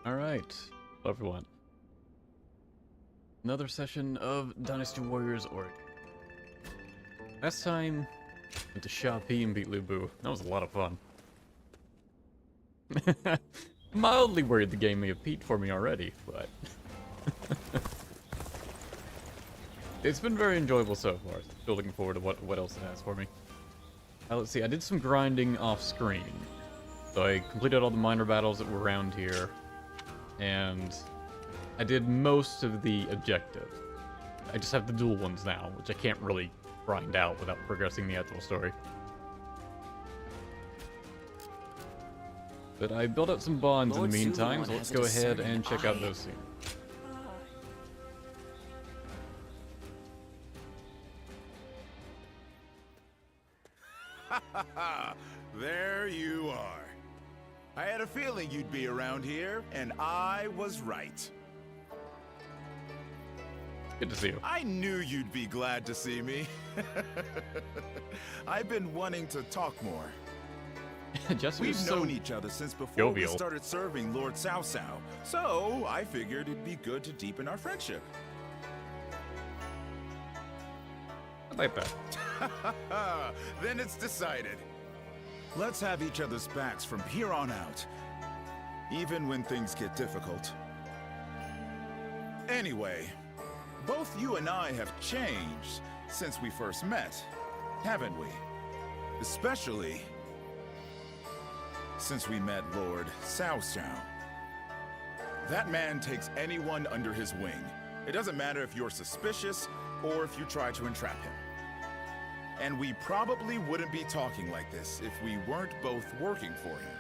Alright, hello everyone. Another session of Dynasty Warriors Org. Last time, went to Xiapi and beat Lu Bu. That was a lot of fun. Mildly worried the game may have peaked for me already, but... it's been very enjoyable so far. Still looking forward to what else it has for me. Let's see, I did some grinding off screen. So I completed all the minor battles that were around here. And I did most of the objectives. I just have the dual ones now, which I can't really grind out without progressing the actual story. But I built up some bonds in the meantime, so let's go ahead and check out those scenes. Ha ha ha! There you are. I had a feeling you'd be around here, and I was right. Good to see you. I knew you'd be glad to see me. I've been wanting to talk more. We've known each other since before we started serving Lord Cao Cao, so I figured it'd be good to deepen our friendship. I like that. Then it's decided. Let's have each other's backs from here on out, even when things get difficult. Anyway, both you and I have changed since we first met, haven't we? Especially since we met Lord Cao Cao. That man takes anyone under his wing. It doesn't matter if you're suspicious or if you try to entrap him. And we probably wouldn't be talking like this if we weren't both working for him.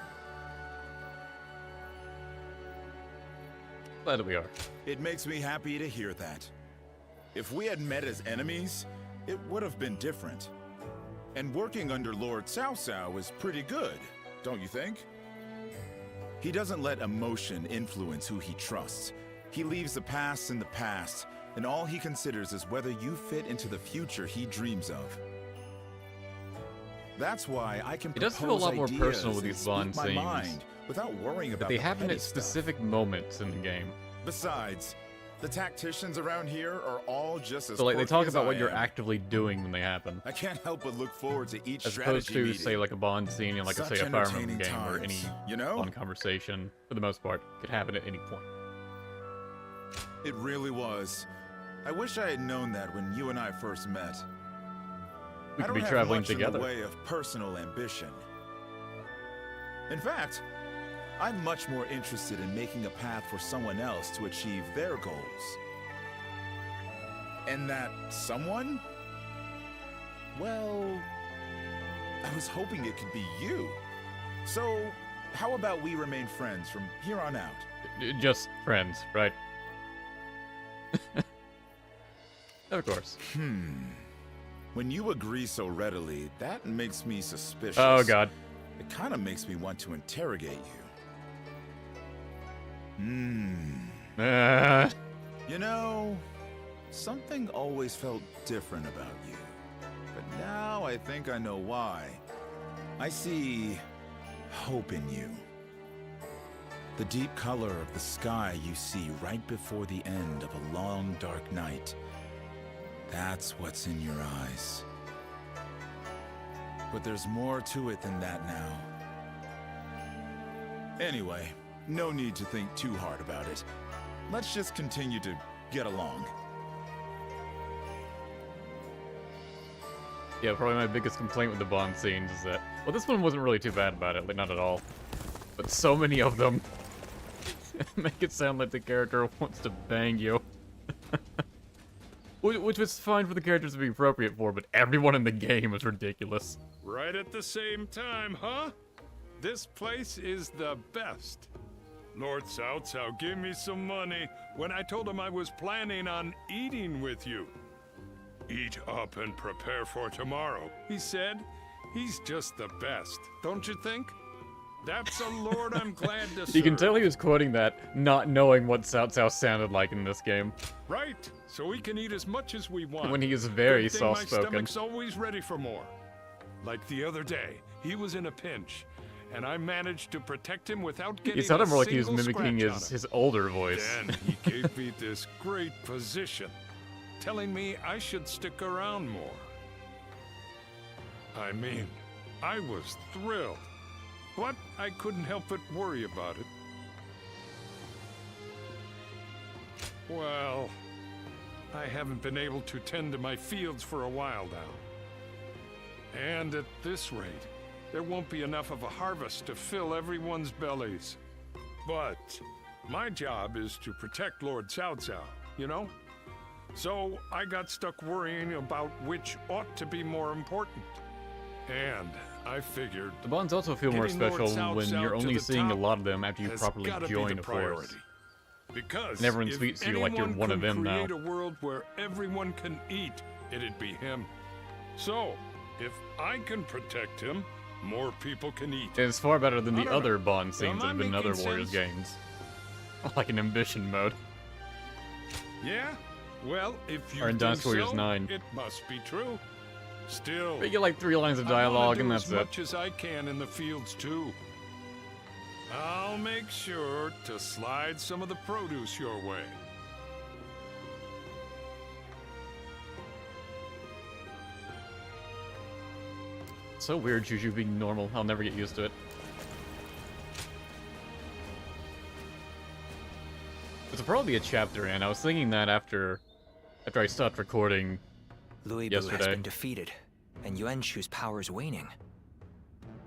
Glad that we are. It makes me happy to hear that. If we had met as enemies, it would have been different. And working under Lord Cao Cao is pretty good, don't you think? He doesn't let emotion influence who he trusts. He leaves the past in the past, and all he considers is whether you fit into the future he dreams of. That's why I can. It does feel a lot more personal with these bond scenes, without worrying about. But they happen at specific moments in the game. Besides, the tacticians around here are all just as. So like they talk about what you're actively doing when they happen. I can't help but look forward to each strategy as opposed to meeting. Say like a bond scene in like say a Fire Emblem game or any fun conversation for the most part could happen at any point. It really was. I wish I had known that when you and I first met. We could be traveling I together. don't have much in the way of personal ambition. In fact, I'm much more interested in making a path for someone else to achieve their goals. And that someone? Well, I was hoping it could be you. So, how about we remain friends from here on out? Just friends, right? Of course. When you agree so readily, that makes me suspicious. Oh, God. It kind of makes me want to interrogate you. You know, something always felt different about you. But now I think I know why. I see hope in you. The deep color of the sky you see right before the end of a long, dark night. That's what's in your eyes. But there's more to it than that now. Anyway, no need to think too hard about it. Let's just continue to get along. Yeah, probably my biggest complaint with the bond scenes is that... Well, this one wasn't really too bad about it, like not at all. But so many of them make it sound like the character wants to bang you. Which was fine for the characters to be appropriate for, but everyone in the game is ridiculous. Right at the same time, huh? This place is the best. Lord Cao Cao gave me some money when I told him I was planning on eating with you. Eat up and prepare for tomorrow, he said. He's just the best, don't you think? That's a lord I'm glad to serve. You can tell he was quoting that, not knowing what Cao Cao sounded like in this game. Right, so we can eat as much as we want. When he is very soft-spoken. My stomach's always ready for more. Like the other day, he was in a pinch, and I managed to protect him without getting He sounded a more like he was single mimicking scratch on his, him. his older voice. Then he gave me this great position, telling me I should stick around more. I mean, I was thrilled, but I couldn't help but worry about it. Well, I haven't been able to tend to my fields for a while now. And at this rate, there won't be enough of a harvest to fill everyone's bellies. But my job is to protect Lord Cao Cao, you know? So I got stuck worrying about which ought to be more important. And I figured The bonds also feel more getting Lord special Cao when Cao you're to only the seeing a top lot of them after you has properly gotta be join the a force. priority. Because And everyone if treats you like you're anyone one of could them now. create a world where everyone can eat, it'd be him. So, if I can protect him, more people can eat. It's far better than I the don't other know. Bond scenes Am that I have been in other making Warriors sense? games. Like an ambition mode. Yeah? Well, if you Or in think Dynasty Warriors so, 9. it must be true. Still, They get like 3 lines of I wanna dialogue do and as that's it. much as I can in the fields too. I'll make sure to slide some of the produce your way. So weird, Juju being normal. I'll never get used to it. This will probably be a chapter in. I was thinking that after I stopped recording Louis Bu has yesterday. been defeated, and Yuan Shu's power is waning.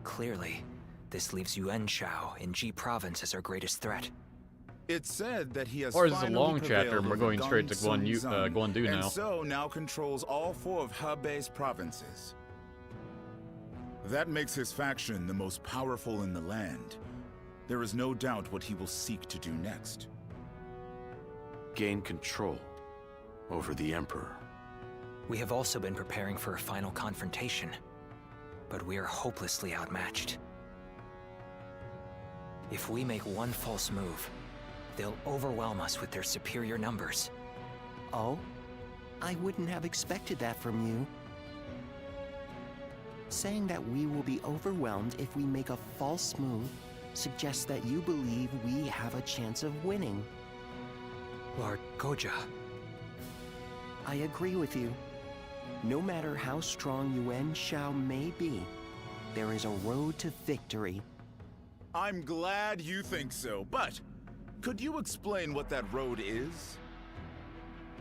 Clearly, this leaves Yuan Shao in Ji Province as our greatest threat. It's said that he has Or is this a finally long chapter and we're prevailed going over straight to Gongsun Guandu and now? so now controls all 4 of Hebei's provinces. That makes his faction the most powerful in the land. There is no doubt what he will seek to do next. Gain control over the Emperor. We have also been preparing for a final confrontation, but we are hopelessly outmatched. If we make one false move, they'll overwhelm us with their superior numbers. Oh? I wouldn't have expected that from you. Saying that we will be overwhelmed if we make a false move suggests that you believe we have a chance of winning. Lord Goja, I agree with you. No matter how strong Yuan Shao may be, there is a road to victory. I'm glad you think so, but could you explain what that road is?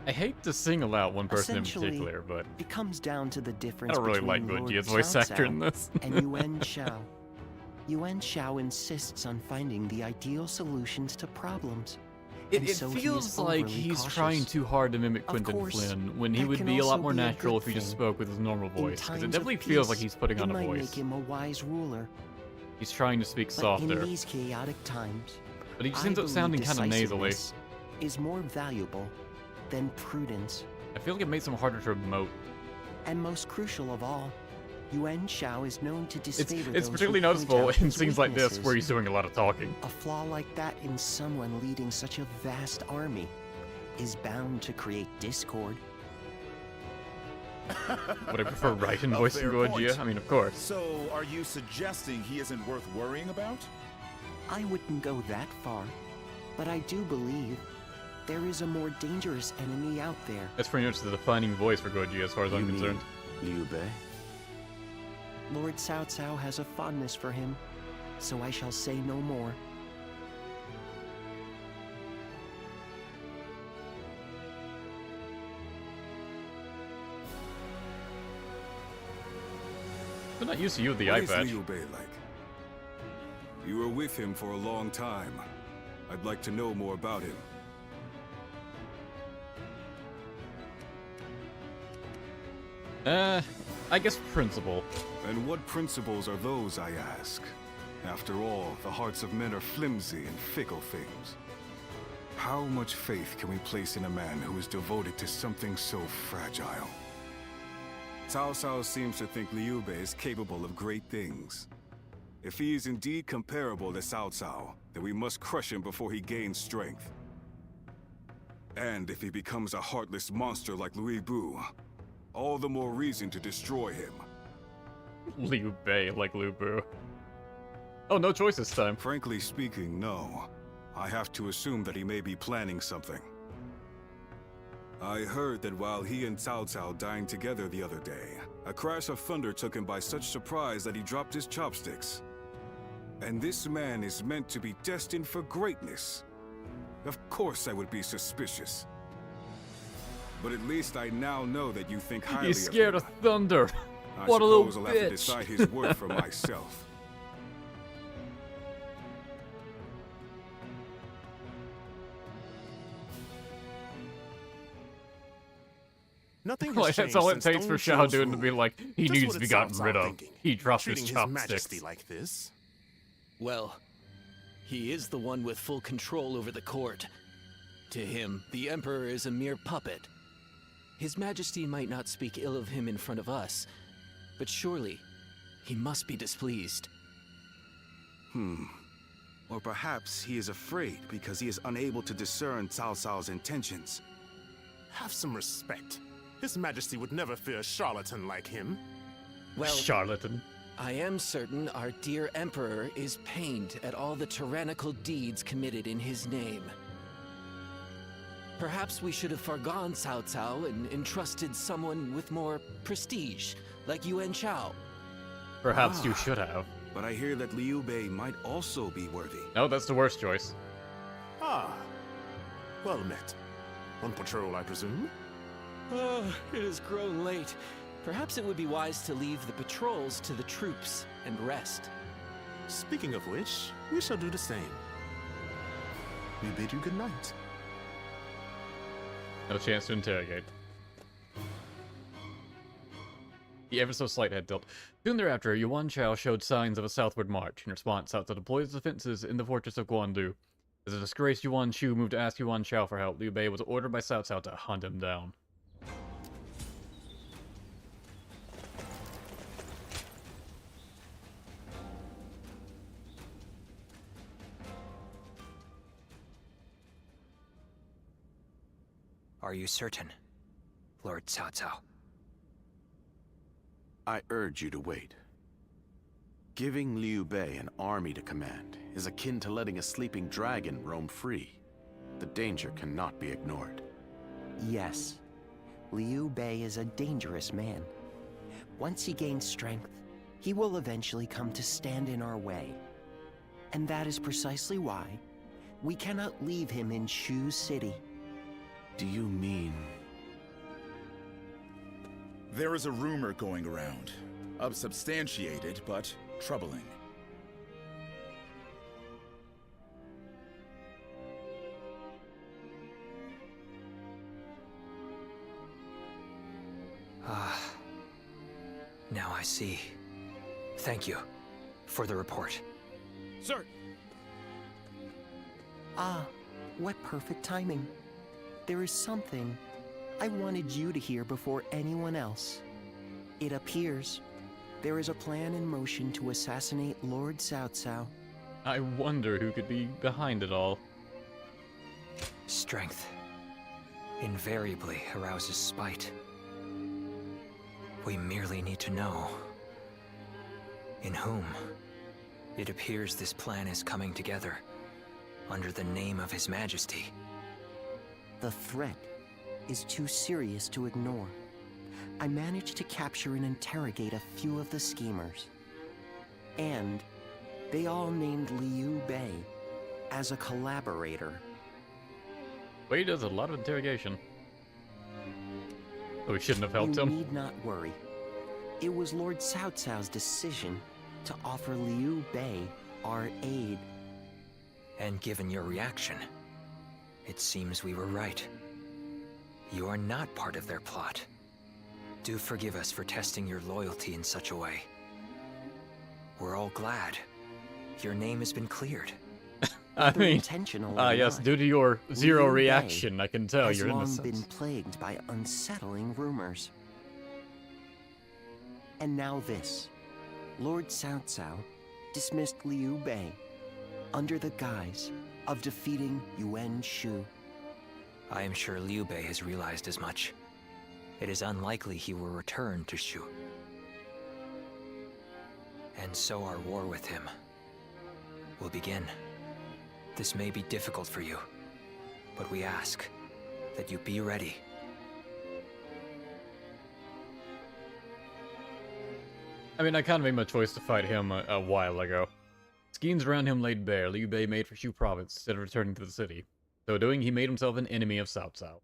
I hate to single out one person in Essentially, particular, but It comes down to the difference I don't really between like Lord Guan Yu's voice Cao actor Cao in this. and Yuan Shao. Yuan Shao insists on finding the ideal solutions to problems. It and so he is feels like overly he's cautious. trying too hard to mimic Of Quentin course, Flynn when he that would can be a lot also more be a natural good if he just thing. spoke with his normal In voice. Because times it of definitely feels like peace, he's putting it on a might voice. make him a wise ruler. He's trying to speak But softer, in these chaotic times, but he just I ends up believe sounding kind of nasally. decisiveness is more valuable than prudence. I feel like it makes him harder to emote. And most crucial of all, Yuan Shao is known to disfavor It's those who particularly point noticeable out in his scenes like this where weaknesses. he's doing a lot of talking. A flaw like that in someone leading such a vast army is bound to create discord. Would I prefer Raiden A voicing fair Guan point. Yu? I mean, of course. So, are you suggesting he isn't worth worrying about? I wouldn't go that far, but I do believe there is a more dangerous enemy out there. That's pretty much the defining voice for Guan Yu as far as I'm You concerned. mean Liu Bei? Lord Cao Cao has a fondness for him, so I shall say no more. I'm not used to you with the What eye is patch. Liu Bei like? You were with him for a long time. I'd like to know more about him. I guess principle. And what principles are those, I ask? After all, the hearts of men are flimsy and fickle things. How much faith can we place in a man who is devoted to something so fragile? Cao Cao seems to think Liu Bei is capable of great things. If he is indeed comparable to Cao Cao, then we must crush him before he gains strength. And if he becomes a heartless monster like Louis Bu, all the more reason to destroy him. Liu Bei like Lu Bu. Oh, no choice this time. Frankly speaking, no. I have to assume that he may be planning something. I heard that while he and Cao Cao dined together the other day, a crash of thunder took him by such surprise that he dropped his chopsticks. And this man is meant to be destined for greatness. Of course I would be suspicious. But at least I now know that you think highly He's scared of of him. thunder. I What a little suppose I'll have to bitch. decide his worth for myself. Nothing has Like, that's changed all it since takes for Dong Xiao Zhuo's Dun to be rule. like, he Just needs what to it be gotten sounds rid I'm of. thinking. He dropped his Treating chopsticks. His Majesty like this? Well, he is the one with full control over the court. To him, the Emperor is a mere puppet. His Majesty might not speak ill of him in front of us, but surely he must be displeased. Or perhaps he is afraid because he is unable to discern Cao Cao's intentions. Have some respect. His Majesty would never fear a charlatan like him. Well, Charlatan. I am certain our dear Emperor is pained at all the tyrannical deeds committed in his name. Perhaps we should have forgone Cao Cao and entrusted someone with more prestige, like Yuan Shao. Perhaps you should have. But I hear that Liu Bei might also be worthy. No, that's the worst choice. Ah, well met. On patrol, I presume? It has grown late. Perhaps it would be wise to leave the patrols to the troops and rest. Speaking of which, we shall do the same. We bid you good night. No chance to interrogate. The ever so slight head tilt. Soon thereafter, Yuan Shao showed signs of a southward march. In response, Cao Cao deployed his defenses in the fortress of Guandu. As a disgraced Yuan Shu moved to ask Yuan Shao for help, Liu Bei was ordered by Cao Cao to hunt him down. Are you certain, Lord Cao Cao? I urge you to wait. Giving Liu Bei an army to command is akin to letting a sleeping dragon roam free. The danger cannot be ignored. Yes, Liu Bei is a dangerous man. Once he gains strength, he will eventually come to stand in our way. And that is precisely why we cannot leave him in Shu City. Do you mean... There is a rumor going around. Unsubstantiated, but troubling. Now I see. Thank you for the report. Sir! Ah, what perfect timing. There is something I wanted you to hear before anyone else. It appears there is a plan in motion to assassinate Lord Cao Cao. I wonder who could be behind it all. Strength invariably arouses spite. We merely need to know in whom. It appears this plan is coming together under the name of His Majesty. The threat is too serious to ignore. I managed to capture and interrogate a few of the schemers. And they all named Liu Bei as a collaborator. Wei does a lot of interrogation. Oh, we shouldn't have helped You him. need not worry. It was Lord Cao Cao's decision to offer Liu Bei our aid. And given your reaction, it seems we were right. You are not part of their plot. Do forgive us for testing your loyalty in such a way. We're all glad your name has been cleared. I Whether mean, intentional or yes, not, due to your zero Liu Bei reaction, I can tell has you're long innocent. been plagued by unsettling rumors. And now this. Lord Cao Cao dismissed Liu Bei under the guise of defeating Yuan Shu. I am sure Liu Bei has realized as much. It is unlikely he will return to Shu. And so our war with him will begin. This may be difficult for you, but we ask that you be ready. I mean, I kind of made my choice to fight him a while ago. Schemes around him laid bare, Liu Bei made for Shu province instead of returning to the city. So doing, he made himself an enemy of Cao Cao.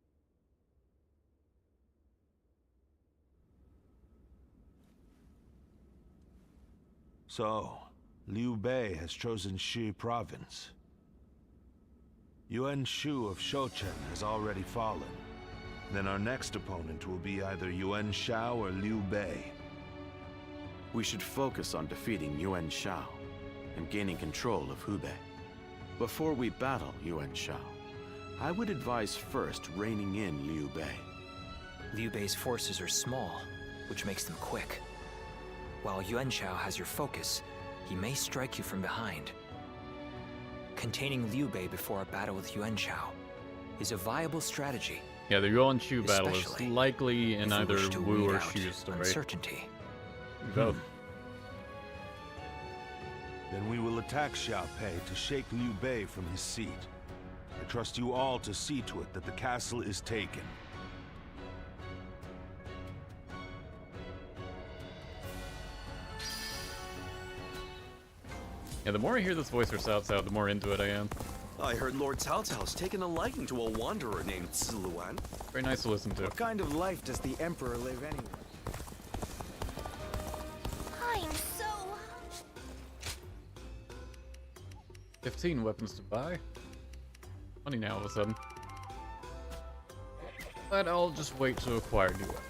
So, Liu Bei has chosen Shi province. Yuan Shu of Shouchen has already fallen. Then our next opponent will be either Yuan Shao or Liu Bei. We should focus on defeating Yuan Shao and gaining control of Hubei. Before we battle Yuan Shao, I would advise first reining in Liu Bei. Liu Bei's forces are small, which makes them quick. While Yuan Shao has your focus, he may strike you from behind. Containing Liu Bei before a battle with Yuan Shao is a viable strategy. Yeah, the Yuan Shu battle is especially likely in if we either wish to Wu weed or out Shu's story. uncertainty. Both. Then we will attack Xiapi to shake Liu Bei from his seat. I trust you all to see to it that the castle is taken. Yeah, the more I hear this voice for Cao Cao, the more into it I am. I heard Lord Cao Cao's taken a liking to a wanderer named Ziluan. Very nice to listen to. What kind of life does the Emperor live anyway? I'm so... 15 weapons to buy. Money now all of a sudden. But I'll just wait to acquire new weapons.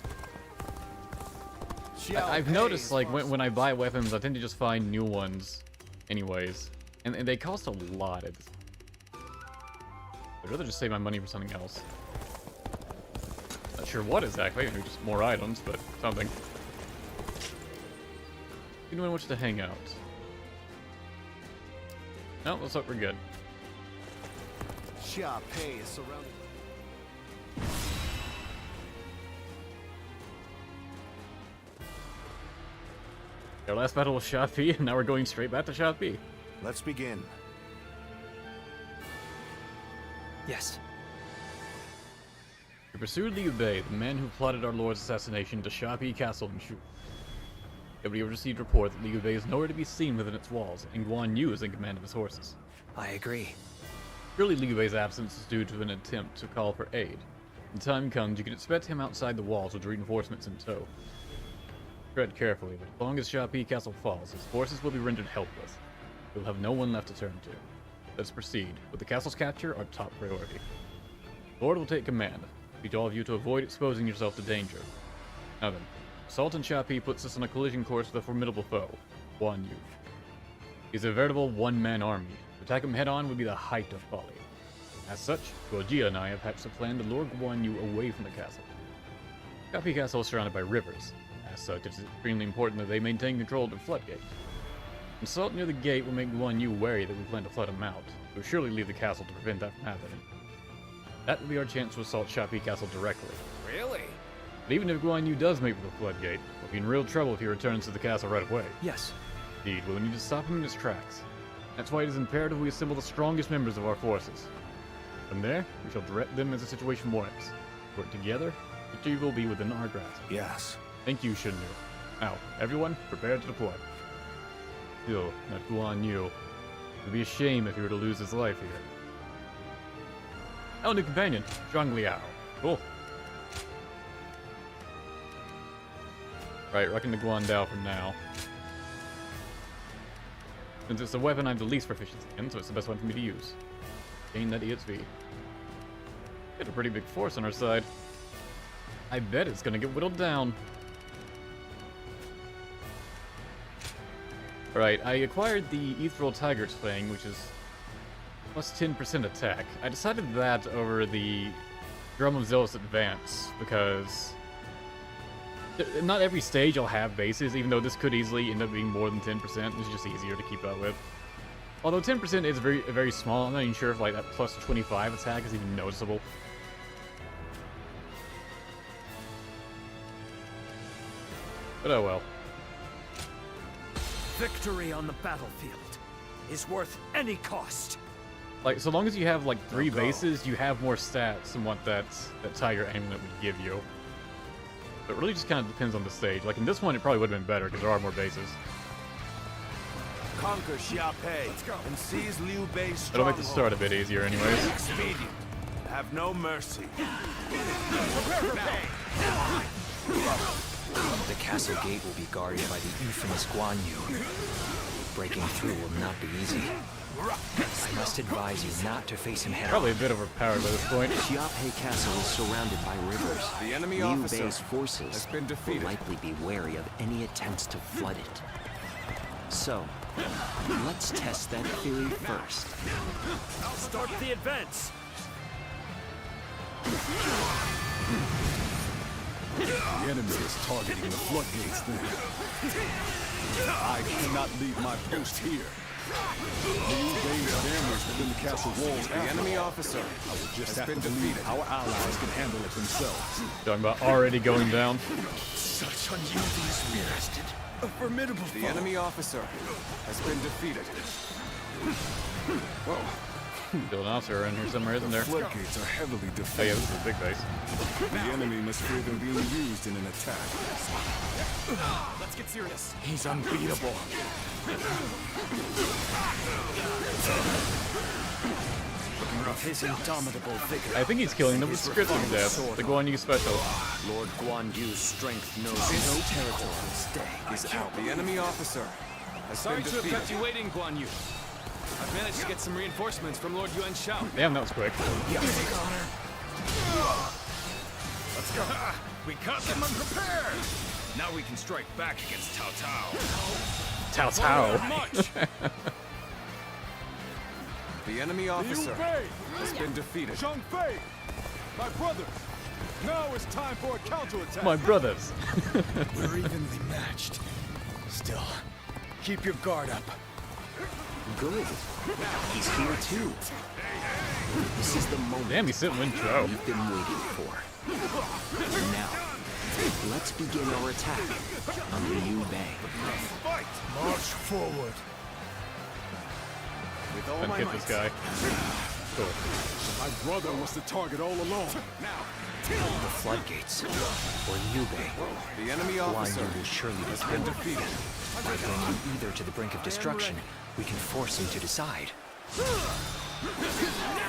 I've noticed, like, when I buy weapons, I tend to just find new ones anyways. And they cost a lot. I'd rather just save my money for something else. Not sure what exactly, maybe just more items, but something. Anyone wants to hang out? No, looks like we're good. Xiapi is surrounded. Our last battle was Xiapi, and now we're going straight back to Xiapi. Let's begin. Yes. We pursued Liu Bei, the man who plotted our lord's assassination, to Xiapi Castle in Shu. Nobody received report that Liu Bei is nowhere to be seen within its walls, and Guan Yu is in command of his horses. I agree. Surely Liu Bei's absence is due to an attempt to call for aid. When time comes, you can expect him outside the walls with reinforcements in tow. Tread carefully, but as long as Xiapi Castle falls, his forces will be rendered helpless. We'll have no one left to turn to. Let's proceed, with the castle's capture our top priority. The Lord will take command. I need all of you to avoid exposing yourself to danger. Now then, assault in Xiapi puts us on a collision course with a formidable foe, Guan Yu. He's a veritable one-man army. To attack him head-on would be the height of folly. As such, Guojia and I have hatched a plan to lure Guan Yu away from the castle. Xiapi Castle is surrounded by rivers. As such, it's extremely important that they maintain control of the floodgate. An assault near the gate will make Guan Yu wary that we plan to flood him out. We'll surely leave the castle to prevent that from happening. That will be our chance to assault Xiapi Castle directly. Really? But even if Guan Yu does make for the floodgate, we'll be in real trouble if he returns to the castle right away. Yes. Indeed, we'll need to stop him in his tracks. That's why it is imperative we assemble the strongest members of our forces. From there, we shall direct them as the situation warrants. Work together, victory will be within our grasp. Yes. Thank you, Shinnu. Now, everyone, prepare to deploy. Still, not Guan Yu. It would be a shame if he were to lose his life here. Oh, new companion, Zhang Liao. Cool. Right, rocking the Guandao for now. Since it's the weapon I have the least proficiency in, so it's the best one for me to use. Gain that EXP. Got a pretty big force on our side. I bet it's gonna get whittled down. Alright, I acquired the Ethereal Tiger's Fang, which is plus 10% attack. I decided that over the Drum of Zealous Advance, because not every stage I'll have bases, even though this could easily end up being more than 10%. It's just easier to keep up with. Although 10% is very small, I'm not even sure if like that plus 25 attack is even noticeable. But oh well. Victory on the battlefield. is worth any cost. Like, so long as you have like 3 bases, you have more stats than what that Tiger Amulet would give you. But it really just kind of depends on the stage. Like in this one, it probably would have been better because there are more bases. Conquer Xiapi and seize Liu Bei's It'll make the stronghold. start a bit easier, anyways. Expedient. Have no mercy. The castle gate will be guarded by the infamous Guan Yu. Breaking through will not be easy. I must advise you not to face him head Probably a on. bit overpowered by this point. Xiapi Castle is surrounded by rivers. The enemy Liu officer Bei's forces has been will defeated. likely be wary of any attempts to flood it. So, let's test that theory first. Start the advance. The enemy is targeting the floodgates there. I cannot leave my post here. Liu Bei's damage within the castle walls. The enemy officer I will just has have been to believe defeated. our allies can handle it themselves. Talking about already going down. Such unyielding spirit. A formidable The foe. enemy officer has been defeated. Still an officer in here somewhere, isn't there? Floodgates are heavily Oh yeah, defended. this is a big base. The enemy must fear them being used in an attack. Let's get serious. He's unbeatable. Of his indomitable vigor. I think he's killing them with scripting death. The Guan Yu special. Lord Guan Yu's strength knows no territory. Stay is out. The enemy officer has Sorry been to have defeated. kept you waiting, Guan Yu. I've managed to get some reinforcements from Lord Yuan Shao. Damn, that was quick. Let's go. We caught them unprepared. Now we can strike back against Cao Cao. Tao Tao. Much. The enemy officer has been defeated. Fei, my brother. Now it's time for a counterattack. My brothers. We're evenly matched. Still, keep your guard up. Good. He's here too. This is the moment Damn, he's sitting in Joe. we've been waiting for. Now, let's begin our attack on Liu Bei. March forward. With all Trying my to hit might. this guy. Cool. My brother was the target all along. The floodgates, or Liu Bei. The enemy Guan officer Yu will surely be has been killed. defeated. By bringing him either to the brink of destruction, we can force him to decide.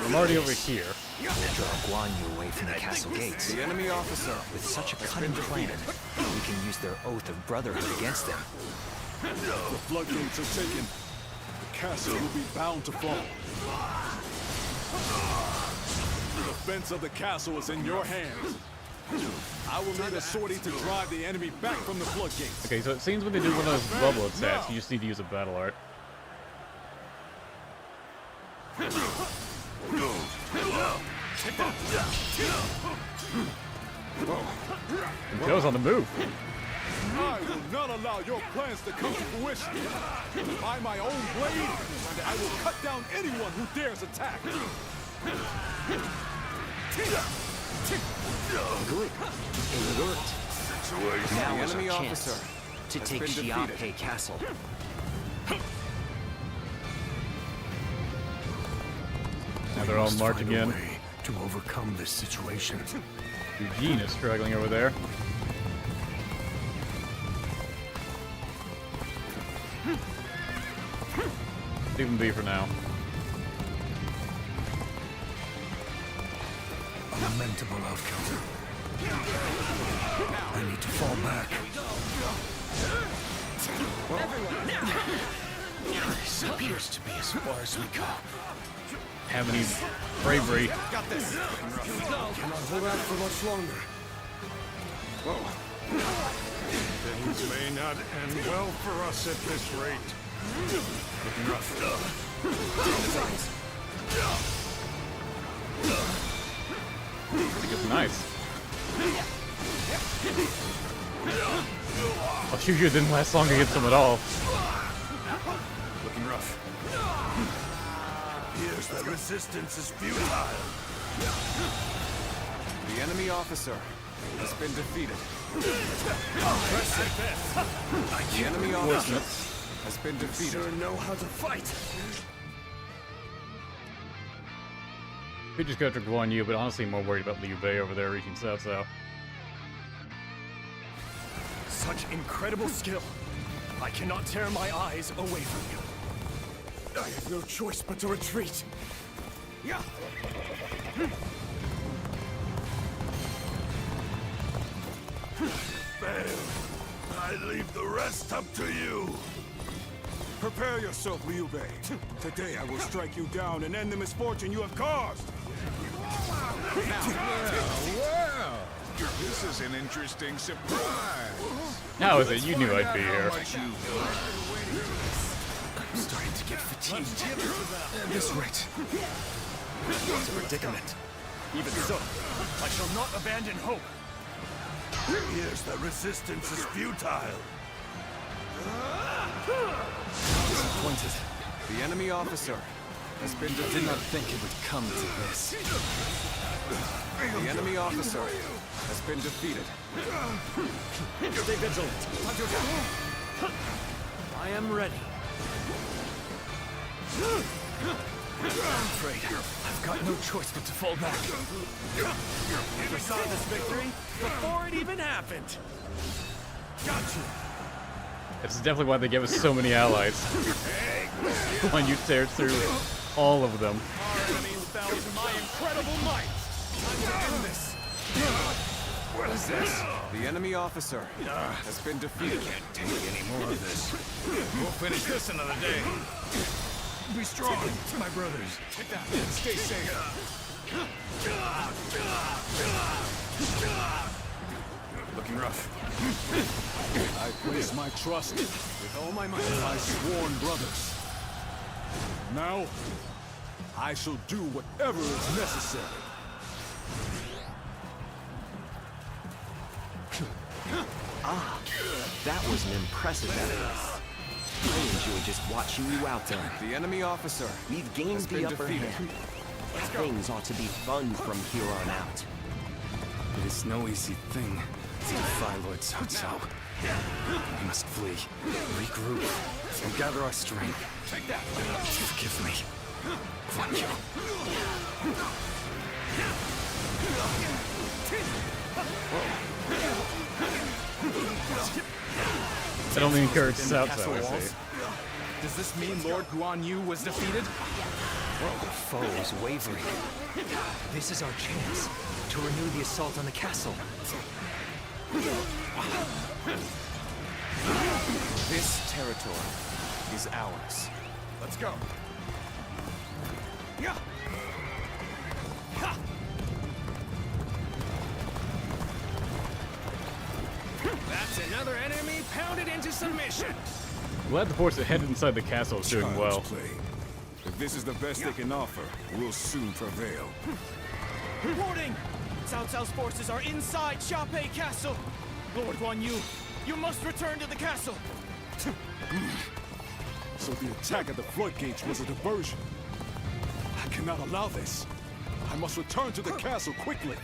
I'm already over here. We'll draw Guan Yu away from the castle gates. The enemy officer With such a cunning plan, we can use their oath of brotherhood against them. The floodgates are taken. The castle will be bound to fall. The defense of the castle is in your hands. I will need a sortie to drive the enemy back from the floodgates. Okay, so it seems when they do one of those bubble attacks, you just need to use a battle art. And Joe's on the move. I will not allow your plans to come to fruition. By my own blade, I will cut down anyone who dares attack. Good. It worked. Now The is our enemy chance officer to has take been defeated. Xiapi Castle. Now they're all marching in. To overcome this situation. Eugene is struggling over there. Leave him be for now. A lamentable outcome. I need to fall back. This appears to be as far as we go. Have any bravery. Cannot hold out for much longer. Things may not end well for us at this rate. Looking rough. I think it's nice. Oh, shoot, it didn't last long against him at all. Looking rough. Appears that resistance is futile. The enemy officer has been defeated. The enemy officer has been defeated. Sure know how to fight. We just go to Guan Yu, but honestly more worried about Liu Bei over there reaching Cao Cao. Such incredible skill. I cannot tear my eyes away from you. I have no choice but to retreat. Yeah. Fail. I leave the rest up to you. Prepare yourself, Liu Bei. Today I will strike you down and end the misfortune you have caused. Well, this is an interesting surprise. How is it? You knew I'd be here. I'm starting to get fatigued. At this rate, it's a predicament. Even so, I shall not abandon hope. Here's the resistance is futile. Disappointed. The enemy officer has been defeated. Did not think it would come to this. The enemy officer has been defeated. Stay vigilant. I am ready. I'm afraid I've got no choice but to fall back. I foresaw this victory before it even happened. Got you. This is definitely why they gave us so many allies. Guan Yu tears through all of them. Our enemies bow to my incredible might. Time to end this. What is this? The enemy officer has been defeated. Can't take any more of this. We'll finish this another day. Be strong, my brothers. Take that. Stay safe. Looking rough. I place my trust with all my might in my sworn brothers. Now, I shall do whatever is necessary. Ah, that was an impressive effort. I enjoy just watching you out there. The enemy officer We've gained the upper defeated. hand. Things ought to be fun from here on out. It is no easy thing to defy Lord Cao Cao. We must flee, regroup, and gather our strength. Forgive me, Guan Yu. That only encourages Cao Cao, I see. Does this mean Lord Guan Yu was defeated? The foe is wavering. This is our chance to renew the assault on the castle. This territory is ours. Let's go. Yeah. That's another enemy pounded into submission. Glad the force that headed inside the castle is doing well. Child's play. If this is the best they can offer, we'll soon prevail. Reporting! Cao Cao's forces are inside Xiapi Castle. Lord Guan Yu, you must return to the castle. So the attack at the floodgates was a diversion. I cannot allow this. I must return to the castle quickly.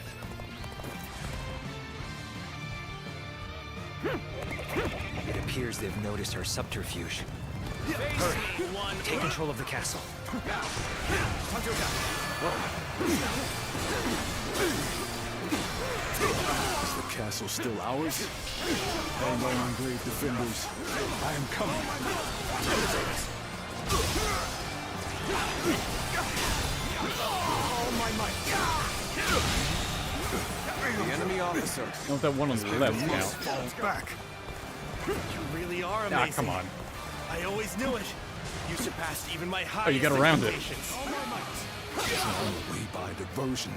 It appears they've noticed our subterfuge. Hurry! Take control of the castle. Is the castle still ours? Hang on, brave defenders. I am coming. All my might. The enemy officer. Don't that one on the left now. Fall back. You really are amazing. Ah, come on. I always knew it. You surpassed even my highest Oh, you got around it. expectations. All my might. On the way by diversion,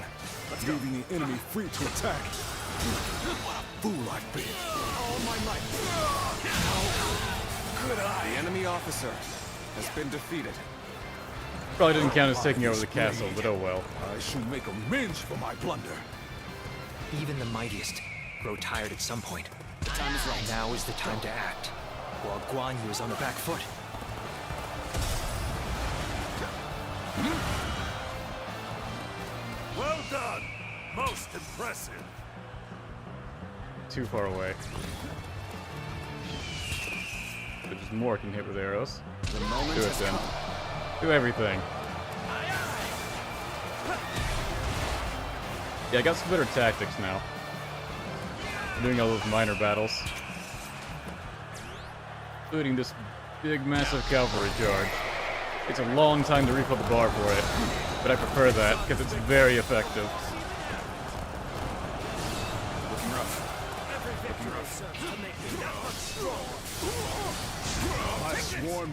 leaving the enemy free to attack. What a fool I've been. All my might. How could I? The enemy officer has been defeated. Probably didn't count as taking over the castle, but oh well. I shall make amends for my blunder. Even the mightiest grow tired at some point. The time is right. Now is the time to act, while Guan Yu is on the back foot. Well done. Most impressive. Too far away. But just more can hit with arrows. The moment Do it has then. come. Do everything. Yeah, I got some better tactics now. I'm doing all those minor battles. Including this big, massive cavalry charge. It's a long time to refill the bar for it, but I prefer that because it's very effective.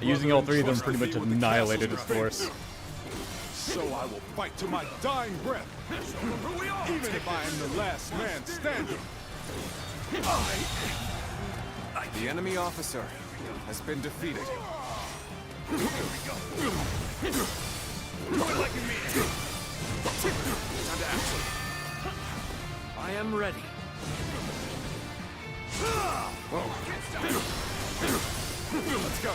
Using all three of them pretty much annihilated its force. So I will fight to my dying breath, even if I am the last man standing. The enemy officer has been defeated. Time to action. I am ready. Let's go.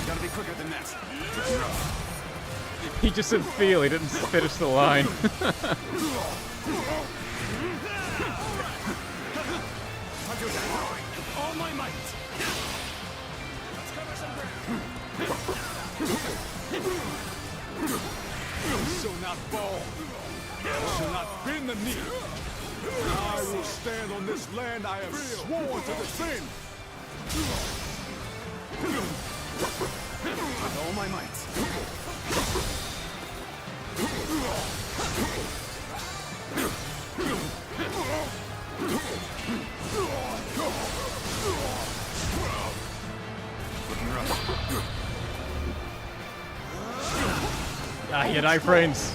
Gotta be quicker than that. He just said feel, he didn't finish the line. All my might. Let's cover some Shall not fall, shall not bend the knee. I will stand on this land I have sworn to defend. With all my might. Ah, he had iframes.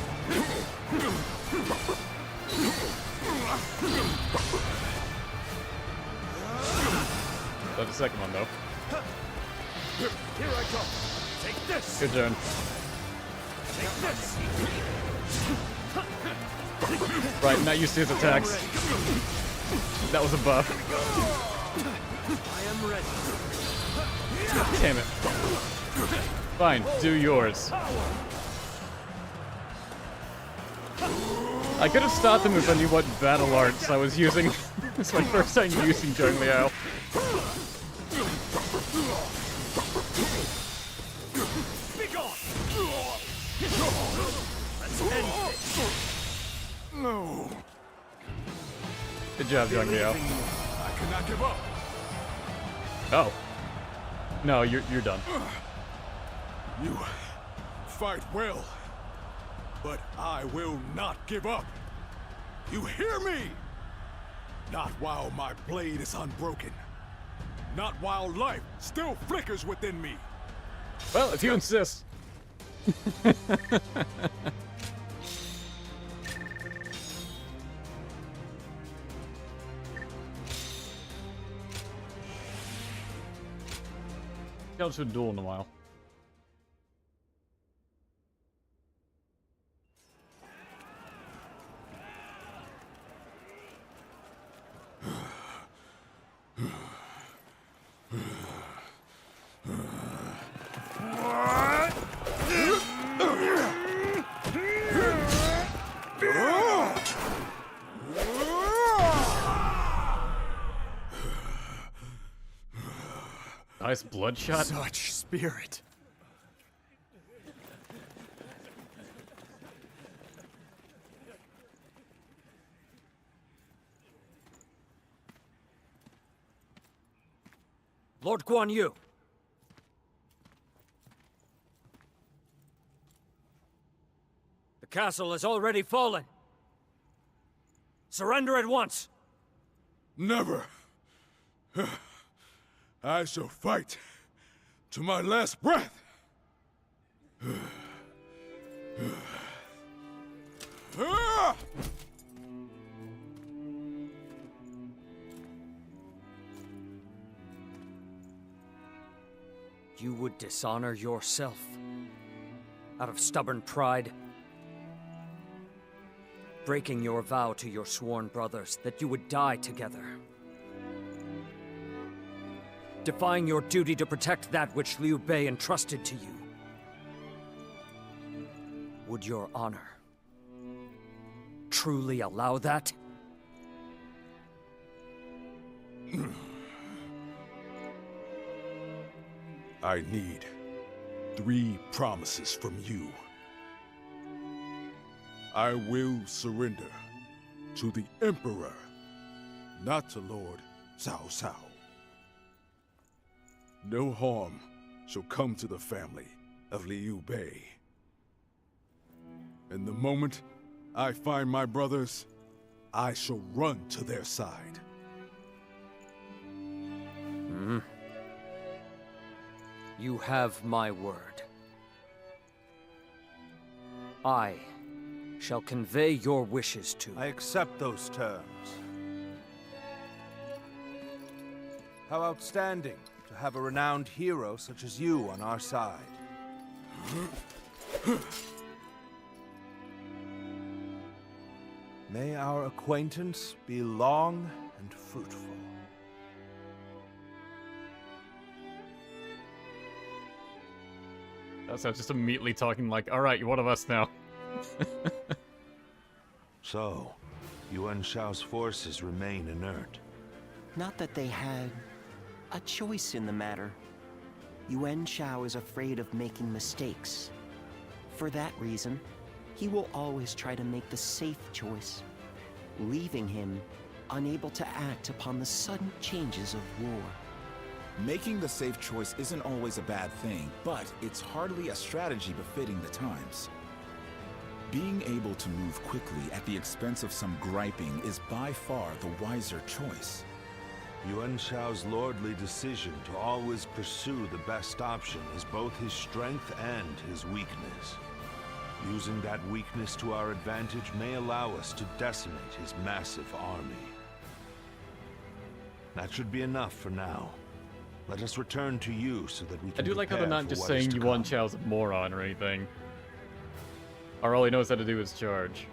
That's the second one, though. Here I come. Take this. Good turn. Take this. Right, not used to his attacks. That was a buff. I am ready. Damn it. Fine, do yours. I could have stopped him if I knew what battle arts I was using. It's my first time using Zheng Liao. Be gone. Let's end this. No, Good job, Zheng Liao. I cannot give up. Oh. No, you're done. You fight well, but I will not give up. You hear me? Not while my blade is unbroken. Not while life still flickers within me. Well, if you insist. Gone to a duel in a while. Nice bloodshot. Such spirit. Lord Guan Yu. The castle has already fallen. Surrender at once. Never. I shall fight to my last breath. You would dishonor yourself out of stubborn pride, breaking your vow to your sworn brothers that you would die together. defying your duty to protect that which Liu Bei entrusted to you. Would your honor truly allow that? I need 3 promises from you. I will surrender to the Emperor, not to Lord Cao Cao. No harm shall come to the family of Liu Bei. And the moment I find my brothers, I shall run to their side. You have my word. I shall convey your wishes to... I accept those terms. How outstanding to have a renowned hero such as you on our side. May our acquaintance be long and fruitful. So just immediately talking like, alright, you're one of us now. So, Yuan Shao's forces remain inert. Not that they had a choice in the matter. Yuan Shao is afraid of making mistakes. For that reason, he will always try to make the safe choice, leaving him unable to act upon the sudden changes of war. Making the safe choice isn't always a bad thing, but it's hardly a strategy befitting the times. Being able to move quickly at the expense of some griping is by far the wiser choice. Yuan Shao's lordly decision to always pursue the best option is both his strength and his weakness. Using that weakness to our advantage may allow us to decimate his massive army. That should be enough for now. Let us return to you so that we can I do like how they're prepare not for just what is saying to Yuan come. Chao's a moron or anything. Or all he knows how to do is charge.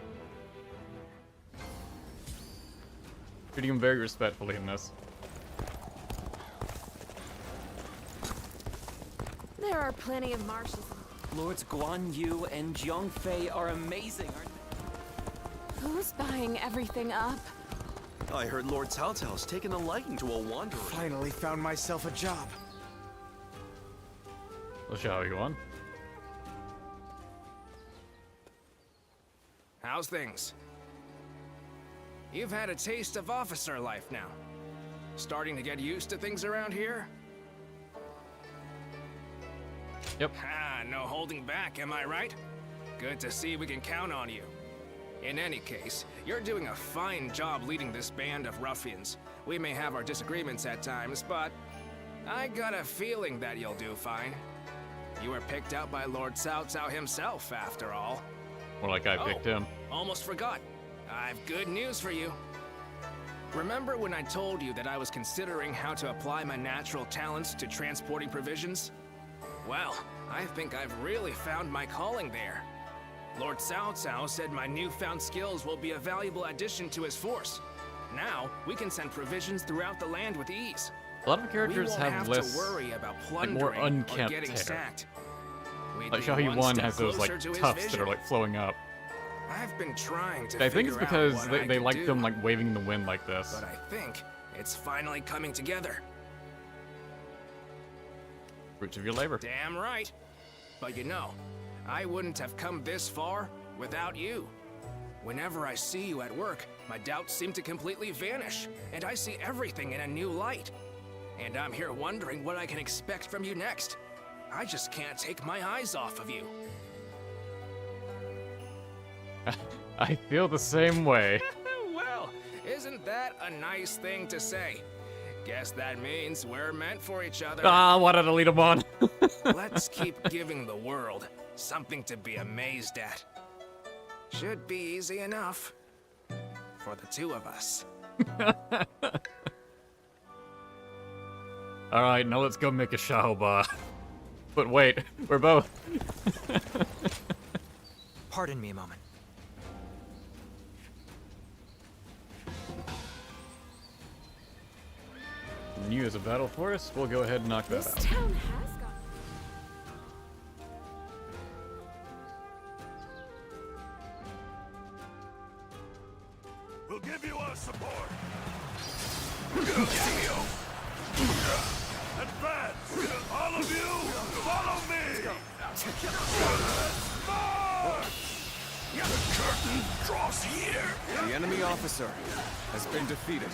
Treating him very respectfully in this. There are plenty of marshes. Lords Guan Yu and Zhang Fei are amazing, aren't they? Who's buying everything up? I heard Lord Cao Cao's taken a liking to a wanderer. Finally found myself a job. Well, shall we go on? How's things? You've had a taste of officer life now. Starting to get used to things around here? Yep. Ah, no holding back, am I right? Good to see we can count on you. In any case, you're doing a fine job leading this band of ruffians. We may have our disagreements at times, but I got a feeling that you'll do fine. You were picked out by Lord Cao Cao himself, after all. More like I picked him. Almost forgot. I've good news for you. Remember when I told you that I was considering how to apply my natural talents to transporting provisions? Well, I think I've really found my calling there. Lord Cao Cao said my newfound skills will be a valuable addition to his force. Now, we can send provisions throughout the land with ease. A lot of characters we won't have less, to worry about like, plundering more or unkempt getting hair. sacked. We'd Like be Xiapi one 1 step has those like closer to his tufts that vision. are like flowing up. I've been trying to I think it's figure out because what they I could like do, them like waving in the wind like this. but I think it's finally coming together. Fruits of your labor. Damn right. But you know, I wouldn't have come this far without you. Whenever I see you at work, my doubts seem to completely vanish, and I see everything in a new light. And I'm here wondering what I can expect from you next. I just can't take my eyes off of you. I feel the same way. Well, isn't that a nice thing to say? Guess that means we're meant for each other. Ah, why did I lead him on? Let's keep giving the world something to be amazed at. Should be easy enough. For the two of us. Alright, now let's go make a Shaoba. But wait, we're both. Pardon me a moment. Yu as a battle force, we'll go ahead and knock that This out. town has got. We'll give you our support. Advance! All of you, follow me! The curtain draws here. The enemy officer has been defeated.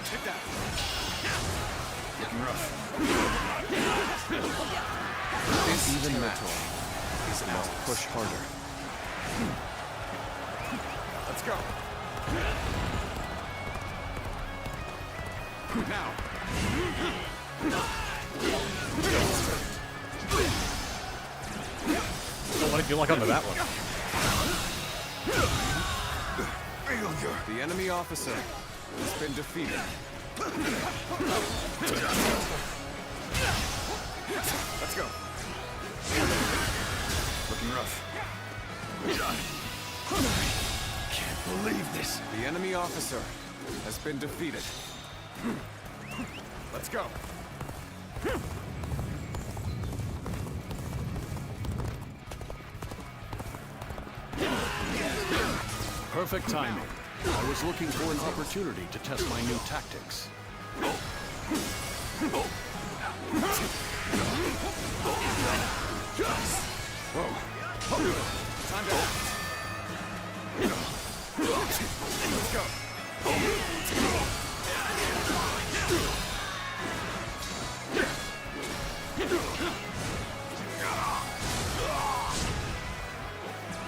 Take that. Looking rough. This even territory is now push harder. Let's go. Now. So what did you lock onto that one? The enemy officer has been defeated. Let's go. Looking rough. Can't believe this. The enemy officer has been defeated. Let's go. Perfect timing. I was looking for an opportunity to test my new tactics. Whoa. Time to act. Let's go.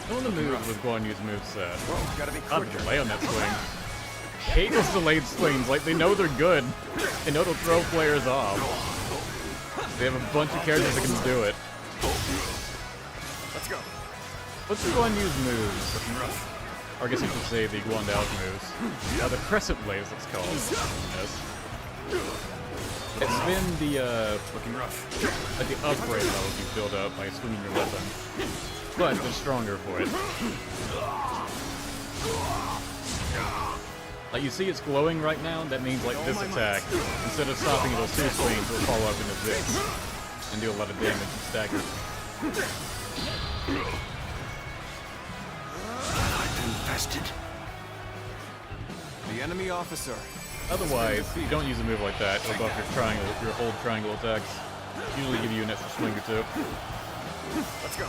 Some of the moves with Guan Yu's moveset. Whoa, gotta be God, quicker. the delay on that swing. Hate those delayed swings, like they know they're good. They know they'll throw players off. They have a bunch of characters that can do it. Let's go. What's the Guan Yu's moves? Or I guess you should say the Guandao's moves. The crescent blaze, it's called. Yes. It's been the, looking rough. Like the upgrade levels you build up by swinging your weapon. But they're stronger for it. Like you see it's glowing right now, that means like this attack, instead of stopping those two swings, will follow up into this. And do a lot of damage and stagger. Infested. The enemy officer. Otherwise, you don't use a move like that, it'll buff your triangle, your hold triangle attacks. Usually give you an extra swing or two. Let's go.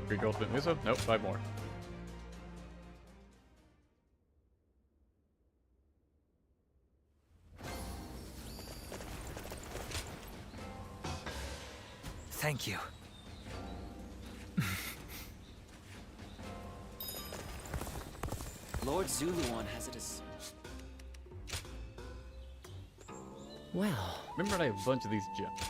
Greek Ultimate Muso? Nope, 5 more. Thank you. Lord Zuluan has it as... Well. Remember I have a bunch of these gems.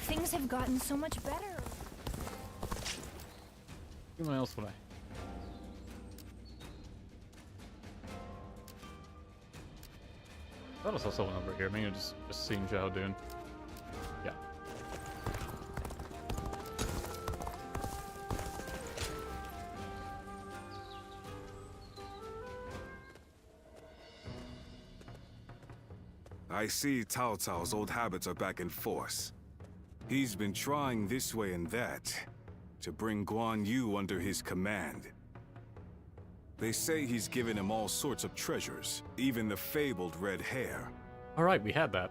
Things have gotten so much better. What else would I? Thought I saw someone over here. Maybe just seeing Zhao Dun. Yeah. I see Cao Cao's old habits are back in force. He's been trying this way and that to bring Guan Yu under his command. They say he's given him all sorts of treasures, even the fabled red hair. Alright, we had that.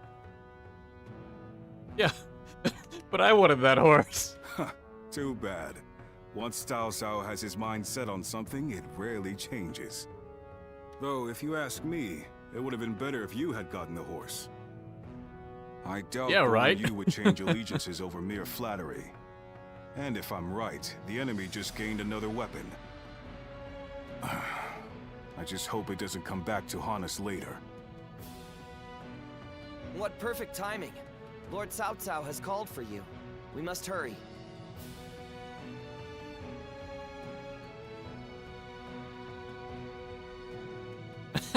Yeah, but I wanted that horse. Too bad. Once Cao Cao has his mind set on something, it rarely changes. Though, if you ask me, it would have been better if you had gotten the horse. I doubt right. Guan Yu would change allegiances over mere flattery. And if I'm right, the enemy just gained another weapon. I just hope it doesn't come back to haunt us later. What perfect timing. Lord Cao Cao has called for you. We must hurry.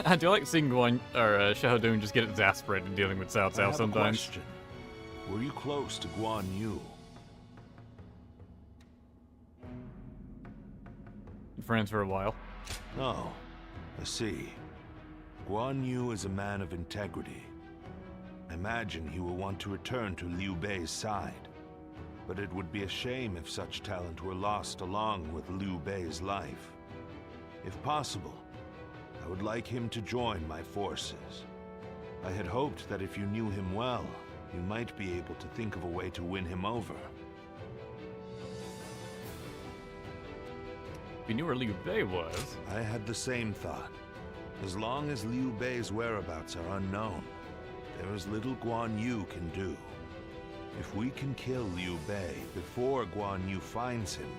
I do like seeing Xiahou just get exasperated dealing with Cao I Cao have sometimes. a question. Were you close to Guan Yu? Friends for a while. Oh, I see. Guan Yu is a man of integrity. I imagine he will want to return to Liu Bei's side. But it would be a shame if such talent were lost along with Liu Bei's life. If possible, I would like him to join my forces. I had hoped that if you knew him well, you might be able to think of a way to win him over. If you knew where Liu Bei was... I had the same thought. As long as Liu Bei's whereabouts are unknown, there is little Guan Yu can do. If we can kill Liu Bei before Guan Yu finds him,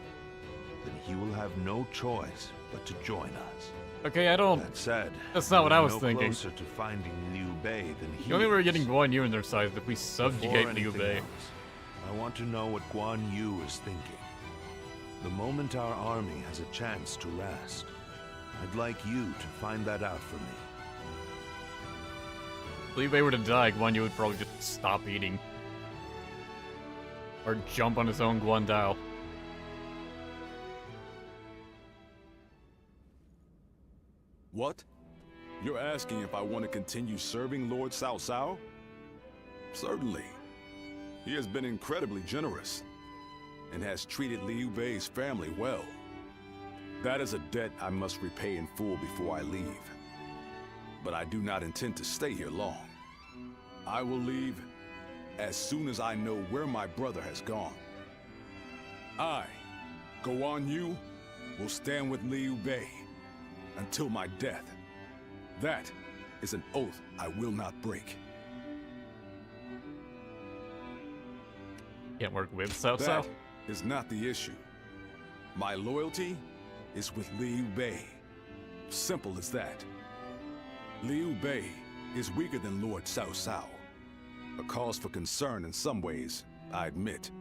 then he will have no choice but to join us. Okay, I don't... That said, that's not what I was no thinking. closer to finding Liu Bei than he The only way we're is. getting Guan Yu in their size is if we Before subjugate Liu anything Bei. else, I want to know what Guan Yu is thinking. The moment our army has a chance to rest, I'd like you to find that out for me. If Liu Bei were to die, Guan Yu would probably just stop eating. Or jump on his own Guandao. What? You're asking if I want to continue serving Lord Cao Cao? Certainly. He has been incredibly generous and has treated Liu Bei's family well. That is a debt I must repay in full before I leave. But I do not intend to stay here long. I will leave as soon as I know where my brother has gone. I, Guan Yu, will stand with Liu Bei until my death. That is an oath I will not break. Can't work with Cao Cao? That is not the issue. My loyalty is with Liu Bei. Simple as that. Liu Bei is weaker than Lord Cao Cao. A cause for concern in some ways, I admit.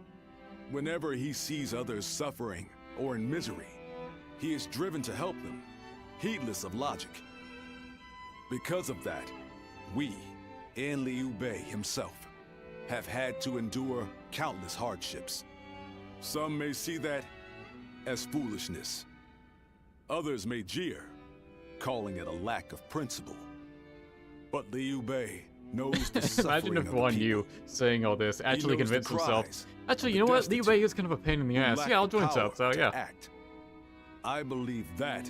Whenever he sees others suffering or in misery, he is driven to help them, heedless of logic. Because of that, we, and Liu Bei himself, have had to endure countless hardships. Some may see that as foolishness. Others may jeer, calling it a lack of principle. But Liu Bei knows the suffering Imagine if of the Guan people. Yu saying all this actually knows the convinced himself. cries, Actually, the you know what? Liu Bei destitute, is kind of a pain in the who ass. lack Yeah, I'll the join power Cao Cao, to yeah. act. I believe that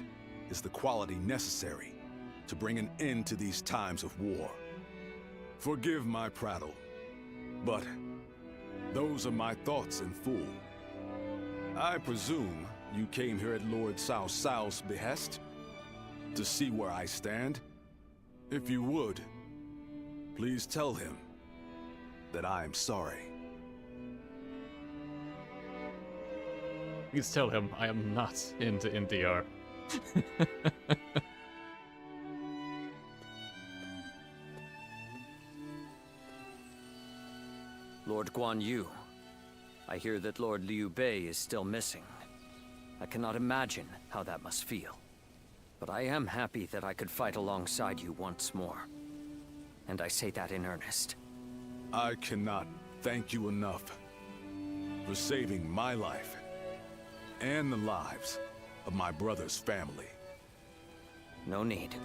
is the quality necessary to bring an end to these times of war. Forgive my prattle, but those are my thoughts in full. I presume you came here at Lord Cao Cao's behest to see where I stand. If you would, please tell him that I am sorry. Please tell him I am not into NTR. Lord Guan Yu, I hear that Lord Liu Bei is still missing. I cannot imagine how that must feel. But I am happy that I could fight alongside you once more. And I say that in earnest. I cannot thank you enough for saving my life and the lives of my brother's family. No need.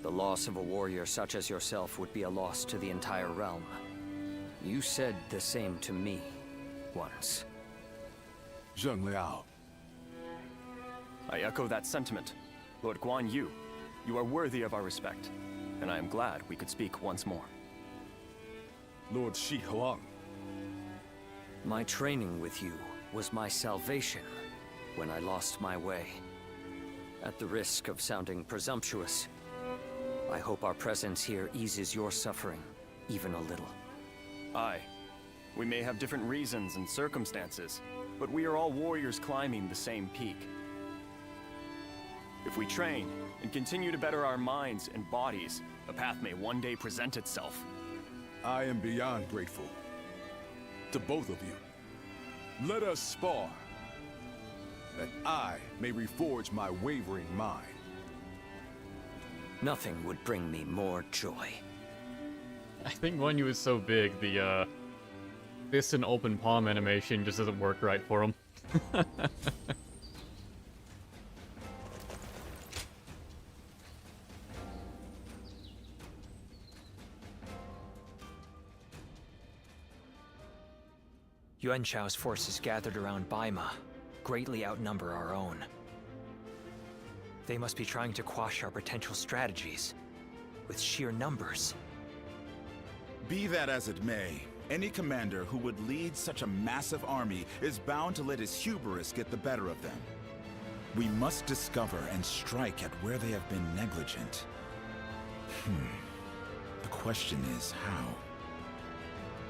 The loss of a warrior such as yourself would be a loss to the entire realm. You said the same to me once. Zheng Liao. I echo that sentiment. Lord Guan Yu, you are worthy of our respect, and I am glad we could speak once more. Lord Shi Huang. My training with you was my salvation when I lost my way. At the risk of sounding presumptuous, I hope our presence here eases your suffering even a little. Aye. We may have different reasons and circumstances, but we are all warriors climbing the same peak. If we train and continue to better our minds and bodies, a path may one day present itself. I am beyond grateful to both of you. Let us spar, that I may reforge my wavering mind. Nothing would bring me more joy. I think Guan Yu is so big, the fist and open palm animation just doesn't work right for him. Yuan Shao's forces gathered around Baima greatly outnumber our own. They must be trying to quash our potential strategies with sheer numbers. Be that as it may, any commander who would lead such a massive army is bound to let his hubris get the better of them. We must discover and strike at where they have been negligent. The question is how?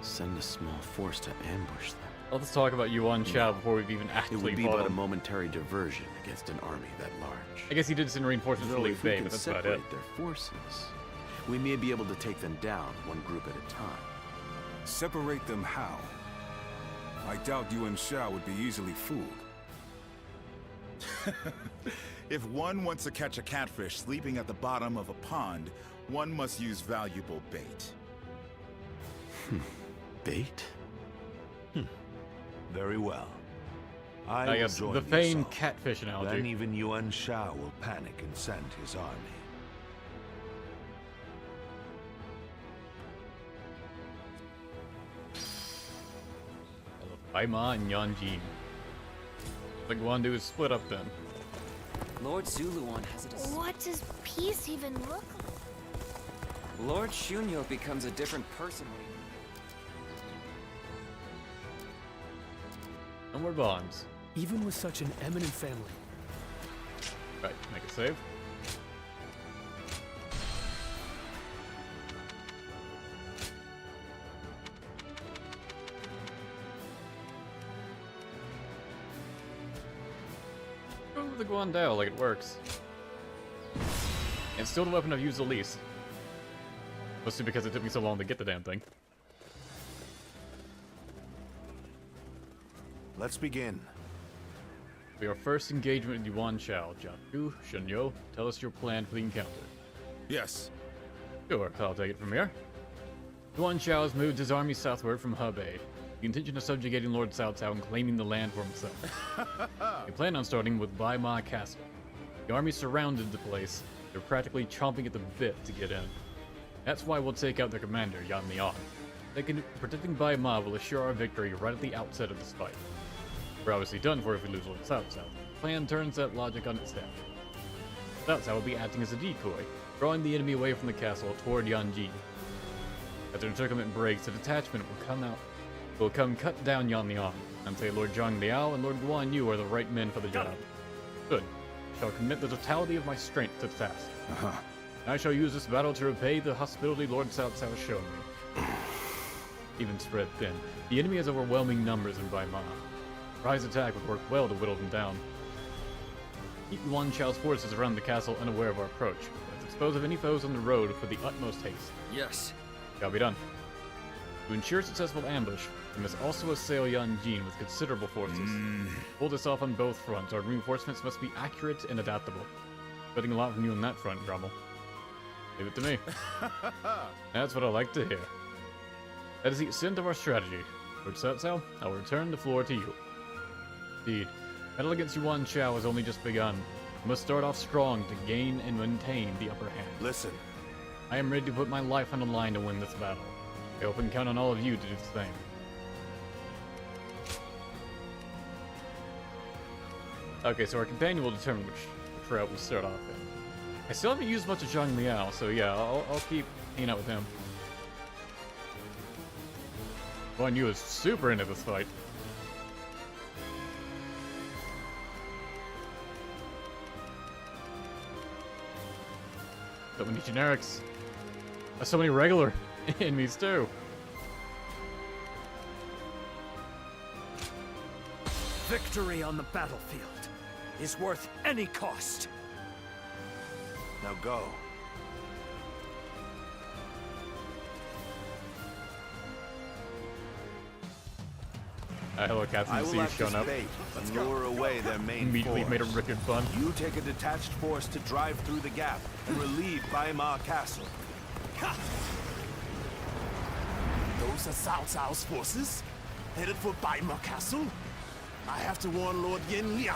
Send a small force to ambush them. Let's talk about Yuan Shao before we've even It actually would be fought but a him. momentary diversion against an army that large. I guess he did send reinforcements to Though Liu if we Bei, can but that's about it. separate their forces, we may be able to take them down one group at a time. Separate them how? I doubt Yuan Shao would be easily fooled. If one wants to catch a catfish sleeping at the bottom of a pond, one must use valuable bait. Bait? Very well. I will guess join the you, famed Saul. catfish analogy. Then even Yuan Shao will panic and send his army. Baima and Yanjin. The Guandu is split up then. Lord Zuluan has a What does peace even look like? Lord Shunyo becomes a different person when he... No more bombs. Even with such an eminent family. Right, make a save. Go with the Guandao like it works. And still the weapon I've used the least. Mostly because it took me so long to get the damn thing. Let's begin. For your first engagement with Yuan Shao, Jianfu, Shunyo, tell us your plan for the encounter. Yes. Sure, I'll take it from here. Yuan Shao has moved his army southward from Hebei, the intention of subjugating Lord Cao Cao and claiming the land for himself. He planned on starting with Baima Castle. The army surrounded the place. They're practically chomping at the bit to get in. That's why we'll take out their commander, Yan Liang. Protecting Baima will assure our victory right at the outset of this fight. We're obviously done for if we lose Lord Cao Cao. The plan turns that logic on its head. Cao Cao will be acting as a decoy, drawing the enemy away from the castle toward Yanjin. As their encirclement breaks, a detachment will come cut down Yan Liang, and say Lord Zhang Liao and Lord Guan Yu are the right men for the job. Good. I shall commit the totality of my strength to the task. I shall use this battle to repay the hospitality Lord Cao Cao has shown me. Even spread thin, the enemy has overwhelming numbers in Baima. Surprise attack would work well to whittle them down. Keep Yuan Shao's forces around the castle unaware of our approach. Let's dispose of any foes on the road for the utmost haste. Yes. Shall be done. To ensure successful ambush, we must also assail Yanjin with considerable forces. Pull this off on both fronts. Our reinforcements must be accurate and adaptable. Betting a lot from you on that front, Grummel. Leave it to me. That's what I like to hear. That is the extent of our strategy. Lord Cao Cao, I'll return the floor to you. Indeed, battle against Yuan Shao has only just begun. We must start off strong to gain and maintain the upper hand. Listen. I am ready to put my life on the line to win this battle. I hope and count on all of you to do the same. Okay, so our companion will determine which route we start off in. I still haven't used much of Zhang Liao, so yeah, I'll keep hanging out with him. Guan Yu is super into this fight. So many generics. So many regular enemies too. Victory on the battlefield is worth any cost. Now go. Hello, Captain. I See will you act showing as up. bait and lure away their main Immediately force. made a wicked fun. You take a detached force to drive through the gap and relieve Baima Castle. Those are Cao Cao's forces? Headed for Baima Castle? I have to warn Lord Yin Liang.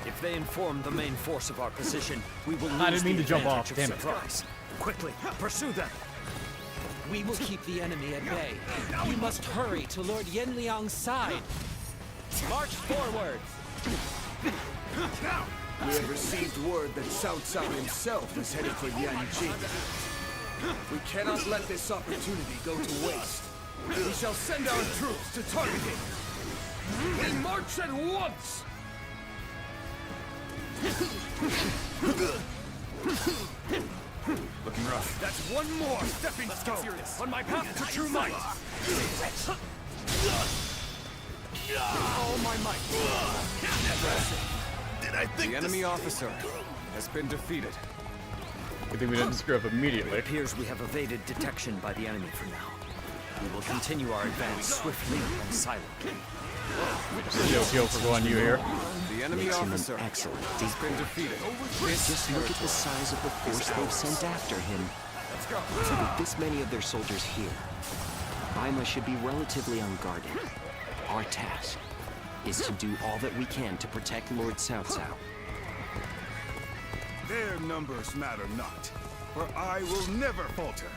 If they inform the main force of our position, we will lose I didn't mean the to jump advantage off, of damn it. surprise. Quickly, pursue them! We will keep the enemy at bay. You must hurry to Lord Yin Liang's side. March forward! We have received word that Cao Cao himself is headed for Yanjing. We cannot let this opportunity go to waste. We shall send our troops to target him. We march at once! Looking rough. That's one more stepping stone on my path to true might. All my might. Did I think the enemy officer has been defeated. Good thing we didn't screw up immediately. It appears we have evaded detection by the enemy for now. We will continue our advance swiftly and silently. Yo for Guan Yu here. The enemy Makes him an officer excellent has been defeated. Just look at the size of the force they've sent after him. With this many of their soldiers here, Baima should be relatively unguarded. Our task is to do all that we can to protect Lord Cao Cao. Their numbers matter not, for I will never falter.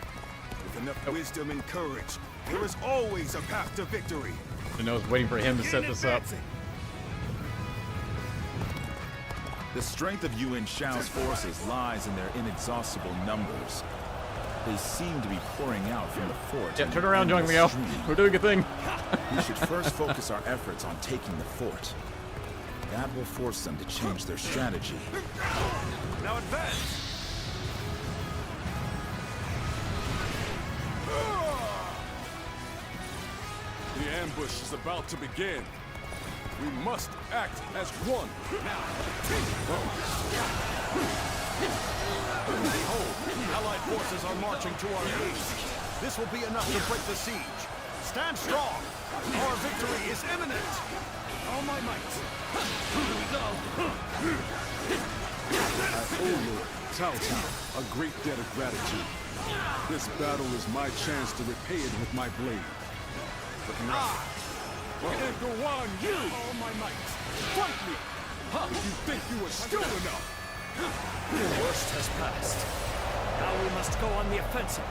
With enough wisdom and courage, there is always a path to victory. And I was waiting for him to set this up. The strength of Yuan Shao's forces lies in their inexhaustible numbers. They seem to be pouring out from the fort. Yeah, turn around, Zhang Liao. We're doing a thing. We should first focus our efforts on taking the fort. That will force them to change their strategy. Now advance! The ambush is about to begin. We must act as one. Now. Behold, Allied forces are marching to our aid. This will be enough to break the siege. Stand strong. Our victory is imminent. All my might. Here we go. I owe Lord Cao Cao a great debt of gratitude. This battle is my chance to repay it with my blade. And Guan Yu! All my might. Fight me! If you think you are still enough! The worst has passed. Now we must go on the offensive.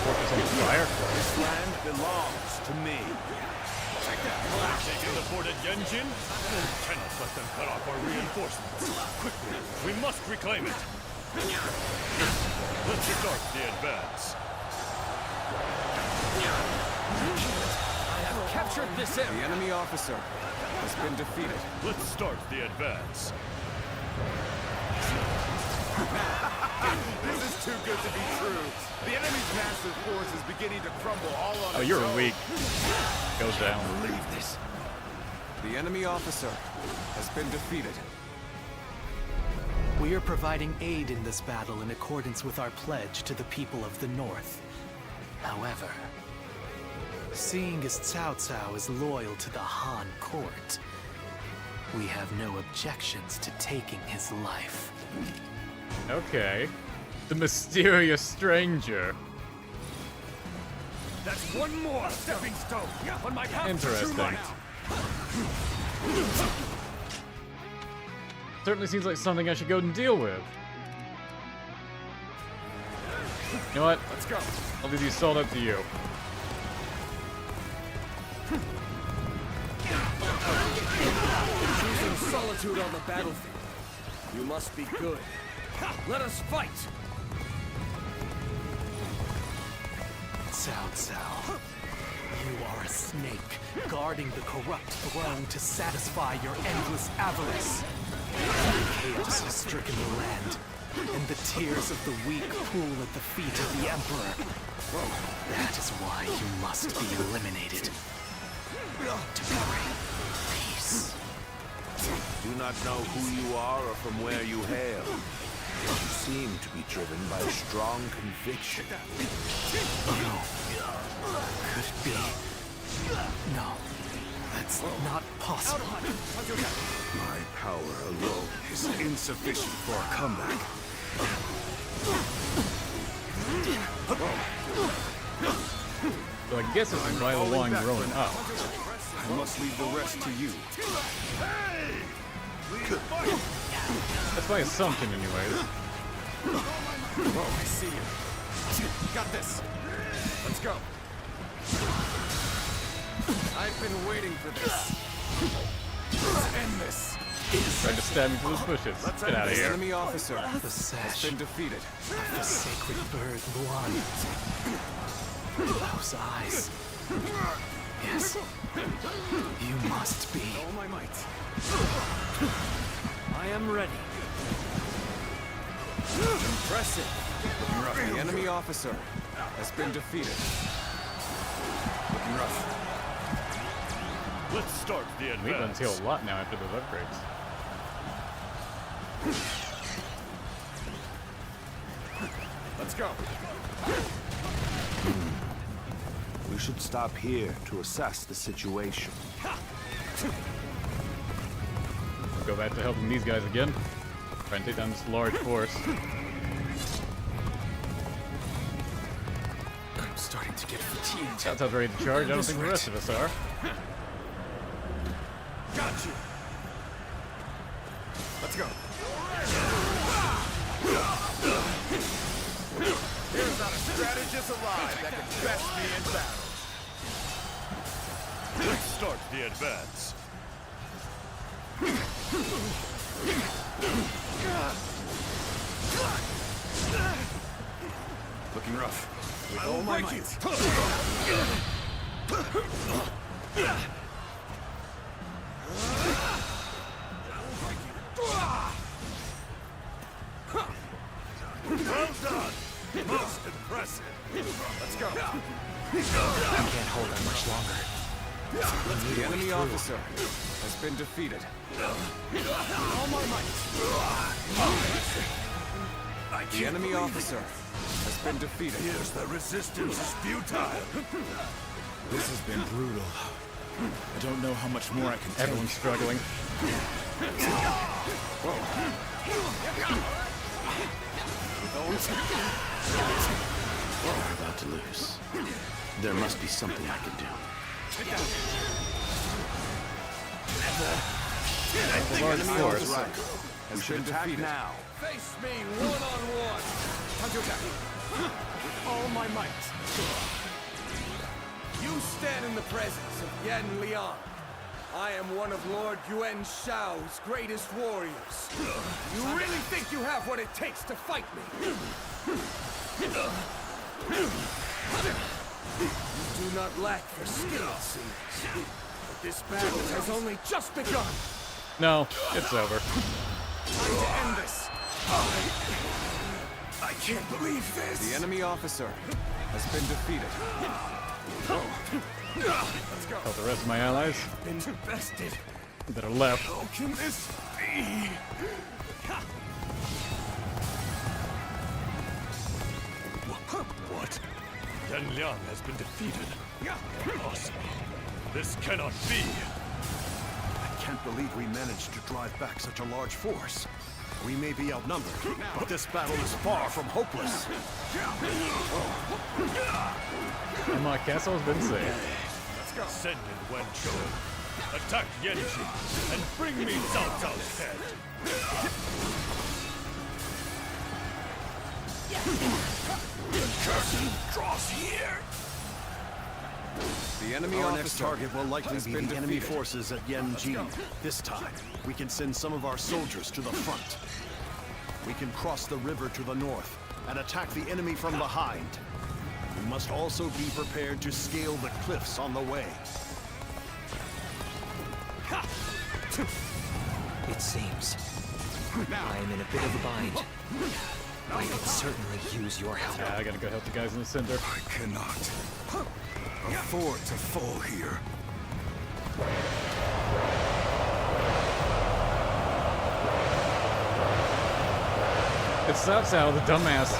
Focus on fire. This land belongs to me. Taking the fort at Yanjin? Cannot let them cut off our reinforcements. Quickly, we must reclaim it. Let's start the advance. I have captured this area. The enemy officer has been defeated. Let's start the advance. This is too good to be true. The enemy's massive force is beginning to crumble all on Oh, its you're own. weak. Goes down. Believe this. The enemy officer has been defeated. We are providing aid in this battle in accordance with our pledge to the people of the North. However, seeing as Cao Cao is loyal to the Han court, we have no objections to taking his life. Okay. The mysterious stranger. That's one more stepping stone on my path to true Interesting. might. Certainly seems like something I should go and deal with. You know what? Let's go. I'll leave these sold up to you. Choosing solitude on the battlefield. You must be good. Let us fight! Cao Cao, you are a snake, guarding the corrupt throne to satisfy your endless avarice. Chaos has stricken the land, and the tears of the weak pool at the feet of the Emperor. That is why you must be eliminated. To bring peace. Do not know who you are or from where you hail. Yet you seem to be driven by a strong conviction. No. Could it be? No. That's not possible. My power alone is insufficient for a comeback. So I guess this is by the line growing up. I must leave the rest to you. That's my assumption, anyways. I see you. Got this. Let's go. I've been waiting for this. Let's end this. Tried to stab me through the bushes. Get out of here. Enemy officer The has been defeated. The sacred bird, Guan. Those eyes. Yes. You must be. All my might. I am ready. Impressive. The enemy officer has been defeated. Looking rough. Let's start the We've done advance. heal a lot now after those upgrades. Let's go. We should stop here to assess the situation. Go back to helping these guys again. Try and take down this large force. I'm starting to get fatigued. That's how ready to charge. I don't think the rest of us are. Got you. Let's go. There's not a strategist alive that can best me in battle. Let's start the advance. Looking rough. With all my might. Well done. Most impressive. Let's go. We can't hold on much longer. The enemy officer has been defeated. All my might. The enemy officer has been defeated. Yes, the resistance is futile. This has been brutal. I don't know how much more I can take. Everyone's struggling. We're about to lose. There must be something I can do. The enemy officer Right. We has should been attack defeated. now. Face me one-on-one. Counterattack. With all my might. You stand in the presence of Yan Liang. I am one of Lord Yuan Shao's greatest warriors. You really think you have what it takes to fight me? You do not lack for skill, it seems. But this battle has only just begun. No, it's over. Time to end this. I can't believe this. The enemy officer has been defeated. Let's go. Help the rest of my allies Been bested. that are left. How can this be? What? Yan Liang has been defeated. Impossible. This cannot be. I can't believe we managed to drive back such a large force. We may be outnumbered, but this battle is far from hopeless. And my castle's been saved. Let's go. Send in Wen Chou. Attack Yanji and bring me Cao Cao's head. Draws here. The enemy Our officer next target will likely has be been the enemy defeated. forces at Yanji. This time, we can send some of our soldiers to the front. We can cross the river to the north and attack the enemy from behind. We must also be prepared to scale the cliffs on the way. It seems I am in a bit of a bind. I could certainly use your help. Yeah, I gotta go help the guys in the center. I cannot afford to fall here. It's Cao Cao, the dumbass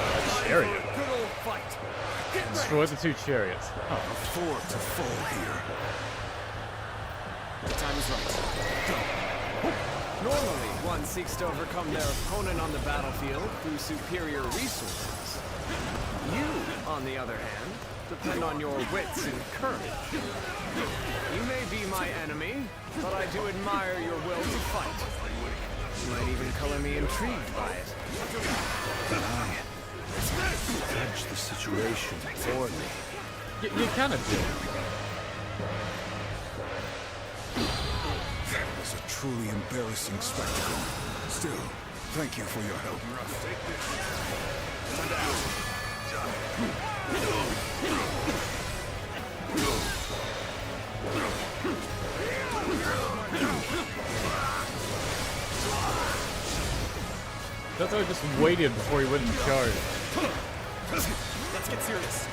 chariot. Good old fight. Destroy the 2 chariots. Oh. Afford to fall here. The time is right. Normally, one seeks to overcome their opponent on the battlefield through superior resources. You, on the other hand, depend on your wits and courage. You may be my enemy, but I do admire your will to fight. You might even color me intrigued by it. Judge the situation poorly. You kind of do. That was a truly embarrassing spectacle. Still, thank you for your help. That's why I just waited before he went in charge. Let's get serious.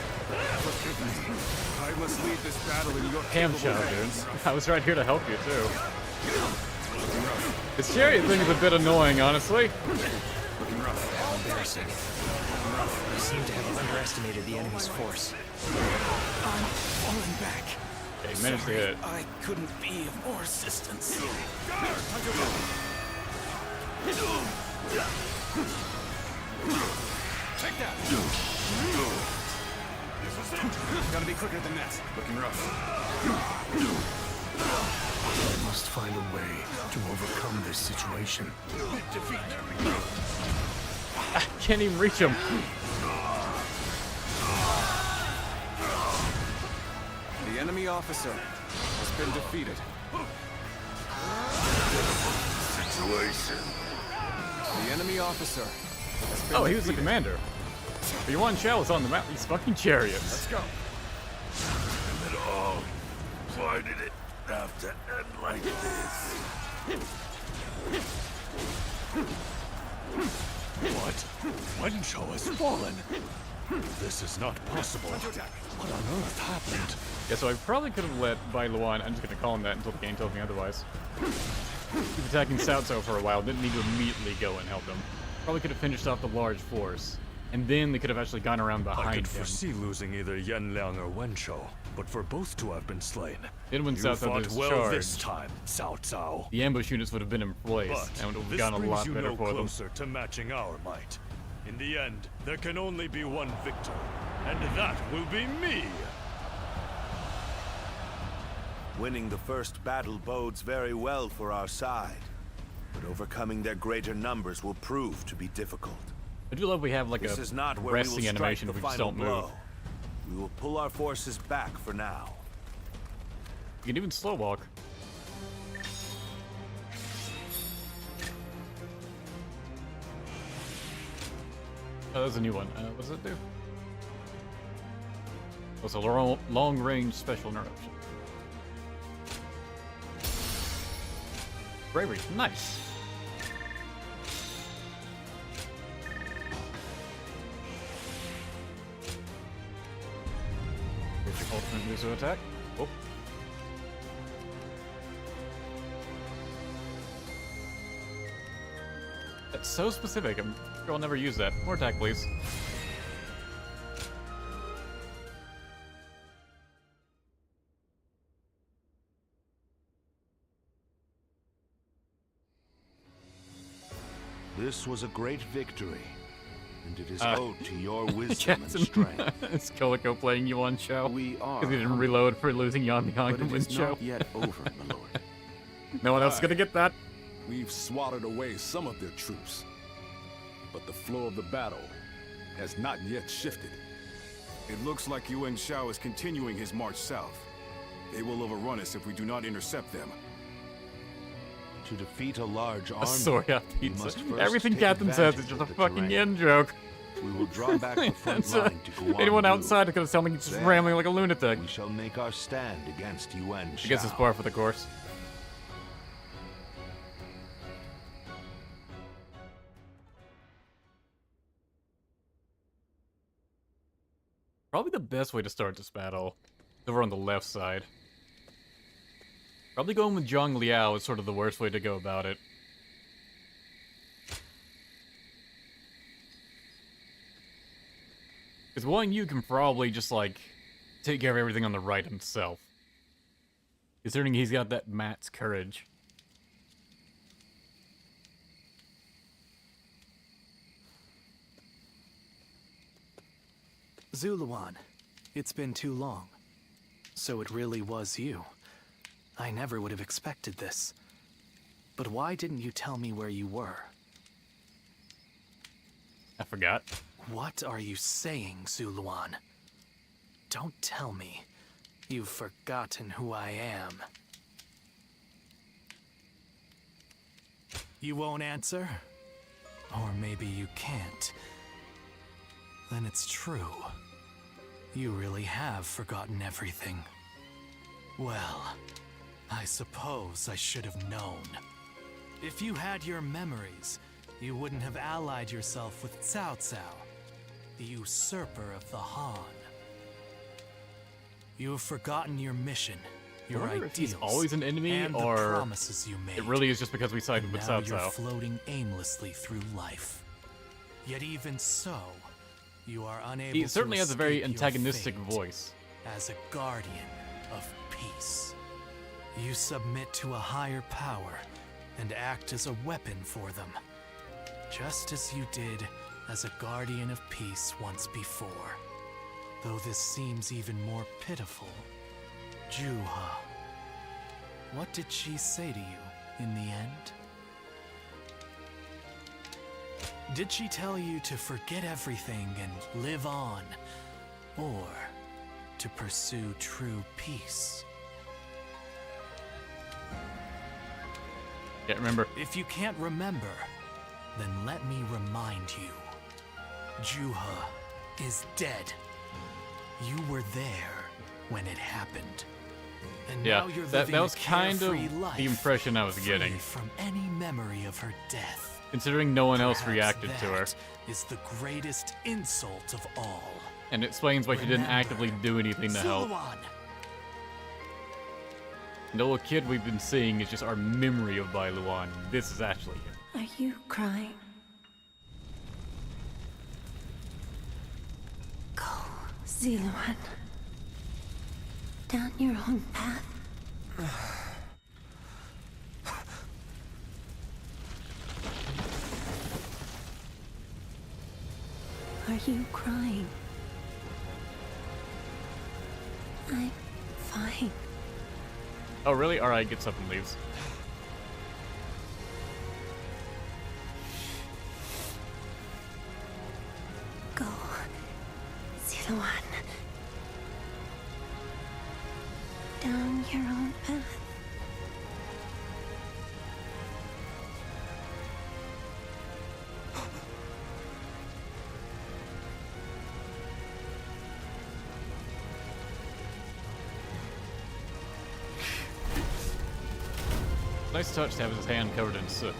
Forgive me. I must lead this battle in your Ham capable chow, hands. dude. I was right here to help you, too. This chariot thing is a bit annoying, honestly. How embarrassing. We seem to have underestimated the enemy's force. I'm falling back. Okay, he managed to hit it. I couldn't be of more assistance. Take that. Gotta be quicker than that. Looking rough. I must find a way to overcome this situation. I can't even reach him. The enemy officer has been defeated. Situation. The enemy officer has been Oh, he was the defeated. commander. But Yuan Shao was on the map. These fucking chariots. Let's go. And it all. Why did it have to end like this? What? Wen Shao has fallen. This is not possible. What on earth happened? Yeah, so I probably could have let Bai Luan, I'm just gonna call him that until the game tells me otherwise. Keep attacking Cao Cao for a while, didn't need to immediately go and help him. Probably could have finished off the large force. And then they could have actually gone around behind I could him. foresee losing either Yan Liang or Wen Shao, but for both to have been slain. Then when you Cao Cao fought did his well charge, this time, Cao Cao. the ambush units would have been in place, But and it would have this gone a brings lot you better no for them. closer to matching our might. In the end, there can only be one victor, and that will be me. Winning the first battle bodes very well for our side, but overcoming their greater numbers will prove to be difficult. I do love we have like This a is not where we will resting strike animation the if we just final don't move. blow. We will pull our forces back for now. You can even slow walk. Oh, that's a new one. What does it do? Oh, it's a long-range special interruption. Bravery, nice. Here's your ultimate Muso attack. Oh. That's so specific. I'm sure I'll never use that. More attack, please. This was a great victory, and it is Uh, owed to your wisdom and strength. It's Koliko playing Yuan Shao. We are Because he didn't humbled, reload for losing Yan Liang but and it Wen is Shao. not yet over, my lord. No one else is gonna get that. We've swatted away some of their troops, but the flow of the battle has not yet shifted. It looks like Yuan Shao is continuing his march south. They will overrun us if we do not intercept them. To defeat a large A army, soya we pizza. must first Everything take Captain says advantage is just of a the fucking terrain. yen joke. We will draw back the front It's, line to Guan anyone Yu. outside is gonna sound like he's just Then rambling like a lunatic. We shall make our stand against Yuan Shao. I guess it's par for the course. Probably the best way to start this battle is over on the left side. Probably going with Zhang Liao is sort of the worst way to go about it. Because Guan Yu can probably just, like, take care of everything on the right himself. Considering he's got that Matt's courage. Zuluan, it's been too long. So it really was you. I never would have expected this. But why didn't you tell me where you were? I forgot. What are you saying, Zuluan? Don't tell me you've forgotten who I am. You won't answer? Or maybe you can't. Then it's true. You really have forgotten everything. Well, I suppose I should have known. If you had your memories, you wouldn't have allied yourself with Cao Cao, the usurper of the Han. You have forgotten your mission, your I wonder if ideals, he's always an enemy, and or the promises you made. it really is just because we sided with Now Cao you're Cao. floating aimlessly through life. Yet even so, you are unable He certainly to has a very escape your antagonistic fate voice. as a guardian of peace. You submit to a higher power and act as a weapon for them, just as you did as a guardian of peace once before. Though this seems even more pitiful, Juha, what did she say to you in the end? Did she tell you to forget everything and live on, or to pursue true peace? Can't remember. If you can't remember, then let me remind you. Juha is dead. You were there when it happened. And Yeah, now you're that living was a kind of carefree life, the impression I was free getting. from any memory of her death. Considering no one else Perhaps reacted to her. that is the greatest insult of all. And it explains why she didn't Remember, actively do anything to help. Zuluan! The little kid we've been seeing is just our memory of Bai Luan. This is actually him. Are you crying? Go, Ziluan. Down your own path. Are you crying? I'm fine. Oh, really? Alright, gets up and leaves. Go, Ziluan. Down your own path. Nice touch to have his hand covered in soot.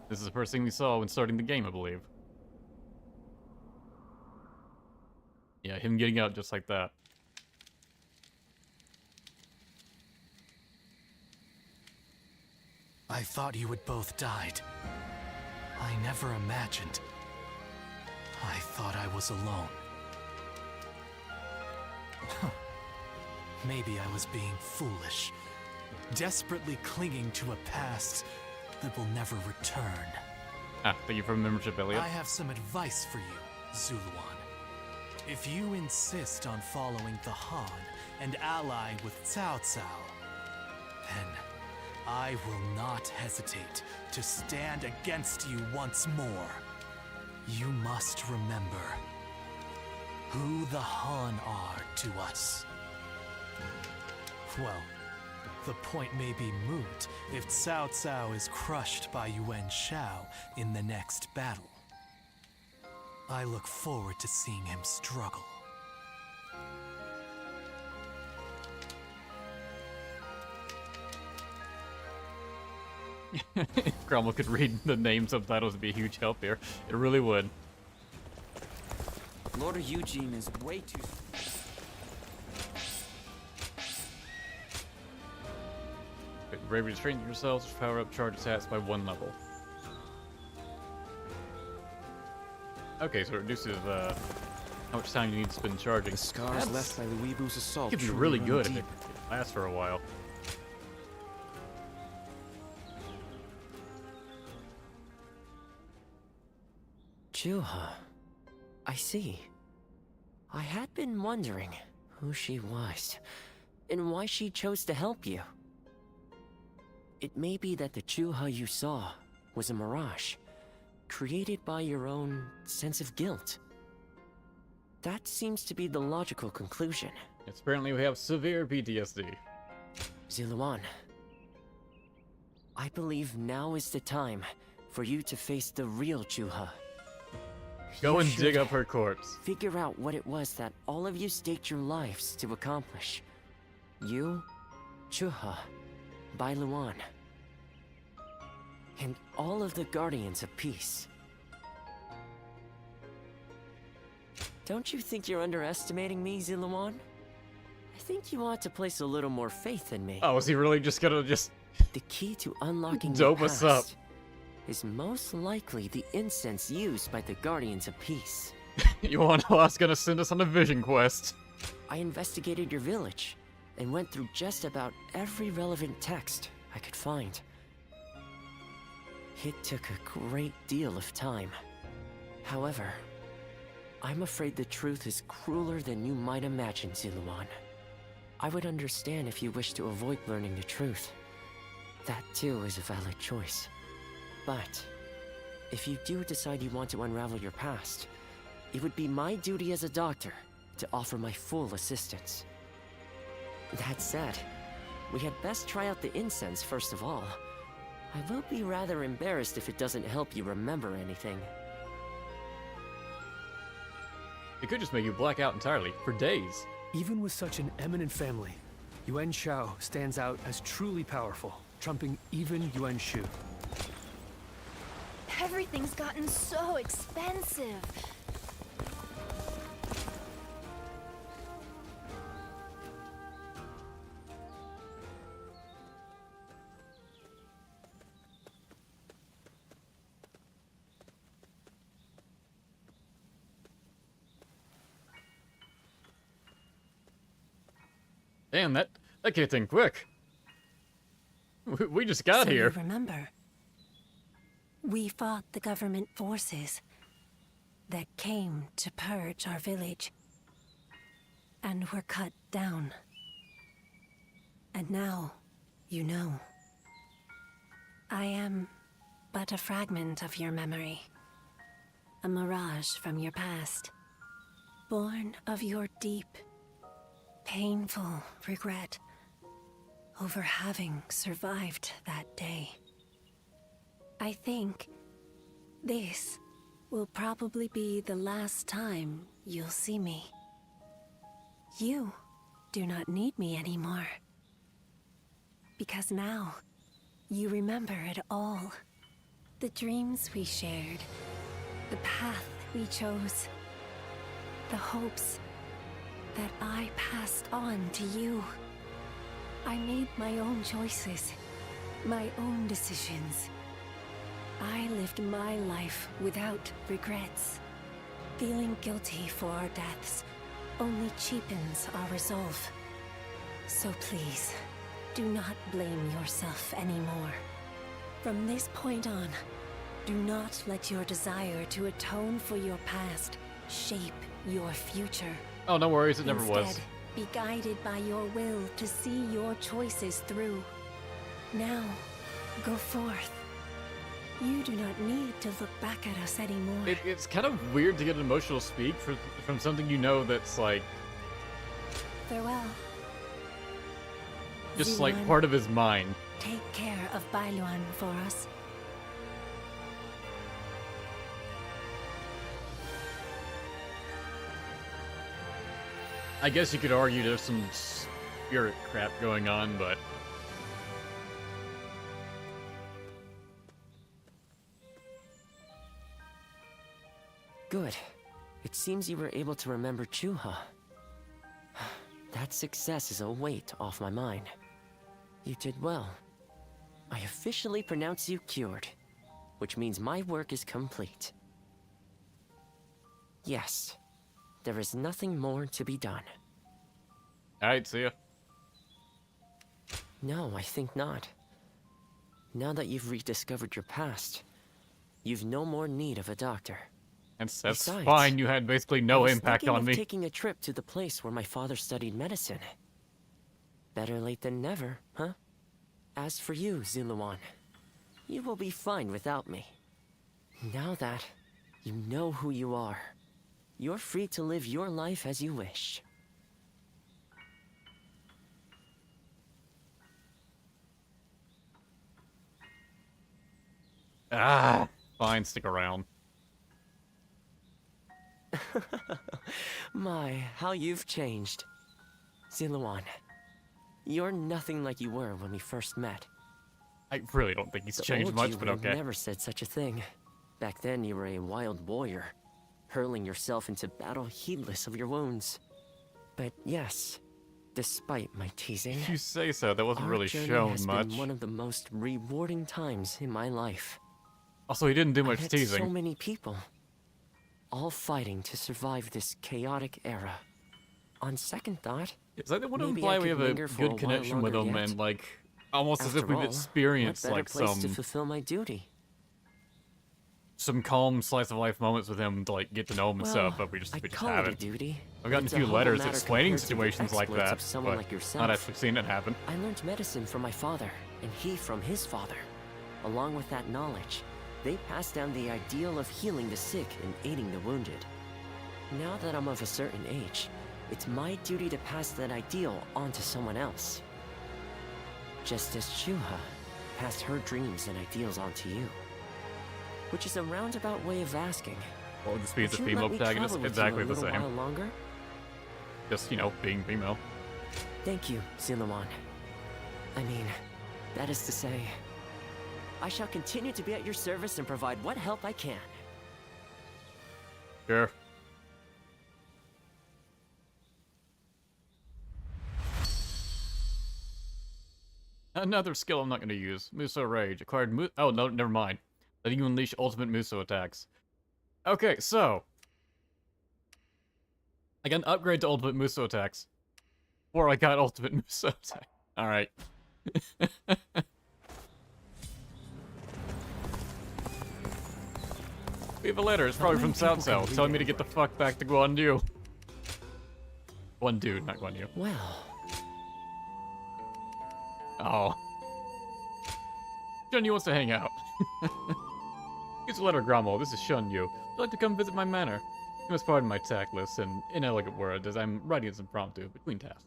This is the first thing we saw when starting the game, I believe. Yeah, him getting out just like that. I thought you had both died. I never imagined. I thought I was alone. Maybe I was being foolish, desperately clinging to a past that will never return. Ah, thank you for membership, Elliot. I have some advice for you, Zuluan. If you insist on following the Han and ally with Cao Cao, then I will not hesitate to stand against you once more. You must remember who the Han are to us. Well, the point may be moot if Cao Cao is crushed by Yuan Shao in the next battle. I look forward to seeing him struggle. If Cromwell could read the name subtitles, it'd be a huge help here. It really would. Lord Eugene is way too... Bravery to strengthen yourselves, power up charge stats by 1 level. Okay, so it reduces how much time you need to spend charging. The scars left by the Weebu's assault could be truly really run good if deep. it lasts for a while. Juha. I see. I had been wondering who she was, and why she chose to help you. It may be that the Juha you saw was a mirage, created by your own sense of guilt. That seems to be the logical conclusion. Yes, apparently we have severe PTSD. Ziluan, I believe now is the time for you to face the real Juha. Go and dig up her corpse. Figure out what it was that all of you staked your lives to accomplish. You, Juha, Bailuan, and all of the Guardians of Peace. Don't you think you're underestimating me, Ziluan? I think you ought to place a little more faith in me. Oh, is he really just gonna just... The key to unlocking dope your us up? past is most likely the incense used by the Guardians of Peace. You wanna know what's gonna send us on a vision quest? I investigated your village and went through just about every relevant text I could find. It took a great deal of time. However, I'm afraid the truth is crueler than you might imagine, Ziluan. I would understand if you wish to avoid learning the truth. That too is a valid choice. But if you do decide you want to unravel your past, it would be my duty as a doctor to offer my full assistance. That said, we had best try out the incense first of all. I will be rather embarrassed if it doesn't help you remember anything. It could just make you black out entirely, for days. Even with such an eminent family, Yuan Shao stands out as truly powerful, trumping even Yuan Shu. Everything's gotten so expensive. Damn, that kicked in quick. We just got So here. You remember, we fought the government forces that came to purge our village, and were cut down. And now, you know, I am but a fragment of your memory, a mirage from your past, born of your deep, painful regret over having survived that day. I think this will probably be the last time you'll see me. You do not need me anymore. Because now, you remember it all. The dreams we shared, the path we chose, the hopes that I passed on to you. I made my own choices, my own decisions. I lived my life without regrets. Feeling guilty for our deaths only cheapens our resolve. So please, do not blame yourself anymore. From this point on, do not let your desire to atone for your past shape your future. Oh, no worries, it never was. Instead, be guided by your will to see your choices through. Now, go forth. You do not need to look back at us anymore. It's kind of weird to get an emotional speak from something you know that's like Farewell. just like Ziluan, part of his mind. take care of Bailuan for us. I guess you could argue there's some spirit crap going on, but Good. It seems you were able to remember Chuha. That success is a weight off my mind. You did well. I officially pronounce you cured, which means my work is complete. Yes, there is nothing more to be done. Alright, see ya. No, I think not. Now that you've rediscovered your past, you've no more need of a doctor. That's Besides, fine, you had basically no I was impact thinking on of me. taking a trip to the place where my father studied medicine. Better late than never, huh? As for you, Zuluan, you will be fine without me. Now that you know who you are, you're free to live your life as you wish. Ah, fine, stick around. My, how you've changed. Zuluan, you're nothing like you were when we first met. I really don't think he's The changed old much, you but would have okay. never said such a thing. Back then, you were a wild warrior, hurling yourself into battle heedless of your wounds. But yes, despite my teasing, If you say so, that wasn't our really journey shown has much. been one of the most rewarding times in my life. Also, he didn't do much I met teasing. so many people, all fighting to survive this chaotic era. On second thought, Is that want to maybe imply I we could have a linger for good while connection with longer him yet? and like almost as if After we've all, experienced what better like place to fulfill my duty? some calm slice of life moments with him to like get to know him and stuff, but we just call it a haven't. duty, I've but gotten a it's a few humble letters matter explaining compared to the situations like exploits that, of someone but like yourself. not actually seen it happen. I learned medicine from my father, and he from his father. Along with that knowledge, they passed down the ideal of healing the sick and aiding the wounded. Now that I'm of a certain age, it's my duty to pass that ideal on to someone else. Just as Chuha passed her dreams and ideals on to you. Which is a roundabout way of asking. What would this be as a would you female let me protagonist? travel with Exactly you a the little while same. longer? Just, you know, being female. Thank you, Zuluan. I mean, that is to say, I shall continue to be at your service and provide what help I can. Sure. Another skill I'm not going to use. Muso Rage. Acquired oh, no, never mind. Letting you unleash ultimate Muso attacks. Okay, so. I got an upgrade to ultimate Muso attacks. Or I got ultimate Muso attack. Alright. We have a letter. It's probably from South South telling me to get the fuck back to Guan Yu. Guandu, not Guan Yu. Well. Oh. Shun Yu wants to hang out. Here's a letter, Gromwell. This is Shun Yu. Would you like to come visit my manor? You must pardon my tactless and inelegant words as I'm writing this impromptu between tasks.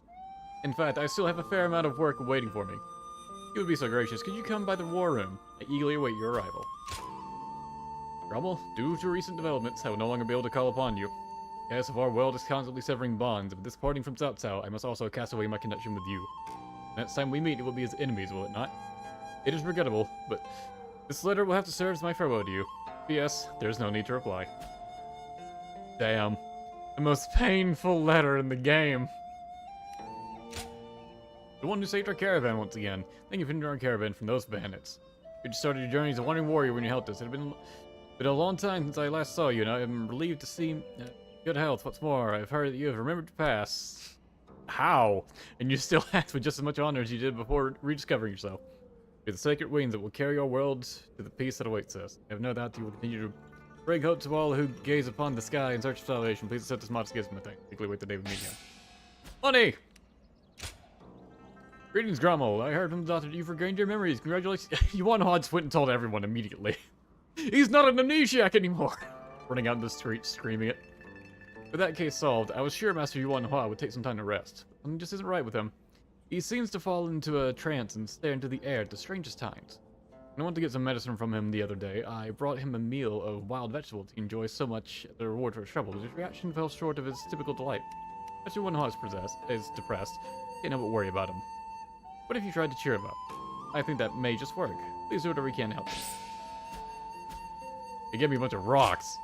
In fact, I still have a fair amount of work waiting for me. You would be so gracious. Could you come by the war room? I eagerly await your arrival. Gromwell, due to recent developments, I will no longer be able to call upon you. Yes, if our world is constantly severing bonds, but this parting from Cao Cao, I must also cast away my connection with you. Next time we meet, it will be as enemies, will it not? It is regrettable, but this letter will have to serve as my farewell to you. P.S. There's no need to reply. Damn. The most painful letter in the game. The one who saved our caravan once again. Thank you for hindering our caravan from those bandits. You just started your journey as a wandering warrior when you helped us. It had been a long time since I last saw you, and I am relieved to see good health. What's more, I've heard that you have remembered your past. How? And you still act with just as much honor as you did before rediscovering yourself. You're the sacred wings that will carry our world to the peace that awaits us. I have no doubt you will continue to bring hope to all who gaze upon the sky in search of salvation. Please accept this modest gift, I think. Particularly wait the day we meet again. Money! Greetings, Gromwell. I heard from the doctor that you've regained your memories. Congratulations. Yuan Hodge went and told everyone immediately. He's not an amnesiac anymore! Running out in the street, screaming it. With that case solved, I was sure Master Yuan Hua would take some time to rest. Something just isn't right with him. He seems to fall into a trance and stare into the air at the strangest times. When I went to get some medicine from him the other day, I brought him a meal of wild vegetables he enjoys so much as a reward for his trouble. His reaction fell short of his typical delight. Master Yuan Hua is depressed. Can't help but worry about him. What if you tried to cheer him up? I think that may just work. Please do whatever we can to help him. He gave me a bunch of rocks.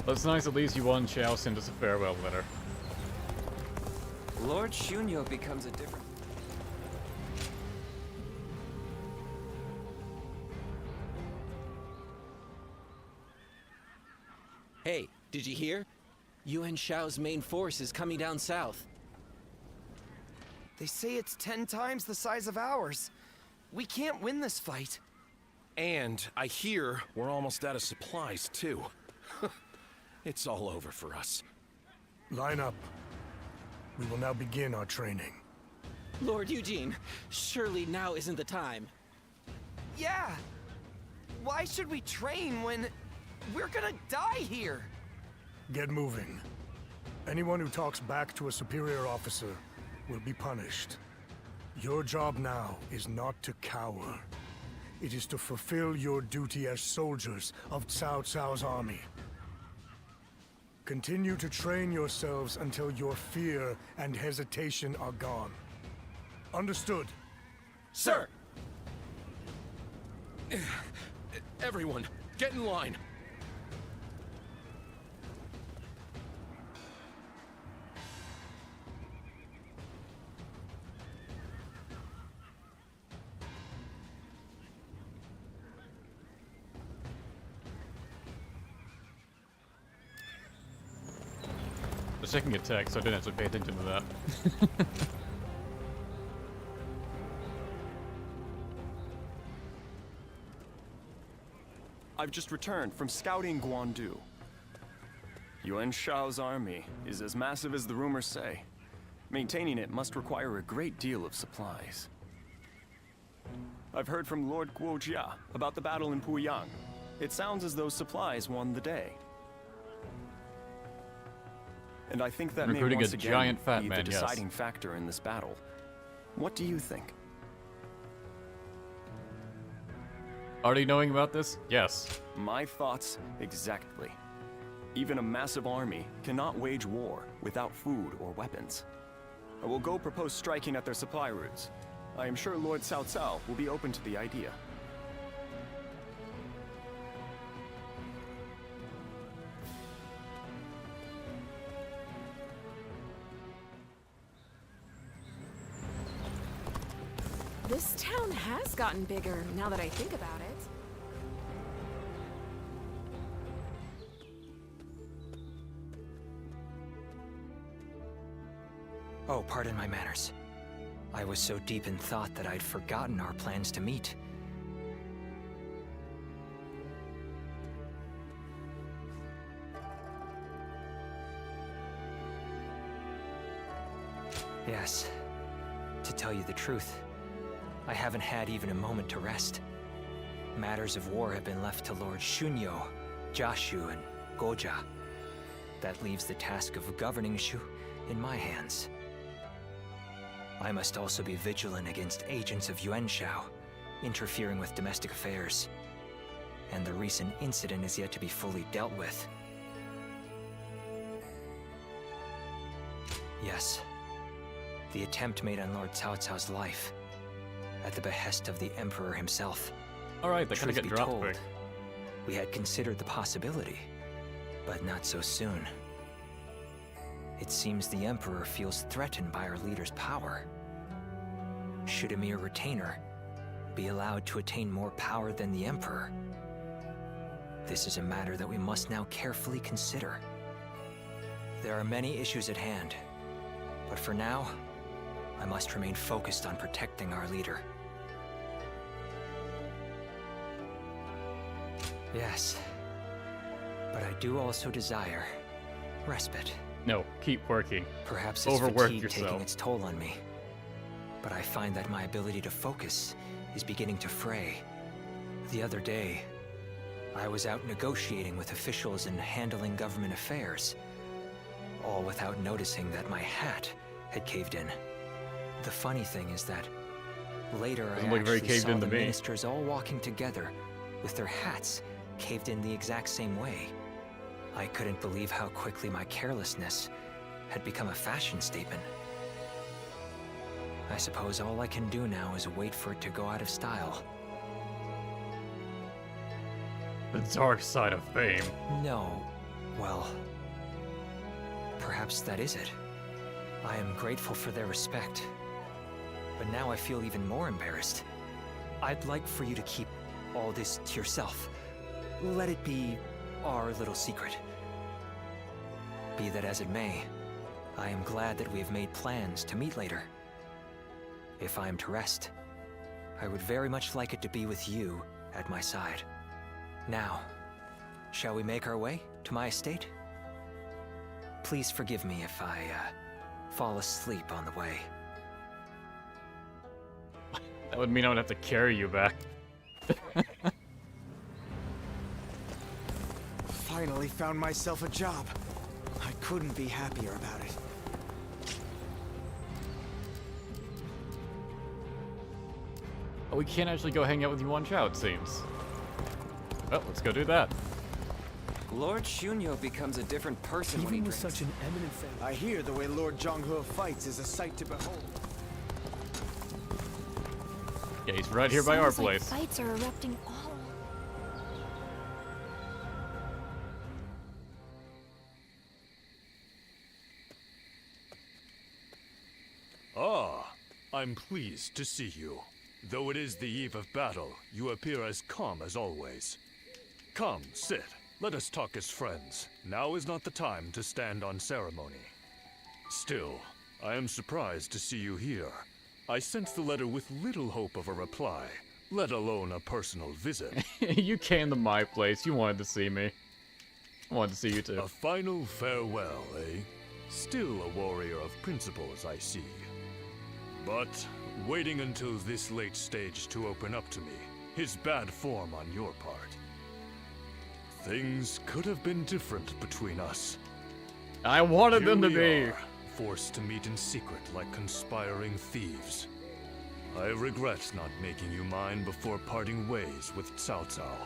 That's nice, at least Yuan Shao sent us a farewell letter. Lord Shunyo becomes a different... Hey, did you hear? Yuan Shao's main force is coming down south. They say it's 10 times the size of ours. We can't win this fight. And I hear we're almost out of supplies, too. It's all over for us. Line up. We will now begin our training. Lord Eugene, surely now isn't the time. Yeah! Why should we train when we're gonna die here? Get moving. Anyone who talks back to a superior officer will be punished. Your job now is not to cower. It is to fulfill your duty as soldiers of Cao Cao's army. Continue to train yourselves until your fear and hesitation are gone. Understood? Sir! Everyone, get in line. I was checking a text, so I didn't have to pay attention to that. I've just returned from scouting Guandu. Yuan Shao's army is as massive as the rumors say. Maintaining it must require a great deal of supplies. I've heard from Lord Guojia about the battle in Puyang. It sounds as though supplies won the day. And I think that may Recruiting once a again giant fat be man, the yes. deciding factor in this battle. What do you think? Already knowing about this? Yes. My thoughts exactly. Even a massive army cannot wage war without food or weapons. I will go propose striking at their supply routes. I am sure Lord Cao Cao will be open to the idea. This town has gotten bigger, now that I think about it. Oh, pardon my manners. I was so deep in thought that I'd forgotten our plans to meet. Yes. To tell you the truth, I haven't had even a moment to rest. Matters of war have been left to Lord Shunyo, Jashu, and Goja. That leaves the task of governing Shu in my hands. I must also be vigilant against agents of Yuan Shao, interfering with domestic affairs. And the recent incident is yet to be fully dealt with. Yes. The attempt made on Lord Cao Cao's life, at the behest of the Emperor himself. Alright, they kinda Truth get be dropped told, quick. we had considered the possibility, but not so soon. It seems the Emperor feels threatened by our leader's power. Should a mere retainer be allowed to attain more power than the Emperor? This is a matter that we must now carefully consider. There are many issues at hand, but for now, I must remain focused on protecting our leader. Yes, but I do also desire respite. No, keep working. Perhaps it's Overwork fatigue yourself. taking its toll on me. But I find that my ability to focus is beginning to fray. The other day, I was out negotiating with officials and handling government affairs, all without noticing that my hat had caved in. The funny thing is that later Doesn't I look very actually caved saw in the to me. ministers all walking together with their hats caved in the exact same way. I couldn't believe how quickly my carelessness had become a fashion statement. I suppose all I can do now is wait for it to go out of style. The dark side of fame. No, Well, perhaps that is it. I am grateful for their respect. But now I feel even more embarrassed. I'd like for you to keep all this to yourself. Let it be our little secret. Be that as it may, I am glad that we have made plans to meet later. If I am to rest, I would very much like it to be with you at my side. Now, shall we make our way to my estate? Please forgive me if I, fall asleep on the way. That would mean I would have to carry you back. Finally found myself a job. I couldn't be happier about it. Oh, we can't actually go hang out with Yuan Shao, it seems. Well, let's go do that. Lord Shunyo becomes a different person when he Even with drinks. such an eminent family. I hear the way Lord Zhonghe fights is a sight to behold. Yeah, he's right here by our Sounds like place. fights are erupting all. Ah, I'm pleased to see you. Though it is the eve of battle, you appear as calm as always. Come, sit. Let us talk as friends. Now is not the time to stand on ceremony. Still, I am surprised to see you here. I sent the letter with little hope of a reply, let alone a personal visit. You came to my place. You wanted to see me. I wanted to see you too. A final farewell, eh? Still a warrior of principles, I see. But waiting until this late stage to open up to me is bad form on your part. Things could have been different between us. I wanted Here them to we be. are, forced to meet in secret like conspiring thieves. I regret not making you mine before parting ways with Cao Cao.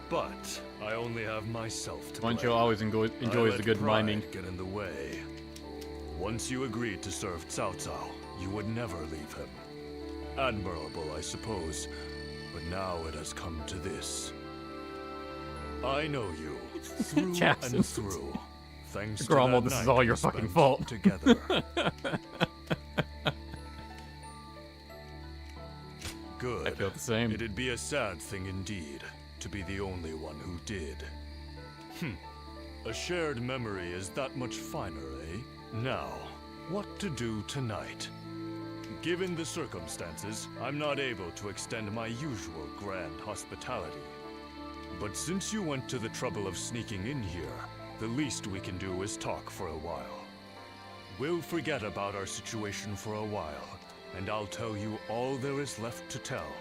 But I only have myself to blame. Guan Yu always enjoys the good pride mining. get in the way. Once you agreed to serve Cao Cao, you would never leave him. Admirable, I suppose, but now it has come to this. I know you, through Jackson. and through. Thanks to Grommel, that this is night all your we fucking spent fault. Together. Good. I feel the same. It'd be a sad thing indeed to be the only one who did. A shared memory is that much finer, eh? Now, what to do tonight? Given the circumstances, I'm not able to extend my usual grand hospitality. But since you went to the trouble of sneaking in here, the least we can do is talk for a while. We'll forget about our situation for a while, and I'll tell you all there is left to tell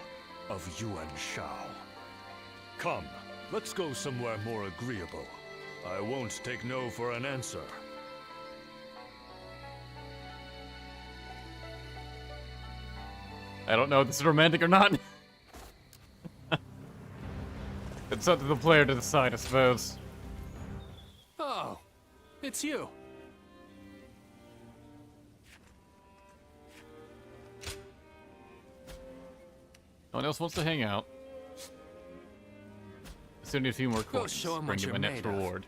of Yuan Shao. Come, let's go somewhere more agreeable. I won't take no for an answer. I don't know if this is romantic or not. It's up to the player to decide, I suppose. Oh, it's you. No one else wants to hang out. Still need a few more coins. show 'em Bring what you my you're next made of. reward.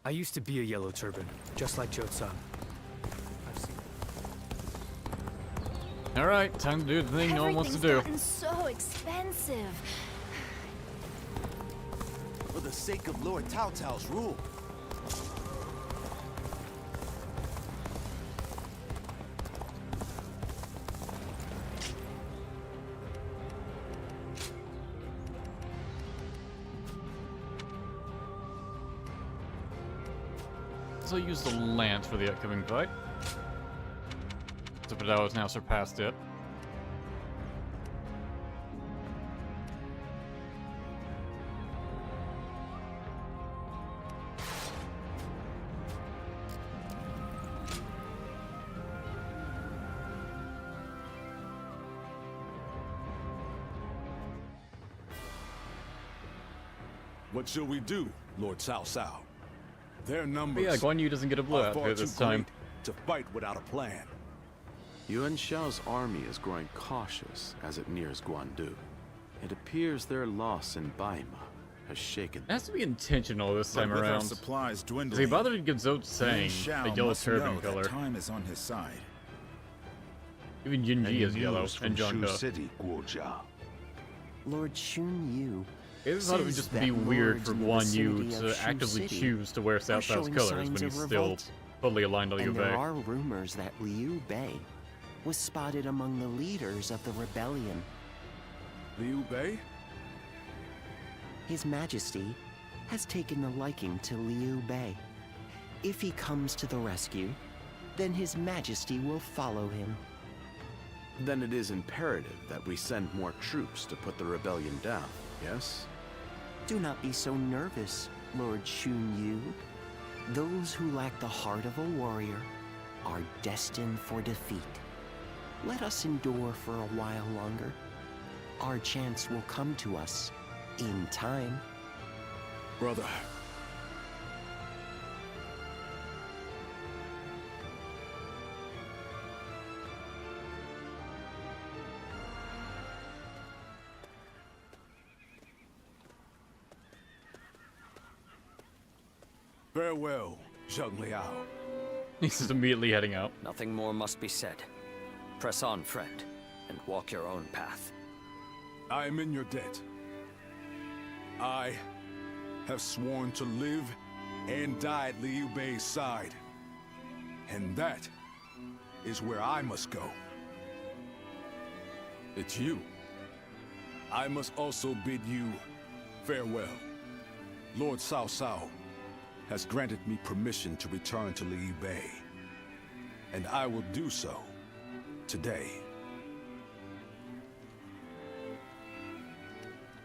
I used to be a Yellow Turban, just like Jotsan. Alright, time to do the thing no one wants to do. Everything's gotten so expensive. For the sake of Lord Cao Cao's rule. So use the lance for the upcoming fight. Zippadao has now surpassed it. What shall we do, Lord Cao Cao? Their numbers But yeah, Guan Yu doesn't get a are blowout far here too this time. great to fight without a plan. Yuan Shao's army is growing cautious as it nears Guandu. It appears their loss in Baima has shaken. It has to be intentional this time But with our around. supplies Because dwindling, he bothered to give Zote Yuan Sang Shao a yellow must turban know that color. time is on his side. Even Jinji is yellow, and John Shu Doe. City, Guojia. Lord Xun Yu. I thought it would just be weird for Guan Yu to actively choose to wear South South's colors when he's still fully aligned to Liu And there Bei. are rumors that Liu Bei was spotted among the leaders of the rebellion. Liu Bei? His Majesty has taken a liking to Liu Bei. If he comes to the rescue, then His Majesty will follow him. Then it is imperative that we send more troops to put the rebellion down, yes? Do not be so nervous, Lord Xun Yu. Those who lack the heart of a warrior are destined for defeat. Let us endure for a while longer. Our chance will come to us in time. Brother. Farewell, Zheng Liao. He's just immediately heading out. Nothing more must be said. Press on, friend, and walk your own path. I am in your debt. I have sworn to live and die at Liu Bei's side. And that is where I must go. It's you. I must also bid you farewell. Lord Cao Cao has granted me permission to return to Liu Bei. And I will do so today.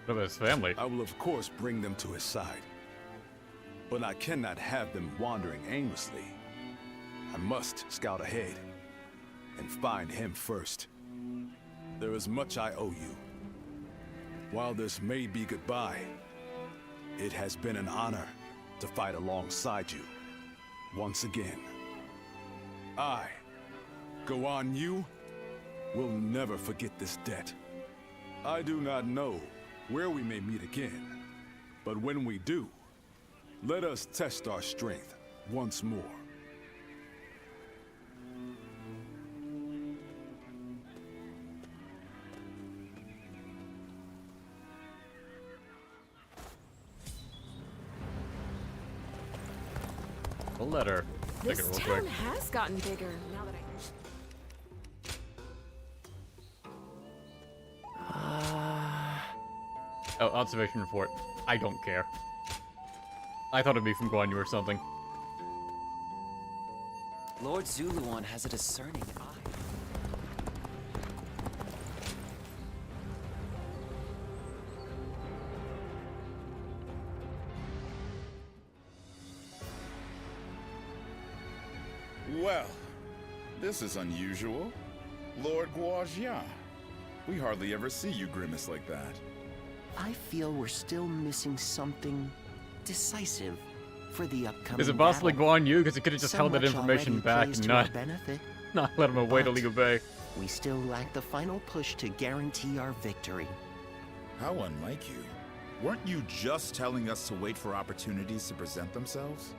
What about his family? I will of course bring them to his side. But I cannot have them wandering aimlessly. I must scout ahead and find him first. There is much I owe you. While this may be goodbye, it has been an honor to fight alongside you once again. I, Guan Yu, will never forget this debt. I do not know where we may meet again, but when we do, let us test our strength once more. A letter. Take This it real town quick. has gotten bigger now that Oh, observation report. I don't care. I thought it'd be from Guan Yu or something. Lord Zuluan has a discerning eye. Well, this is unusual. Lord Guojia. We hardly ever see you grimace like that. I feel we're still missing something decisive for the upcoming Is it possibly battle. Guan Yu? Because he could have just So held that much information already back plays and to our not, benefit. not let him away to But Liu Bei. we still lack the final push to guarantee our victory. How unlike you. Weren't you just telling us to wait for opportunities to present themselves?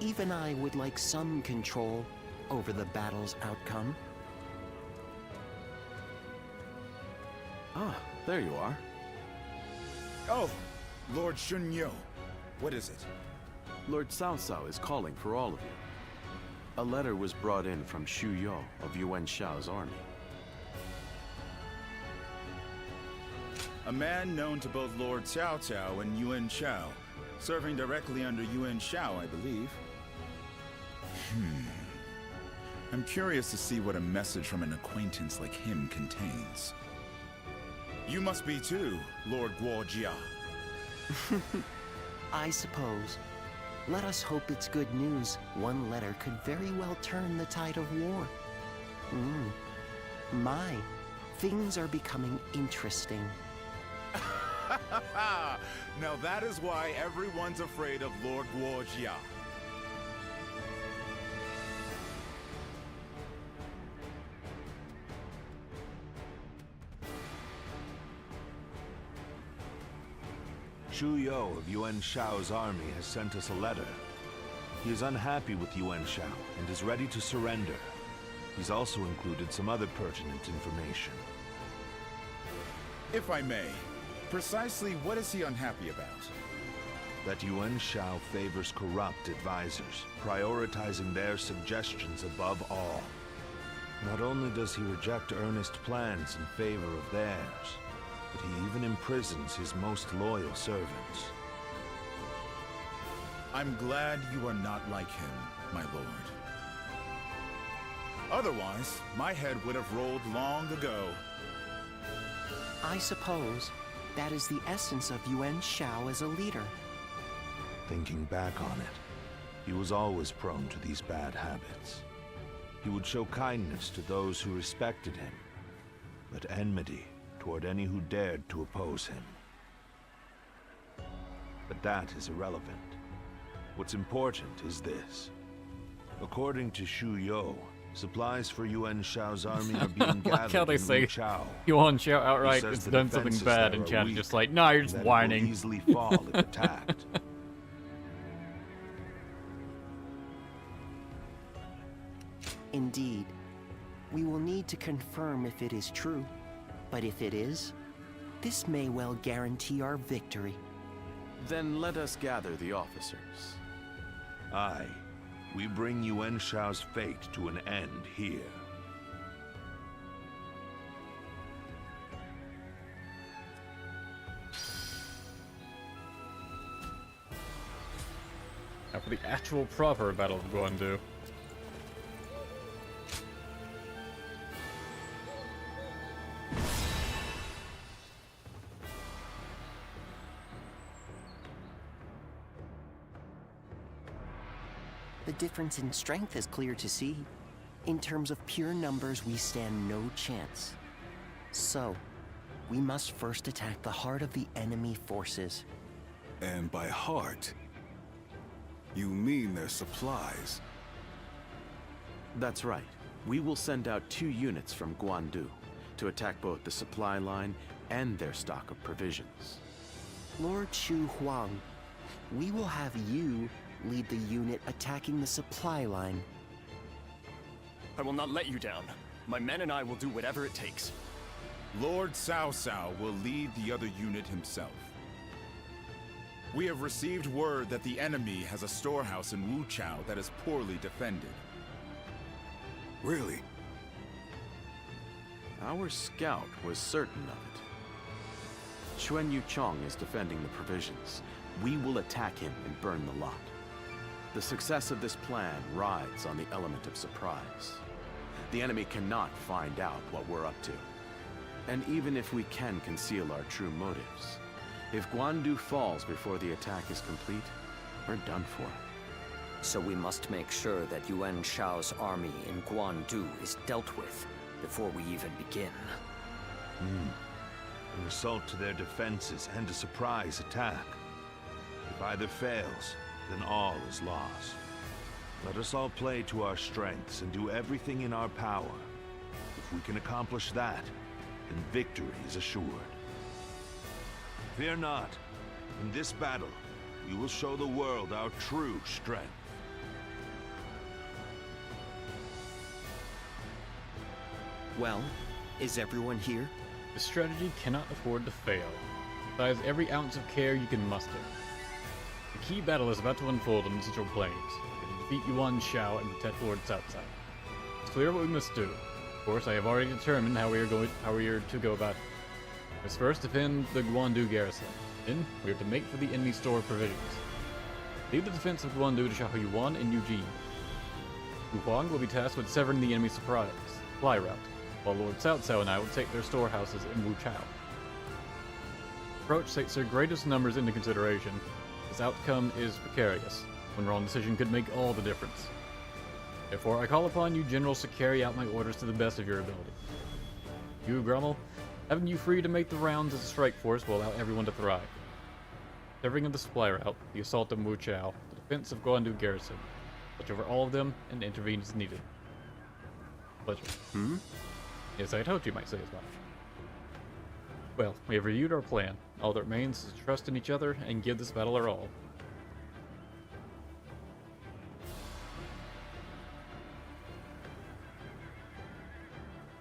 Even I would like some control over the battle's outcome. Ah, there you are. Oh, Lord Shunyo. What is it? Lord Cao Cao is calling for all of you. A letter was brought in from Xu Yo of Yuan Shao's army. A man known to both Lord Cao Cao and Yuan Shao, serving directly under Yuan Shao, I believe. I'm curious to see what a message from an acquaintance like him contains. You must be too, Lord Guojia. I suppose. Let us hope it's good news. One letter could very well turn the tide of war. My, things are becoming interesting. Now that is why everyone's afraid of Lord Guojia. Shu Yo of Yuan Shao's army has sent us a letter. He is unhappy with Yuan Shao and is ready to surrender. He's also included some other pertinent information. If I may, precisely what is he unhappy about? That Yuan Shao favors corrupt advisors, prioritizing their suggestions above all. Not only does he reject earnest plans in favor of theirs, but he even imprisons his most loyal servants. I'm glad you are not like him, my lord. Otherwise, my head would have rolled long ago. I suppose that is the essence of Yuan Shao as a leader. Thinking back on it, he was always prone to these bad habits. He would show kindness to those who respected him, but enmity toward any who dared to oppose him. But that is irrelevant. What's important is this. According to Shu Yo, supplies for Yuan Shao's army are being gathered like how they in say Wu Chao. Yuan Shao outright He says has the done something defenses bad, there and are Chad is weak, just like, nah, you're just that it whining. will easily fall if attacked. Indeed, we will need to confirm if it is true. But if it is, this may well guarantee our victory. Then let us gather the officers. Aye, we bring Yuan Shao's fate to an end here. Now for the actual proper Battle of Guandu. The difference in strength is clear to see. In terms of pure numbers, we stand no chance. So, we must first attack the heart of the enemy forces. And by heart, you mean their supplies? That's right. We will send out 2 units from Guandu to attack both the supply line and their stock of provisions. Lord Shu Huang, we will have you lead the unit attacking the supply line. I will not let you down. My men and I will do whatever it takes. Lord Cao Cao will lead the other unit himself. We have received word that the enemy has a storehouse in Wu Chao that is poorly defended. Really? Our scout was certain of it. Xuan Yu Chong is defending the provisions. We will attack him and burn the lot. The success of this plan rides on the element of surprise. The enemy cannot find out what we're up to. And even if we can conceal our true motives, if Guandu falls before the attack is complete, we're done for. So we must make sure that Yuan Shao's army in Guandu is dealt with before we even begin. An assault to their defenses and a surprise attack. If either fails, then all is lost. Let us all play to our strengths and do everything in our power. If we can accomplish that, then victory is assured. Fear not. In this battle, we will show the world our true strength. Well, is everyone here? The strategy cannot afford to fail. Besides every ounce of care you can muster. The key battle is about to unfold on the Central Plains. To defeat Yuan Shao and protect Lord Cao Cao. It's clear what we must do. Of course, I have already determined how we are to go about it. We must first defend the Guandu garrison. Then, we are to make for the enemy store of provisions. Lead the defense of Guandu to Xiapi Yuan and Eugene. Wu Huang will be tasked with severing the enemy supply route, while Lord Cao Cao and I will take their storehouses in Wu Chao. Approach takes their greatest numbers into consideration. Its outcome is precarious. One wrong decision could make all the difference. Therefore, I call upon you generals to carry out my orders to the best of your ability. You, Grummel, having you free to make the rounds as a strike force will allow everyone to thrive. Severing of the supply route, the assault of Wu Chao, the defense of Guandu garrison. Watch over all of them and intervene as needed. Pleasure. Yes, I told you might say as much. Well, we have reviewed our plan. All that remains is to trust in each other and give this battle our all.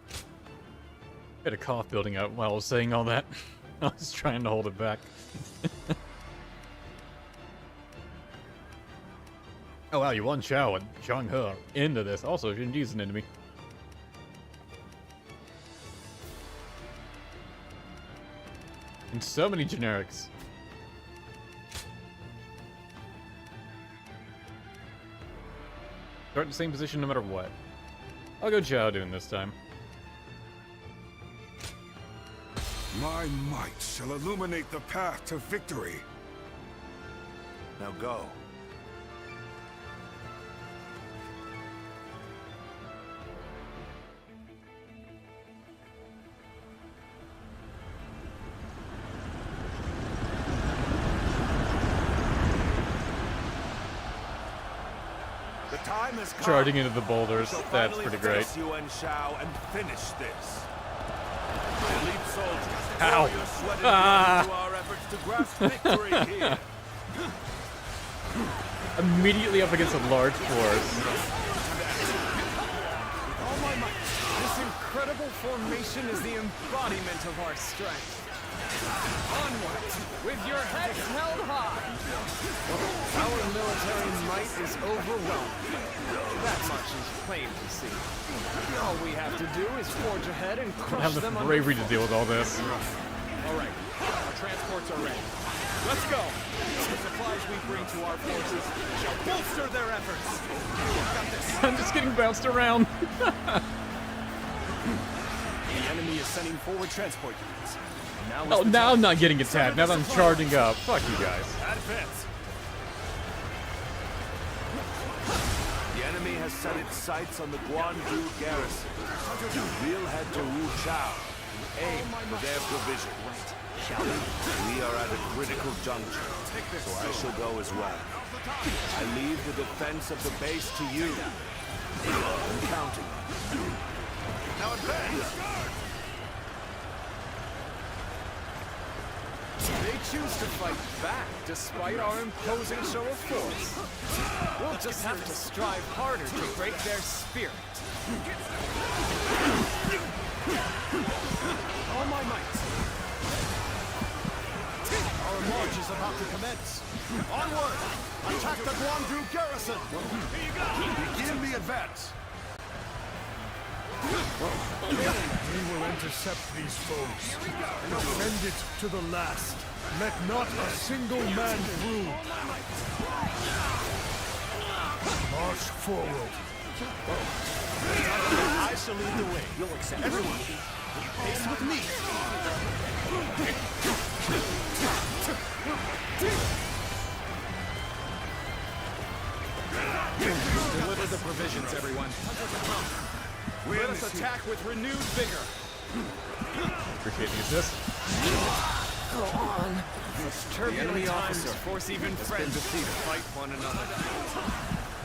I had a cough building up while I was saying all that. I was trying to hold it back. Oh wow, Yuan Shao and Zhang He are into this. Also, Xinji's an enemy. And so many generics. Start in the same position no matter what. I'll go Zhao Dun this time. My might shall illuminate the path to victory. Now go. The time has come. Charging into the boulders. That's pretty great. Yuan Shao and finish this. Elite soldiers, Ow. pour your sweat and blood into our efforts to grasp victory here. Immediately up against a large force. All my might, this incredible formation is the embodiment of our strength. Onward, with your heads held high. Our military might is overwhelming. That much is plain to see. All we have to do is forge ahead and I crush have the them bravery to deal with all this. All right, our transports are ready. Let's go. The supplies we bring to our forces shall bolster their efforts. Got this. I'm just getting bounced around. The enemy is sending forward transport units. Oh, now I'm not getting attacked. Now that I'm charging up. Fuck you guys. Advance. The enemy has set its sights on the Guandu garrison. We'll head to Wu Chao and aim for their provision. We are at a critical juncture, so I shall go as well. I leave the defense of the base to you. I'm counting. Now advance. They choose to fight back despite our imposing show of force. We'll just have to strive harder to break their spirit. All my might. Our march is about to commence. Onward! Attack the Guandu garrison! Begin the advance! We will intercept these foes. Defend it to the last. Let not a single man through. March forward. I shall lead the way. You'll accept everyone. Keep pace with me. Deliver the provisions, everyone. Let us attack with renewed vigor. Appreciate the assist. Go on. Such turbulent times force even friends to fight one another.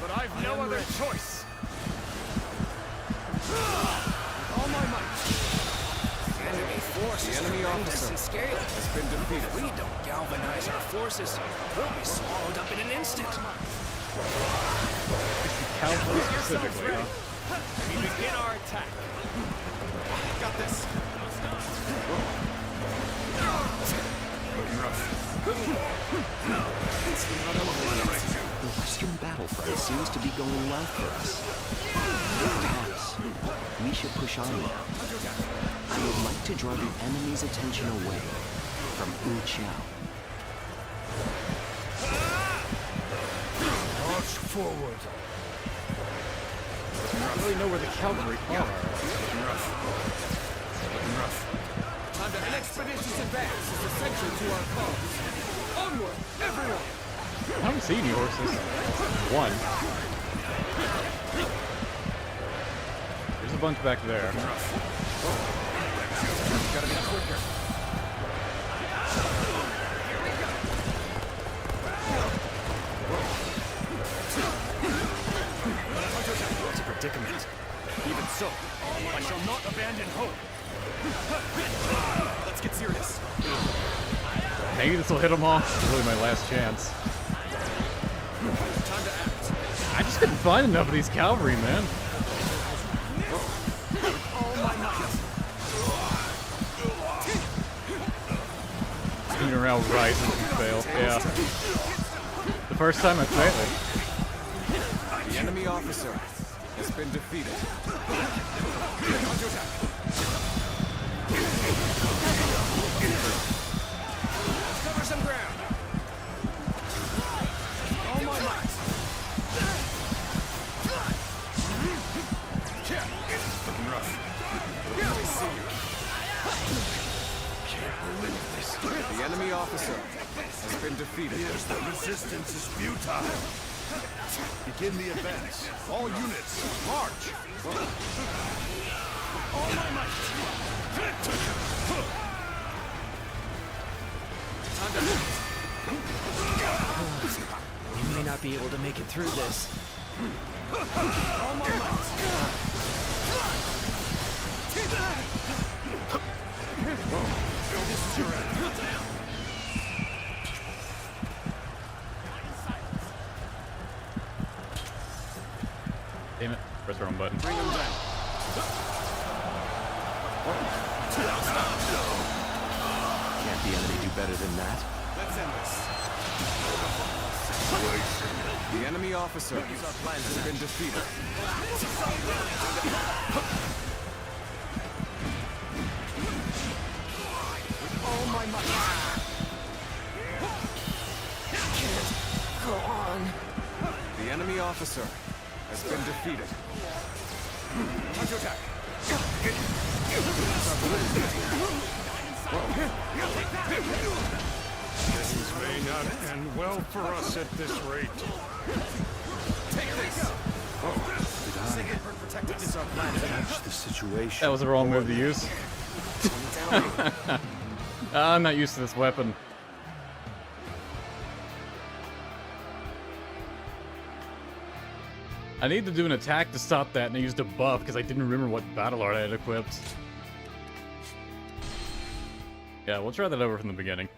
But I've no other choice. With all my might. Enemy force is tremendous and scary. Has been defeated. If we don't galvanize our forces, we'll be swallowed up in an instant. Cavalry specifically, huh? We begin our attack. Got this. The Western battlefront seems to be going well for us. Perhaps we should push on now. I would like to draw the enemy's attention away from Wu Chao. March forward. I don't really know where the cavalry are. Time to an expeditious advance is essential to our cause. Onward, everyone! I don't see any horses. One. There's a bunch back there. Gotta be quicker. It's a predicament. Even so, I shall not abandon hope. Let's Let's get serious. Maybe this will hit them all. It's really my last chance. Time to act. I just couldn't find enough of these cavalry, man. All my might. Spinning around right and fail. Yeah. The first time I failed. The enemy officer has been defeated. Cover some ground. All my might. Looking rough. Let me see you. Can't believe this. The enemy officer has been defeated. Yes, the resistance is futile. Begin the advance. All units, march! All my might. You may not be able to make it through this. All my might. This is your end. Damn it. Press the wrong button. Bring him down. Can't the enemy do better than that? Let's end this. The enemy officer has been defeated. All my might. Can't go on. The enemy officer has been defeated. Time to attack. Things may not end well for us at this rate. Take this. Catch the situation. That was the wrong move to use. I'm not used to this weapon. I need to do an attack to stop that, and I used a buff because I didn't remember what battle art I had equipped. Yeah, we'll try that over from the beginning.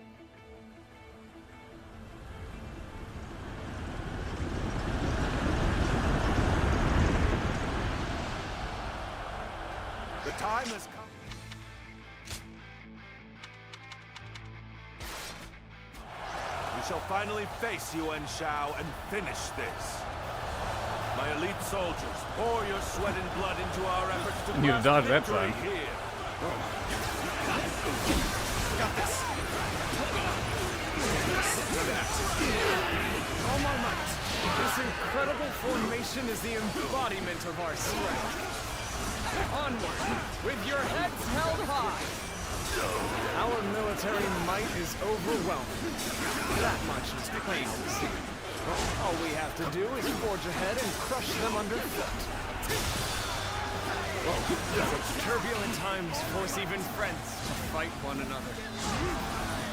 The time has come. We shall finally face Yuan Shao and finish this. My elite soldiers, pour your sweat and blood into our efforts to I need to grasp dodge that victory time. here. Got this. All my might. This incredible formation is the embodiment of our strength. Onward, with your heads held high. Our military might is overwhelming. That much is plain to see. All we have to do is forge ahead and crush them underfoot. Such turbulent times force even friends to fight one another.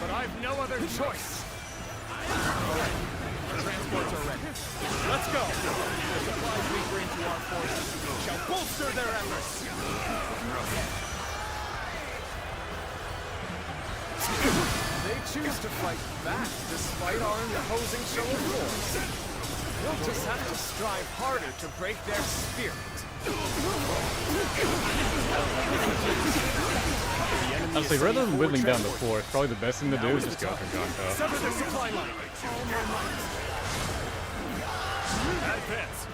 But I've no other choice. Alright, transports are ready. Let's go! The supplies we bring to our forces shall bolster their efforts. They choose to fight back despite our imposing show of force. We'll just have to strive harder to break their spirit. Honestly, rather than whittling down the force, probably the best thing to do is just go for Gonko. Sever the supply line. All my might. Advance.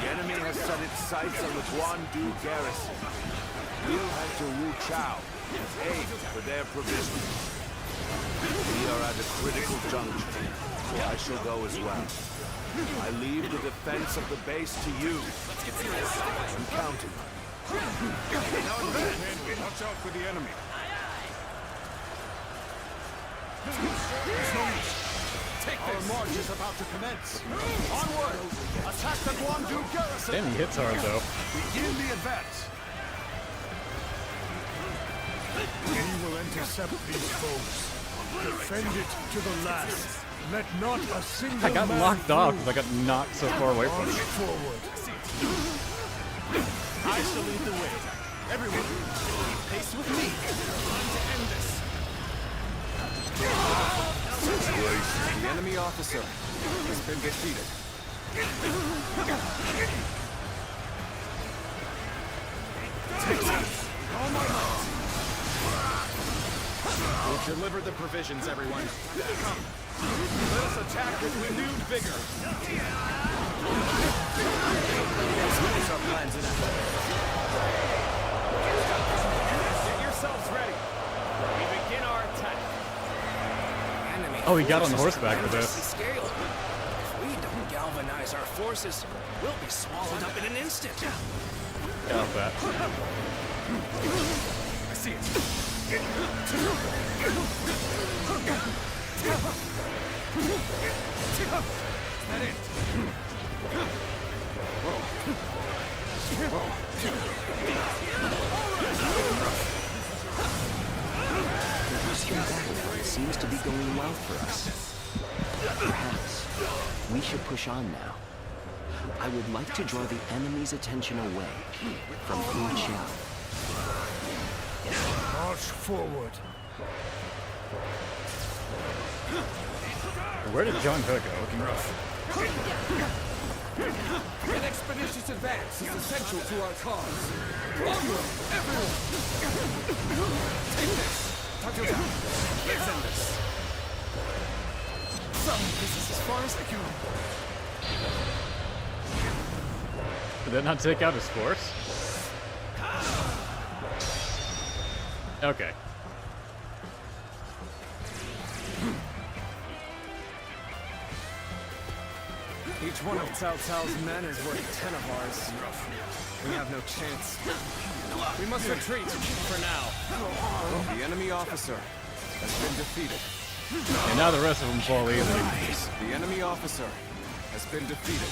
The enemy has set its sights on the Guandu garrison. We'll head to Wu Chao and aim for their provisions. We are at a critical juncture, so I shall go as well. I leave the defense of the base to you. I'm counting. Now advance! Watch out for the enemy. Our march is about to commence. Onward! Attack the Guandu garrison! Damn, he hits hard though. Begin the advance. We will intercept these foes. Defend it to the last. Let not a single I got man locked off through. because I got knocked so far away from March him. forward. I shall lead the way. Everyone, keep pace with me. Time to end this. The enemy officer has been defeated. Take that. All my might. We've delivered the provisions, everyone. Come. Let us attack with renewed vigor. What's our plans in action? Get yourselves ready. We begin our attack. Oh, he got on horseback with this. Scale. If we don't galvanize our forces, we'll be swallowed up in an instant. Got that. I see it. Is that it? The Eastern battlefield seems to be going well for us. Perhaps we should push on now. I would like to draw the enemy's attention away from Wu Qiao. March forward. Where did John He go? An expeditious advance is essential to our cause. Onward, everyone! Take this! Tuck it down. Let's end this. This is as far as I can. Did that not take out his force? Okay. Each one of Cao Cao's men is worth 10 of ours. We have no chance. We must retreat, for now. The enemy officer has been defeated. And now the rest of them fall easily. The enemy officer has been defeated.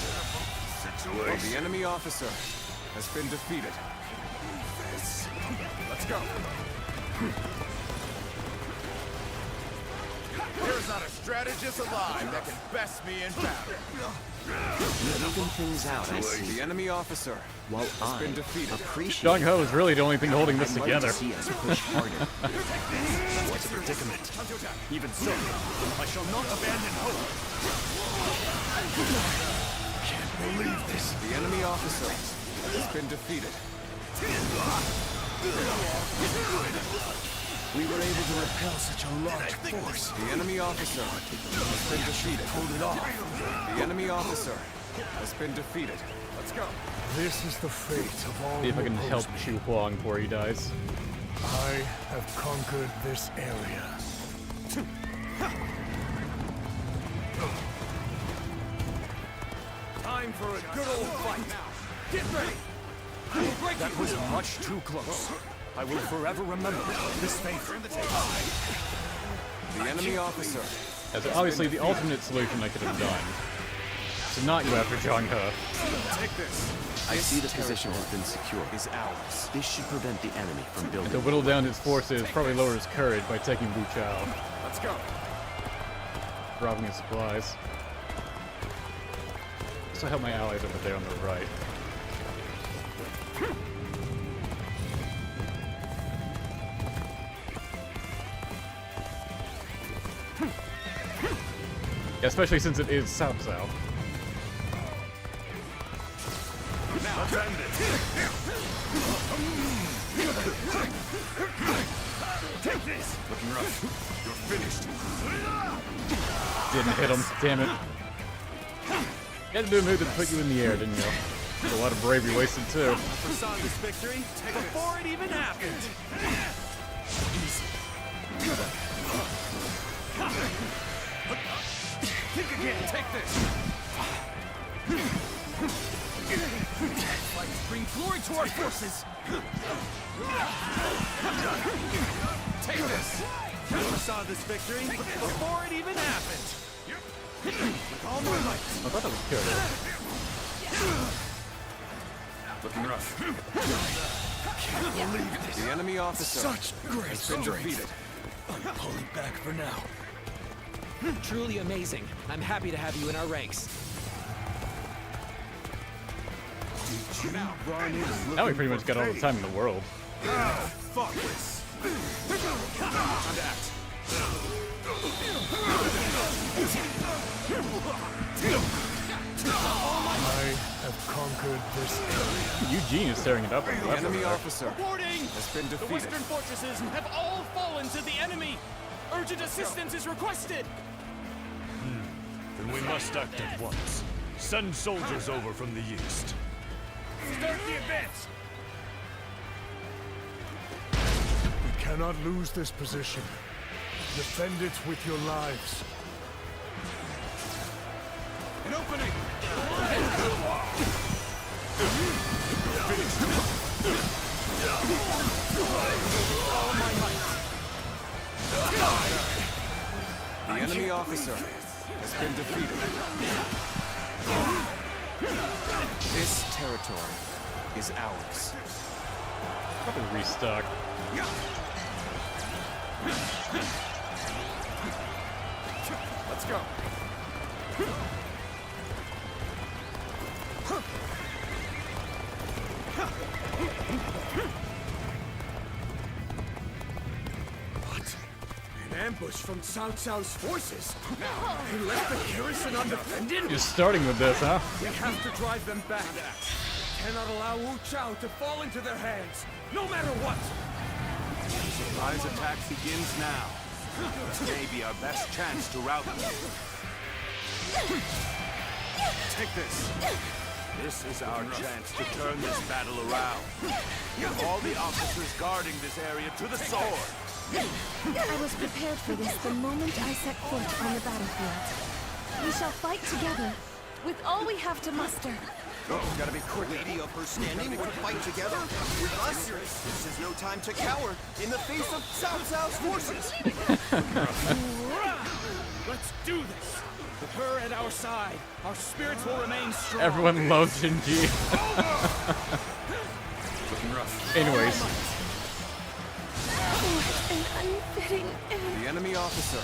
The enemy officer has been defeated. Let's go. There's not a strategist alive that can best me in battle. Even things out, I see. The enemy officer While has been defeated. Zhang He is really the only thing holding this together. See us push harder. What's a predicament? Even so, I shall not abandon hope. Can't believe this. The enemy officer has been defeated. We were able to repel such a large force. The enemy officer has been defeated. Hold it off. The enemy officer has been defeated. Let's go. This is the fate of all. See if I can who help oppose Chu Huang before he dies. I have conquered this area. Time for a good old fight. Get ready. That was much too close. I will forever remember this favor. The enemy officer. As obviously the alternate solution I could have done. To not go after Zhang He. Take this. I see the position has been secured. Is ours. This should prevent the enemy from And building. to whittle down his forces, probably lower his courage by taking Wu Chao. Let's go. Robbing his supplies. So help my allies over there on the right. Yeah, especially since it is South-South. Now let's end it. Take this. Looking rough. You're finished. Didn't hit him, damn it. You had to do a move that put you in the air, didn't you? A lot of bravery wasted too. Foresaw this victory before it even happened. Think again. Take this. Fights bring glory to our forces. Take this. Foresaw this victory before it even happened. With all my might. I thought that was good. Looking rough. Can't believe this. The enemy officer Such great has been strength. defeated. I'm pulling back for now. Truly amazing. I'm happy to have you in our ranks. Now we pretty much got all the time in the world. Fuck this. I have conquered this area. Eugene is tearing it up. On the left Enemy over there. officer Reporting! has been The defeated. western fortresses have all fallen to the enemy! Urgent assistance is requested! Then we must act at once. Send soldiers over from the east. Start the advance! We cannot lose this position. Defend it with your lives. An opening! The enemy officer has been defeated. This territory is ours. Probably restock. Let's go. An ambush from Cao Cao's forces. Now, they left the garrison undefended. You're starting with this, huh? We have to drive them back. Cannot allow Wu Chao to fall into their hands, no matter what. Surprise attack begins now. This may be our best chance to rout them. Take this. This is our chance to turn this battle around. Give all the officers guarding this area to the sword. I was prepared for this the moment I set foot on the battlefield. We shall fight together, with all we have to muster. Gotta be quick. Lady of her standing would fight together with us. This is no time to cower in the face of Cao Cao's forces. Let's do this! With her at our side, our spirits will remain strong. Everyone loves Shinji. Anyways. What an unfitting end. The enemy officer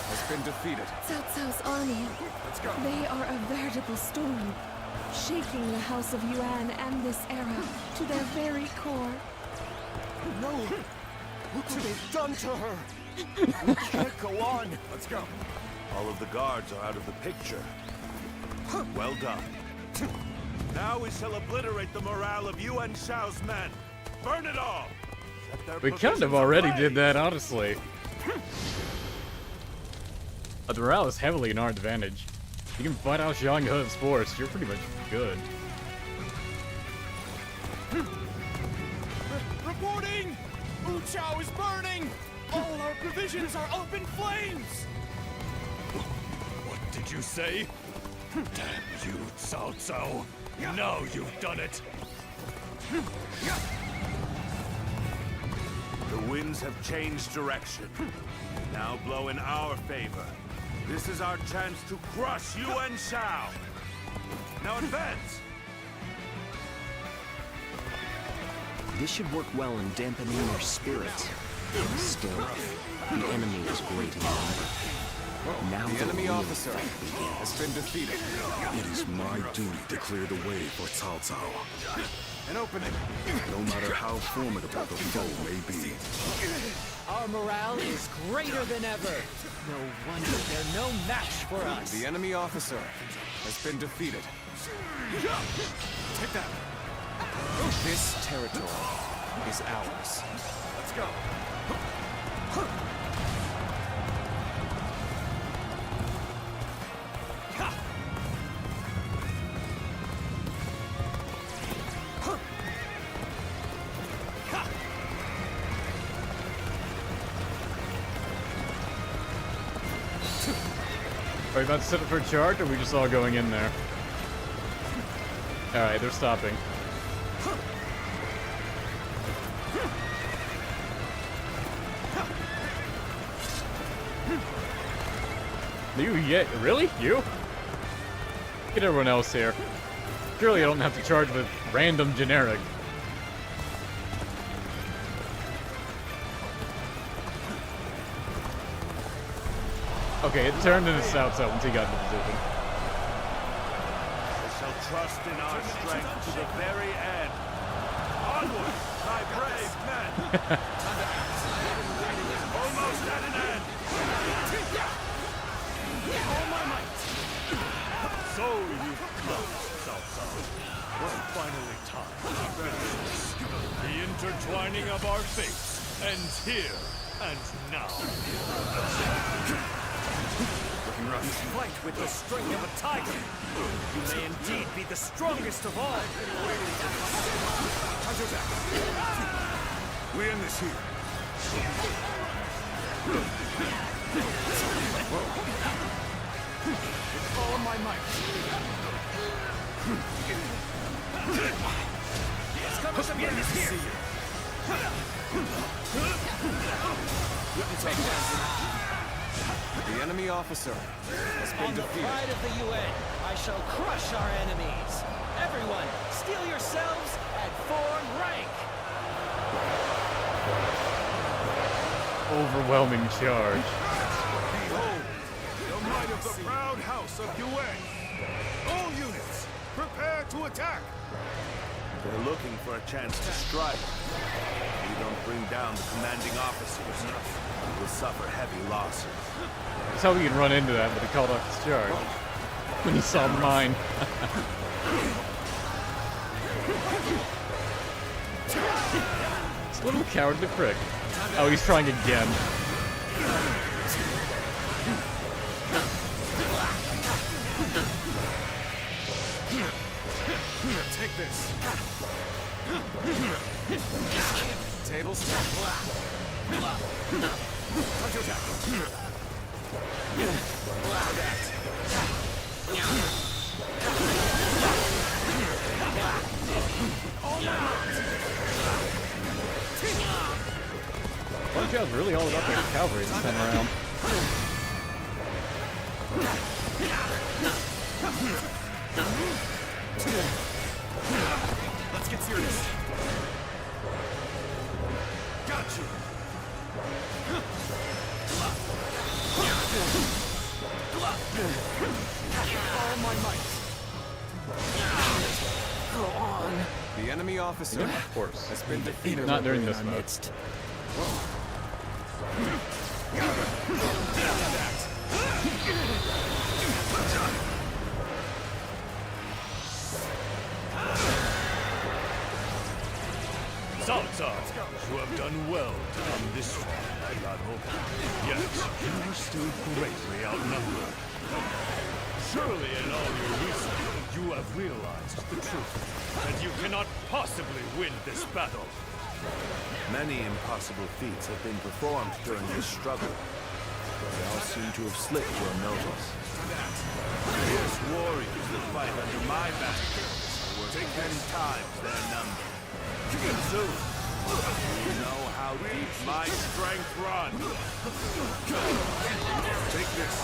has been defeated. Cao Cao's army. Let's go. They are a veritable storm, shaking the House of Yuan and this era to their very core. No! Look what they've done to her! We can't go on! Let's go. All of the guards are out of the picture. Well done. Now we shall obliterate the morale of Yuan Shao's men. Burn it all! Set their We kind positions of already ablaze. did that, honestly. The morale is heavily in our advantage. You can fight out Zhang He's force, you're pretty much good. Reporting! Wu Chao is burning! All our provisions are up in flames! What did you say? Damn you, Cao Cao. Now you've done it. The winds have changed direction. Now blow in our favor. This is our chance to crush Yuan Shao. Now advance! This should work well in dampening their spirits. Still, the enemy is great in number. Now The enemy real officer fight begins. has been defeated. It is my duty to clear the way for Cao Cao. An opening. No matter how formidable the foe may be. Our morale is greater than ever. No wonder they're no match for us. The enemy officer has been defeated. Take that. This territory is ours. Let's go. Are we about to set up for a charge, or are we just all going in there? Alright, they're stopping. You yet? Really? You? Get everyone else here. Surely I don't have to charge with random generic. Okay, it turned into South once he got into position. We shall trust in our strength to the very end. Onward, my brave men! Almost at an end. All my might. So you've come, Cao Cao. We're finally time. The intertwining of our fates ends here and now. Looking rough. You fight with the strength of a tiger. You may indeed be the strongest of all. Counterattack. We end this here. With all my might. Let's come to end this here. The enemy officer has been On the defeated. pride of the UN, I shall crush our enemies. Everyone, steel yourselves and form rank. Overwhelming charge. Behold, the might of the proud house of Yuan. All units, prepare to attack. They're looking for a chance to strike. If we don't bring down the commanding officers, we'll suffer heavy losses. That's how we can run into that, but he called off his charge. When he saw mine. It's a little cowardly prick. Oh, he's trying again. Take this. Table step. Counterattack. Guan Yu's really all about the cavalry this time around. Let's get serious. Got you. All my might. Go on. The enemy officer Of course. has been defeated. Not during this mode. Cao Cao, you have done well to come this far, my battle. Yet, you are still greatly outnumbered. Surely in all your reasoning, you have realized the truth, that you cannot possibly win this battle. Many impossible feats have been performed during this struggle. They all seem to have slipped your notice. Fierce warriors that fight under my banner were 10 times their number. Soon, you know how deep my strength runs. Take this.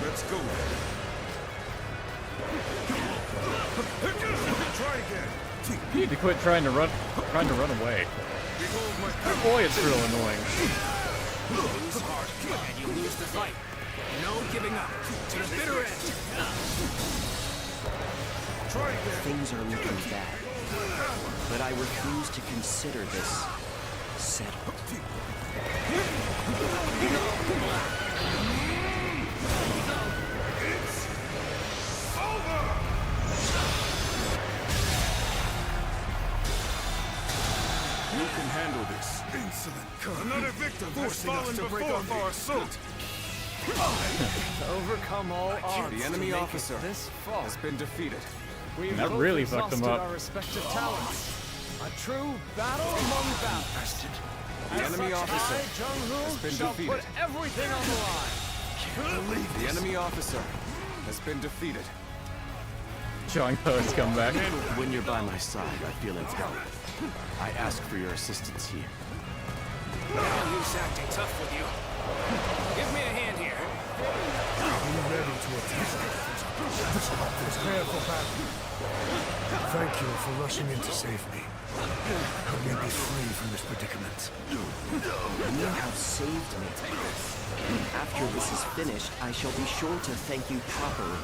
Let's go. Try again. You need to quit trying to run away. Boy, it's real annoying. Lose heart, and you lose the fight. No giving up. To the bitter end. Try again. Things are looking bad, but I refuse to consider this settled. You can handle this. Insolent cur. Another victim has fallen before our assault. To overcome all odds. The enemy to make officer it this far has been defeated. We've That both really fucked them exhausted up. our respective talents. A true battle among battles. The enemy officer has been shall defeated. put everything on the line. The enemy officer has been defeated. Changban has come back. When you're by my side, I feel empowered. I ask for your assistance here. No use acting tough with you. Give me a hand here. Be ready to attack. Prepare for battle. Thank you for rushing in to save me. Help me be free from this predicament. You have saved me. After this is finished, I shall be sure to thank you properly.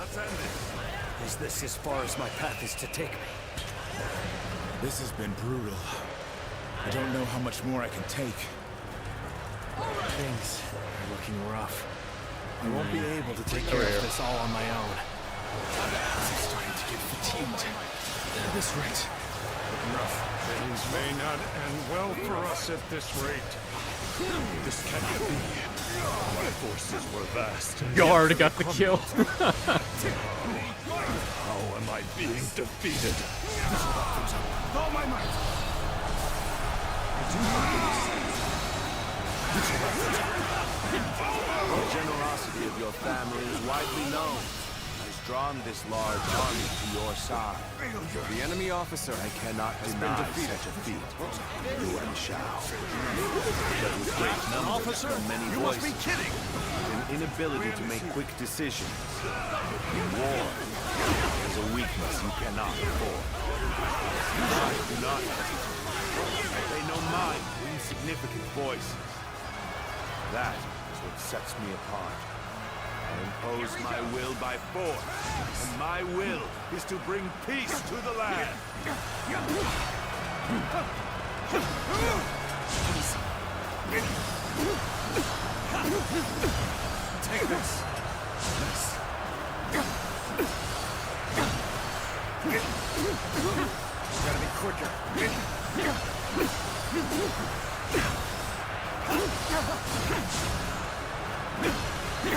Is this as far as my path is to take me? This has been brutal. I don't know how much more I can take. Things are looking rough. I won't be able to take care of this all on my own. I'm starting to get fatigued. At this rate, looking rough. Things may not end well for us at this rate. This can't be. My forces were vast. Guard got the kill. How am I being defeated? All my might. The generosity of your family is widely known. Has drawn this large army to your side. The enemy officer I cannot deny such a feat. Yuan Shao. But with great numbers come many voices. Must be kidding. An inability to make quick decisions. War is a weakness you cannot afford. I do not hesitate. I pay no mind to insignificant voices. That is what sets me apart. I impose my will by force, and my will is to bring peace to the land. Take this. Gotta be quicker. There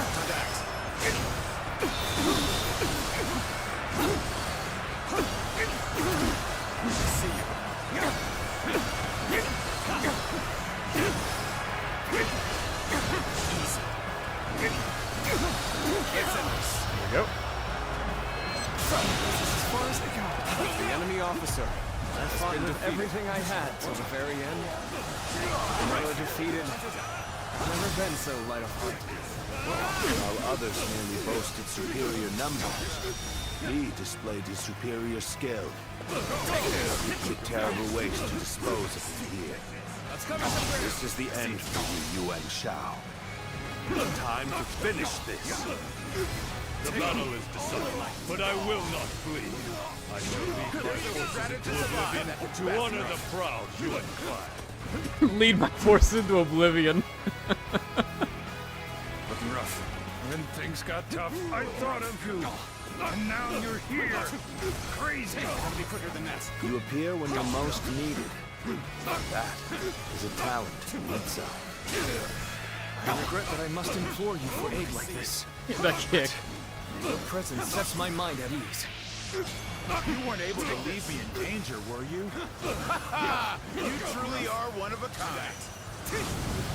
we go. As far as I go. The enemy officer. I fought with everything I had till the very end. When we were defeated, I've never been so light of heart. While others merely boasted superior numbers, he displayed his superior skill. It's a terrible waste to dispose of him here. This is the end for you, Yuan Shao. Time to finish this. The battle is decided, but I will not flee. I shall lead my forces into oblivion to honor the proud Yuan clan. Lead my force into oblivion. Looking rough. When things got tough, I thought of you. And now you're here. Crazy. Gotta be quicker than that. You appear when you're most needed. That is a talent in itself. I regret that I must implore you for aid like this. That kick. Your presence sets my mind at ease. You weren't able to leave me in danger, were you? You truly are one of a kind.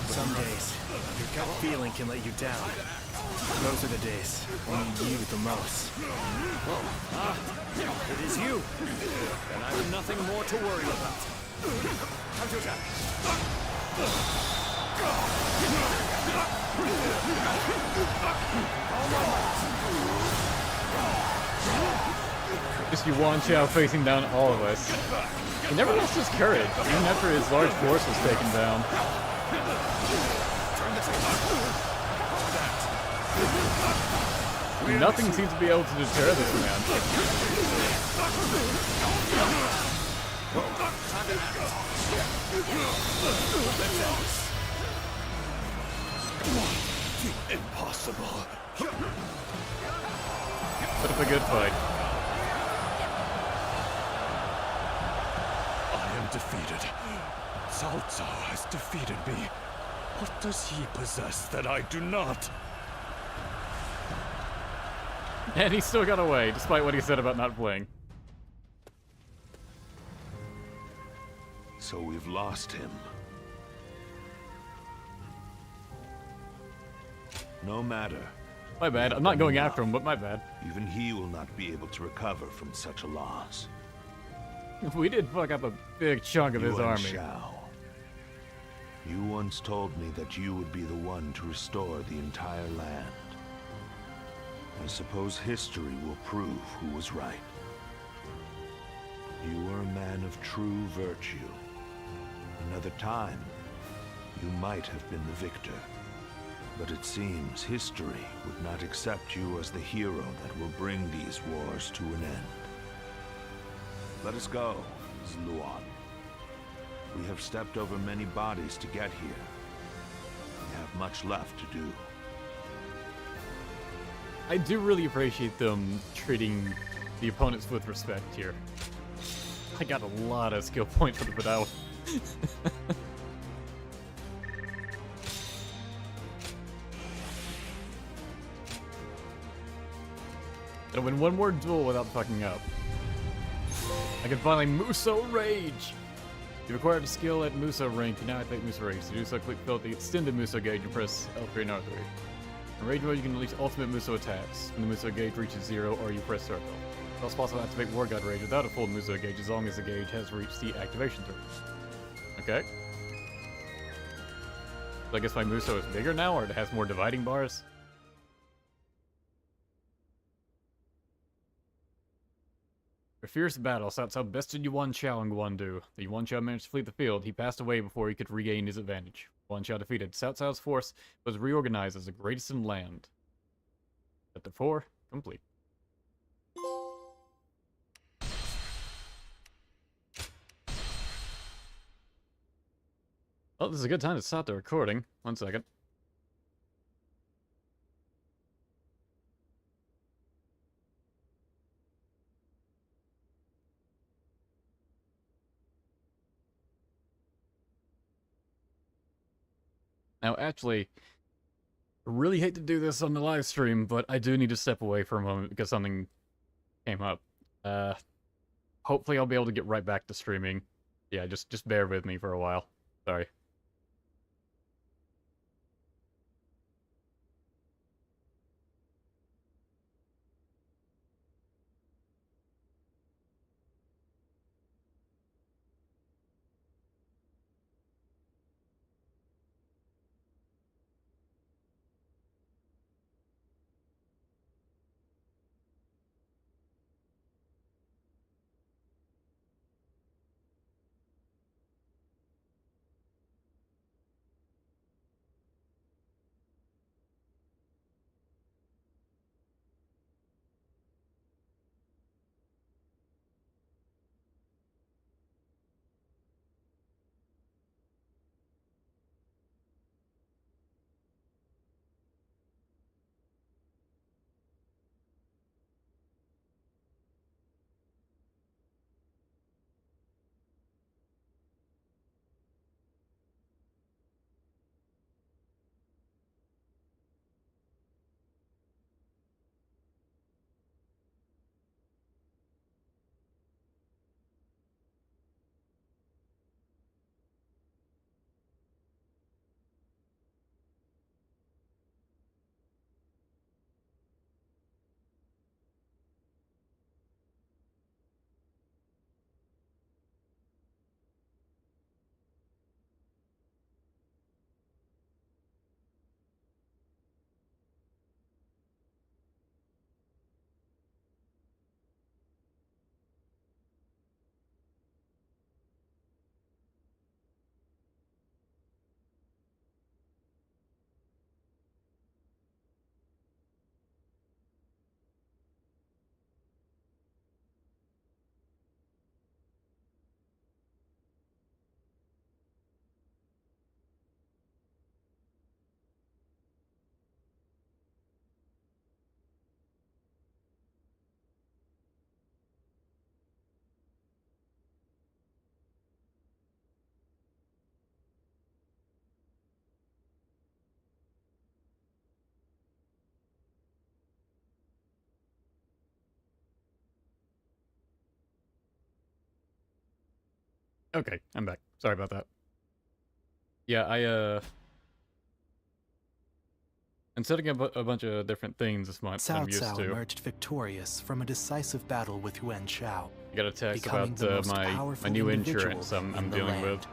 Some days, your gut feeling can let you down. Those are the days when you need you the most. It is you. And I have nothing more to worry about. Time to attack. Just Yuan Shao facing down all of us. He never lost his courage, even after his large force was taken down. Nothing seems to be able to deter this man. Impossible. Put up a good fight. I am defeated. Cao Cao has defeated me. What does he possess that I do not? And he still got away, despite what he said about not playing. So we've lost him. No matter. My bad. I'm not going after him, but my bad. Even he will not be able to recover from such a loss. We did fuck up a big chunk of his Yuan army. Shao, you once told me that you would be the one to restore the entire land. I suppose history will prove who was right. You were a man of true virtue. Another time, you might have been the victor. But it seems history would not accept you as the hero that will bring these wars to an end. Let us go, Zluan. We have stepped over many bodies to get here. We have much left to do. I do really appreciate them treating the opponents with respect here. I got a lot of skill points for the battle. Gotta win one more duel without fucking up. I can finally Muso Rage! You acquired a skill at Muso rank, you now activate Muso Rage. To do so, click fill the extended Muso gauge and press L3 and R3. In Rage mode, you can release ultimate Muso attacks. When the Muso gauge reaches 0, or you press circle. It's also possible to activate War God Rage without a full Muso gauge as long as the gauge has reached the activation turn. Okay. So I guess my Muso is bigger now, or it has more dividing bars? A fierce battle, Cao Cao bested Yuan Shao in Guandu. The Yuan Shao managed to flee the field. He passed away before he could regain his advantage. Yuan Shao defeated. Cao Cao's force was reorganized as the greatest in land. Chapter 4, complete. Well, this is a good time to stop the recording. 1 second. Now, actually, I really hate to do this on the live stream, but I do need to step away for a moment because something came up. Hopefully I'll be able to get right back to streaming. Yeah, just bear with me for a while. Sorry. Okay, I'm back. Sorry about that. Yeah, I'm setting up a bunch of different things this month that I'm used Cao Cao to. emerged victorious from a decisive battle with Yuan Shao. I got a text becoming the about most my powerful new individual insurance I'm in the dealing land. with.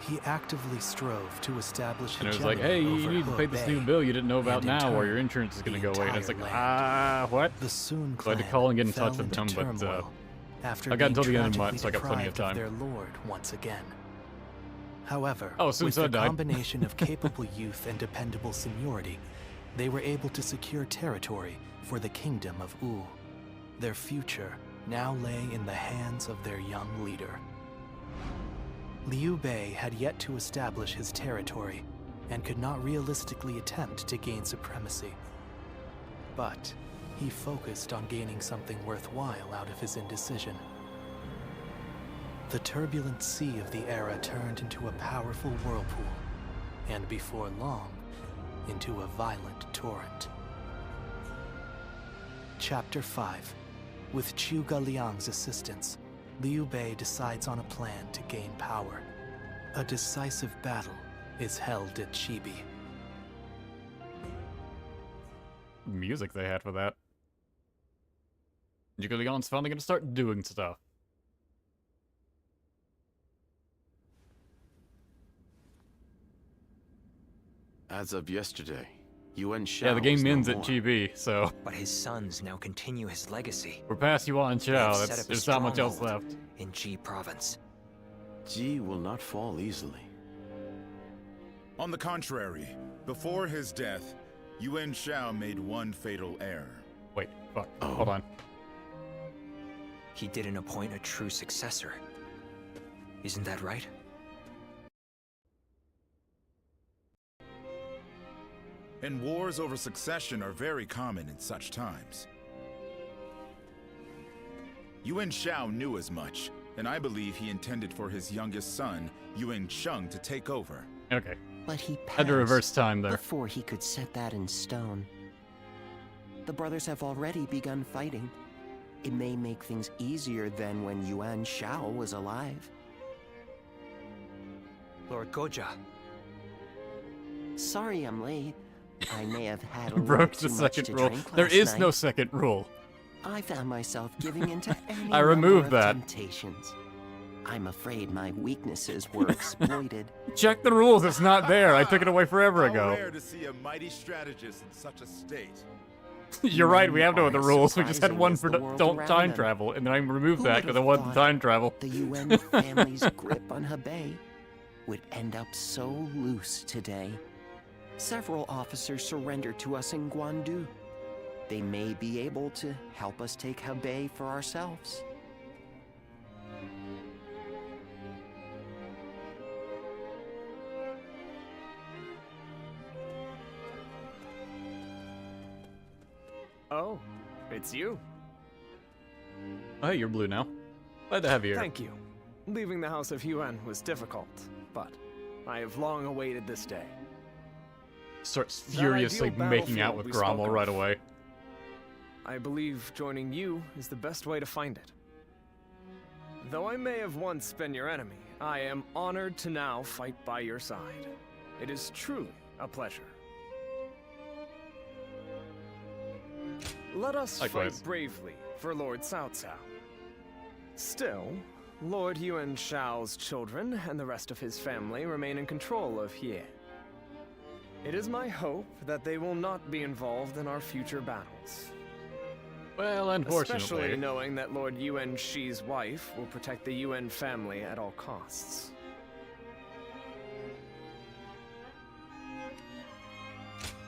He actively strove to establish And it was hegemony like, hey, you over need to pay this Hebei, new bill you didn't know about and in now, or turn, your insurance is going to the go away. And it's like, entire land. what? The Sun So I had to clan call and get in fell touch with into them, but turmoil, after I got being until the end of the tragically month, so I got plenty of deprived time. their lord once again. However, Oh, with Sun-Tzu the died. combination of capable youth and dependable seniority, they were able to secure territory for the kingdom of Wu. Their future now lay in the hands of their young leader. Liu Bei had yet to establish his territory and could not realistically attempt to gain supremacy. But he focused on gaining something worthwhile out of his indecision. The turbulent sea of the era turned into a powerful whirlpool, and before long, into a violent torrent. Chapter 5. With Zhuge Liang's assistance, Liu Bei decides on a plan to gain power. A decisive battle is held at Xiapi. Music they had for that. Zhuge Liang's finally gonna start doing stuff. As of yesterday, Yuan Shao Yeah, the game was no ends at more. GB, so But his sons now continue his legacy. we're past Yuan They have Shao. set up a There's not much else stronghold left. in Ji province. Ji will not fall easily. On the contrary, before his death, Yuan Shao made one fatal error. Wait, fuck. Hold on. He didn't appoint a true successor. Isn't that right? And wars over succession are very common in such times. Yuan Shao knew as much, and I believe he intended for his youngest son, Yuan Sheng, to take over. Okay. But he Had to reverse passed time there. before he could set that in stone. The brothers have already begun fighting. It may make things easier than when Yuan Shao was alive. Lord Goja. Sorry I'm late. I may have had a Broke little the too much second to rule. drink There last is no night. second rule. I found myself giving into any I number removed of that. temptations. I'm afraid my weaknesses were exploited. Check the rules. It's not there. I took it away forever How ago. rare to see a mighty strategist in such a state. You're right. We have no other rules. We just had surprising one as for the world don't around time them. travel, and then I removed Who that would because have I wanted thought time travel. The Yuan family's grip on Hebei would end up so loose today. Several officers surrendered to us in Guandu. They may be able to help us take Hebei for ourselves. Oh, it's you. Oh, you're blue now. Glad to have you here. Thank you. Leaving the House of Yuan was difficult, but I have long awaited this day. Starts That furiously ideal making out battlefield with we Grommel spoke right of. away. I believe joining you is the best way to find it. Though I may have once been your enemy, I am honored to now fight by your side. It is truly a pleasure. Let us Likewise. fight bravely for Lord Cao Cao. Still, Lord Yuan Shao's children and the rest of his family remain in control of He. It is my hope that they will not be involved in our future battles. Well, unfortunately. Especially knowing that Lord Yuan Shi's wife will protect the Yuan family at all costs.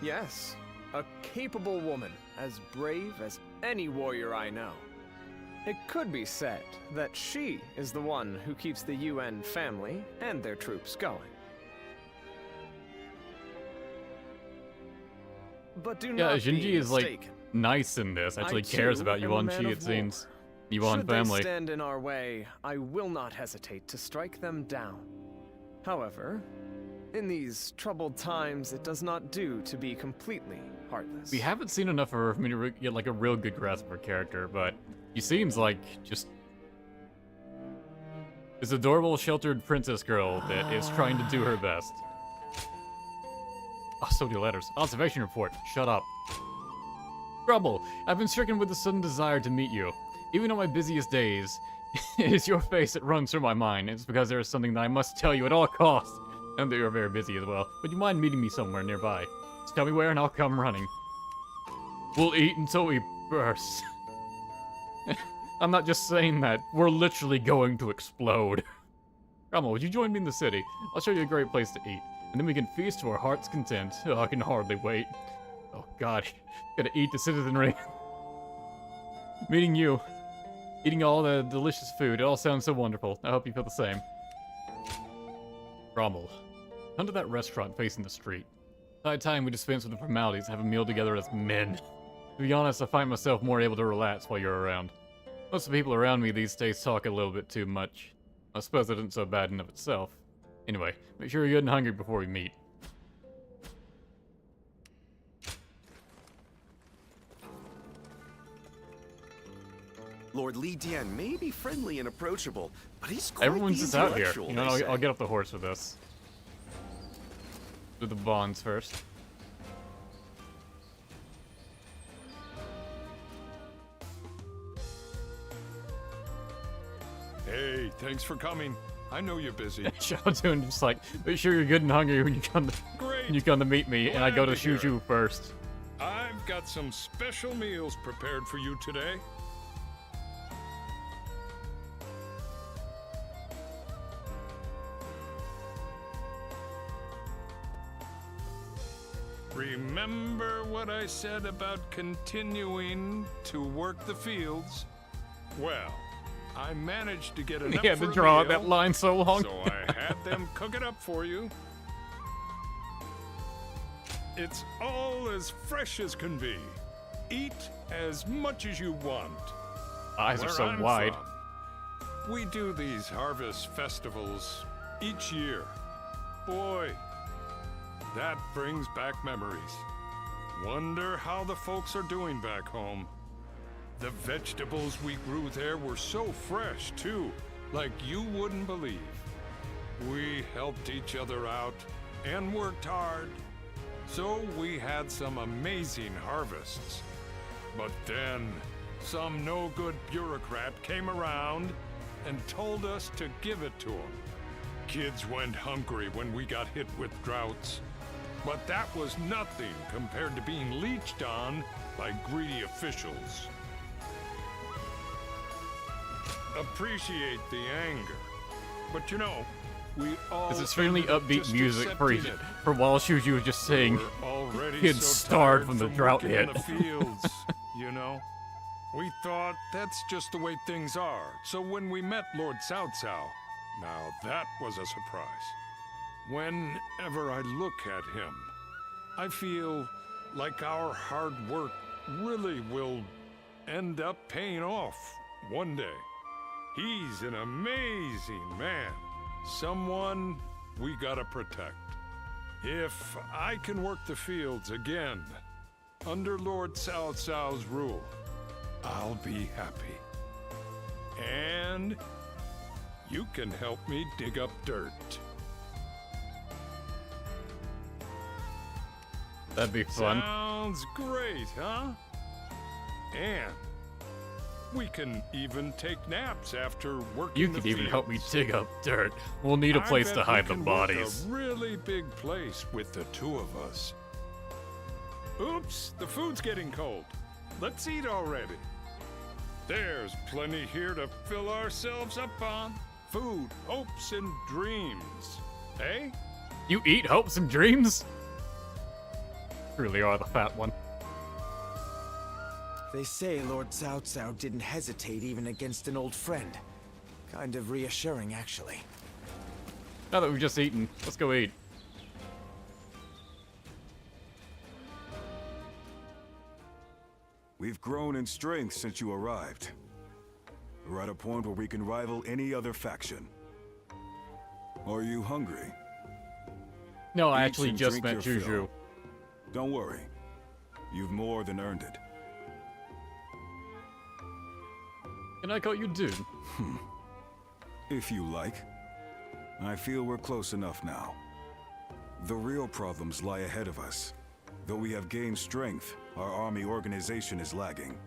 Yes, a capable woman, as brave as any warrior I know. It could be said that she is the one who keeps the Yuan family and their troops going. But do Yeah, not Jinji be is like mistaken. nice in this. Actually cares too, about am a Yuan man Shi, of it seems. war. Yuan Should family. they stand in our way, I will not hesitate to strike them down. However, in these troubled times, it does not do to be completely heartless. We haven't seen enough of her for me to get like a real good grasp of her character, but she seems like just this adorable, sheltered princess girl that is trying to do her best. Oh, so many letters. Observation report. Shut up. Grumble, I've been stricken with a sudden desire to meet you. Even on my busiest days, it is your face that runs through my mind. It's because there is something that I must tell you at all costs. And that you're very busy as well. Would you mind meeting me somewhere nearby? Just tell me where and I'll come running. We'll eat until we burst. I'm not just saying that. We're literally going to explode. Come on, would you join me in the city? I'll show you a great place to eat. And then we can feast to our heart's content. Oh, I can hardly wait. Oh god, gotta eat the citizenry. Meeting you. Eating all the delicious food. It all sounds so wonderful. I hope you feel the same. Rommel. Come to that restaurant facing the street. By the time we dispense with the formalities and have a meal together as men. To be honest, I find myself more able to relax while you're around. Most of the people around me these days talk a little bit too much. I suppose that isn't so bad in of itself. Anyway, make sure you're good and hungry before we meet. Lord Li Dian may be friendly and approachable, but he's quite Everyone's the just out here. intellectual, You know, they I'll say. get off the horse for this. Do the bonds first. Hey, thanks for coming. I know you're busy. Xiaotung just like, make sure you're good and hungry when you come to, when you come to meet me, and I go to Glad to hear Shuju first. I've got some special meals prepared for you today. Remember what I said about continuing to work the fields? Well, I managed to get enough Yeah, for to a draw meal, that line so long. so I had them cook it up for you. It's all as fresh as can be. Eat as much as you want. Eyes are Where so I'm wide. from, we do these harvest festivals each year. Boy, that brings back memories. Wonder how the folks are doing back home. The vegetables we grew there were so fresh, too, like you wouldn't believe. We helped each other out and worked hard, so we had some amazing harvests. But then, some no-good bureaucrat came around and told us to give it to him. Kids went hungry when we got hit with droughts. But that was nothing compared to being leeched on by greedy officials. Appreciate the anger. But you know, we all It's extremely ended up upbeat just music for accepting it. while Shuju was just saying We're already kids so starved tired from the drought working hit. in the fields, you know? We thought that's just the way things are. So when we met Lord Cao Cao, now that was a surprise. Whenever I look at him, I feel like our hard work really will end up paying off one day. He's an amazing man, someone we gotta protect. If I can work the fields again, under Lord Cao Cao's rule, I'll be happy. And you can help me dig up dirt. That'd be fun. Sounds great, huh? And we can even take naps after working You the could even fields. help me dig up dirt. We'll need a place I to bet hide we the can work bodies. A really big place with the two of us. Oops, the food's getting cold. Let's eat already. There's plenty here to fill ourselves up on. Food, hopes, and dreams. Eh? You eat hopes and dreams? Really are the fat one. They say Lord Cao Cao didn't hesitate even against an old friend. Kind of reassuring, actually. Now that we've just eaten, let's go eat. We've grown in strength since you arrived. We're at a point where we can rival any other faction. Are you hungry? No, I Eat actually and just drink meant your Juju. fill. Don't worry. You've more than earned it. Can I call you dude? If you like. I feel we're close enough now. The real problems lie ahead of us. Though we have gained strength, our army organization is lagging.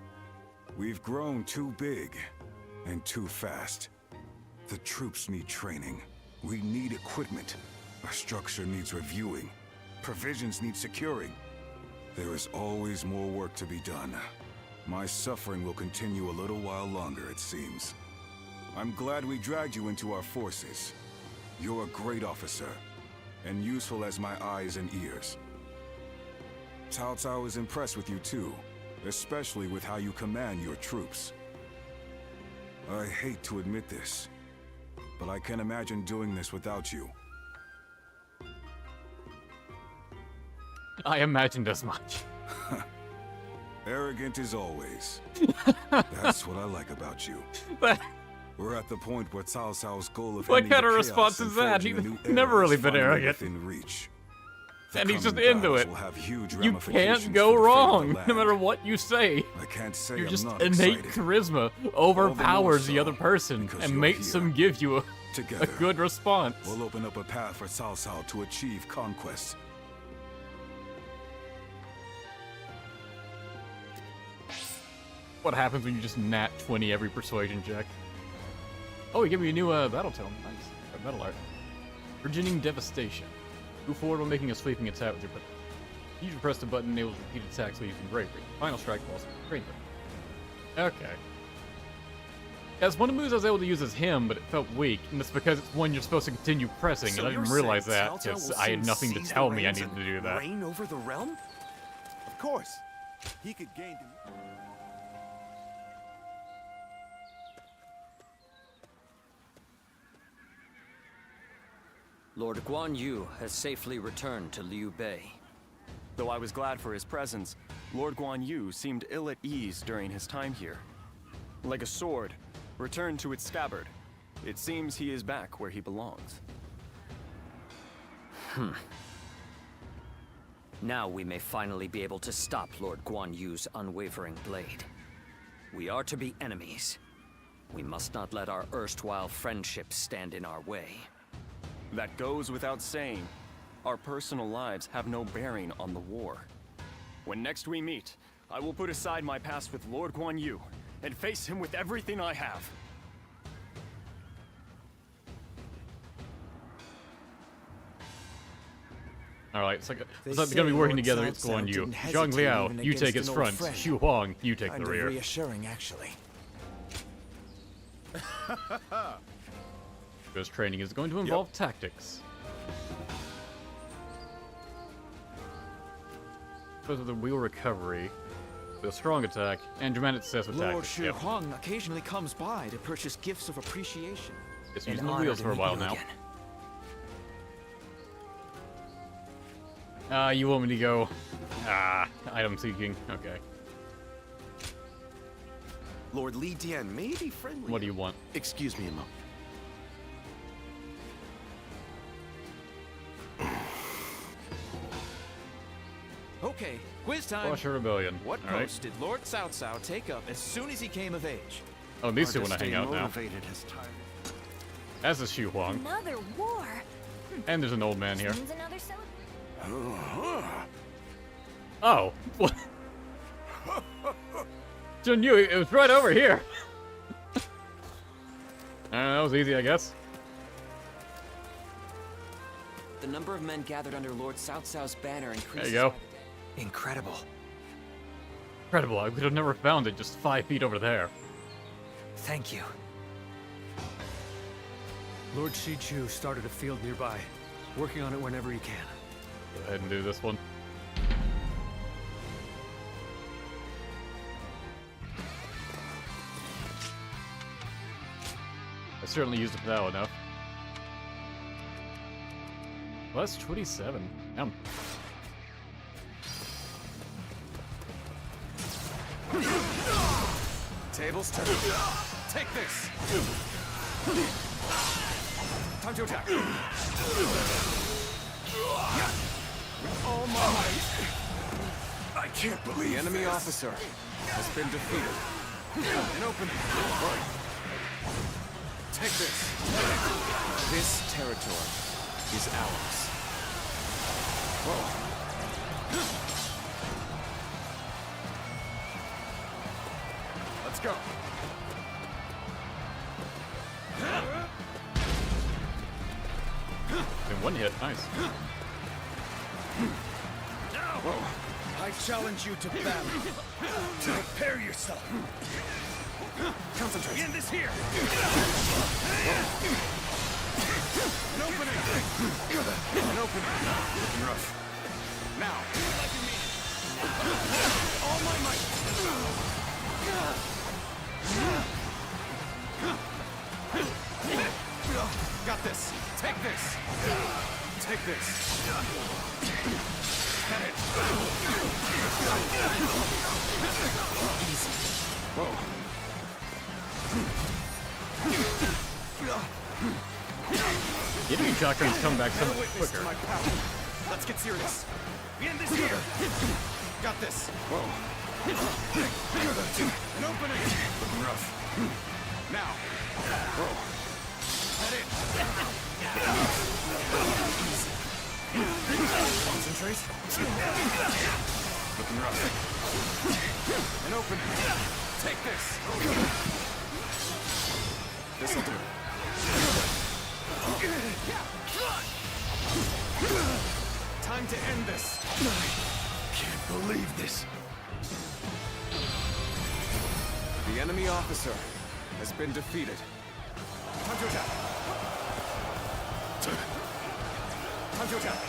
We've grown too big and too fast. The troops need training. We need equipment. Our structure needs reviewing. Provisions need securing. There is always more work to be done. My suffering will continue a little while longer, it seems. I'm glad we dragged you into our forces. You're a great officer, and useful as my eyes and ears. Cao Cao is impressed with you too, especially with how you command your troops. I hate to admit this, but I can't imagine doing this without you. I imagined as much. Arrogant as always. That's what I like about you. We're at the point where Cao Cao's goal of What ending kind the of chaos response and is that? forging He's a new era never really is been finally arrogant. within reach. The And he's just coming into battles it. will have huge You ramifications can't go for the fate of the wrong, no land. matter what you say. I can't say You're I'm just not innate excited. charisma All the more overpowers the so other person because and you're makes here. them give you a Together, good response. we'll open up a path for Cao Cao to achieve conquest. What happens when you just nat 20 every persuasion check? Oh, he gave me a new battle tome. Nice. Battle art. Virgining Devastation. Move forward while making a sweeping attack with your button. You should press the button enables repeated attacks while using bravery. Final strike while bravery. Okay. That's one of the moves I was able to use as him, but it felt weak, and that's because it's one you're supposed to continue pressing, So and I didn't you're realize saying that Cao Cao because will I had soon nothing to seize tell the me I reins needed to and do that. reign over the realm? Of course. He could gain... Lord Guan Yu has safely returned to Liu Bei. Though I was glad for his presence, Lord Guan Yu seemed ill at ease during his time here. Like a sword, returned to its scabbard, it seems he is back where he belongs. Now we may finally be able to stop Lord Guan Yu's unwavering blade. We are to be enemies. We must not let our erstwhile friendships stand in our way. That goes without saying. Our personal lives have no bearing on the war. When next we meet, I will put aside my past with Lord Guan Yu and face him with everything I have. Alright, so They it's say gonna be working Lord together, Cao it's Guan Cao Yu. didn't Zhang hesitate Liao, even you take against his an old front. friend. Xu Huang, you take Kind the of rear. reassuring, actually. This training is going to involve tactics. Because of the wheel recovery, the strong attack, and dramatic success with Lord tactics. Shu Yep. Huang occasionally comes by to purchase gifts of appreciation. Just An using the honor wheels to for a meet while you now. again. You want me to go? Item seeking. Okay. Lord Li Dian may be friendly. What do you want? Excuse me a moment. Okay, quiz time. Russia Rebellion. What All right. post did Lord Cao Cao take up as soon as he came of age? Oh, these two want to hang out now. Has tired. As is Xu Huang. Another war. And there's an old man here. Means another celebration. Oh. What? Jun Yu, it was right over here. That was easy, I guess. The number of men gathered under Lord Cao Cao's banner increases. There you go. Incredible. Incredible. I could have never found it just 5 feet over there. Thank you. Lord Shichu started a field nearby, working on it whenever he can. Go ahead and do this one. I certainly used it for that enough. Well, that's 27. Yum. Tables turn. Take this. Time to attack. With all my might. I can't believe The enemy this. officer has been defeated. An open. Take this. This territory is ours. Whoa. Let's go. In one hit, nice. Whoa. I challenge you to battle. Prepare yourself. Concentrate. End this here. An opening. An opening. Looking rough. Now. All my might. Got this. Take this. Take this. Get it. Easy. Whoa. Getting shotguns come back so much quicker. Let's get serious. End this here. Got this. Whoa. An opening. Looking rough. Now. Whoa. That it. Easy. Concentrate. Looking rough. An opening. Take this. This'll do. Time to end this. I can't believe this. The enemy officer has been defeated. Time to attack. Time to attack.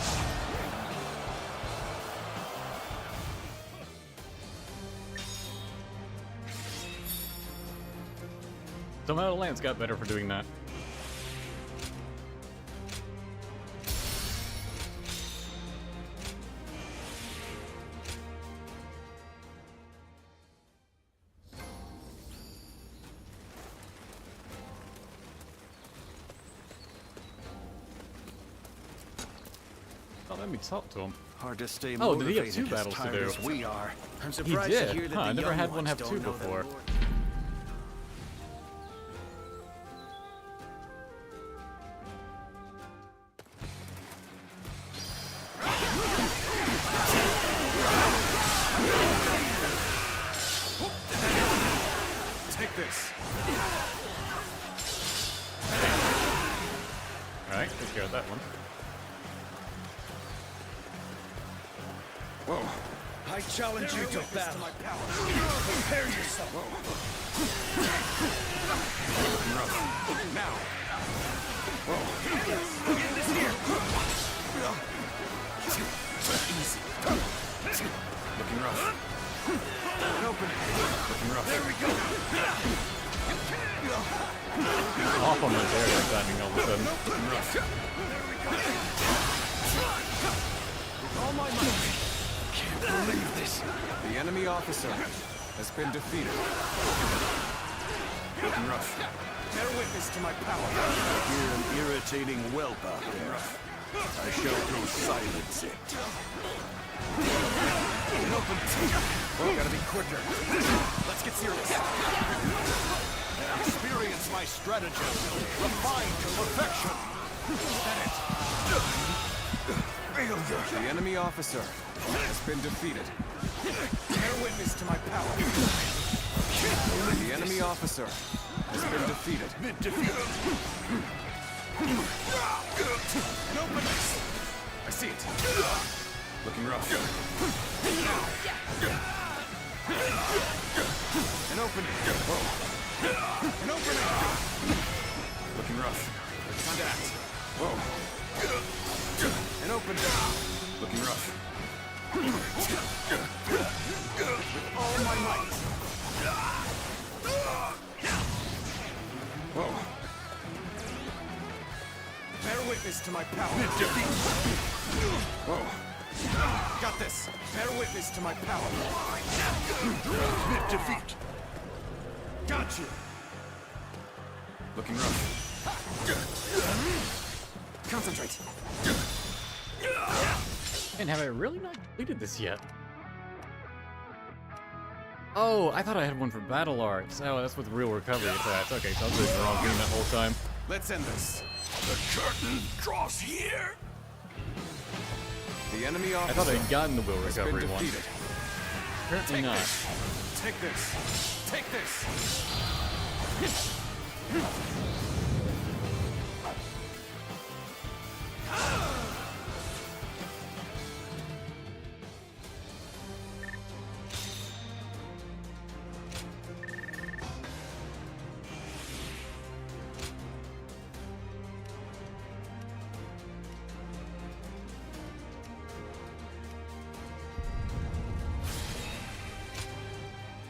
Somehow the lance got better for doing that. Oh, let me talk to him. Hard to stay oh, did he have motivated two battles as to tired do? as we are. I'm He surprised did. to hear that Huh, the I never young had one ones have don't two know their before. lord. Take this. Alright, take care of that one. Whoa. I challenge you to battle. Prepare yourself. Now. Whoa. End this here. Easy. Looking rough. An opening. Looking rough. There we go. Off on my barrier timing all of a sudden. Looking rough. There we go. With all my might. Can't believe this. The enemy officer has been defeated. Looking rough. Bear witness to my power. I hear an irritating whelp out there. I shall go silence it. Open. Oh, gotta be quicker. Let's get serious. Experience my stratagem, refined to perfection. The enemy officer has been defeated. Bear witness to my power. The enemy officer has been defeated. An opening. I see it. Looking rough. An opening. Whoa. An opening. Looking rough. Time to act. Whoa. An opening. Looking rough. With all my might. Whoa. Bear witness to my power. Whoa. Got this. Bear witness to my power. Defeat. Got you. Looking rough. Concentrate. And have I really not completed this yet? Oh, I thought I had one for battle arts. Oh, that's with real recovery attacks. Okay, so I was doing the wrong thing that whole time. Let's end this. The curtain draws here. The enemy officer I thought I'd gotten the will has recovery been one. defeated. Apparently Take not. This. Take this. Take this.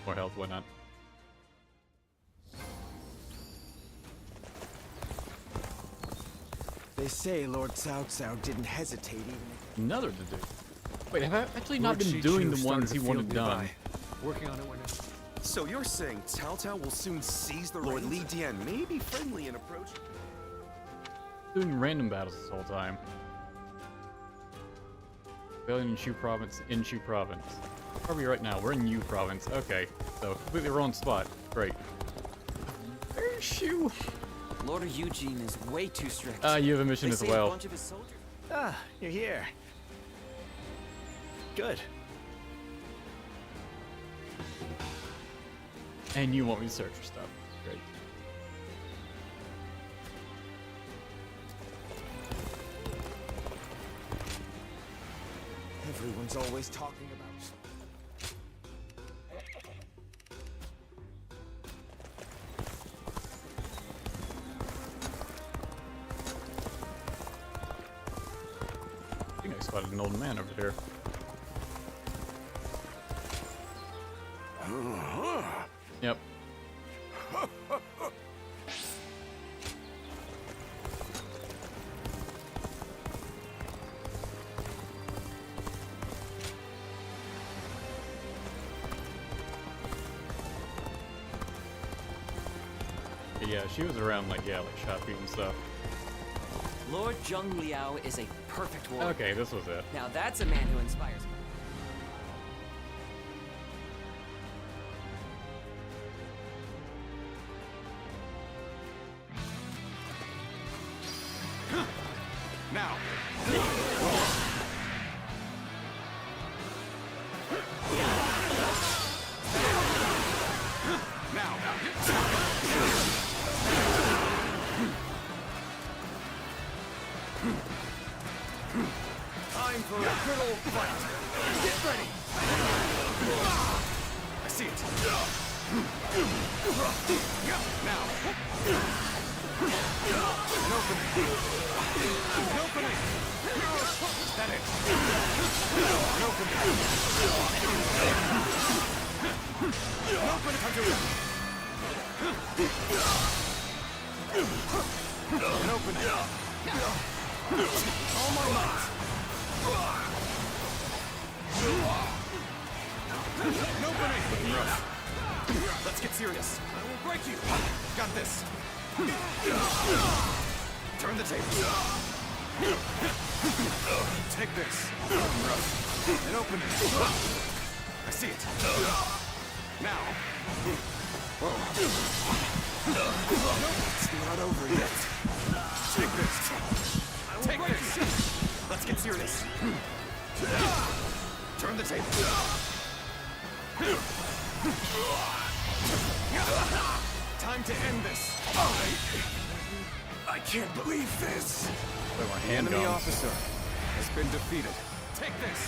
More health, why not? They say Lord Cao Cao didn't hesitate even. Another to do. Wait, have I actually not Lord been Shi doing Chu the ones he started a wanted field done? nearby. Working on it when So you're saying Cao Cao will soon seize the Lord Li Dian may be friendly in approach? Doing random battles this whole time. Rebellion in Shu Province, in Shu Province. Where are we right now? We're in Yu Province. Okay, so completely wrong spot. Great. Where's Shu? Lord Eugene is way too strict. You have a mission They as say a well. bunch of his soldiers. Ah, you're here. Good. And you want me to search for stuff. Great. Everyone's always talking about. I think I spotted an old man over here. Yep. Yeah, she was around like Xiapi and stuff. Lord Zheng Liao is a perfect warrior. Okay, this was it. Now that's a man who inspires me. Now. time for a good old fight. Get ready. I see it. Now. An opening. An opening. Is that it? An opening. An opening. An opening. All my might. An opening. Let's get serious. I will break you. Got this. Turn the tables. Take this. An opening. I see it. Now. Whoa. It's not over yet. Take this. Take this. Let's get serious. Turn the tables. Time to end this. I can't believe this. My The enemy handguns. officer has been defeated. Take this.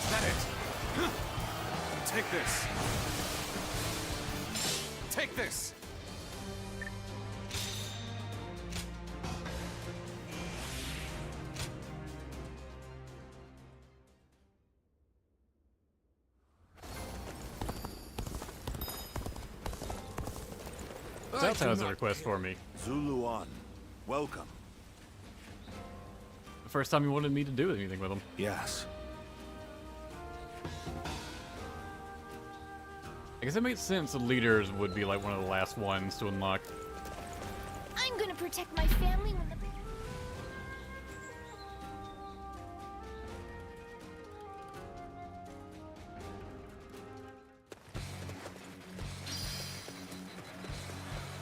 Is that it? Take this. Take this. That has a request for me. Zuluan, welcome. The first time he wanted me to do anything with him. Yes. I guess it makes sense the leaders would be like one of the last ones to unlock. I'm gonna protect my family when the...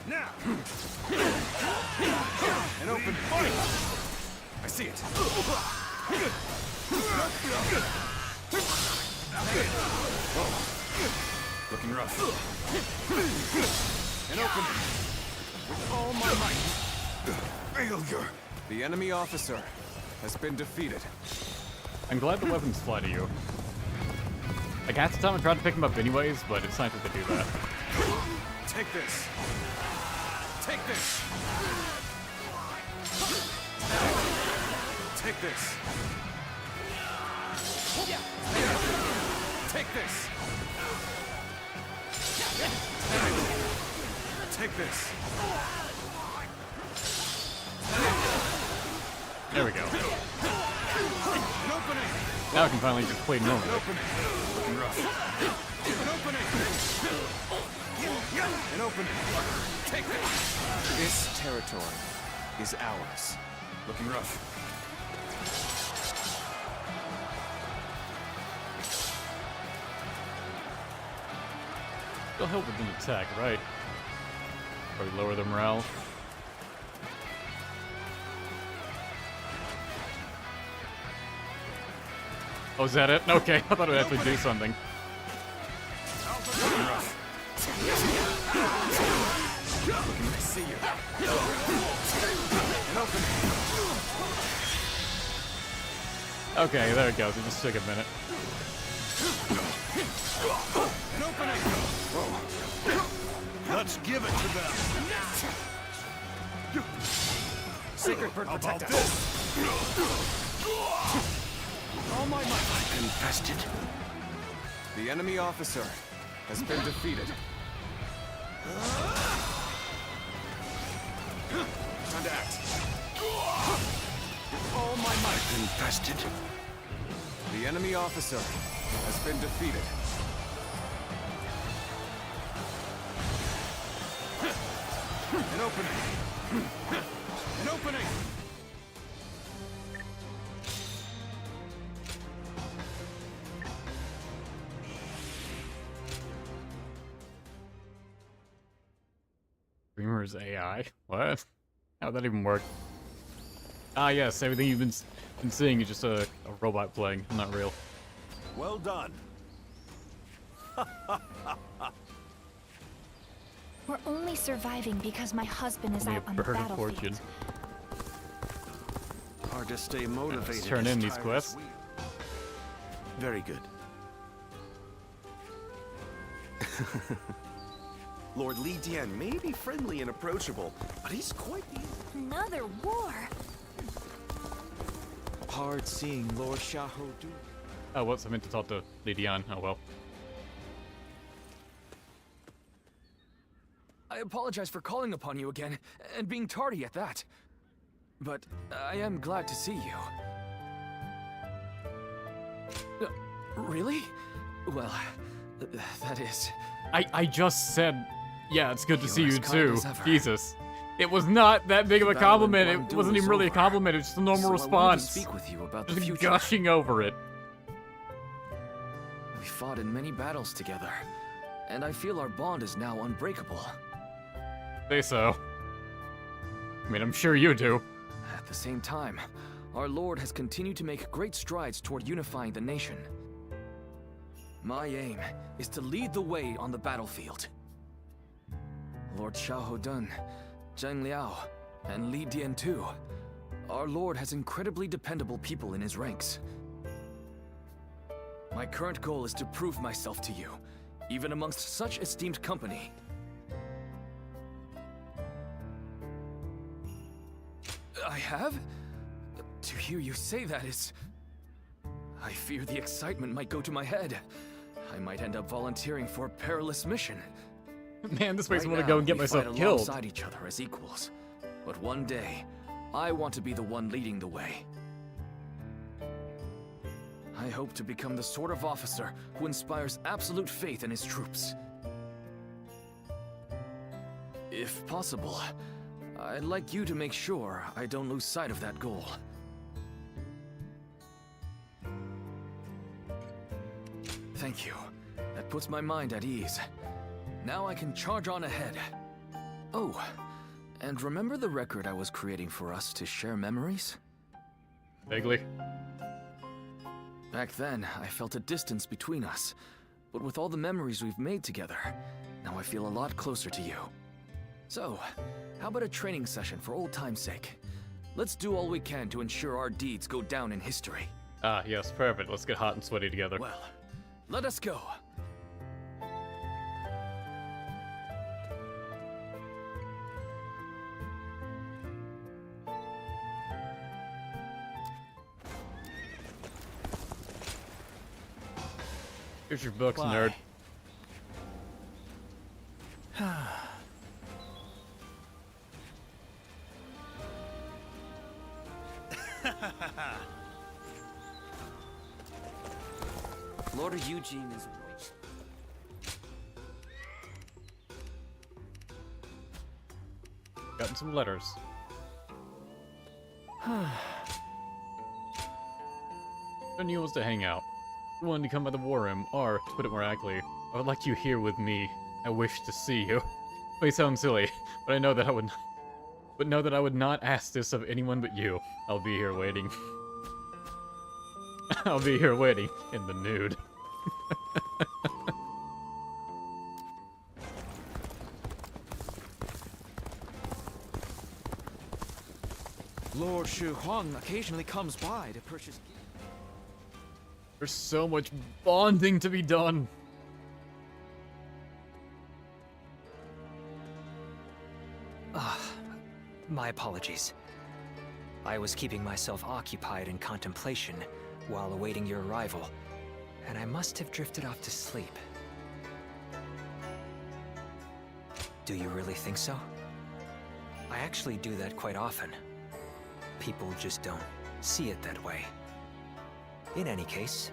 Now! An open fight! I see it. Whoa. Looking rough. An open with all my might. Failure. The enemy officer has been defeated. I'm glad the weapons fly to you. Like half the time I tried to pick them up anyways, but it's nice that they do that. Take this. Take this. Take this. Take this! Take this! There we go. An opening! Now I can finally just play normal. An opening! Looking rough. An opening! An opening! Take this! This territory is ours. Looking rough. It'll help with an attack, right? Probably lower the morale. Oh, is that it? Okay, I thought it would actually do something. I see you. An opening. Okay, there it goes. It just took a minute. An opening. Let's give it to them. Secret bird protect us. All my might. Infested. The enemy officer has been defeated. Time to act. All my might. Infested. The enemy officer has been defeated. An opening. An opening. Dreamer's AI? What? How'd that even work? Ah, yes, everything you've been seeing is just a robot playing, not real. Well done. We're only surviving because my husband is Only out a on the bird of battlefield. fortune. Hard to stay motivated. Let's turn as in these tired quests. as we- Very good. Lord Li Dian may be friendly and approachable, but he's quite the... Another war? Hard seeing Lord Xiaho do. Oh, whoops, I meant to talk to Lidian. Oh well. I apologize for calling upon you again, and being tardy at that. But I am glad to see you. Really? Well, that is... I just said, yeah, it's good to see You're you as kind too. as ever. Jesus. It was not that big of a The Battle of compliment. Guandu It wasn't is even really a over, compliment. It was just a normal so I wanted to response. speak with you about the Just future. gushing over it. We fought in many battles together, and I feel our bond is now unbreakable. Say so. I mean, I'm sure you do. At the same time, our Lord has continued to make great strides toward unifying the nation. My aim is to lead the way on the battlefield. Lord Xiahou Dun, Zhang Liao, and Li Dian too. Our Lord has incredibly dependable people in his ranks. My current goal is to prove myself to you, even amongst such esteemed company. I have? To hear you say that is... I fear the excitement might go to my head. I might end up volunteering for a perilous mission. Man, this makes me Right want to go now, and get we myself fight killed. alongside each other as equals. But one day, I want to be the one leading the way. I hope to become the sort of officer who inspires absolute faith in his troops. If possible, I'd like you to make sure I don't lose sight of that goal. Thank you. That puts my mind at ease. Now I can charge on ahead. Oh, and remember the record I was creating for us to share memories? Vaguely. Back then, I felt a distance between us. But with all the memories we've made together, now I feel a lot closer to you. So, how about a training session for old time's sake? Let's do all we can to ensure our deeds go down in history. Ah, yes, perfect. Let's get hot and sweaty together. Well, let us go. Here's your books, Why? nerd. Lord Eugene is... Gotten some letters. Guan Yu wants to hang out. You wanted to come by the war room, or, to put it more accurately, I would like you here with me. I wish to see you. May sound silly, but I know that I would... But know that I would not ask this of anyone but you. I'll be here waiting. I'll be here waiting in the nude. Lord Shu Huang occasionally comes by to purchase... There's so much bonding to be done. My apologies. I was keeping myself occupied in contemplation while awaiting your arrival, and I must have drifted off to sleep. Do you really think so? I actually do that quite often. People just don't see it that way. In any case,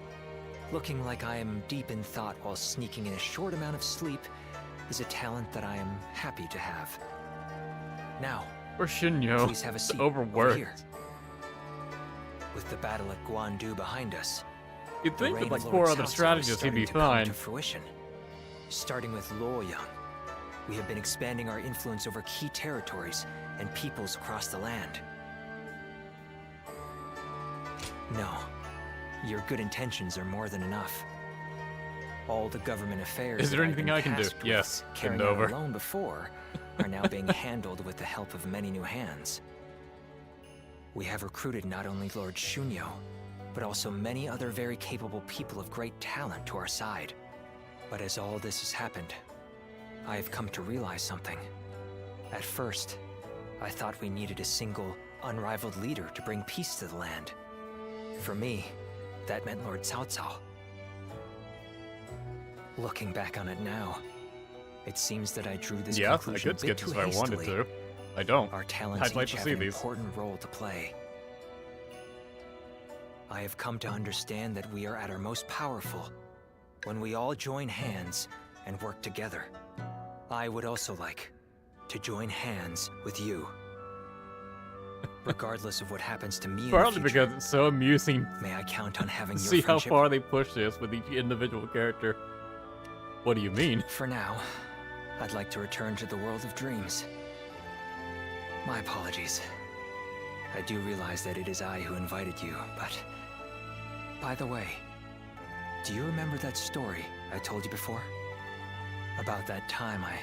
looking like I am deep in thought while sneaking in a short amount of sleep is a talent that I am happy to have. Now, or Shinyo, please have a seat overworked. over here. With the Battle at Guandu behind us, you'd think the with like reign of 4 Lord other Cao Cao is strategists he'd be starting to come fine. to fruition. Starting with Luoyang, we have been expanding our influence over key territories and peoples across the land. No, your good intentions are more than enough. All the government affairs Is there that I've anything been I can do? tasked with Yes, carrying bend out over. alone before are now being handled with the help of many new hands. We have recruited not only Lord Shunyo, but also many other very capable people of great talent to our side. But as all this has happened, I have come to realize something. At first, I thought we needed a single, unrivaled leader to bring peace to the land. For me, that meant Lord Cao Cao. Looking back on it now, it seems that I drew this Yeah, I conclusion could a bit skip too this if I wanted hastily. to. I don't. Our talents I'd like each to have see an these. important role to play. I have come to understand that we are at our most powerful when we all join hands and work together. I would also like to join hands with you. Regardless of what happens to me in the Partly future, because it's so amusing may I count on having to your see how friendship? far they push this with each individual character. What do you mean? For now, I'd like to return to the world of dreams. My apologies. I do realize that it is I who invited you, but... By the way, do you remember that story I told you before? About that time I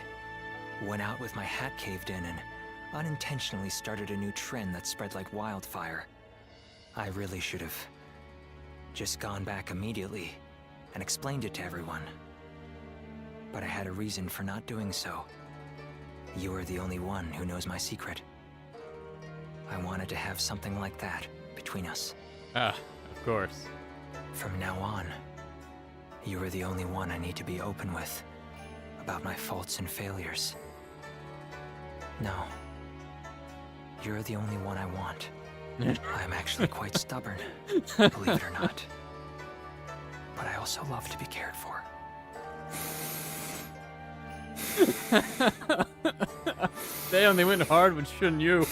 went out with my hat caved in and unintentionally started a new trend that spread like wildfire. I really should have just gone back immediately and explained it to everyone. But I had a reason for not doing so. You are the only one who knows my secret. I wanted to have something like that between us. Ah, of course. From now on, you are the only one I need to be open with about my faults and failures. No, you're the only one I want. I'm actually quite stubborn, believe it or not. But I also love to be cared for. Damn, they went hard with Shun Yu.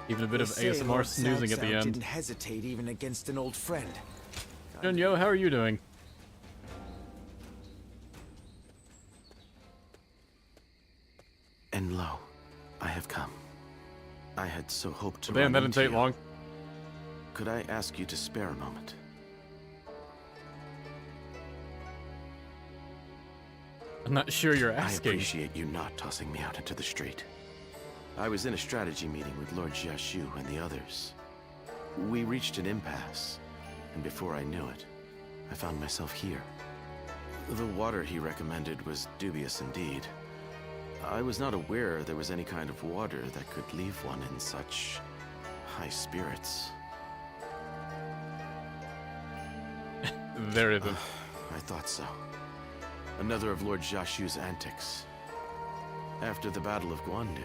Even a bit of They say ASMR Lord snoozing at the Cao Cao end. didn't hesitate even against an old friend. Shun Yu, how are you doing? And lo, I have come. I had so hoped to Well, damn, that run didn't take into you. long. Could I ask you to spare a moment? I'm not sure you're I asking. appreciate you not tossing me out into the street. I was in a strategy meeting with Lord Xiapi and the others. We reached an impasse, and before I knew it, I found myself here. The water he recommended was dubious indeed. I was not aware there was any kind of water that could leave one in such high spirits. There it is. I thought so. Another of Lord Jiashu's antics. After the Battle of Guandu,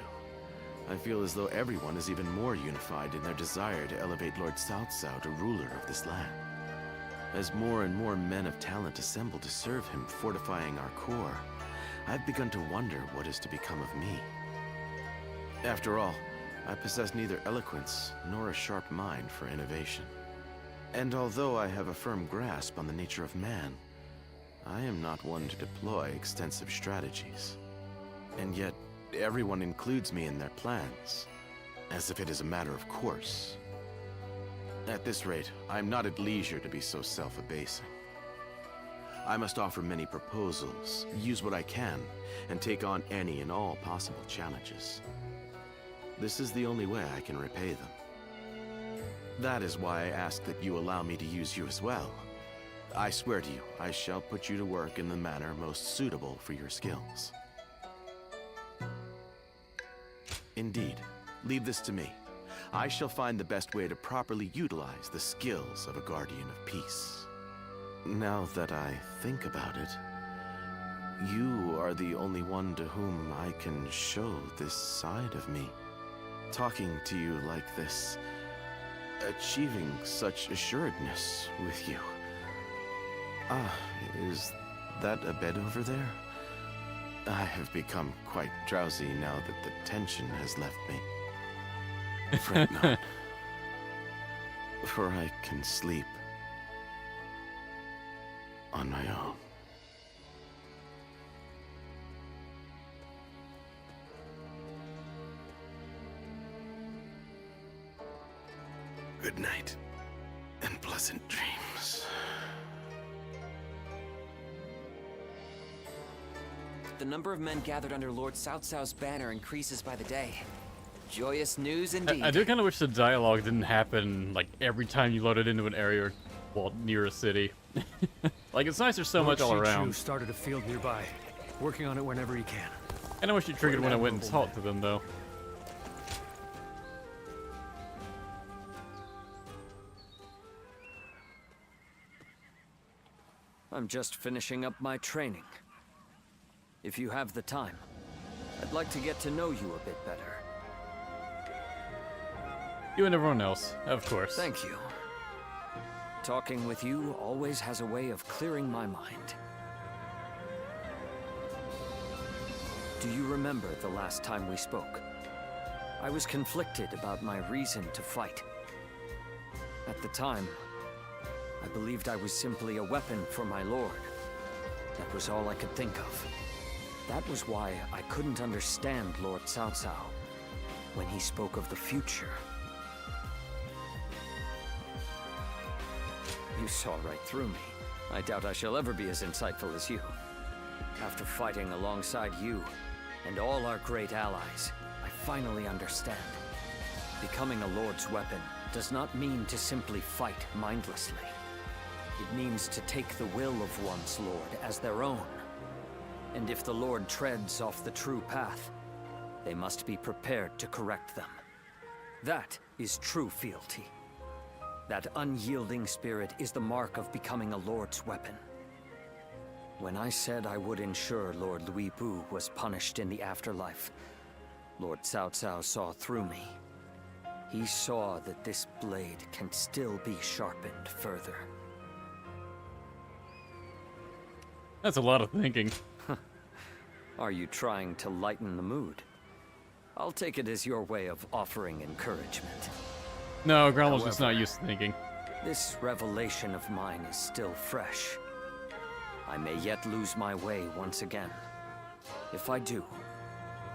I feel as though everyone is even more unified in their desire to elevate Lord Cao Cao to ruler of this land. As more and more men of talent assemble to serve him, fortifying our core, I've begun to wonder what is to become of me. After all, I possess neither eloquence nor a sharp mind for innovation. And although I have a firm grasp on the nature of man, I am not one to deploy extensive strategies. And yet, everyone includes me in their plans, as if it is a matter of course. At this rate, I'm not at leisure to be so self-abasing. I must offer many proposals, use what I can, and take on any and all possible challenges. This is the only way I can repay them. That is why I ask that you allow me to use you as well. I swear to you, I shall put you to work in the manner most suitable for your skills. Indeed, leave this to me. I shall find the best way to properly utilize the skills of a guardian of peace. Now that I think about it, you are the only one to whom I can show this side of me. Talking to you like this, achieving such assuredness with you. Ah, is that a bed over there? I have become quite drowsy now that the tension has left me. Fret not, for I can sleep on my own. Good night, and pleasant dreams. The number of men gathered under Lord Cao Cao's banner increases by the day. Joyous news indeed. I do kind of wish the dialogue didn't happen like every time you loaded into an area or, well, near a city. Like, it's nice there's so much all around. Started a field nearby, working on it whenever he can. And I wish you triggered when I went and talked to them, though. I'm just finishing up my training. If you have the time, I'd like to get to know you a bit better. You and everyone else, of course. Thank you. Talking with you always has a way of clearing my mind. Do you remember the last time we spoke? I was conflicted about my reason to fight. At the time, I believed I was simply a weapon for my lord. That was all I could think of. That was why I couldn't understand Lord Cao Cao when he spoke of the future. You saw right through me. I doubt I shall ever be as insightful as you. After fighting alongside you and all our great allies, I finally understand. Becoming a lord's weapon does not mean to simply fight mindlessly. It means to take the will of one's lord as their own. And if the lord treads off the true path, they must be prepared to correct them. That is true fealty. That unyielding spirit is the mark of becoming a lord's weapon. When I said I would ensure Lord Louis Bu was punished in the afterlife, Lord Cao Cao saw through me. He saw that this blade can still be sharpened further. That's a lot of thinking. Are you trying to lighten the mood? I'll take it as your way of offering encouragement. No, Gromwell's just not used to thinking. This revelation of mine is still fresh. I may yet lose my way once again. If I do,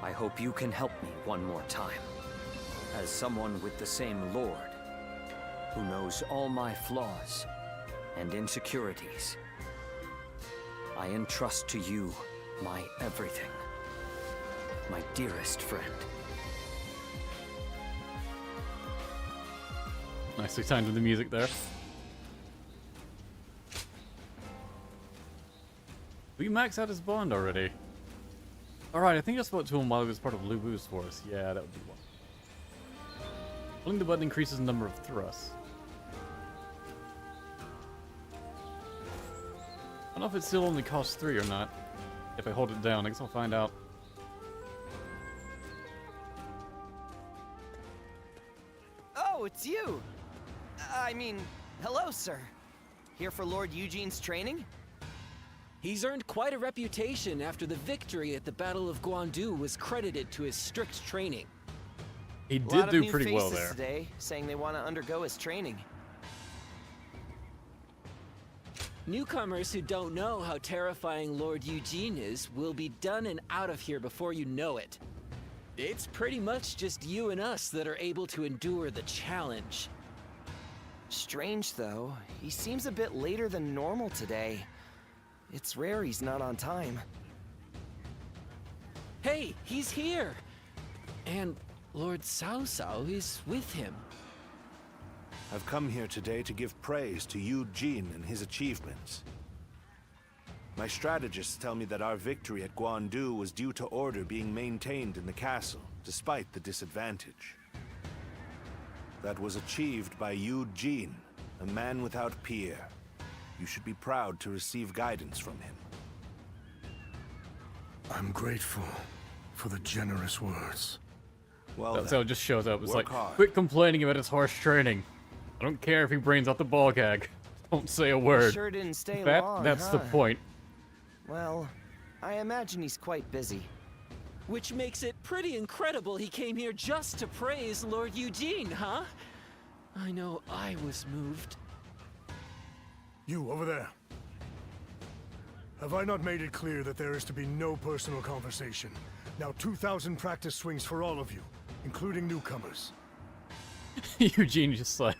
I hope you can help me one more time. As someone with the same lord, who knows all my flaws and insecurities, I entrust to you my everything, my dearest friend. Nicely timed with the music there. We maxed out his bond already. Alright, I think I spoke to him while he was part of Lu Bu's force. Yeah, that would be one. Holding the button increases the number of thrusts. I don't know if it still only costs 3 or not. If I hold it down, I guess I'll find out. Oh, it's you! I mean, hello, sir. Here for Lord Eugene's training? He's earned quite a reputation after the victory at the Battle of Guandu was credited to his strict training. He did do pretty well there. Today, saying they want to undergo his training. Newcomers who don't know how terrifying Lord Eugene is will be done and out of here before you know it. It's pretty much just you and us that are able to endure the challenge. Strange, though. He seems a bit later than normal today. It's rare he's not on time. Hey, he's here! And Lord Cao Cao is with him. I've come here today to give praise to Eugene and his achievements. My strategists tell me that our victory at Guandu was due to order being maintained in the castle, despite the disadvantage. That was achieved by Eugene, a man without peer. You should be proud to receive guidance from him. I'm grateful for the generous words. Well, that's how it just shows up. It's like, hard. quit complaining about his harsh training. I don't care if he brains out the ball gag. Don't say a word. Sure didn't stay That, long, that's the huh? point. Well, I imagine he's quite busy. Which makes it pretty incredible he came here just to praise Lord Eugene, huh? I know I was moved. You, over there. Have I not made it clear that there is to be no personal conversation? Now 2,000 practice swings for all of you, including newcomers. Eugene just like,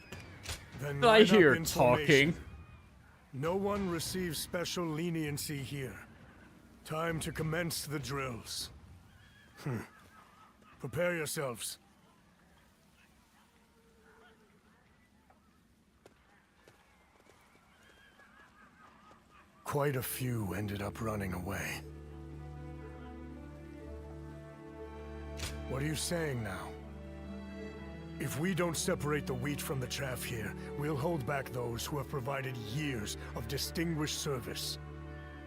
Then I line up hear in talking. formation. No one receives special leniency here. Time to commence the drills. Prepare yourselves. Quite a few ended up running away. What are you saying now? If we don't separate the wheat from the chaff here, we'll hold back those who have provided years of distinguished service.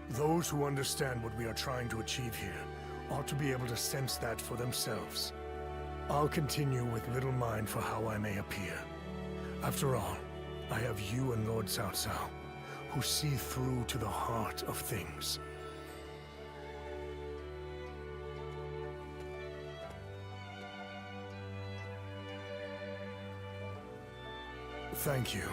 Those who understand what we are trying to achieve here ought to be able to sense that for themselves. I'll continue with little mind for how I may appear. After all, I have you and Lord Cao Cao, who see through to the heart of things. Thank you.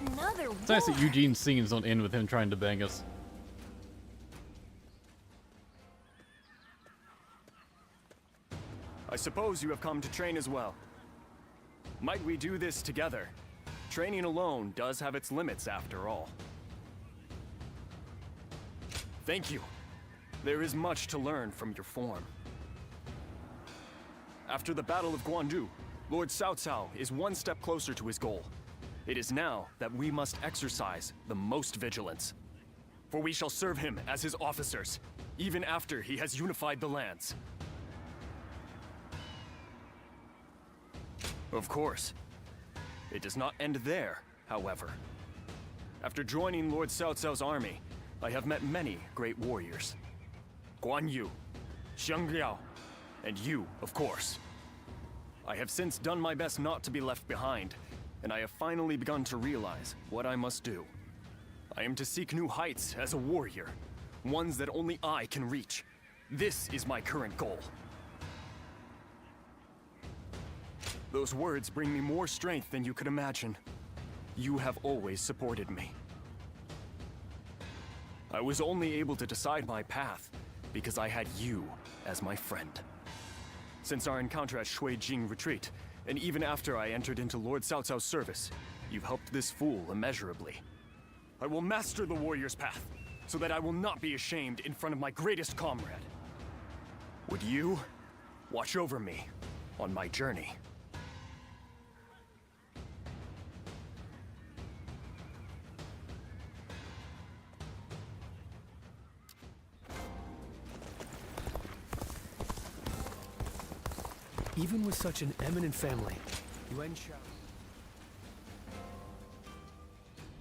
Another It's nice that Eugene's scenes don't end with him trying to bang us. I suppose you have come to train as well. Might we do this together? Training alone does have its limits after all. Thank you. There is much to learn from your form. After the Battle of Guandu, Lord Cao Cao is one step closer to his goal. It is now that we must exercise the most vigilance. For we shall serve him as his officers, even after he has unified the lands. Of course. It does not end there, however. After joining Lord Cao Cao's army, I have met many great warriors. Guan Yu, Xiang Liao, and you, of course. I have since done my best not to be left behind, and I have finally begun to realize what I must do. I am to seek new heights as a warrior, ones that only I can reach. This is my current goal. Those words bring me more strength than you could imagine. You have always supported me. I was only able to decide my path because I had you as my friend. Since our encounter at Jing retreat, and even after I entered into Lord Cao Cao's service, you've helped this fool immeasurably. I will master the warrior's path, so that I will not be ashamed in front of my greatest comrade. Would you watch over me on my journey? Even with such an eminent family, Yuan Shao...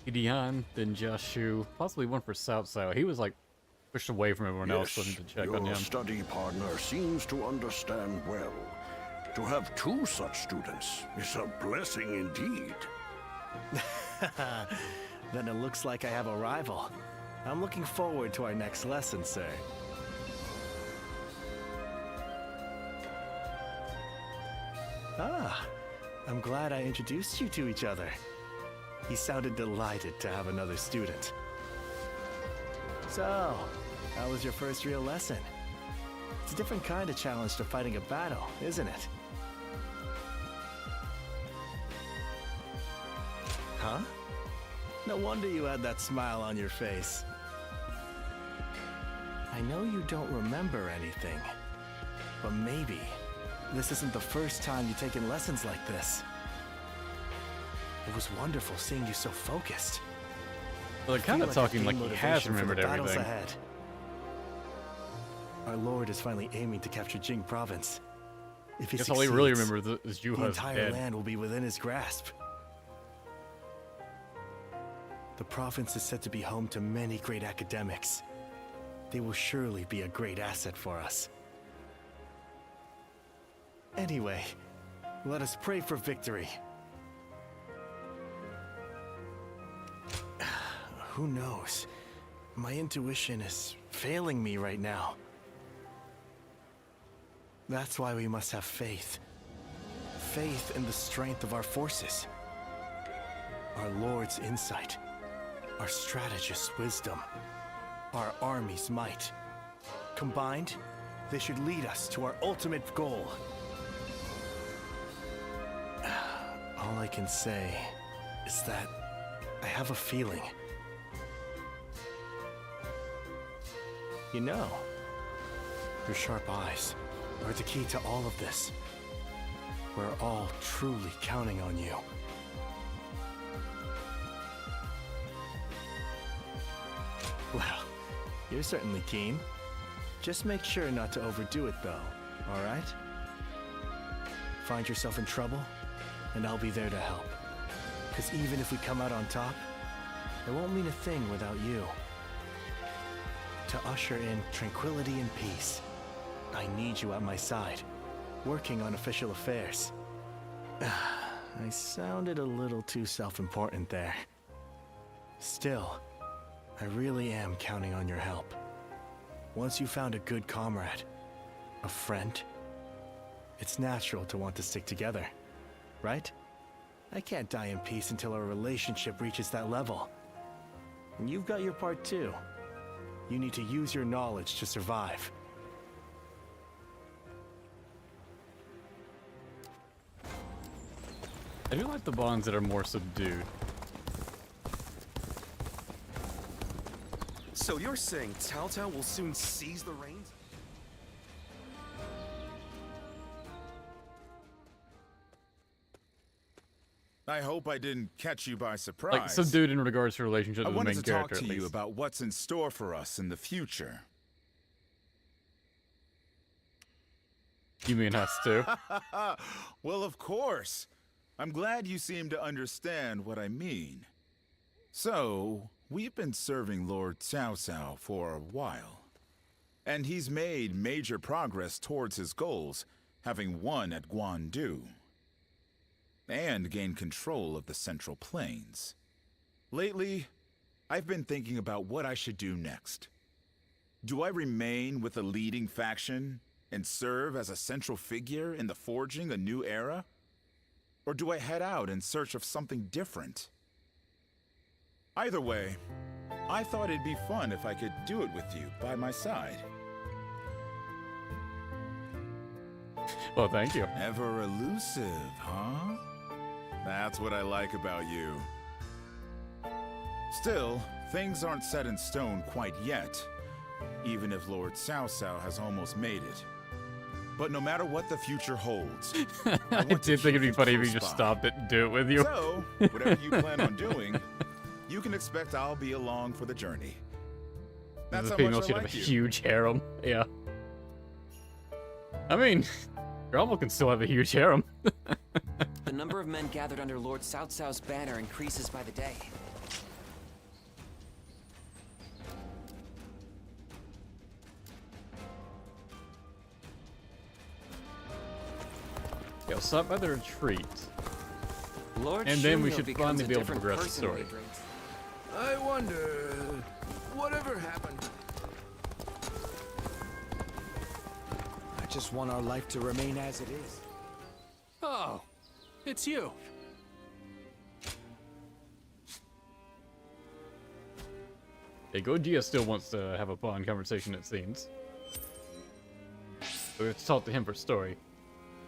Dian, then Jiashu, possibly one for Cao Cao. He was like pushed away from everyone else, so I need to check on your him. study partner seems to understand well. To have two such students is a blessing indeed. Then it looks like I have a rival. I'm looking forward to our next lesson, sir. Ah, I'm glad I introduced you to each other. He sounded delighted to have another student. So, how was your first real lesson? It's a different kind of challenge to fighting a battle, isn't it? Huh? No wonder you had that smile on your face. I know you don't remember anything, but maybe this isn't the first time you've taken lessons like this. It was wonderful seeing you so focused. Well, they're kind of talking like he has remembered everything. Ahead. Our Lord is finally aiming to capture Jing province. If he Guess succeeds, all he really remembers is the Yuha's entire dead. land will be within his grasp. The province is said to be home to many great academics. They will surely be a great asset for us. Anyway, let us pray for victory. Who knows? My intuition is failing me right now. That's why we must have faith. Faith in the strength of our forces. Our Lord's insight. Our strategist's wisdom. Our army's might. Combined, they should lead us to our ultimate goal. All I can say is that I have a feeling. You know, your sharp eyes are the key to all of this. We're all truly counting on you. Well, you're certainly keen. Just make sure not to overdo it, though, all right? Find yourself in trouble, and I'll be there to help. Because even if we come out on top, it won't mean a thing without you. To usher in tranquility and peace, I need you at my side, working on official affairs. I sounded a little too self-important there. Still, I really am counting on your help. Once you found a good comrade, a friend, it's natural to want to stick together, right? I can't die in peace until our relationship reaches that level. And you've got your part too. You need to use your knowledge to survive. I do like the bonds that are more subdued. So you're saying Cao Cao will soon seize the reins? I hope I didn't catch you by surprise. Like subdued in regards to relationship I with the wanted main to talk character, to at you least. about what's in store for us in the future. You mean us too? Well, of course. I'm glad you seem to understand what I mean. So, we've been serving Lord Cao Cao for a while. And he's made major progress towards his goals, having won at Guandu. And gained control of the Central Plains. Lately, I've been thinking about what I should do next. Do I remain with the leading faction and serve as a central figure in the forging a new era? Or do I head out in search of something different? Either way, I thought it'd be fun if I could do it with you by my side. Well, thank you. Ever elusive, huh? That's what I like about you. Still, things aren't set in stone quite yet, even if Lord Cao Cao has almost made it. But no matter what the future holds, I did think it'd be funny if you just stopped it and do it with you. So, whatever you plan on doing, you can expect I'll be along for the journey. That's The how female much should I have like a you. huge harem. Yeah. I mean, Cromwell can still have a huge harem. The number of men gathered under Lord Cao Cao's banner increases by the day. Yeah, I'll stop by the retreat. Lord And then we Shunyo should becomes finally a be able to different progress the person story. when he drinks. I wonder, whatever happened? I just want our life to remain as it is. Oh, it's you. Hey, Gojia still wants to have a fun conversation, it seems. So we have to talk to him for a story.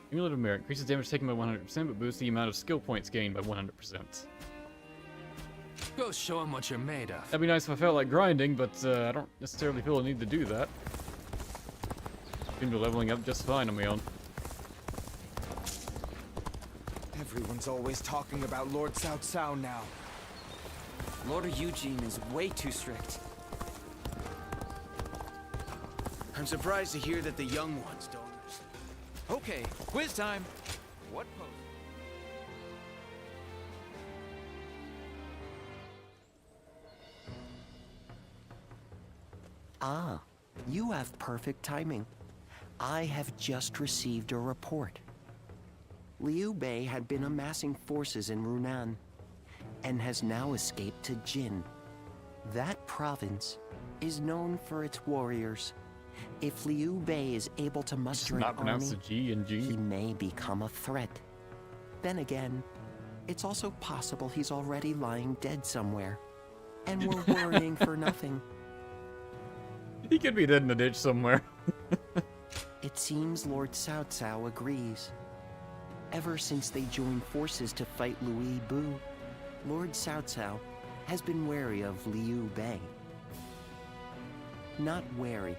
Cumulative merit increases damage taken by 100%, but boosts the amount of skill points gained by 100%. Go show him what you're made of. That'd be nice if I felt like grinding, but I don't necessarily feel a need to do that. Seem to be leveling up just fine on my own. Everyone's always talking about Lord Cao Cao now. Lord Eugene is way too strict. I'm surprised to hear that the young ones don't. Okay, quiz time. What pose? Ah, you have perfect timing. I have just received a report. Liu Bei had been amassing forces in Runan and has now escaped to Jin. That province is known for its warriors. If Liu Bei is able to muster an Not pronounce army, the G and G. he may become a threat. Then again, it's also possible he's already lying dead somewhere, and we're worrying for nothing. He could be dead in a ditch somewhere. It seems Lord Cao Cao agrees. Ever since they joined forces to fight Louis Bu, Lord Cao Cao has been wary of Liu Bei. Not wary,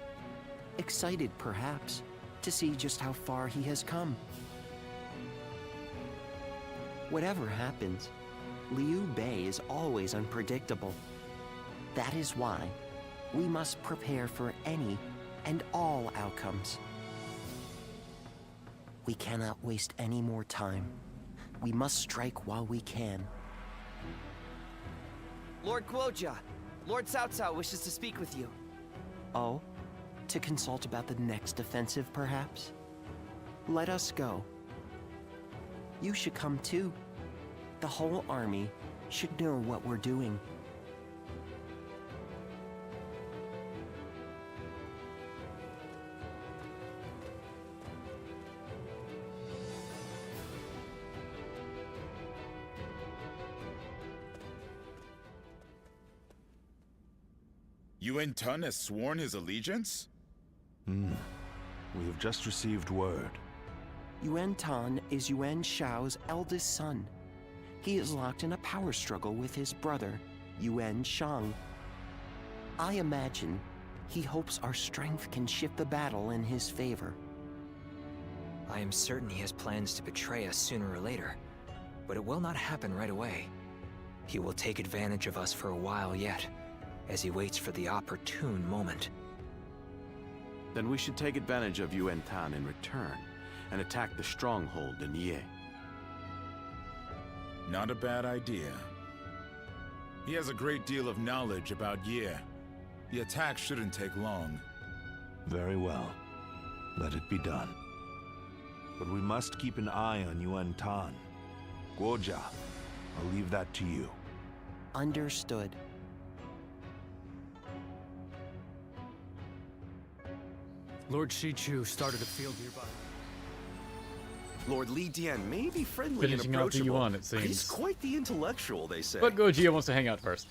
excited perhaps, to see just how far he has come. Whatever happens, Liu Bei is always unpredictable. That is why we must prepare for any and all outcomes. We cannot waste any more time. We must strike while we can. Lord Guojia, Lord Cao Cao wishes to speak with you. Oh? To consult about the next offensive, perhaps? Let us go. You should come too. The whole army should know what we're doing. Yuan Tun has sworn his allegiance? We have just received word. Yuan Tan is Yuan Shao's eldest son. He is locked in a power struggle with his brother, Yuan Shang. I imagine he hopes our strength can shift the battle in his favor. I am certain he has plans to betray us sooner or later, but it will not happen right away. He will take advantage of us for a while yet, as he waits for the opportune moment. Then we should take advantage of Yuan Tan in return, and attack the stronghold in Ye. Not a bad idea. He has a great deal of knowledge about Ye. The attack shouldn't take long. Very well. Let it be done. But we must keep an eye on Yuan Tan. Guojia, I'll leave that to you. Understood. Lord Shichu started a field nearby. Lord Li Dian may be friendly and Finishing off the approachable. Yuan, it seems. He's quite the intellectual, they say. But Gojia wants to hang out first.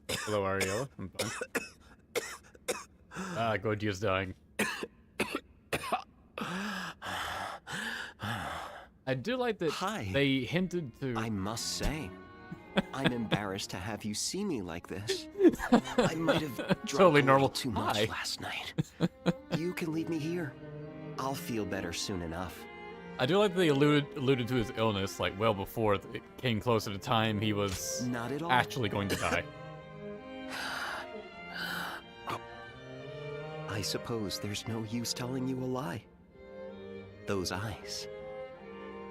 Hello, Ariella. I'm fine. Gojia's dying. I do like that they hinted to... I must say, I'm embarrassed to have you see me like this. I might have drunk Totally a normal. little too much Hi. last night. You can leave me here. I'll feel better soon enough. I do like that they alluded to his illness, like, well before it came close to the time he was Not at all. actually going to die. I suppose there's no use telling you a lie. Those eyes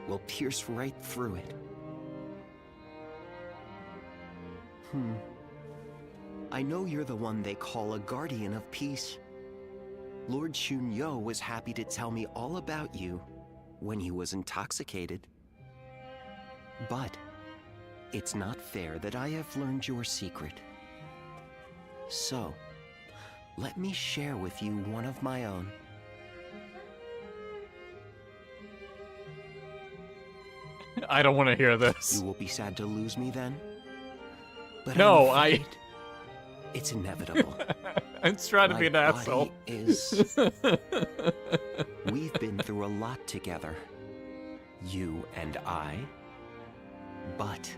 will pierce right through it. I know you're the one they call a guardian of peace. Lord Shunyo was happy to tell me all about you when he was intoxicated. But it's not fair that I have learned your secret. So, let me share with you one of my own. I don't want to hear this. You will be sad to lose me then? But no, it's inevitable. I'm trying to be an asshole. We've been through a lot together. You and I. But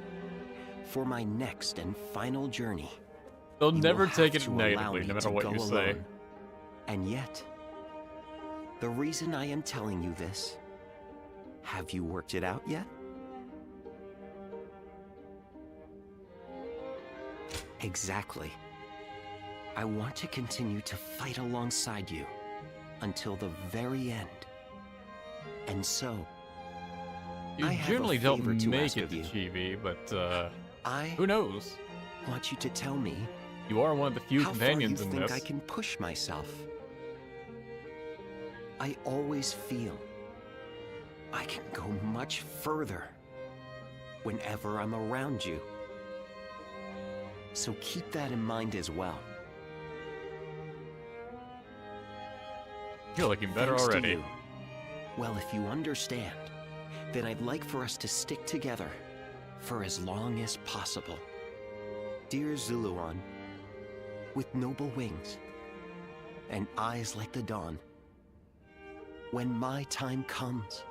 for my next and final journey, they'll never take it negatively, no matter what you say. And yet, the reason I am telling you this, have you worked it out yet? Exactly. I want to continue to fight alongside you until the very end. And so, you generally don't make it to Xiapi, but who knows? I want you to tell me. You are one of the few companions in this. How far you think this. I can push myself? I always feel I can go much further whenever I'm around you. So keep that in mind as well. You're looking better Thanks already. To you. Well, if you understand, then I'd like for us to stick together for as long as possible. Dear Zuluan, with noble wings and eyes like the dawn, when my time comes,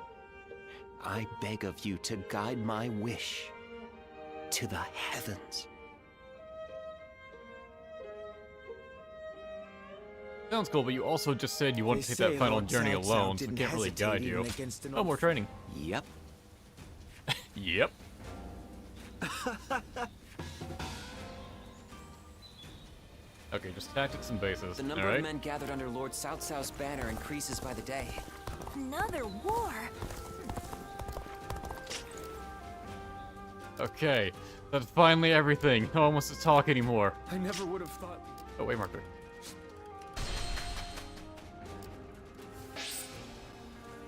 I beg of you to guide my wish to the heavens. Sounds cool, but you also just said you want to take that final journey alone, so we can't really guide you. Oh, more training. Yep. Yep. Okay, just tactics and bases. The number of men gathered under Lord Cao Cao's banner increases by the day. Another war? Okay, that's finally everything. No one wants to talk anymore. I never would have thought. Oh, wait, marker.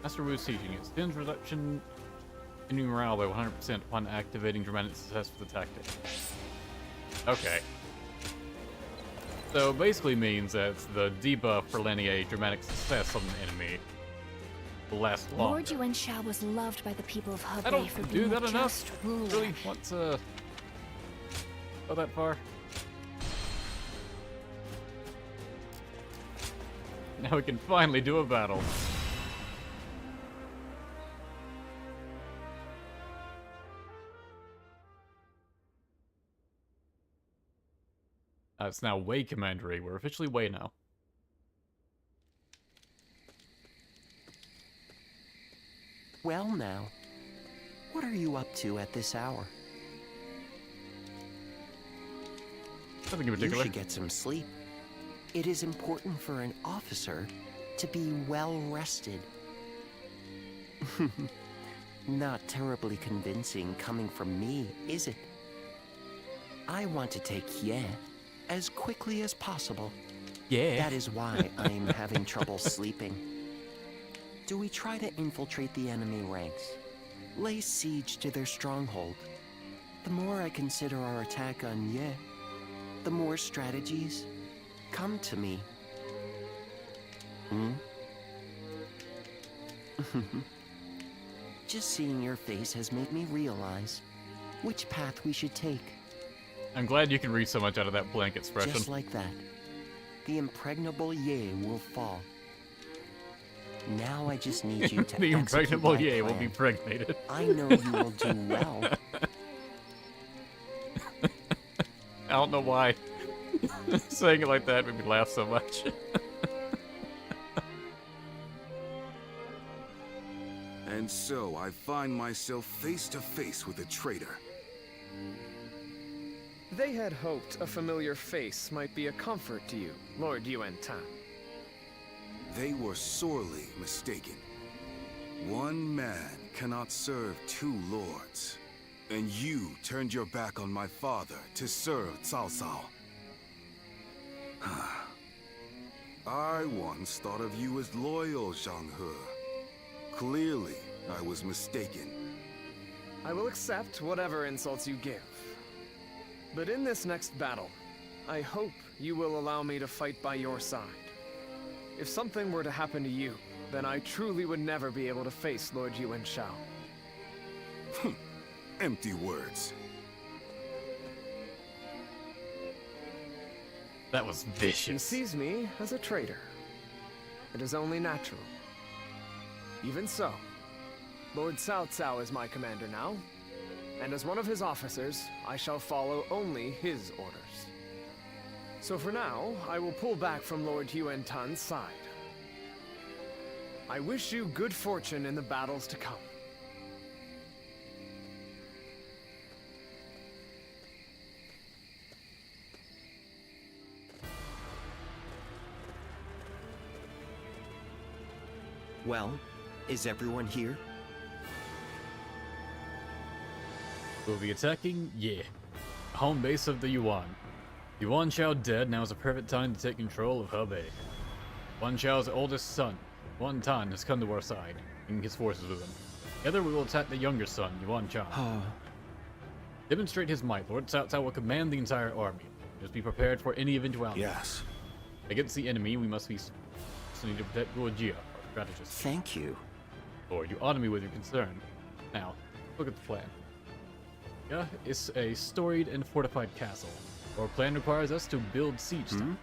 Master Wu's teaching extends reduction in morale by 100% upon activating dramatic success for the tactic. Okay. So basically means that the debuff for letting a dramatic success on an enemy will last longer. Lord Yuan Shao was loved by the people of Hebei I don't for do being that a enough. just ruler. Really want to go that far? Now we can finally do a battle. It's now Wei Commandery. We're officially Wei now. Well now, what are you up to at this hour? Nothing in particular. You should get some sleep. It is important for an officer to be well rested. Not terribly convincing coming from me, is it? I want to take Ye as quickly as possible. Yeah. That is why I'm having trouble sleeping. Do we try to infiltrate the enemy ranks? Lay siege to their stronghold? The more I consider our attack on Ye, the more strategies come to me. Just seeing your face has made me realize which path we should take. I'm glad you can read so much out of that blank expression. Just like that, the impregnable Ye will fall. Now I just need you to The impregnable execute my Ye will be plan. pregnated. I know you will do well. I don't know why. Saying it like that made me laugh so much. And so I find myself face to face with a traitor. They had hoped a familiar face might be a comfort to you, Lord Yuan Tan. They were sorely mistaken. One man cannot serve two lords. And you turned your back on my father to serve Cao Cao. I once thought of you as loyal, Zhang He. Clearly, I was mistaken. I will accept whatever insults you give. But in this next battle, I hope you will allow me to fight by your side. If something were to happen to you, then I truly would never be able to face Lord Yuan Shao. Empty words. That was vicious. He sees me as a traitor. It is only natural. Even so, Lord Cao Cao is my commander now, and as one of his officers, I shall follow only his orders. So for now, I will pull back from Lord Yuan Tan's side. I wish you good fortune in the battles to come. Well, is everyone here? We'll be attacking, yeah. Home base of the Yuan. Yuan Shao dead, now is a perfect time to take control of Hebei. Yuan Shao's oldest son, Yuan Tan, has come to our side, bringing his forces with him. Together we will attack the younger son, Yuan Chang. Demonstrate his might, Lord Cao Cao will command the entire army. Just be prepared for any eventuality. Yes. Against the enemy, we must need to protect Guan Yu, our strategist. Thank you. Lord, you honor me with your concern. Now, look at the plan. Yeah, it's a storied and fortified castle. Our plan requires us to build siege towers.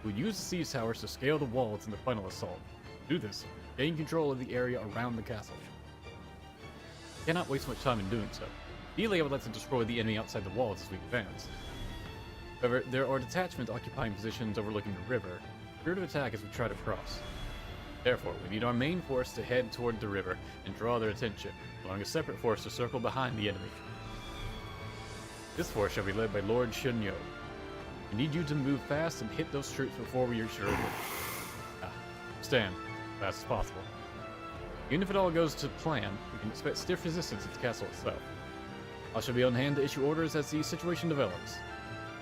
We'll use the siege towers to scale the walls in the final assault. To do this, gain control of the area around the castle. Cannot waste much time in doing so. Ideally, I would like to destroy the enemy outside the walls as we advance. However, there are detachments occupying positions overlooking the river. Clear to attack as we try to cross. Therefore, we need our main force to head toward the river and draw their attention, allowing a separate force to circle behind the enemy. This force shall be led by Lord Shunyo. We need you to move fast and hit those troops before we reach the river. Stand, as fast as possible. Even if it all goes to plan, we can expect stiff resistance at the castle itself. I shall be on hand to issue orders as the situation develops.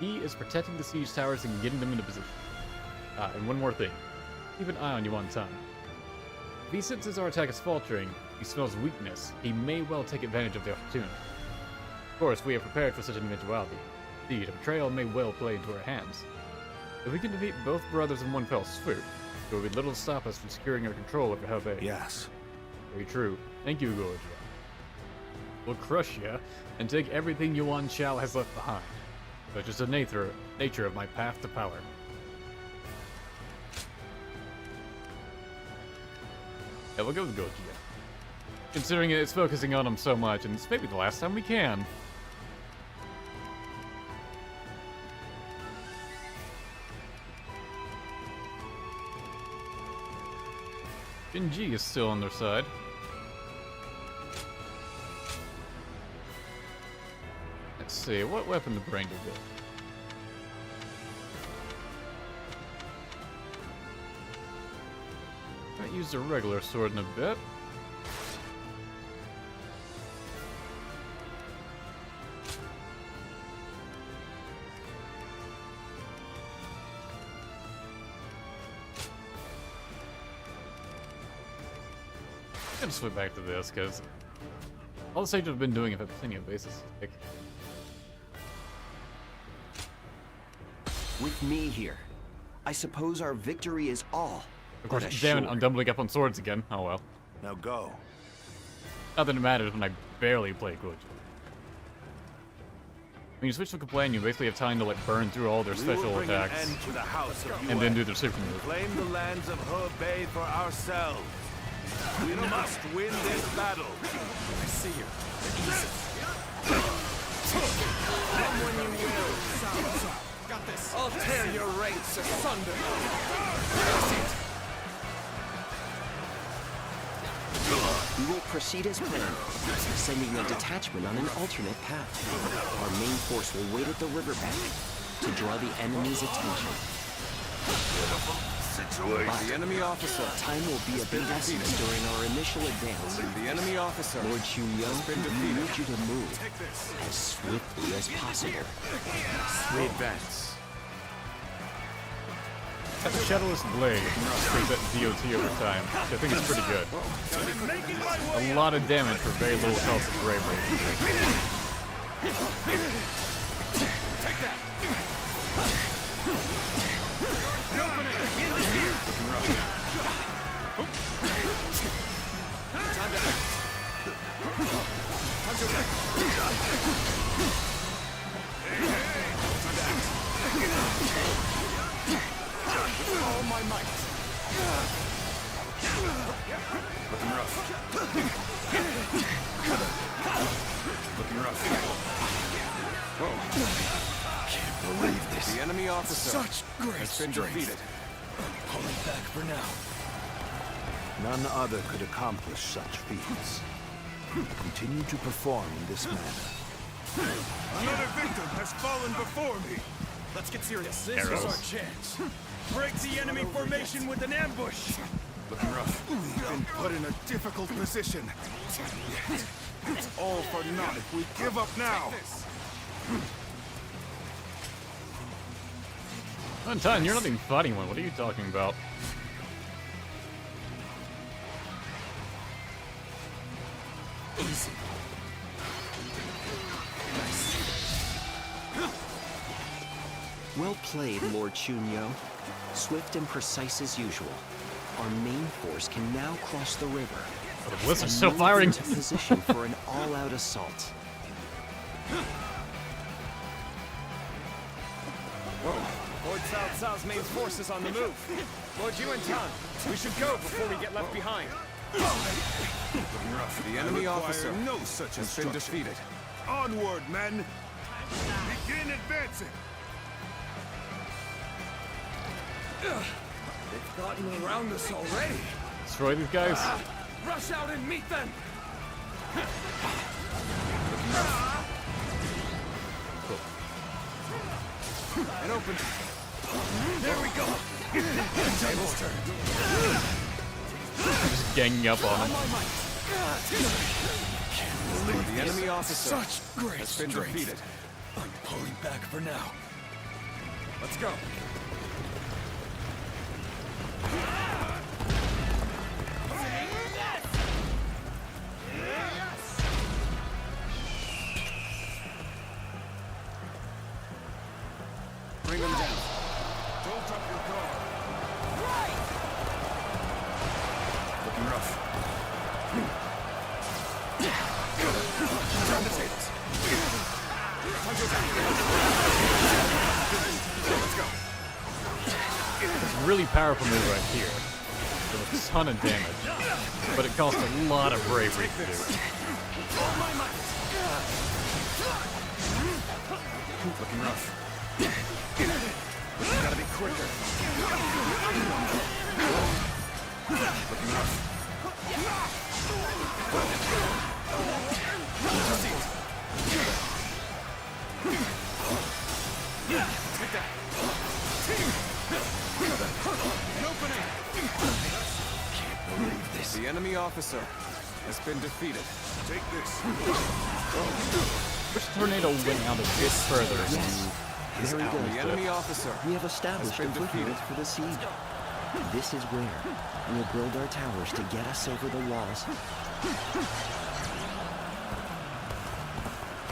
He is protecting the siege towers and getting them into position. And one more thing. Keep an eye on Yuan Tan. If he senses our attack is faltering, he smells weakness, he may well take advantage of the opportunity. Of course, we are prepared for such an eventuality. Indeed, a betrayal may well play into our hands. If we can defeat both brothers in one fell swoop, there will be little to stop us from securing our control over Hebei. Yes. Very true. Thank you, Gorgia. We'll crush ya and take everything Yuan Shao has left behind. Such is the nature of my path to power. Yeah, we'll go with Gorgia. Considering it's focusing on him so much, and it's maybe the last time we can. Jinji is still on their side. Let's see, what weapon did Brando get? I used a regular sword in a bit. I'm gonna switch back to this because all the sages have been doing it have plenty of bases. With me here, I suppose our victory is all. Of course, damn it, I'm doubling up on swords again. Oh well. Now go. Not that it matters when I barely play good. When you switch to Companion, you basically have time to like burn through all their special attacks and then do their super move. Claim the lands of Hebei for ourselves. We must win this battle. I see you. Easy. Come when you will. Got this. I'll tear your ranks asunder. We will proceed as planned, sending a detachment on an alternate path. Our main force will wait at the riverbank to draw the enemy's attention. situation. The enemy officer. Time will be of the essence during our initial advance. The enemy officer. Lord Xunyo, we need you to move as swiftly as possible. We advance. That's a Shadowless Blade. Increase that DOT over time. Which I think is pretty good. A lot of damage for very little health and bravery. Take that! All my might. Looking rough. Looking rough. Whoa. Can't believe this. The enemy officer Such great has been strength. defeated. Pulling back for now. None other could accomplish such feats. Continue to perform in this manner. Another victim has fallen before me. Let's get serious. This is our chance. Break the enemy formation with an ambush. Looking rough. We've been put in a difficult position. Yet, it's all for naught if we give up now. Untied, you're not even fighting one. What are you talking about? Easy. Well played, Lord Xunyo. Swift and precise as usual. Our main force can now cross the river. Oh, the blizzard's and still move firing. into position for an all-out assault. Lord Cao Cao's main force is on the move. Lord Yuan Tan, we should go before we get left behind. Looking rough. The enemy officer No such has been instruction. defeated. Onward, men. Begin advancing. They've gotten around us already. Destroy these guys. Rush out and meet them! And open. There we go. Table's turn. Just ganging up on him. The enemy officer Such great has been strength. defeated. I'm pulling back for now. Let's go. Bring them down. Don't drop your guard. Looking rough. Turn the tables. Let's go. It's a really powerful move right here. Does a ton of damage, but it costs a lot of bravery to do. Looking rough. Gotta be quicker. Looking rough. Take that. An opening. Can't believe this. The enemy officer has been defeated. Take this. Which tornado went out a bit further? Yes. Very The good. enemy officer We have established a been foothold defeated. for the siege. This is where we'll build our towers to get us over the walls.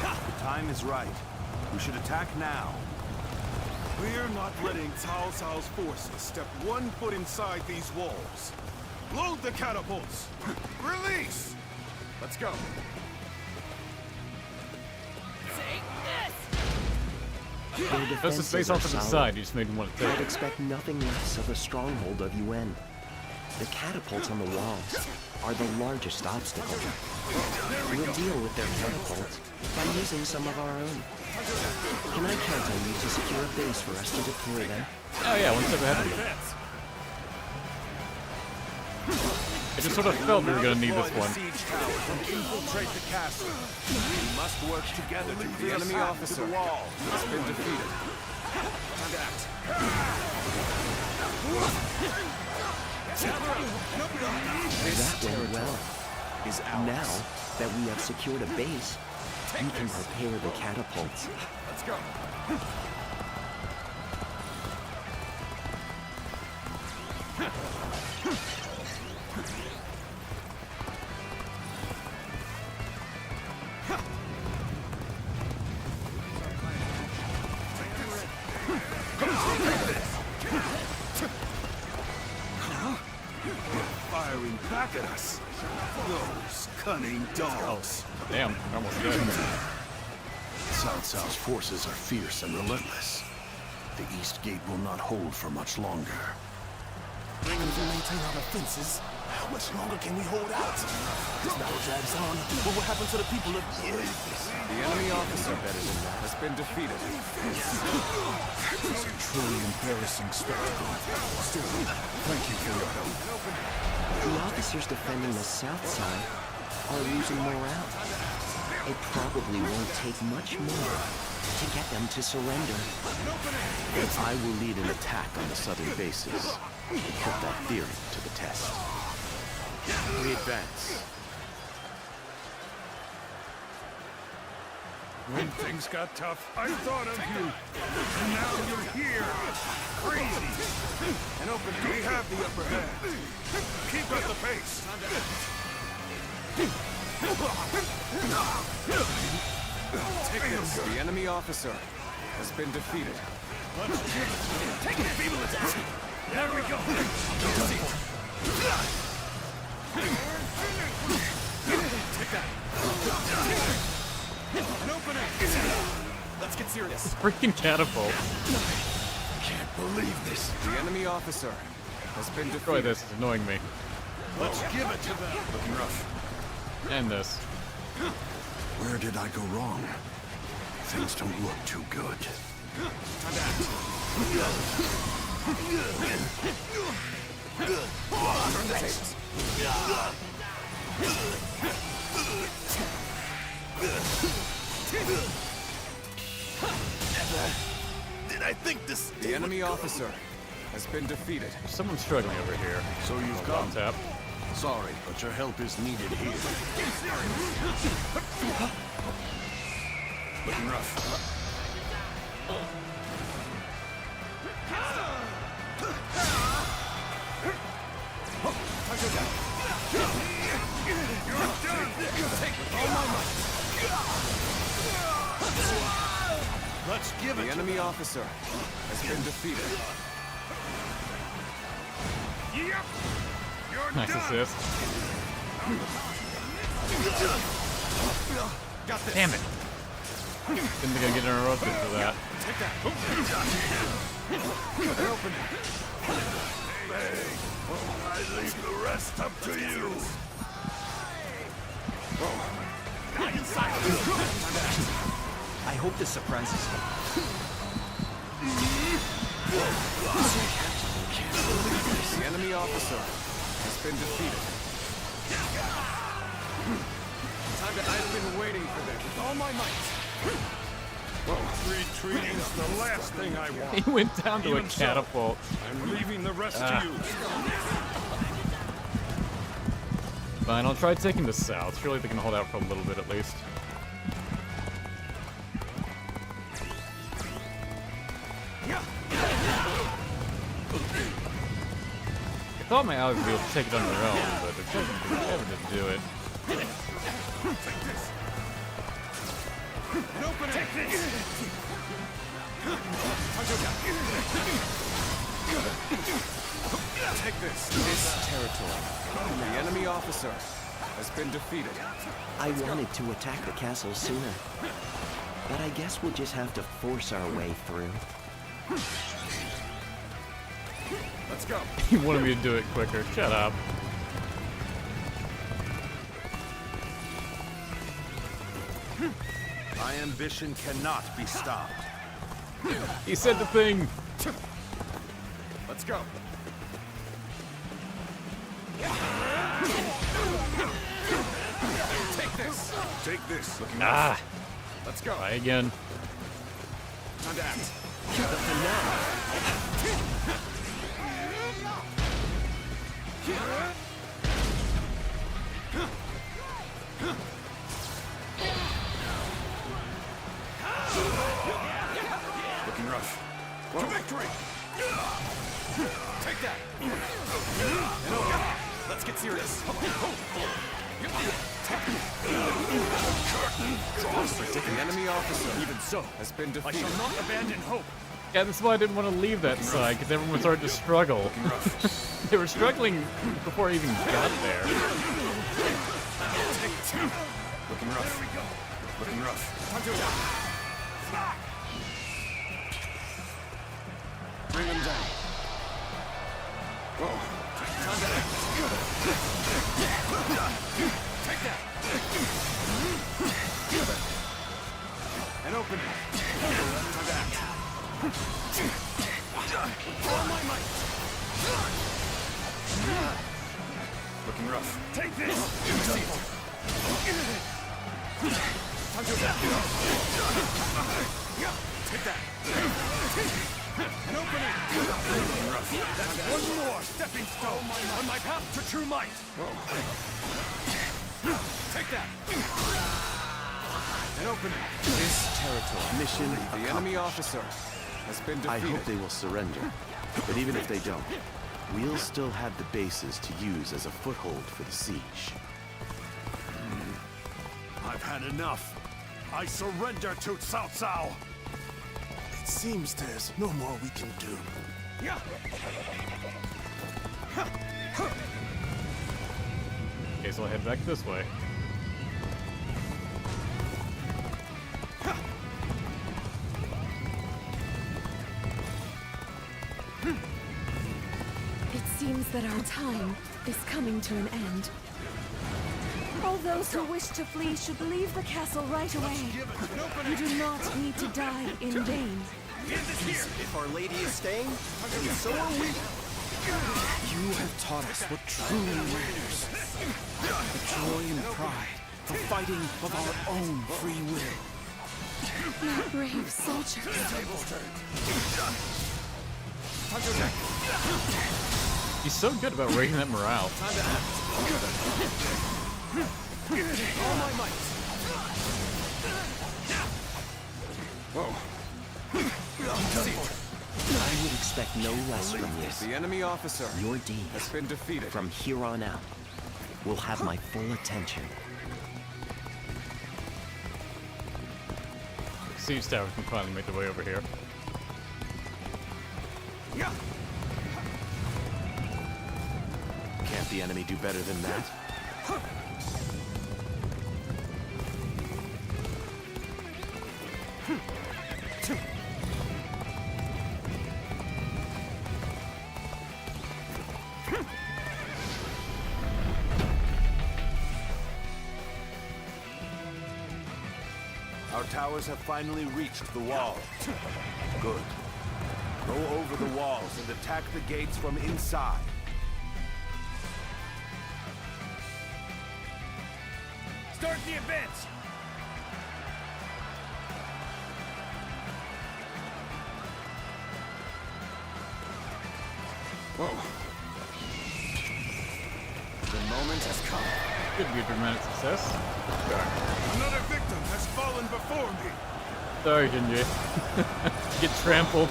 The time is right. We should attack now. We're not letting Cao Cao's forces step 1 foot inside these walls. Load the catapults. Release. Let's go. Their That's the defenses space are off to the solid. side. You just made me want to I'd take it. expect nothing less of a stronghold of Yuan. The catapults on the walls are the largest obstacle. We'll deal with their catapults by using some of our own. Can I count on you to secure a base for us to deploy them? Oh yeah, one step ahead of me. I just sort of felt we were gonna need this one. Siege tower and infiltrate the castle. We must work together to The clear enemy path to officer the wall. has been defeated. That went well. Now that we have secured a base, we can prepare the catapults. Let's go. Firing back at us. Those cunning dogs. Damn, I almost dead. Cao Cao's forces are fierce and relentless. The East Gate will not hold for much longer. We maintain our defenses. How much longer can we hold out? This battle drags on. What will happen to the people of The enemy officer has been defeated. It's a truly embarrassing spectacle. Still, thank you for your help. The officers defending the south side are losing morale. It probably won't take much more to get them to surrender. Then I will lead an attack on the southern bases and put that theory to the test. We advance. When things got tough, I thought of you. And now you're here. Crazy. And open. We have the upper hand. Keep at the pace. Take this. The enemy officer has been defeated. Take it, feeble attack. There we go. Take that. An opening. Let's get serious. Freaking catapult. Can't believe this. The enemy officer has been Destroy defeated. this, it's annoying me. Let's give it to them. Looking rough. And this. Where did I go wrong? Things don't look too good. Time to act. Turn the tables. Did I think this? The enemy officer has been defeated. Someone's struggling over here. So you've Come. come. Tap. Sorry, but your help is needed here. Looking rough. Let's give The it. enemy officer has been defeated. Yep. You're Nice done. assist. Got this. Damn it. Didn't think I'd get interrupted for that. Take that. An opening. I leave the rest up to you. I hope this surprises him. The enemy officer has been defeated. I've been waiting for this with all my might. Retreating's the last thing I want. He went down to a Even so, catapult. I'm leaving the rest to you. Fine, I'll try taking the south. Surely they can hold out for a little bit at least. I thought my allies would be able to take it on their own, but they're never to do it. Take this territory. The enemy officer has been defeated. I wanted to attack the castle sooner, but I guess we'll just have to force our way through. Let's go. He wanted me to do it quicker. Shut up. My ambition cannot be stopped. He said the thing. Let's go. Take this. Take this. Looking Ah. rough. Let's go. Try again. Time to act. Nothing now. Looking rough. To victory! Take that! And over. Let's get serious. The enemy officer, even so, has been defeated. I shall not abandon hope. Yeah, that's why I didn't want to leave that side, because everyone started to struggle. They were struggling before I even got there. Looking rough. Looking rough. Time to attack. Bring them down. Whoa. Time to act. Take that. And open. Time to act. All my might. Looking rough. Take this. Time to attack. Take that. An opening. Looking rough. That's one more stepping stone on my path to true might. Take that. An opening. This territory mission The enemy officer has been defeated. I hope they will surrender, but even if they don't, we'll still have the bases to use as a foothold for the siege. I've had enough. I surrender to Cao Cao. It seems there's no more we can do. Okay, so I'll head back this way. It seems that our time is coming to an end. All those who wish to flee should leave the castle right away. You do not need to die in vain. If Our Lady is staying, then so are we. You have taught us what truly matters. The joy and pride of fighting of our own free will. You brave soldiers. He's so good about raising that morale. All my might. Whoa. I would expect no less from you. The enemy officer Your deed has been defeated. from here on out will have my full attention. Siege towers can finally make their way over here. Can't the enemy do better than that? Our towers have finally reached the wall. Good. Go over the walls and attack the gates from inside. Start the advance! Whoa. The moment has come. Could be a dramatic success. Another victim has fallen before me. Sorry, Jinji. Get trampled.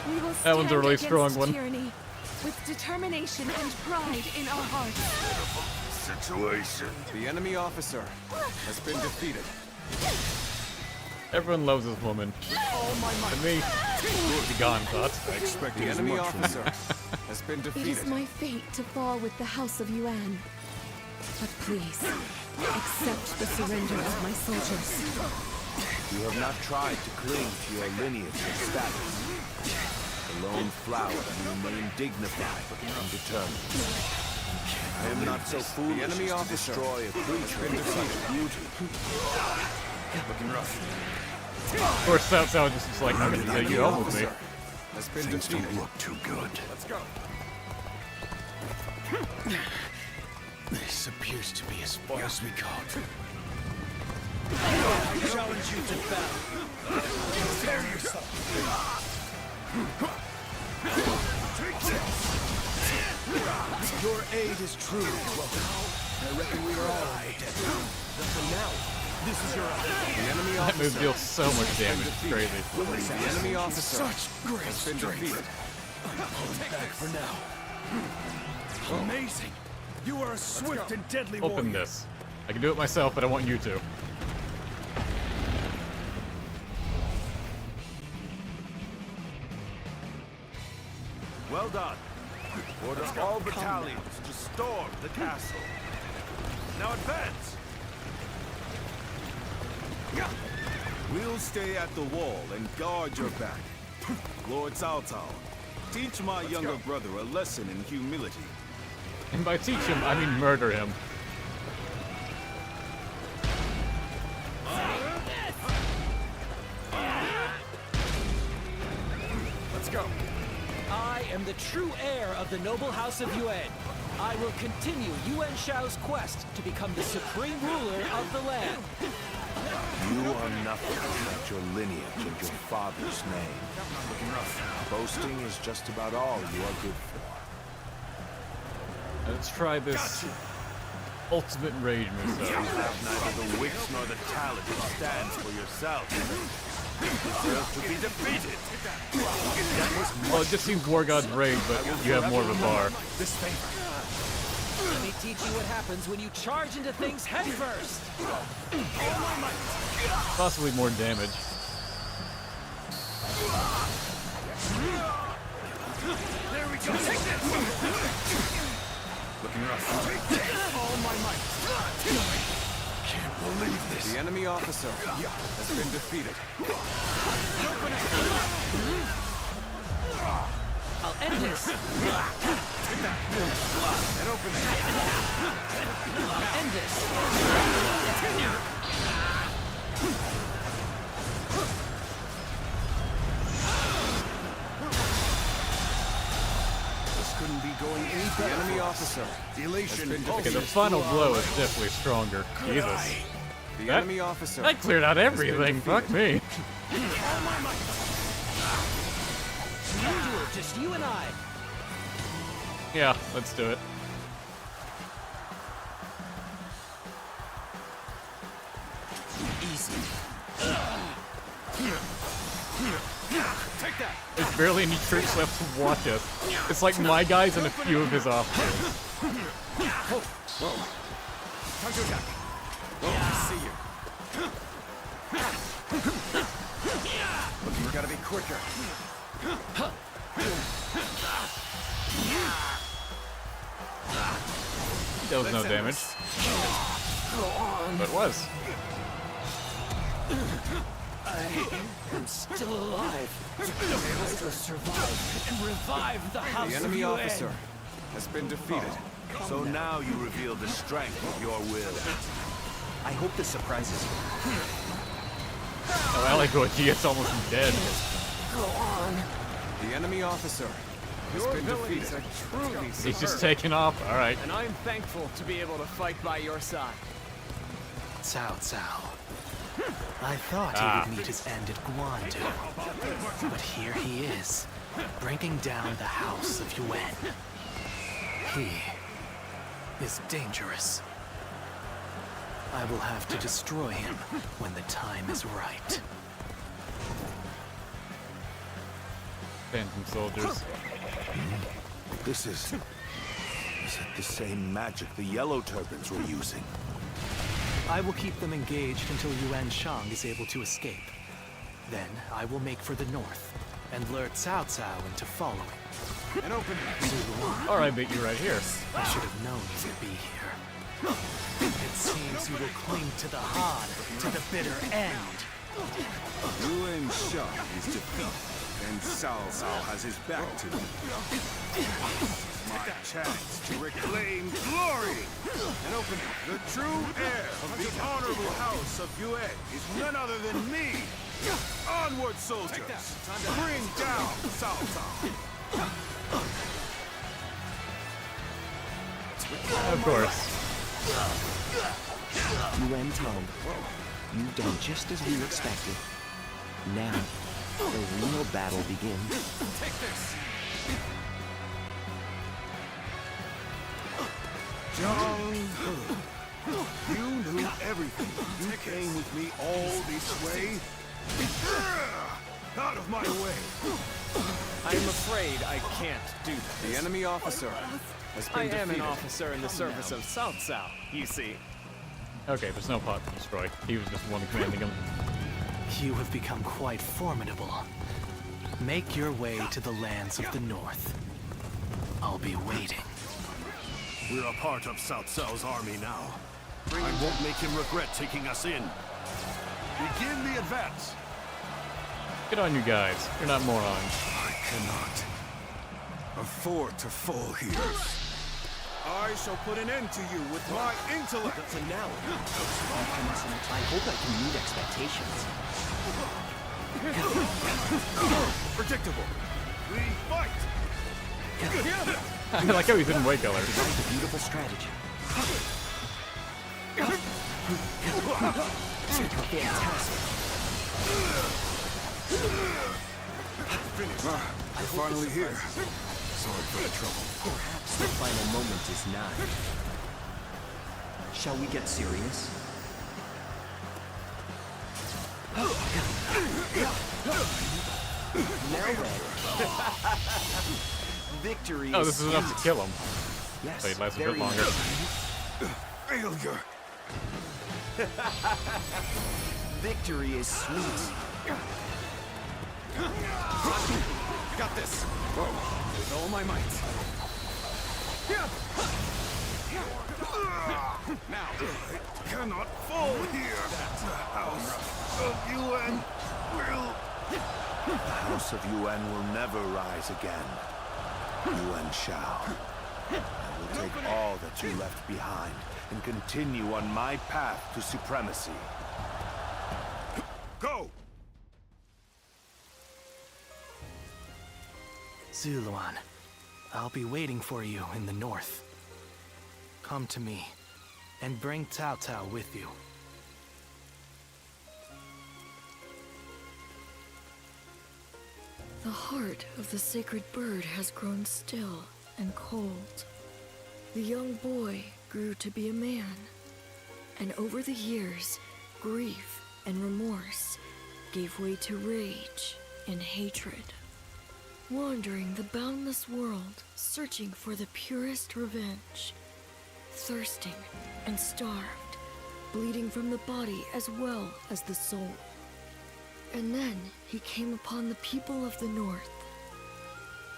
We will That one's a really stand strong against one. tyranny with determination and pride in our hearts. Situation. The enemy officer has been defeated. Everyone loves this woman. And me, be gone, thoughts. I expect the enemy officer has been It is defeated. my fate to fall with the House of Yuan. But please, accept the surrender of my soldiers. You have not tried to cling to your lineage or status. The lone flower, you remain dignified and determined. I am not so foolish enemy as to officer destroy a creature of such beauty. Looking rough. Of course, Cao Cao just is like, I'm gonna take you off with me. Has been Things defeated. don't look too good. Let's go. This appears to be as far as we go. I challenge you to battle. Prepare yourself. Your aid is truly welcome. I reckon we are all dead. But for now, this is your opportunity. The enemy That move officer deals so much damage. It's crazy. The enemy officer Such great has been strength. defeated. Hold back for now. Amazing. You are a swift and deadly Open warrior. this. I can do it myself, but I want you to. Well done. Order all battalions to storm the castle. Now advance! We'll stay at the wall and guard your back. Lord Cao Cao, teach my younger brother a lesson in humility. And by teach him, I mean murder him. Let's go. I am the true heir of the noble house of Yuan. I will continue Yuan Shao's quest to become the supreme ruler of the land. You are nothing without your lineage and your father's name. Boasting is just about all you are good for. Let's try this ultimate rage move. You have neither the wits nor the talent to stand for yourself. You deserve to be defeated. Well, it just seems War God's rage, but you have more of a bar. This favor. Let me teach you what happens when you charge into things headfirst. Possibly more damage. There we go. Take this. Looking rough. All my might. Can't believe this. The enemy officer has been defeated. I'll end this. And open it. I'll end this. This couldn't be going any The better. enemy officer Elation. Okay, the final blow is definitely stronger. Jesus. The That- enemy officer. That cleared out everything. Fuck me. Just you and I. Yeah, let's do it. Easy. Take that. There's barely any troops left to watch us. It's like my guys and a few of his officers. Whoa. Time to attack. See you. Look, we gotta be quicker. There was no damage. But it was. I am still alive. Able to survive and revive the house The enemy of Yuan. officer has been defeated. So now you reveal the strength of your will. I hope this surprises you. Oh, I like Goji's almost dead. Go on. The enemy officer has Your been abilities defeated. are truly He's just superb, taking off. All right. and I am thankful to be able to fight by your side. Cao Cao. I thought he would meet his end at Guandu. But here he is, bringing down the house of Yuan. He is dangerous. I will have to destroy him when the time is right. Phantom soldiers. This is it the same magic the Yellow Turbans were using? I will keep them engaged until Yuan Shang is able to escape. Then I will make for the north and lure Cao Cao into following. And open. All right, but you're right here. I should have known you would be here. It seems you will cling to the Han to the bitter end. Yuan Shao is defeated, and Cao Cao has his back to me. My chance to reclaim glory! And open. The true heir of the honorable house of Yuan is none other than me! Onward, soldiers! Bring down Cao Cao! Of course. Yuan Tong, You've done just as we expected. Now, the real battle begins. Take this! Jung-Ho, you knew everything. You came with me all this way. Out of my way! I am afraid I can't do this. The enemy officer has been I defeated. am an officer in the service of South Sao, you see. Okay, there's no pot to destroy. He was just one commanding him. You have become quite formidable. Make your way to the lands of the north. I'll be waiting. We're a part of Cao Cao's army now. I won't make him regret taking us in. Begin the advance. Good on you guys. You're not morons. I cannot afford to fall here. I shall put an end to you with my intellect. The finale. I hope I can meet expectations. Predictable. We fight. I like how he's in way color. It's a beautiful strategy. Fantastic. Finished. We're finally here. Sorry for the trouble. Perhaps the final moment is nigh. Shall we get serious? Now then. Victory Oh, this is enough to kill him. Yes, So he lasts a bit very longer. Failure. Victory is sweet. Got this. With all my might. Now, I cannot fall here. The House of Yuan will... The House of Yuan will never rise again. Yuan shall. I will take all that you left behind and continue on my path to supremacy. Go! Zuluan, I'll be waiting for you in the north. Come to me, and bring Cao Cao with you. The heart of the sacred bird has grown still and cold. The young boy grew to be a man, and over the years, grief and remorse gave way to rage and hatred. Wandering the boundless world, searching for the purest revenge, thirsting and starved, bleeding from the body as well as the soul. And then he came upon the people of the North.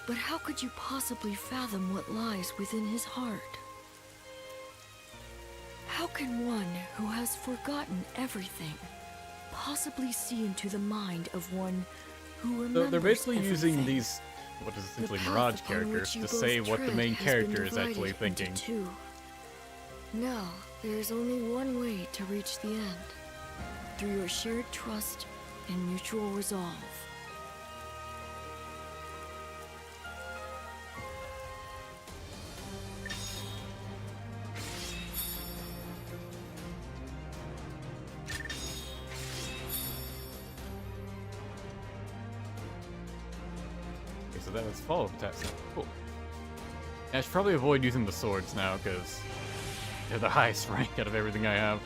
But how could you possibly fathom what lies within his heart? How can one who has forgotten everything possibly see into the mind of one who remembers So they're basically using everything? these, what is essentially The path Mirage upon characters, which you to both say what the tread main has character been is actually divided into thinking. two. Now, there is only one way to reach the end. Through your shared trust and mutual resolve. Okay, so that's follow-up attacks now. Cool. I should probably avoid using the swords now, because they're the highest rank out of everything I have.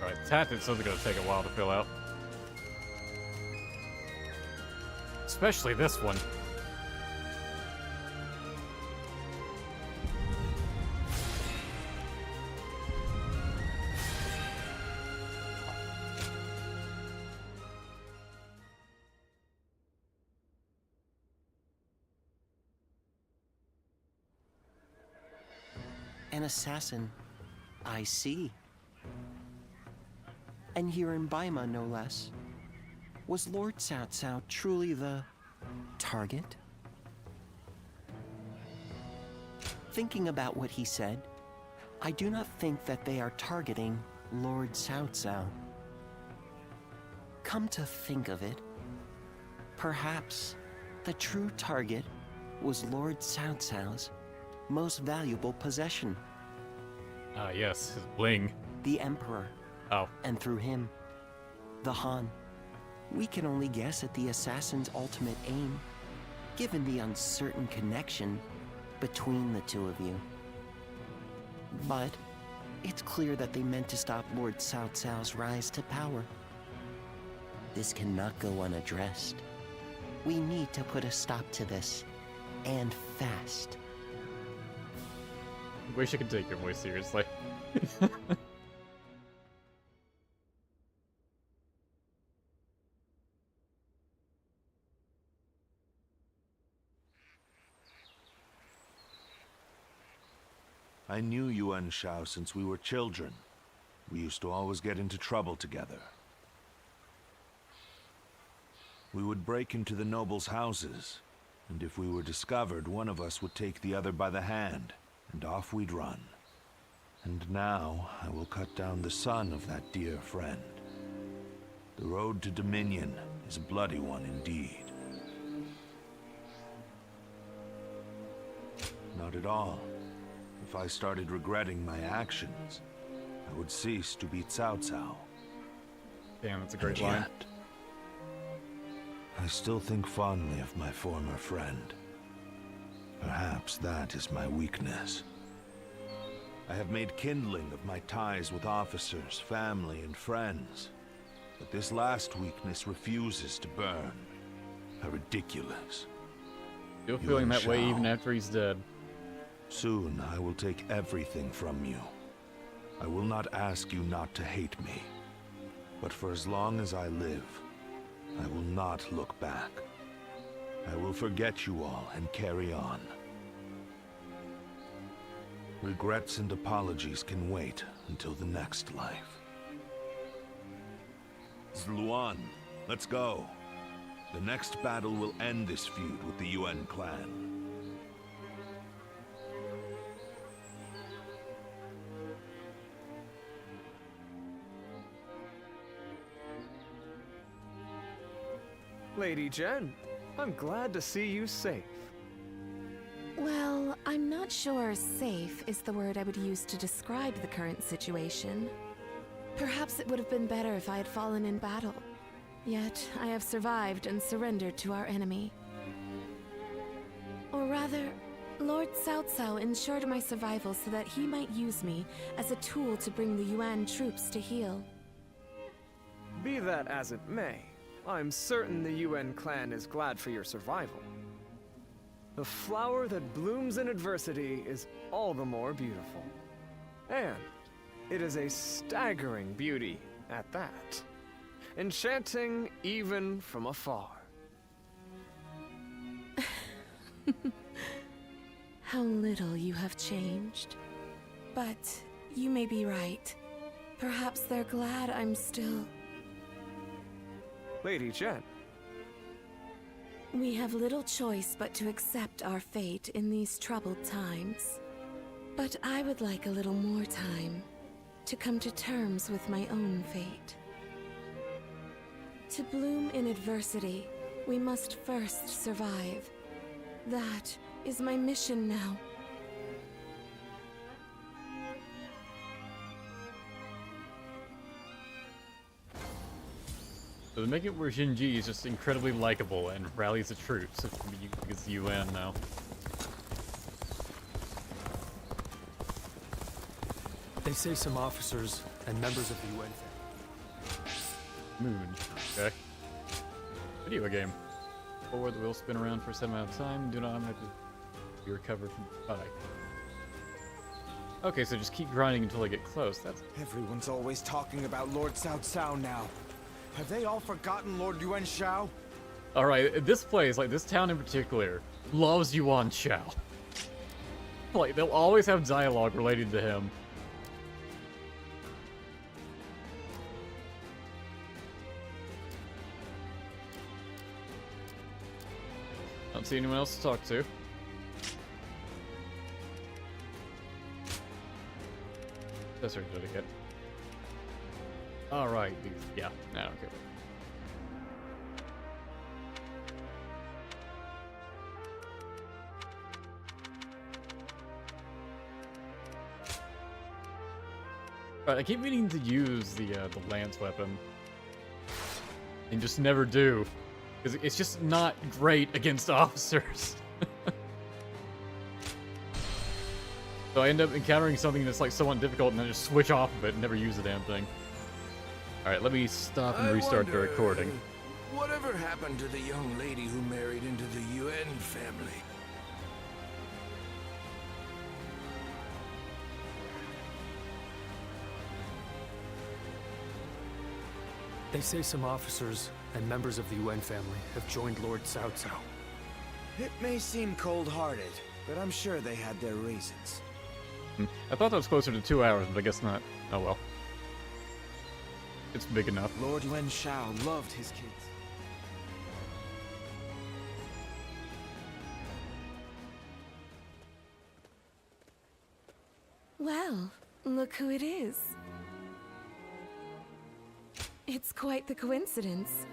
Alright, tactics is gonna take a while to fill out. Especially this one. An assassin, I see. And here in Baima, no less. Was Lord Cao Cao truly the target? Thinking about what he said, I do not think that they are targeting Lord Cao Cao. come to think of it, perhaps the true target was Lord Cao Cao's most valuable possession. Ah, yes, his bling. The Emperor. Oh. And through him, the Han. We can only guess at the assassin's ultimate aim, given the uncertain connection between the two of you. But it's clear that they meant to stop Lord Cao Cao's rise to power. This cannot go unaddressed. We need to put a stop to this, and fast. Wish I could take your voice seriously. I knew Yuan Shao since we were children. We used to always get into trouble together. We would break into the nobles' houses, and if we were discovered, one of us would take the other by the hand, and off we'd run. And now, I will cut down the son of that dear friend. The road to Dominion is a bloody one indeed. Not at all. If I started regretting my actions, I would cease to be Cao Cao. Damn, that's a great line. Yet, I still think fondly of my former friend. Perhaps that is my weakness. I have made kindling of my ties with officers, family, and friends. But this last weakness refuses to burn. How ridiculous. Still feeling that way even after he's dead. Soon I will take everything from you. I will not ask you not to hate me. But for as long as I live, I will not look back. I will forget you all and carry on. Regrets and apologies can wait until the next life. Zluan, let's go. The next battle will end this feud with the Yuan clan. Lady Jen, I'm glad to see you safe. Well, I'm not sure safe is the word I would use to describe the current situation. Perhaps it would have been better if I had fallen in battle. Yet, I have survived and surrendered to our enemy. Or rather, Lord Cao Cao ensured my survival so that he might use me as a tool to bring the Yuan troops to heel. Be that as it may, I'm certain the Yuan clan is glad for your survival. The flower that blooms in adversity is all the more beautiful. And it is a staggering beauty at that. Enchanting even from afar. How little you have changed. But you may be right. Perhaps they're glad I'm still... Lady Jen. We have little choice but to accept our fate in these troubled times. But I would like a little more time to come to terms with my own fate. To bloom in adversity, we must first survive. That is my mission now. So they make it where Shinji is just incredibly likable and rallies the troops because the UN now. They say some officers and members of the UN. Moon. Okay. Video game. Forward the wheel spin around for a set amount of time. Do not have to be recovered from fight. Okay, so just keep grinding until I get close. That's Everyone's always talking about Lord Cao Cao now. Have they all forgotten Lord Yuan Shao? alright. This place, like this town in particular, loves Yuan Shao. Like they'll always have dialogue related to him. Don't see anyone else to talk to. That's certificate. Alright, yeah, I don't care. Right, I keep meaning to use the lance weapon. And just never do. Because it's just not great against officers. So I end up encountering something that's like somewhat difficult and then just switch off of it and never use the damn thing. Alright, let me stop and restart the recording. Whatever happened to the young lady who married into the Yuan family? They say some officers and members of the Yuan family have joined Lord Cao Cao. It may seem cold-hearted, but I'm sure they had their reasons. I thought that was closer to 2 hours, but I guess not. Oh well. It's big enough. Lord Yuan Shao loved his kids. Well, look who it is. It's quite the coincidence.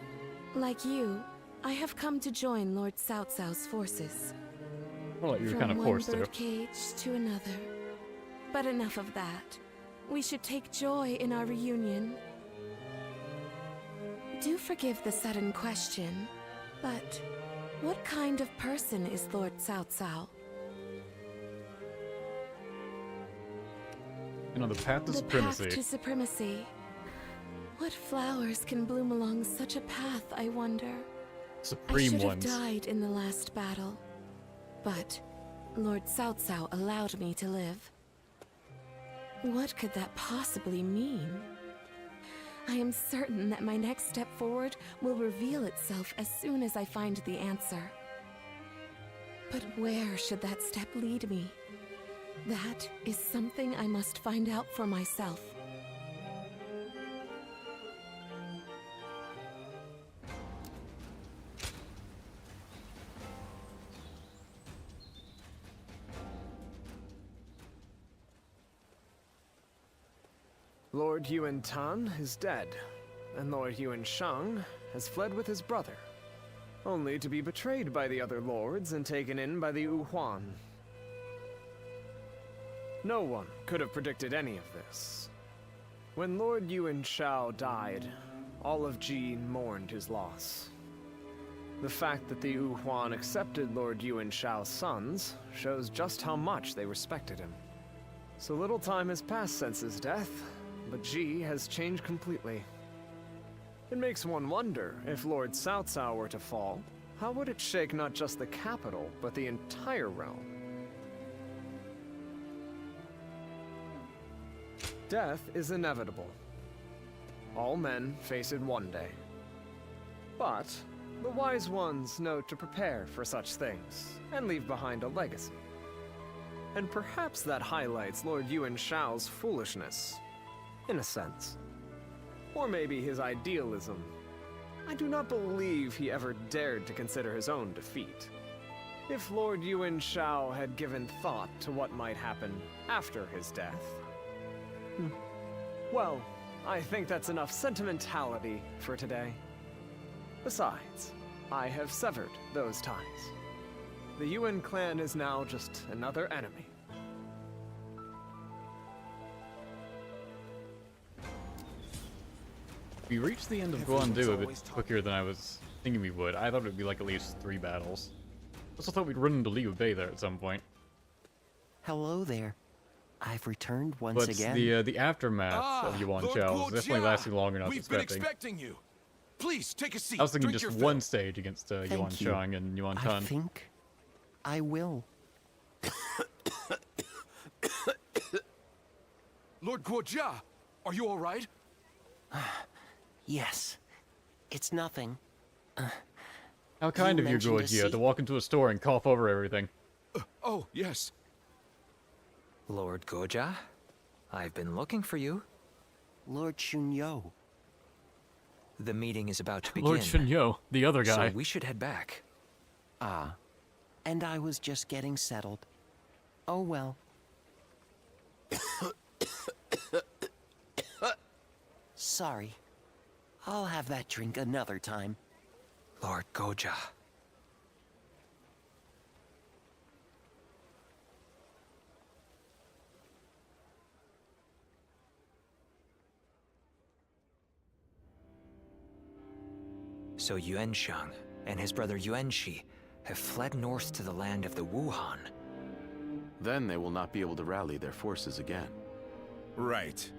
Like you, I have come to join Lord Cao Cao's forces. Well, you're From kind of forced one to. birdcage to another. But enough of that. We should take joy in our reunion. Do forgive the sudden question, but what kind of person is Lord Cao Cao? You know, the path to The supremacy. path to supremacy. What flowers can bloom along such a path, I wonder? Supreme I should ones. have died in the last battle, but Lord Cao Cao allowed me to live. What could that possibly mean? I am certain that my next step forward will reveal itself as soon as I find the answer. But where should that step lead me? That is something I must find out for myself. Lord Yuan Tan is dead, and Lord Yuan Shang has fled with his brother, only to be betrayed by the other lords and taken in by the Yu Huan. No one could have predicted any of this. When Lord Yuan Shao died, all of Jin mourned his loss. The fact that the Yu Huan accepted Lord Yuan Shao's sons shows just how much they respected him. So little time has passed since his death, but Ji has changed completely. It makes one wonder, if Lord Cao Cao were to fall, how would it shake not just the capital, but the entire realm? Death is inevitable. All men face it one day. But the wise ones know to prepare for such things, and leave behind a legacy. And perhaps that highlights Lord Yuan Shao's foolishness. In a sense. Or maybe his idealism. I do not believe he ever dared to consider his own defeat. If Lord Yuan Shao had given thought to what might happen after his death... Well, I think that's enough sentimentality for today. Besides, I have severed those ties. The Yuan clan is now just another enemy. We reached the end of Guandu a bit quicker than I was thinking we would. I thought it would be like at least 3 battles. I also thought we'd run into Liu Bei there at some point. Hello there. I've returned once But again. the aftermath of Yuan Lord Chao is Guo definitely Jia, lasting longer than I was We've been expecting. expecting you. Please take a seat. I was thinking Drink just your one fill. stage against Yuan Thank you. Shang and Yuan I Tan. think I will. Lord Guo Jia, are you all right? Yes. It's nothing. How kind of you, mentioned a Guojia, to seat. walk into a store and cough over everything. Oh, yes. Lord Goja, I've been looking for you. Lord Shunyo. The meeting is about to begin. Lord Shinyo, the other guy. So we should head back. Ah. And I was just getting settled. Oh well. Sorry. I'll have that drink another time. Lord Goja. So Yuanshang and his brother Yuanxi have fled north to the land of the Wuhan. Then they will not be able to rally their forces again. Right.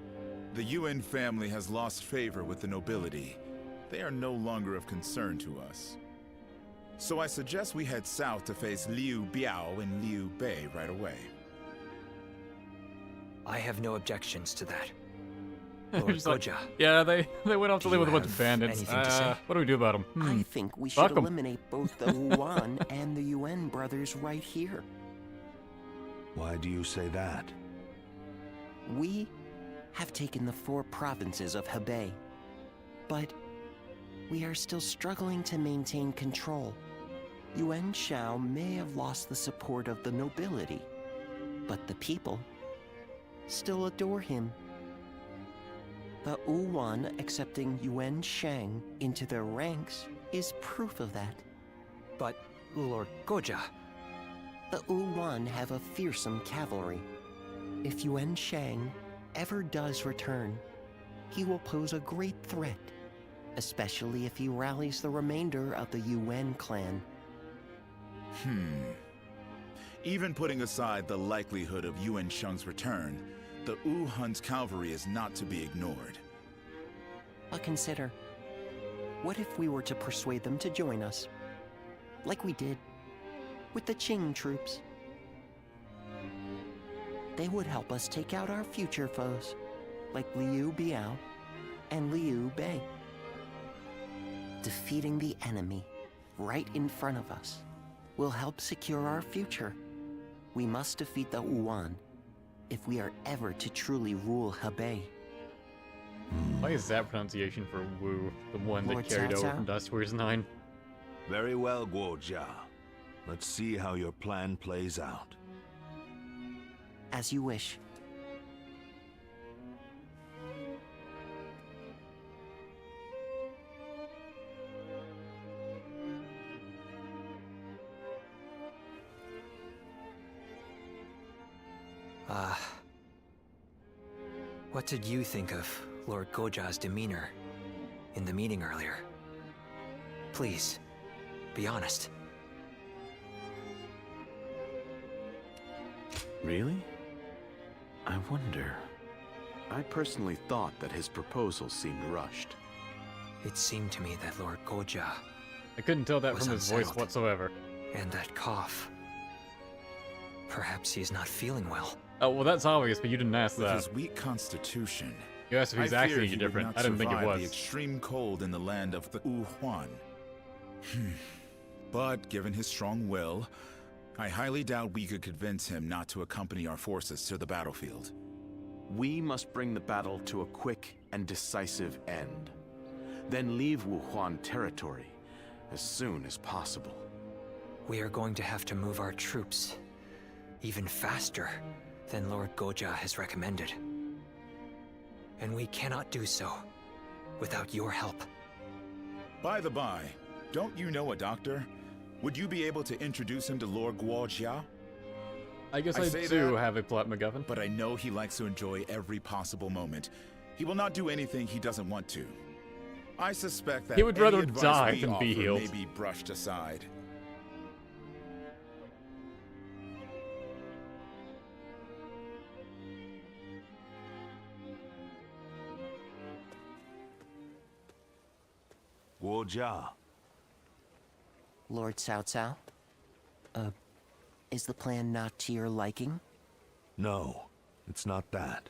The Yuan family has lost favor with the nobility. They are no longer of concern to us. So I suggest we head south to face Liu Biao and Liu Bei right away. I have no objections to that. They're Lord just like, Goja. yeah, they went off to live with a bunch of have bandits. anything to say? What do we do about them? I think we Fuck should 'em. eliminate both the Wuan and the Yuan brothers right here. Why do you say that? We have taken the 4 provinces of Hebei, but we are still struggling to maintain control. Yuan Shao may have lost the support of the nobility, but the people still adore him. The Wuan accepting Yuan Shang into their ranks is proof of that. But, Lord Goja... The Wuan have a fearsome cavalry. If Yuan Shang ever does return, he will pose a great threat, especially if he rallies the remainder of the Yuan clan. Even putting aside the likelihood of Yuan Shang's return, the Wuhan's cavalry is not to be ignored. But consider, what if we were to persuade them to join us, like we did with the Qing troops? They would help us take out our future foes, like Liu Biao and Liu Bei. Defeating the enemy right in front of us will help secure our future. We must defeat the Wuan if we are ever to truly rule Hebei. Why is that pronunciation for Wu the one that Lord carried Cao over Cao? from Dynasty Warriors 9? Very well, Guojia. Let's see how your plan plays out. As you wish. What did you think of Lord Goja's demeanor in the meeting earlier? Please, be honest. Really? I wonder. I personally thought that his proposal seemed rushed. It seemed to me that Lord Goja... I couldn't tell that was from his voice unsettled. whatsoever. And that cough. Perhaps he is not feeling well. Oh, well, that's obvious, but you didn't ask With that. his weak constitution, You asked if he's I acting feared any he would different. not I didn't think it survive was. the extreme cold in the land of the Wuhan. But given his strong will, I highly doubt we could convince him not to accompany our forces to the battlefield. We must bring the battle to a quick and decisive end. Then leave Wuhan territory as soon as possible. We are going to have to move our troops even faster than Lord Goja has recommended. And we cannot do so without your help. By the by, don't you know a doctor? Would you be able to introduce him to Lord Guojia? I guess I say do that, have a plot MacGuffin. But I know he likes to enjoy every possible moment. He will not do anything he doesn't want to. I suspect that He would any rather advice die we than be offer healed. may be brushed aside. Guojia. Lord Cao Cao? Is the plan not to your liking? No, it's not that.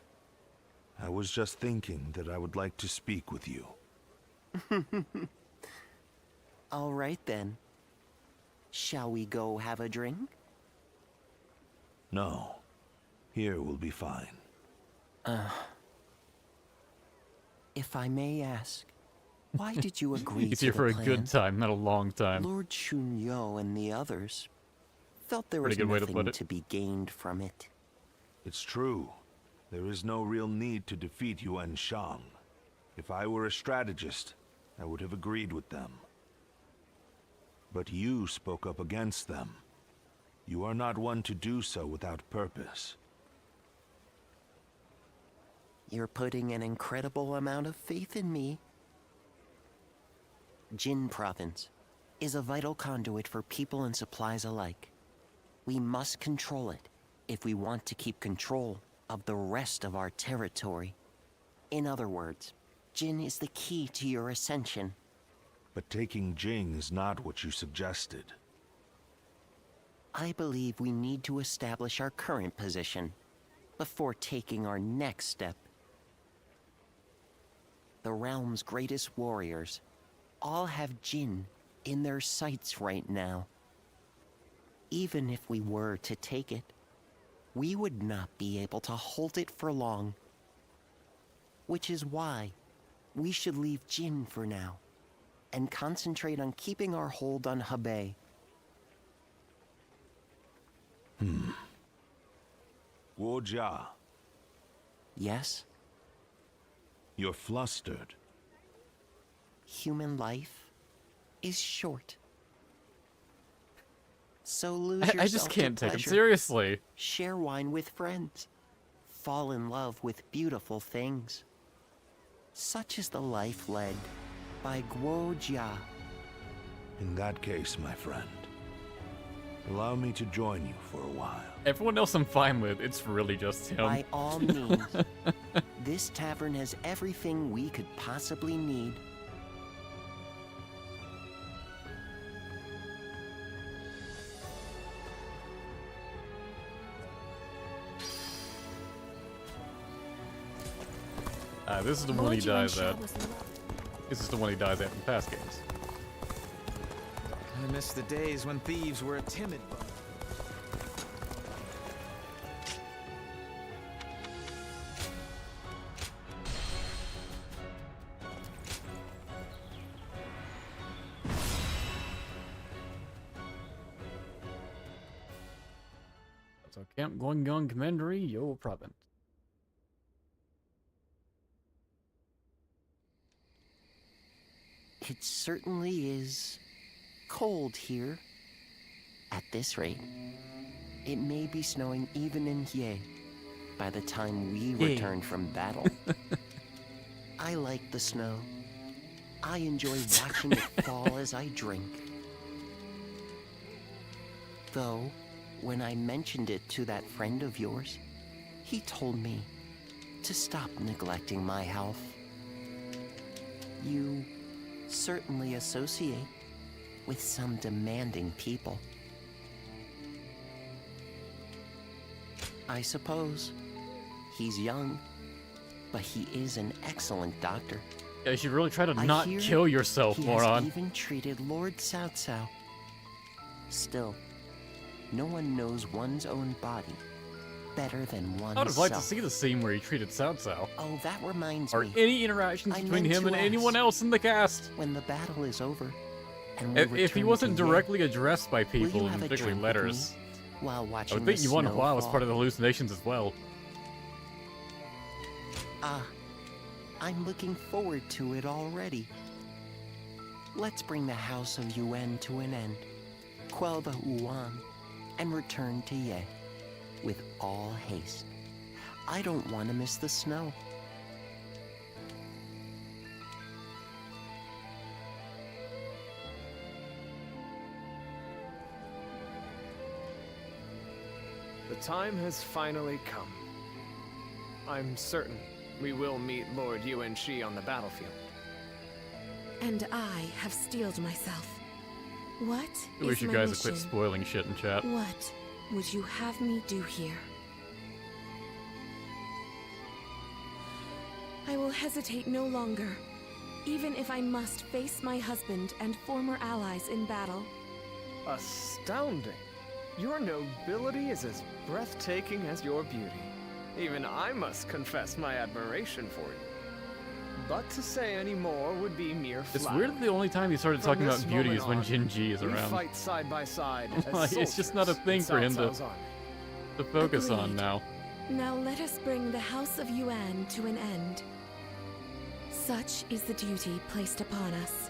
I was just thinking that I would like to speak with you. All right then. Shall we go have a drink? No. Here will be fine. If I may ask, why did you agree He's to here the for a plan? good time, not a long time. Lord Chunyo and the others felt there was Pretty good way to nothing put it. to be gained from it. It's true. There is no real need to defeat Yuan Shang. If I were a strategist, I would have agreed with them. But you spoke up against them. You are not one to do so without purpose. You're putting an incredible amount of faith in me. Jin Province, is a vital conduit for people and supplies alike. We must control it if we want to keep control of the rest of our territory. In other words, Jin is the key to your ascension. But taking Jing is not what you suggested. I believe we need to establish our current position before taking our next step. The realm's greatest warriors all have Jin in their sights right now. Even if we were to take it, we would not be able to hold it for long. Which is why we should leave Jin for now and concentrate on keeping our hold on Hebei. Guo Jia. Yes? You're flustered. Human life is short. So lose yourself I just can't to take him pleasure. seriously. Share wine with friends. Fall in love with beautiful things. Such is the life led by Guo Jia. In that case, my friend, allow me to join you for a while. Everyone else I'm fine with. It's really just him. By all means. This tavern has everything we could possibly need. This is the one he dies at. This is the one he dies at in past games. I miss the days when thieves were a timid bunch. So Camp Guan Commandery, Yo Province. It certainly is cold here. At this rate, it may be snowing even in Ye by the time we return from battle. I like the snow. I enjoy watching it fall as I drink. Though, when I mentioned it to that friend of yours, he told me to stop neglecting my health. You certainly associate with some demanding people. I suppose he's young, but he is an excellent doctor. Yeah, you should really try to I not hear kill yourself, he moron. has even treated Lord Cao Cao. Still, no one knows one's own body better than oneself. I would have liked to see the scene where he treated Cao Cao. Oh, that reminds Or me. any interactions I between meant him to and anyone ask, else in the cast. When the battle is over, and we If he return wasn't to Ye, directly addressed by will you people, have and a particularly drink with letters, me while I watching would think the Yuan snow Hua was fall? part of the hallucinations as well. Ah, I'm looking forward to it already. Let's bring the House of Yuan to an end, quell the Yuan, and return to Ye with all haste. I don't want to miss the snow. The time has finally come. I'm certain we will meet Lord Yuan Shi on the battlefield. And I have steeled myself. What I wish is you my guys would mission? quit spoiling shit in chat. What would you have me do here? I will hesitate no longer, even if I must face my husband and former allies in battle. Astounding! Your nobility is as breathtaking as your beauty. Even I must confess my admiration for you. But to say any more would be mere It's flattery. weird that the only time he started From talking this about beauty moment is when on, Jin Ji is we around. fight side by side as Like, it's just not a soldiers thing in for him Cao Cao's army. to focus on Agreed. now. Now let us bring the House of Yuan to an end. Such is the duty placed upon us.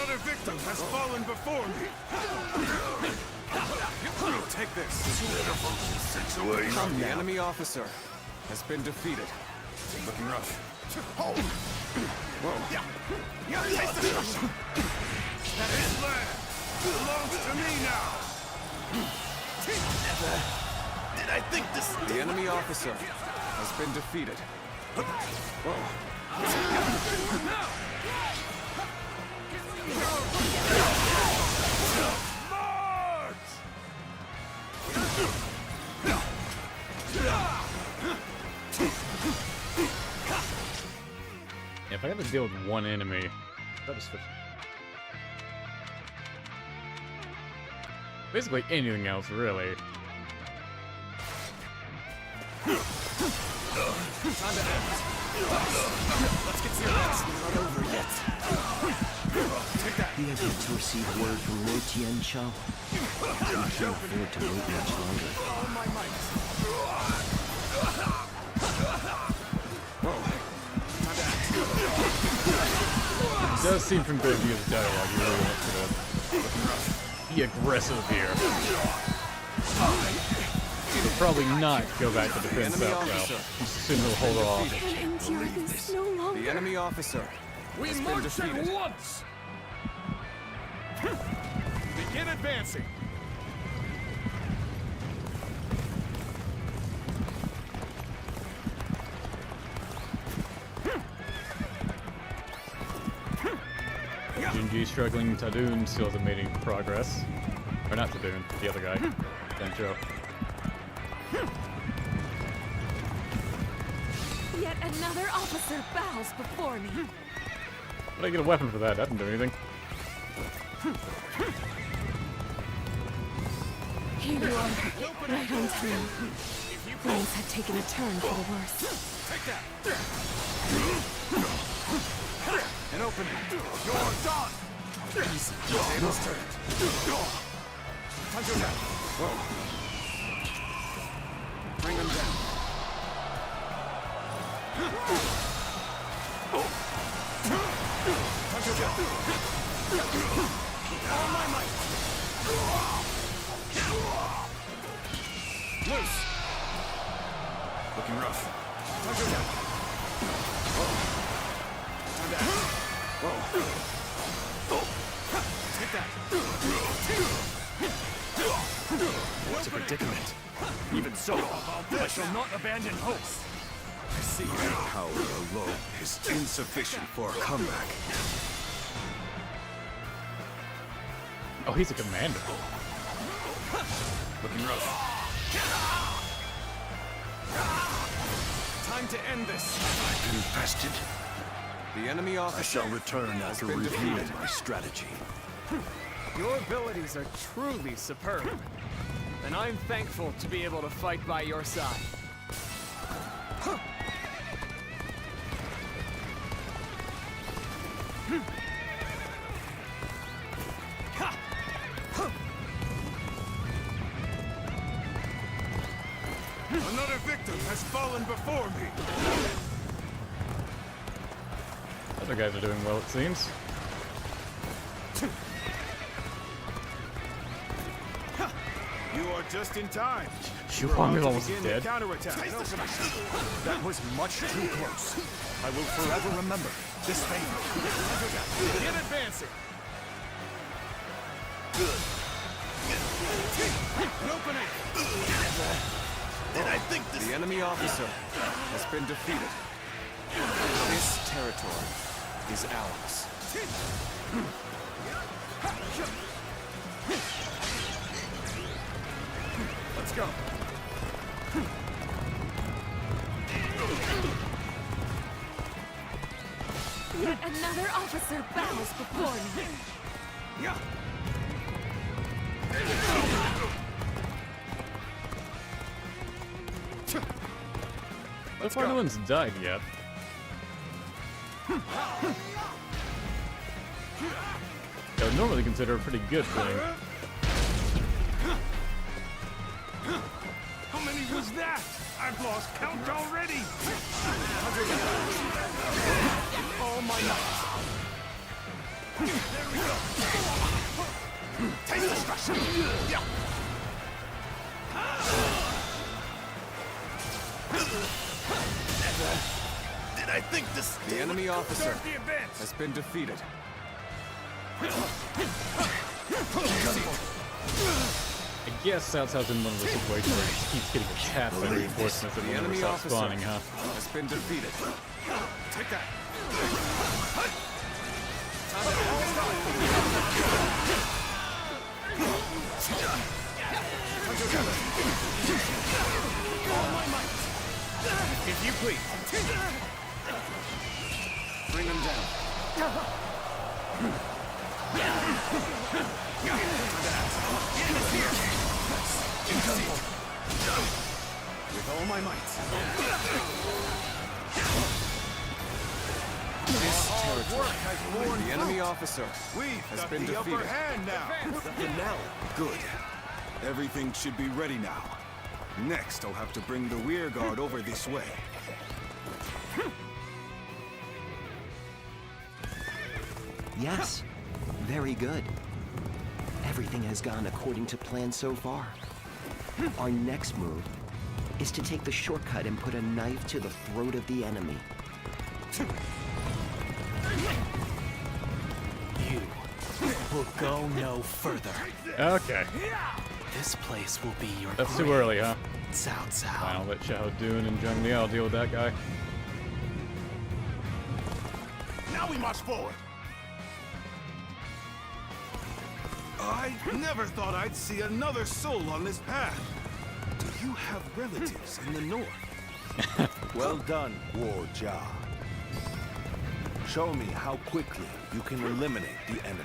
Another victim has fallen before me. Take this. Situation. The enemy officer has been defeated. Looking rough. Whoa. This land belongs to me now. Did I think this? The enemy officer has been defeated. Whoa. If I have to deal with one enemy, that is basically anything else, really. Time to end. Let's get serious. We're not over yet. Take that. We have yet to receive word from Lord Tianshao. We can't afford to wait much longer. All my might. It does seem from good view of the dialogue, you really want to be aggressive here. He'll probably not go back to defend South though. Just assume he'll hold off. I can't endure this no longer. The enemy officer has been defeated. Once. Begin advancing. Jinji struggling, Tadoon still hasn't made any progress. Or not Tadoon, the other guy. Dancho. Yet another officer bows before me. But I get a weapon for that, that didn't do anything. Here you are, right on time. Things had taken a turn for the worse. Take that. An opening. You're done. Easy. Tables turned. Time to attack. Whoa. Bring them down. Time to attack. All my might. Loose. Looking rough. Time to attack. Whoa. Time to act. Whoa. Take that. What's a predicament? Even so, I shall not abandon hope. I see your power alone is insufficient for a comeback. Oh, he's a commander. Looking rough. Time to end this. I've invested. The enemy officer I shall return after reviewing my strategy. Your abilities are truly superb, and I'm thankful to be able to fight by your side. Another victim has fallen before me. Other guys are doing well, it seems. You are just in time. Xiapi is almost dead. Counterattack. That was much too close. I will forever remember this favor. Begin advancing. An opening. Did I think this? The enemy officer has been defeated. This territory is ours. Let's go. Yet another officer bows before me. So far, no one's died yet. I would normally consider a pretty good thing. How many was that? I've lost count already. All my might. Take destruction! Did I think this? The enemy officer has been defeated. I guess South South's in one of those situations where he just keeps getting attacked by reinforcements that The will never enemy stop officer spawning, huh? has been defeated. Take that! If you please. Bring him down. With all my might. This territory, the enemy officer has been the upper defeated. hand now. And now, good. Everything should be ready now. Next, I'll have to bring the rear guard over this way. Yes, very good. Everything has gone according to plan so far. Our next move is to take the shortcut and put a knife to the throat of the enemy. You will go no further. Okay. This place will be your That's too grave. early, huh? Cao Cao. Fine, I'll let Xiao Dun and Zheng Liao deal with that guy. Now we march forward. I never thought I'd see another soul on this path. Do you have relatives in the north? Well done, War Jia. Show me how quickly you can eliminate the enemy.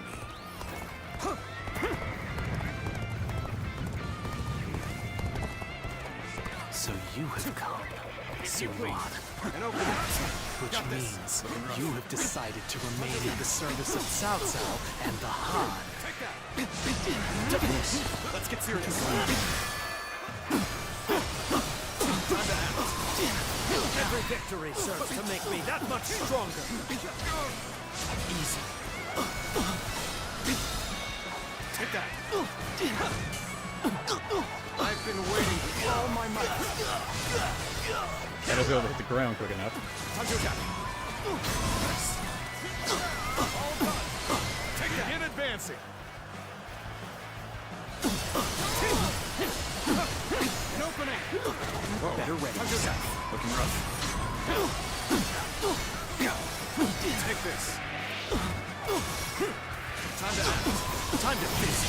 So you have come, Suwan. Which means you have decided to remain in the service of Cao Cao and the Han. Let's get serious. Every victory serves to make me that much stronger. Easy. Take that. I've been waiting with all my might. Gotta be able to hit the ground quick enough. Take it. Begin advancing. An opening. Whoa, you're ready. Looking rough. Take this. Time to act. Time to feast.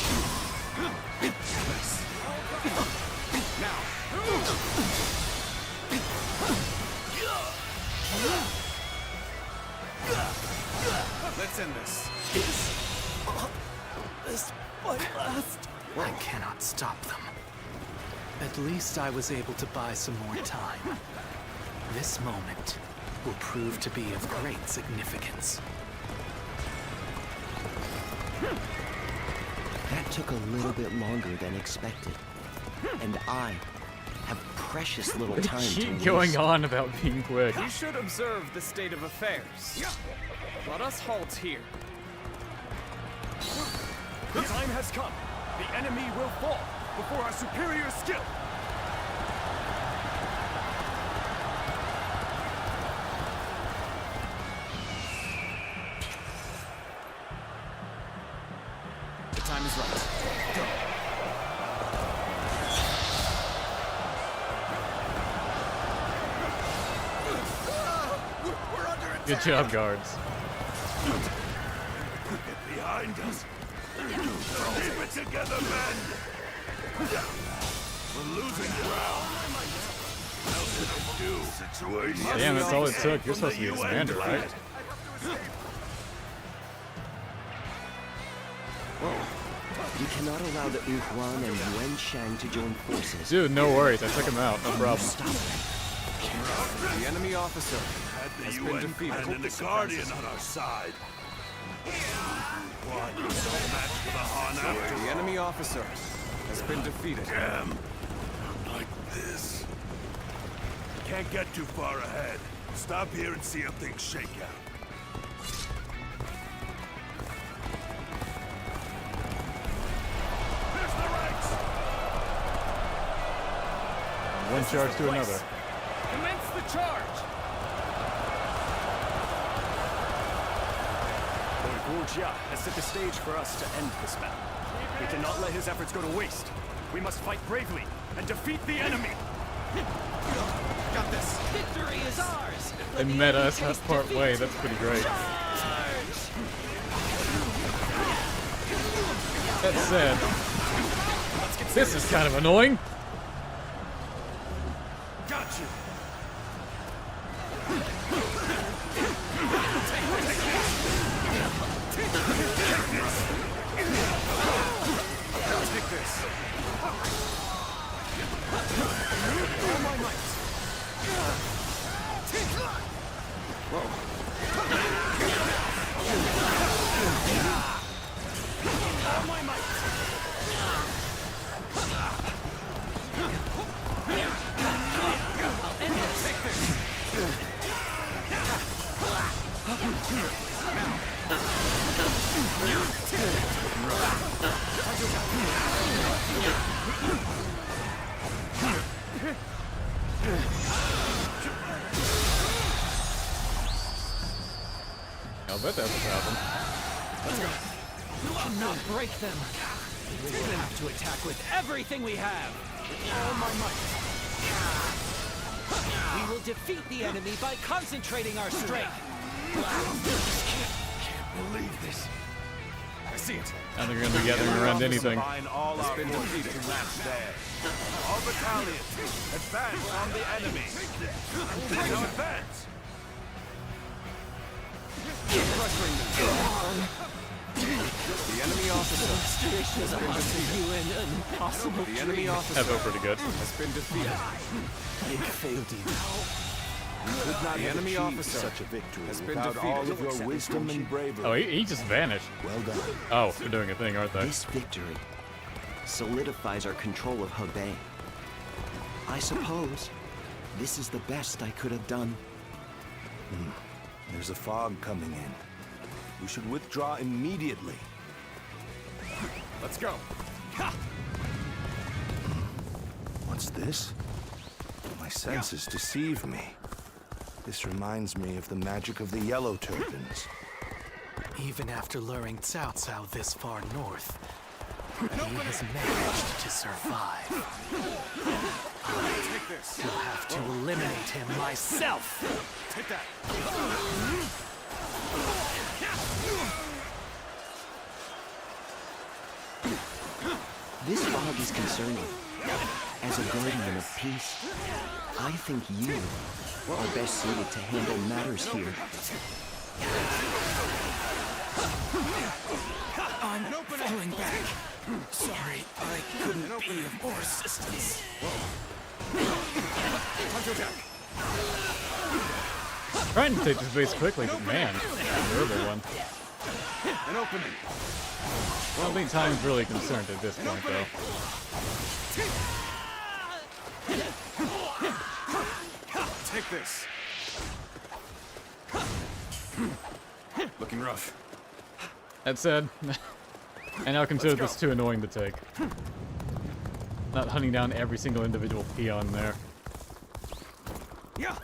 Now. Let's end this. This might last. I cannot stop them. At least I was able to buy some more time. This moment will prove to be of great significance. That took a little bit longer than expected. And I have precious little time to Keep waste. going on about being quick. We should observe the state of affairs. Let us halt here. The time has come. The enemy will fall before our superior skill. The time is right. Go. We're under attack. Good job, guards. Get behind us. Keep it together, men. We're losing ground. What else can I do? Situation. Damn, that's all it took. You're supposed to be the commander, right? We cannot allow the Yuan and Yuan Shang to join forces. Dude, no worries. I took him out. No problem. Stop The enemy officer has been defeated. And the Guardian on our side. Guan Yu don't match for the Han after The enemy officer has been defeated. Damn. Not like this. Can't get too far ahead. Stop here and see how things shake out. one charge to another. Commence the charge! Lord Guan has set the stage for us to end this battle. We cannot let his efforts go to waste. We must fight bravely and defeat the enemy. Got this. Victory is ours. They met us part way. That's pretty great. That said, this is kind of annoying. Got you. Take this. All my might. Whoa. All my might. Take this. I'll bet that's what's happened. Let's go. We cannot break them. We will have to attack with everything we have. With all my might. We will defeat the enemy by concentrating our strength. Can't believe this. I see it. Now they're going to be gathering around anything. All Has our been forces defeated. to match theirs. All battalions, advance on the enemy. Now advance. The enemy officer Demonstrations are up to you and impossible. The enemy officer That felt pretty good. has been defeated. I failed you. You could not The have enemy achieved officer such a victory has been without all of defeated. your wisdom and bravery. Oh, he just vanished. Well done. Oh, they're doing a thing, aren't they? This victory solidifies our control of Hebei. I suppose this is the best I could have done. There's a fog coming in. We should withdraw immediately. Let's go. What's this? My senses deceive me. This reminds me of the magic of the Yellow Turbans. Even after luring Cao Cao this far north, he has managed to survive. Take this. I'll have to eliminate him myself. Take that. This fog is concerning. As a guardian of peace, I think you are best suited to handle matters here. I'm falling back. Sorry, I couldn't be of more assistance. Trying to take this base quickly, but man, terrible one. An opening. I don't think time's really concerned at this point, though. Take this. Looking rough. That said, I now consider this too annoying to take. Not hunting down every single individual peon there. Yeah.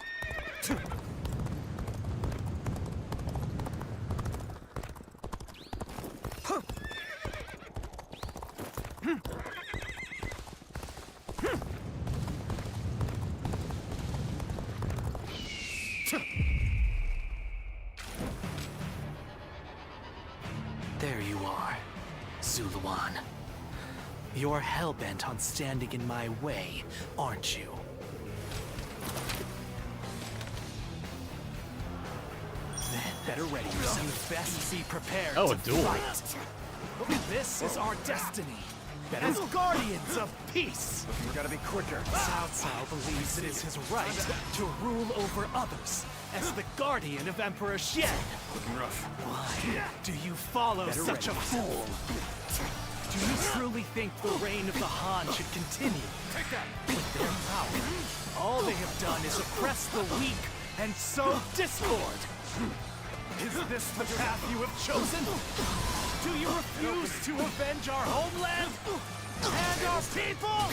There you are, Zuluan. You're hell-bent on standing in my way, aren't you? Then better ready yourself. You best be prepared Oh, to a duel. fight. This is our destiny. As guardians of peace. We gotta be quicker. Cao Cao believes it is his right to rule over others as the guardian of Emperor Xian. Looking rough. Why do you follow such a fool? Do you truly think the reign of the Han should continue? Take that. With their power, all they have done is oppress the weak and sow discord. Is this the path you have chosen? Do you refuse to avenge our homeland and our people?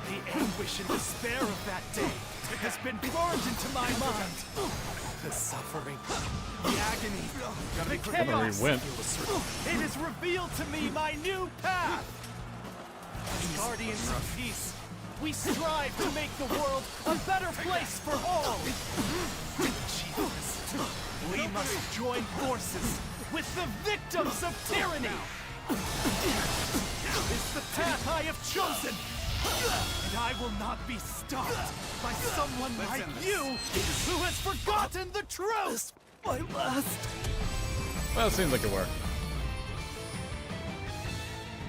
The anguish and despair of that day has been burned into my mind. The suffering, the agony, the chaos. It has revealed to me my new path. As guardians of peace, we strive to make the world a better place for all. To achieve this, we must join forces with the victims of tyranny. It's the path I have chosen, and I will not be stopped by someone like you who has forgotten the truth. My last. Well, it seems like it worked.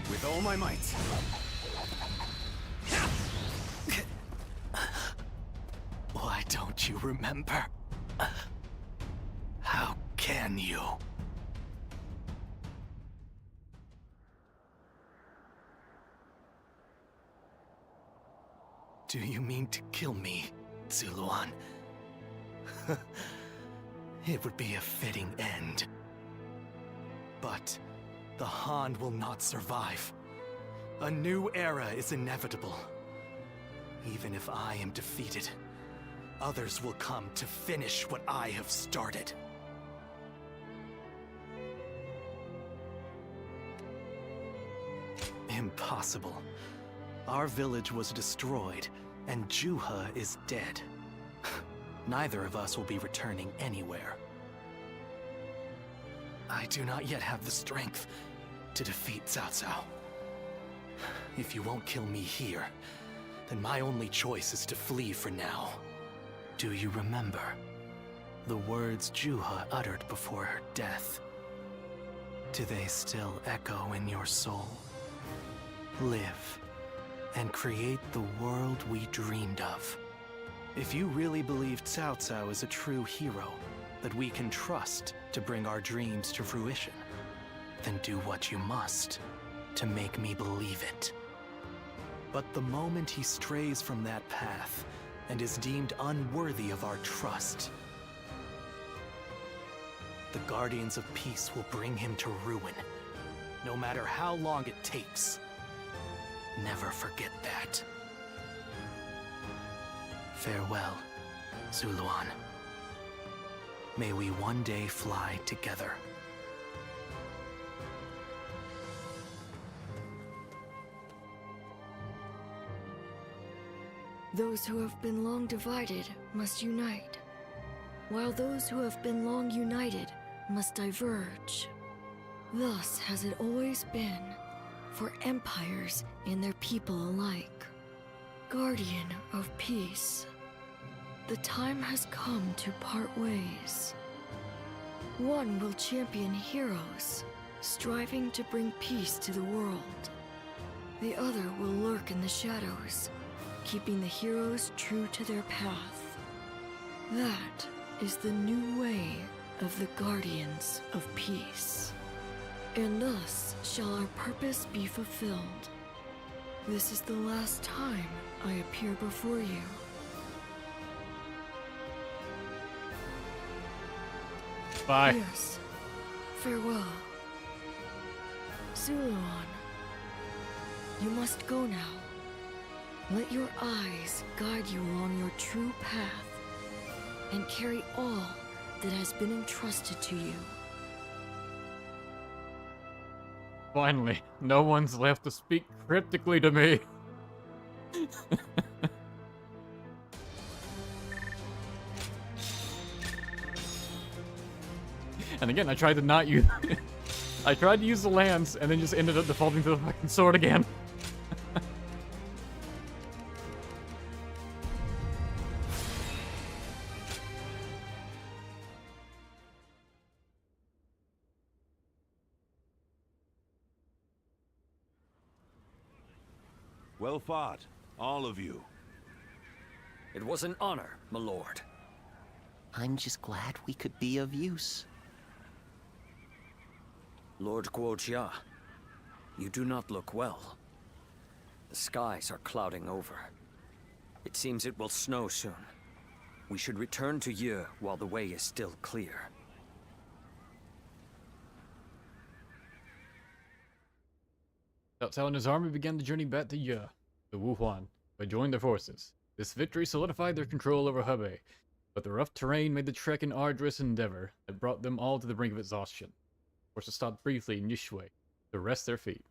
With all my might. Why don't you remember? How can you? Do you mean to kill me, Zuluan? It would be a fitting end. But the Han will not survive. A new era is inevitable. Even if I am defeated, others will come to finish what I have started. Impossible. Our village was destroyed, and Juha is dead. Neither of us will be returning anywhere. I do not yet have the strength to defeat Cao Cao. If you won't kill me here, then my only choice is to flee for now. Do you remember the words Juha uttered before her death? Do they still echo in your soul? Live and create the world we dreamed of. If you really believe Cao Cao is a true hero that we can trust to bring our dreams to fruition, then do what you must to make me believe it. But the moment he strays from that path and is deemed unworthy of our trust, the Guardians of Peace will bring him to ruin, no matter how long it takes. Never forget that. Farewell, Zuluan. May we one day fly together. Those who have been long divided must unite, while those who have been long united must diverge. Thus has it always been for empires and their people alike. Guardian of peace, the time has come to part ways. One will champion heroes, striving to bring peace to the world. The other will lurk in the shadows, keeping the heroes true to their path. That is the new way of the Guardians of Peace. And thus shall our purpose be fulfilled. This is the last time I appear before you. Bye. Yes. Farewell. Zuluan, you must go now. Let your eyes guide you along your true path, and carry all that has been entrusted to you. Finally, no one's left to speak cryptically to me. And again, I tried to not use... I tried to use the lance, and then just ended up defaulting to the fucking sword again. Well fought, all of you. It was an honor, my lord. I'm just glad we could be of use. Lord Guojia, you do not look well. The skies are clouding over. It seems it will snow soon. We should return to Ye while the way is still clear. Cao Cao and his army began the journey back to Ye, the Wuhuan. I joined their forces. This victory solidified their control over Hebei, but the rough terrain made the trek an arduous endeavor that brought them all to the brink of exhaustion. Forced to stop briefly in Yishui to rest their feet.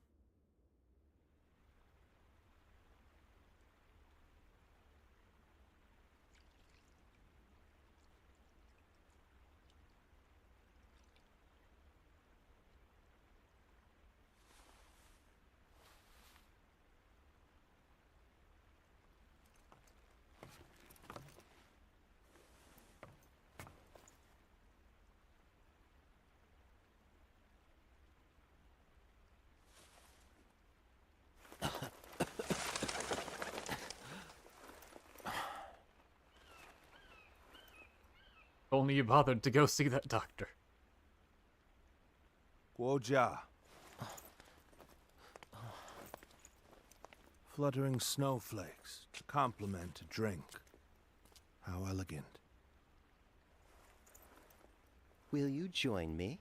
Only you bothered to go see that doctor. Guojia. Fluttering snowflakes to complement a drink. How elegant. Will you join me?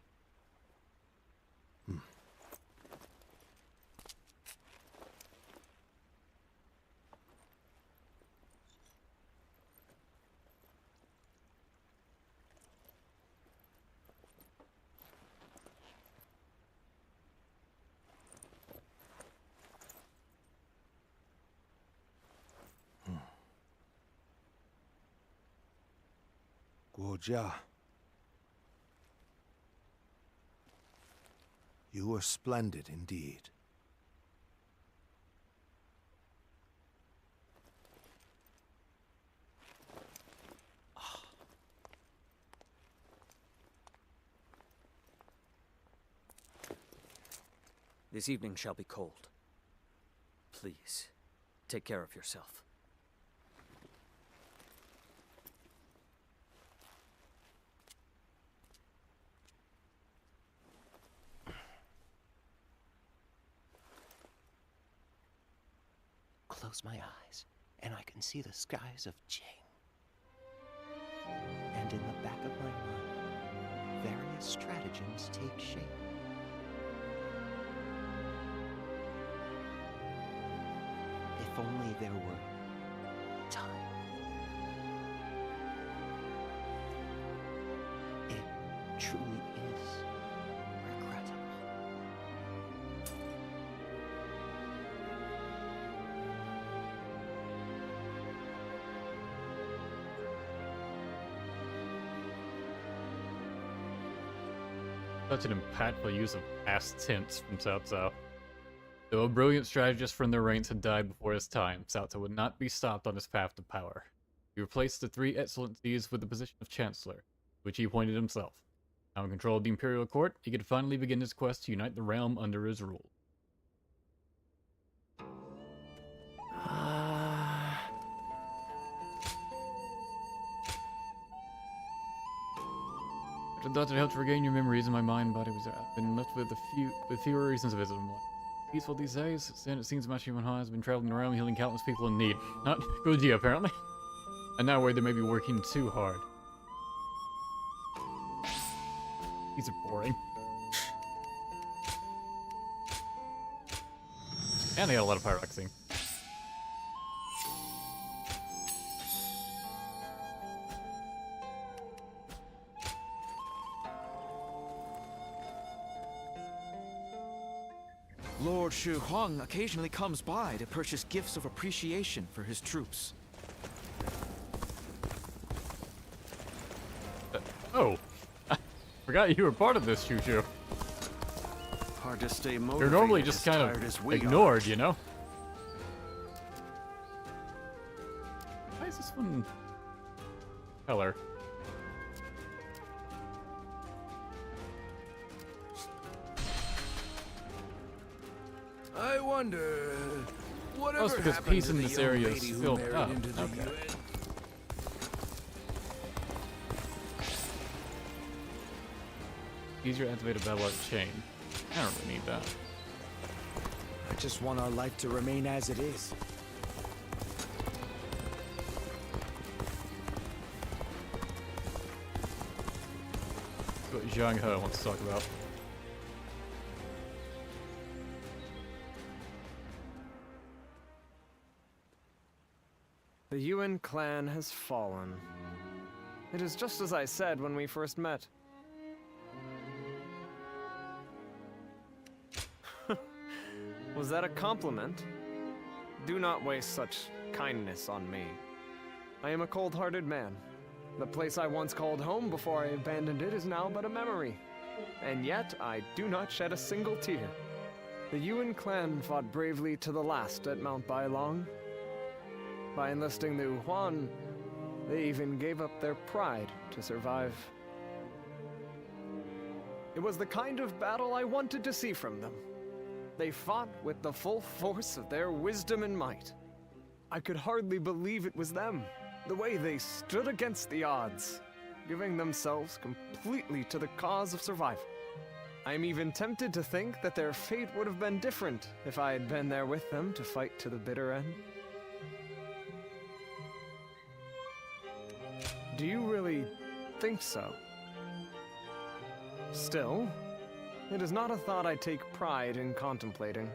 Guojia. You are splendid indeed. This evening shall be cold. Please, take care of yourself. Close my eyes, and I can see the skies of Jing. And in the back of my mind, various stratagems take shape. If only there were time. It truly is regrettable. Such an impactful use of past tense from Cao Cao. Though a brilliant strategist from their ranks had died before his time, Cao Cao would not be stopped on his path to power. He replaced the three excellencies with the position of Chancellor, which he appointed himself. Now in control of the Imperial Court, he could finally begin his quest to unite the realm under his rule. The doctor helped to regain your memories, and my mind and body was I've been left with fewer reasons to visit him. Peaceful these days, and it seems my human heart has been traveling around healing countless people in need. Not Guji, apparently. And now worried they may be working too hard. These are boring. And they got a lot of pyroxene. Lord Shu Huang occasionally comes by to purchase gifts of appreciation for his troops. Oh, I forgot you were part of this, Shu Shu. Hard to stay motivated. You're normally just kind of ignored, you know? Why is this one color? I wonder, whatever That's because happened peace to in the this young area lady is who still married into the okay. UN? Easier to activate a battle like chain. I don't really need that. I just want our life to remain as it is. That's what Zhang He wants to talk about. The Yuan clan has fallen. It is just as I said when we first met. Was that a compliment? Do not waste such kindness on me. I am a cold-hearted man. The place I once called home before I abandoned it is now but a memory. And yet, I do not shed a single tear. The Yuan clan fought bravely to the last at Mount Bailong. By enlisting the Huan, they even gave up their pride to survive. It was the kind of battle I wanted to see from them. They fought with the full force of their wisdom and might. I could hardly believe it was them, the way they stood against the odds, giving themselves completely to the cause of survival. I'm even tempted to think that their fate would have been different if I had been there with them to fight to the bitter end. Do you really think so? Still, it is not a thought I take pride in contemplating.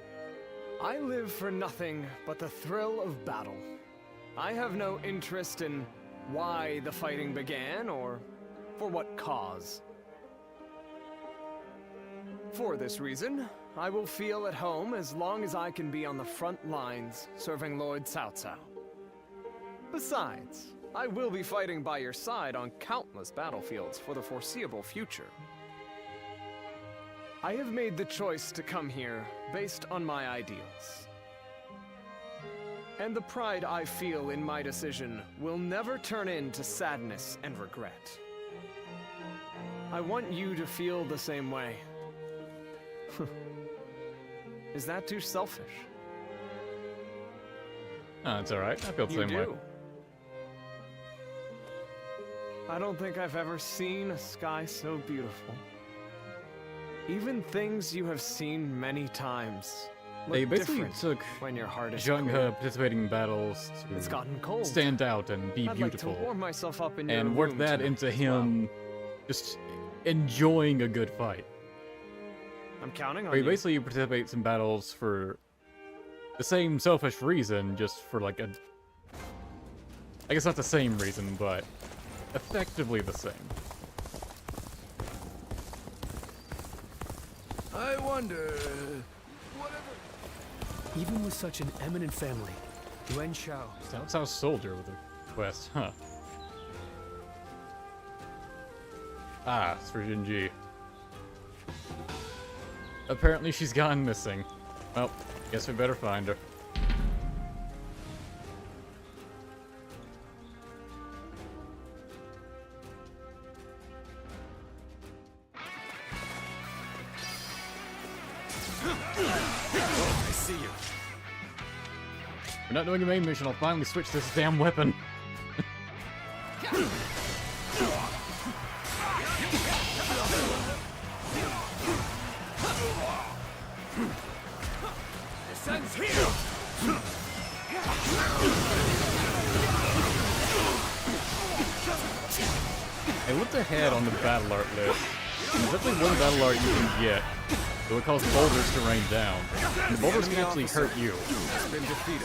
I live for nothing but the thrill of battle. I have no interest in why the fighting began or for what cause. For this reason, I will feel at home as long as I can be on the front lines serving Lord Cao Cao. Besides, I will be fighting by your side on countless battlefields for the foreseeable future. I have made the choice to come here based on my ideals. And the pride I feel in my decision will never turn into sadness and regret. I want you to feel the same way. Is that too selfish? Oh, it's alright. I feel the same way. I don't think I've ever seen a sky so beautiful. Even things you have seen many times They look basically different took when your heart is Zheng He cool. participating in battles to It's gotten cold. stand out and be I'd beautiful. like to warm myself up in your and work room that tonight into as him just enjoying a good fight. I'm counting on Where he you. basically participates in battles for the same selfish reason, just for like a... I guess not the same reason, but effectively the same. I wonder... Even with such an eminent family, Yuan Shao... Cao Cao's soldier with a quest, huh? Ah, it's for Jinji. Apparently she's gone missing. Well, guess we better find her. Oh, I see you. We're not doing a main mission, I'll finally switch this damn weapon. Descends here. I looked ahead on the battle art list. There's definitely one battle art you can get. It would cause boulders to rain down. And the boulders can actually hurt you.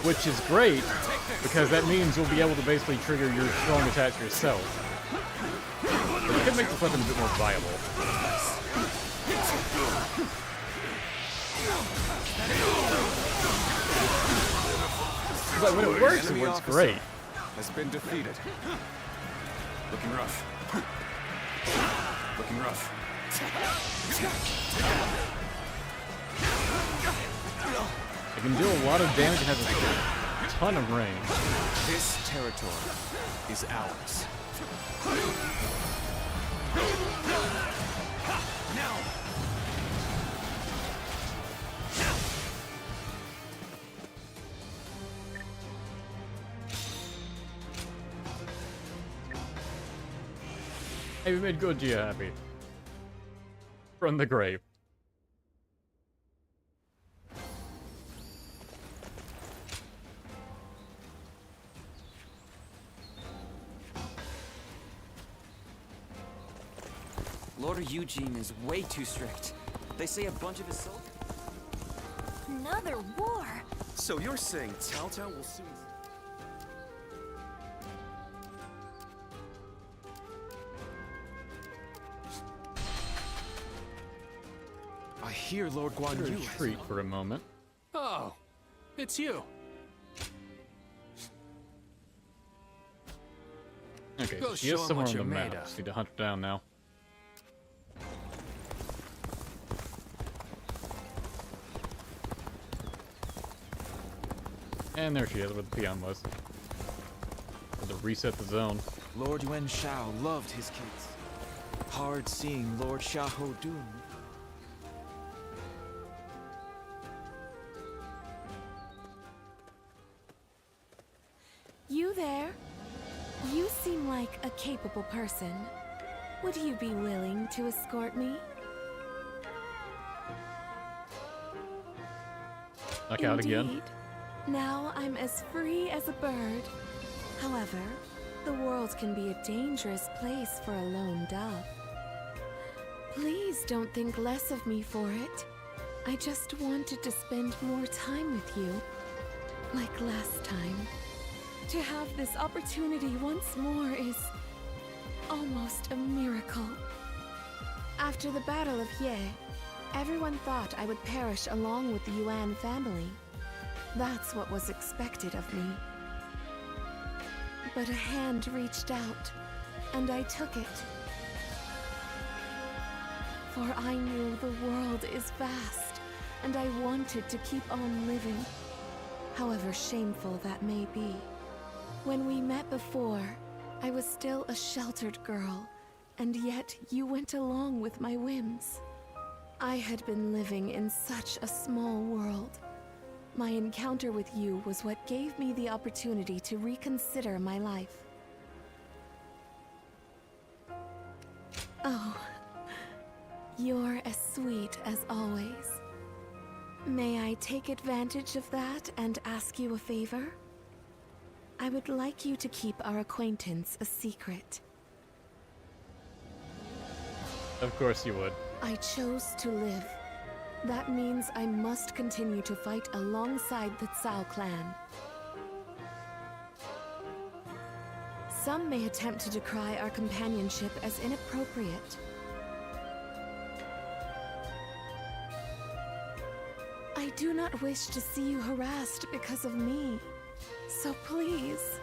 Which is great, because that means you'll be able to basically trigger your strong attacks yourself. But it could make this weapon a bit more viable. But when it works great. Has been defeated. Looking rough. Looking rough. It can do a lot of damage and has a ton of range. This territory is ours. Hey, we made good Xiapi. From the grave. Lord Eugene is way too strict. They say a bunch of his soldiers... Another war? So you're saying Cao Cao will soon... I hear Lord Guan Yu. Retreat for a moment. Oh, it's you. Okay, Go she is show 'em somewhere what on the you're made map. of. Just need to hunt her down now. And there she is, where the peon was. Had to reset the zone. Lord Yuan Shao loved his kids. Hard seeing Lord Xiahou doomed. You there? You seem like a capable person. Would you be willing to escort me? Knock out again. Indeed. Now I'm as free as a bird. However, the world can be a dangerous place for a lone dove. Please don't think less of me for it. I just wanted to spend more time with you. Like last time. To have this opportunity once more is almost a miracle. After the Battle of Ye, everyone thought I would perish along with the Yuan family. That's what was expected of me. But a hand reached out, and I took it. For I knew the world is vast, and I wanted to keep on living, however shameful that may be. When we met before, I was still a sheltered girl, and yet you went along with my whims. I had been living in such a small world. My encounter with you was what gave me the opportunity to reconsider my life. Oh, you're as sweet as always. May I take advantage of that and ask you a favor? I would like you to keep our acquaintance a secret. Of course you would. I chose to live. That means I must continue to fight alongside the Cao clan. Some may attempt to decry our companionship as inappropriate. I do not wish to see you harassed because of me. So please.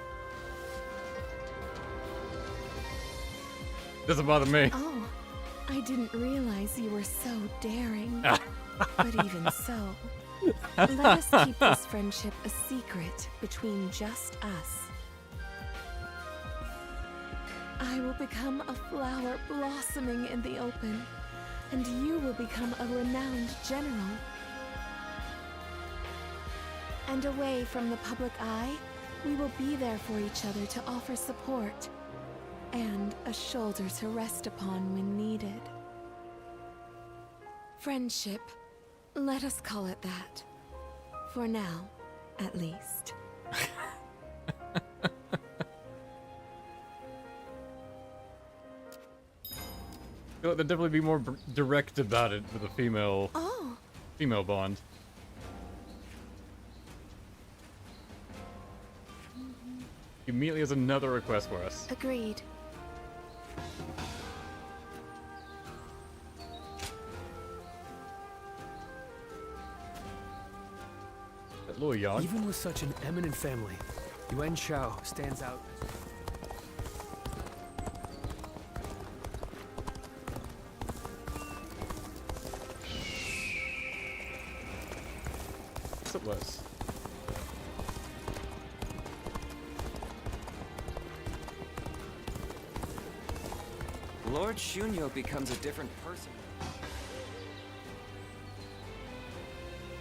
Doesn't bother me. Oh, I didn't realize you were so daring. But even so, let us keep this friendship a secret between just us. I will become a flower blossoming in the open, and you will become a renowned general. And away from the public eye, we will be there for each other to offer support, and a shoulder to rest upon when needed. Friendship, let us call it that. For now, at least. I feel like they'd definitely be more direct about it with a female bond. He immediately has another request for us. Agreed. Even with such an eminent family, Yuan Shao stands out. Yes, it was. Lord Shunyo becomes a different person.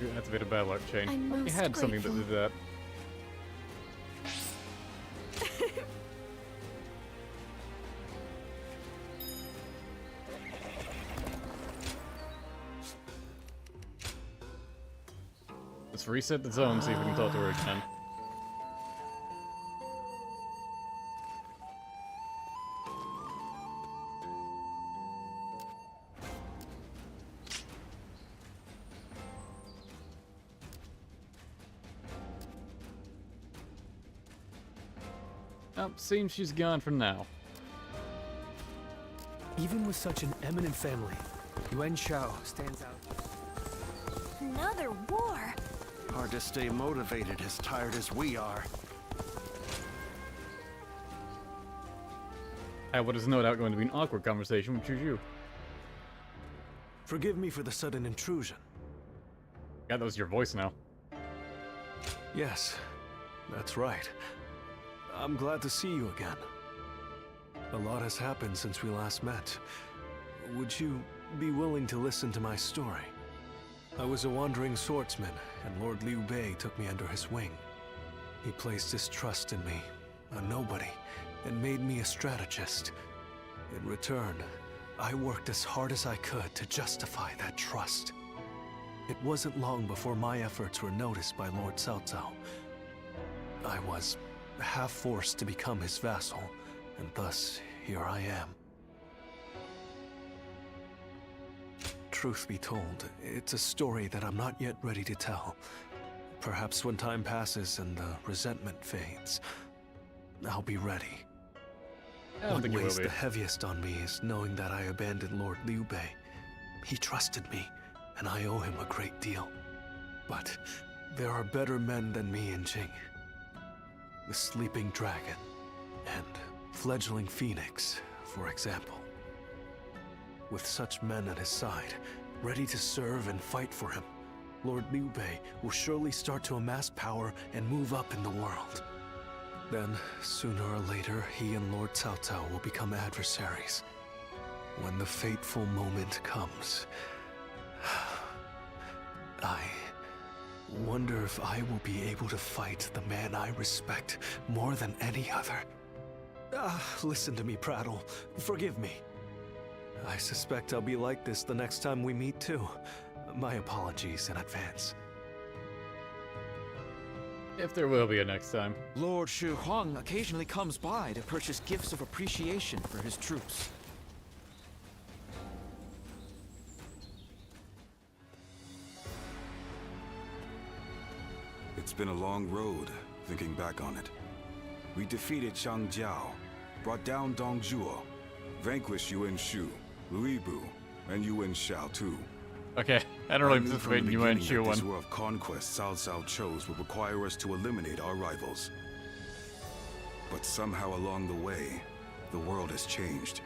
You activated a battle arc chain. I'm You most had something that grateful. did that. Let's reset the zone, see if we can talk to her again. Oh, seems she's gone for now. Even with such an eminent family, Yuan Shao stands out. Another war? Hard to stay motivated as tired as we are. What is no doubt going to be an awkward conversation with Juju. Forgive me for the sudden intrusion. Yeah, that was your voice now. Yes, that's right. I'm glad to see you again. A lot has happened since we last met. Would you be willing to listen to my story? I was a wandering swordsman, and Lord Liu Bei took me under his wing. He placed his trust in me, a nobody, and made me a strategist. In return, I worked as hard as I could to justify that trust. It wasn't long before my efforts were noticed by Lord Cao Cao. I was half forced to become his vassal, and thus here I am. Truth be told, it's a story that I'm not yet ready to tell. Perhaps when time passes and the resentment fades, I'll be ready. What weighs the heaviest on me is knowing that I abandoned Lord Liu Bei. He trusted me, and I owe him a great deal. But there are better men than me in Jing. The Sleeping Dragon and Fledgling Phoenix, for example. With such men at his side, ready to serve and fight for him, Lord Liu Bei will surely start to amass power and move up in the world. Then, sooner or later, he and Lord Cao Cao will become adversaries. When the fateful moment comes, I wonder if I will be able to fight the man I respect more than any other. Listen to me prattle. Forgive me. I suspect I'll be like this the next time we meet, too. My apologies in advance. If there will be a next time. Lord Shu Huang occasionally comes by to purchase gifts of appreciation for his troops. It's been a long road, thinking back on it. We defeated Chang Jiao, brought down Dong Zhuo, vanquished Yuan Shu, Louis Bu, and Yuan Shao too. Okay, I don't really anticipate Yuan Shu one. This war of conquest Cao Cao chose would require us to eliminate our rivals. But somehow along the way, the world has changed.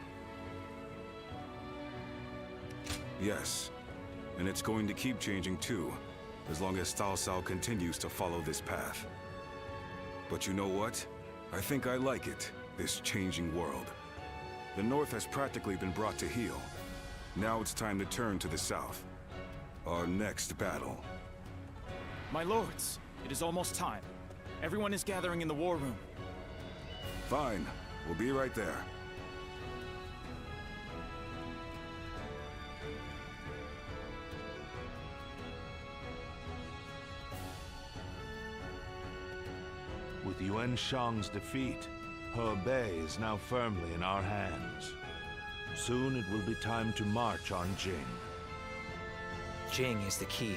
Yes, and it's going to keep changing too, as long as Cao Cao continues to follow this path. But you know what? I think I like it, this changing world. The North has practically been brought to heel. Now it's time to turn to the South. Our next battle. My lords, it is almost time. Everyone is gathering in the war room. Fine, we'll be right there. With Yuan Shang's defeat, Hebei is now firmly in our hands. Soon it will be time to march on Jing. Jing is the key.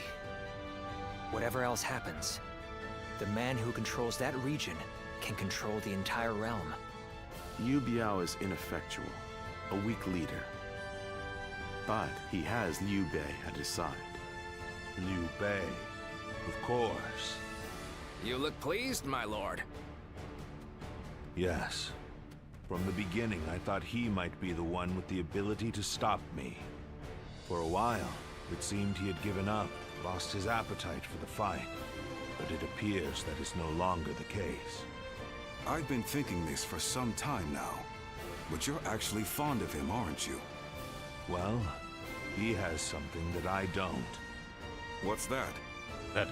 Whatever else happens, the man who controls that region can control the entire realm. Yu Biao is ineffectual, a weak leader. But he has Liu Bei at his side. Liu Bei, of course. You look pleased, my lord. Yes. From the beginning, I thought he might be the one with the ability to stop me. For a while, it seemed he had given up, lost his appetite for the fight. But it appears that is no longer the case. I've been thinking this for some time now. But you're actually fond of him, aren't you? Well, he has something that I don't. What's that? That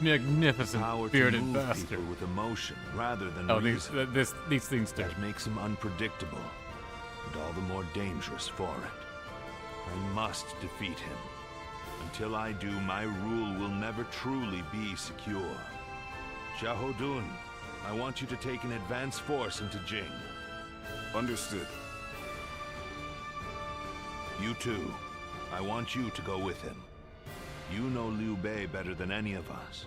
magnificent bearded move bastard. People with emotion rather than reason. These things do. That makes him unpredictable, and all the more dangerous for it. I must defeat him. Until I do, my rule will never truly be secure. Xiahou, I want you to take an advance force into Jing. Understood. You too. I want you to go with him. You know Liu Bei better than any of us.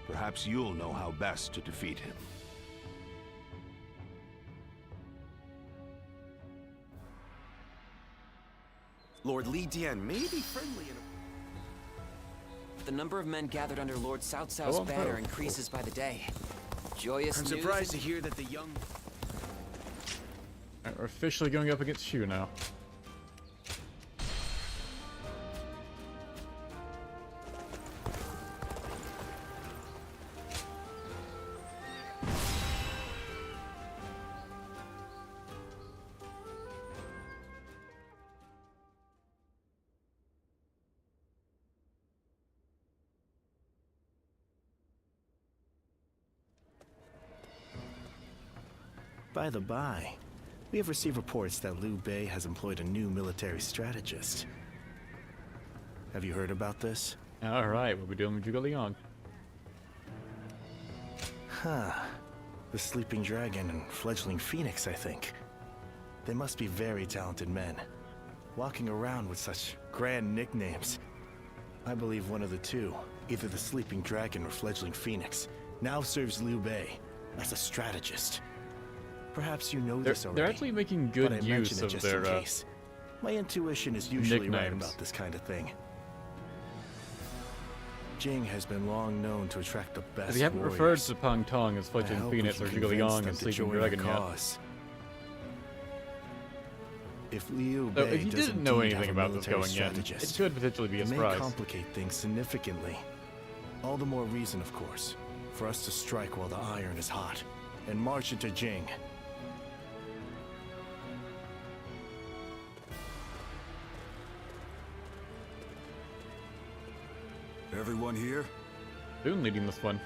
Perhaps you'll know how best to defeat him. Lord Li Dian may be friendly in The number of men gathered under Lord Cao Cao's banner increases by the day. Joyous I'm news. surprised to hear that the young... Alright, we're officially going up against Shu now. By the by, we have received reports that Liu Bei has employed a new military strategist. Have you heard about this? Alright, what we doing with Zhuge Liang? Huh. The Sleeping Dragon and Fledgling Phoenix, I think. They must be very talented men, walking around with such grand nicknames. I believe one of the two, either the Sleeping Dragon or Fledgling Phoenix, now serves Liu Bei as a strategist. Perhaps you know this already. They're actually making good use of their case. My intuition is usually right nicknames. about this kind of thing. Jing has been long known to attract the best. They haven't warriors. referred to Pang Tong as I Fledgling hope Phoenix we or can Zhuge convince Liang them as to Sleeping join our Dragon yet. cause. If Liu So Bei if you does didn't know indeed anything have a about this military going in, strategist, it could potentially be a it surprise. may complicate things significantly. All the more reason, of course, for us to strike while the iron is hot and march into Jing. Everyone here? Boone leading this one.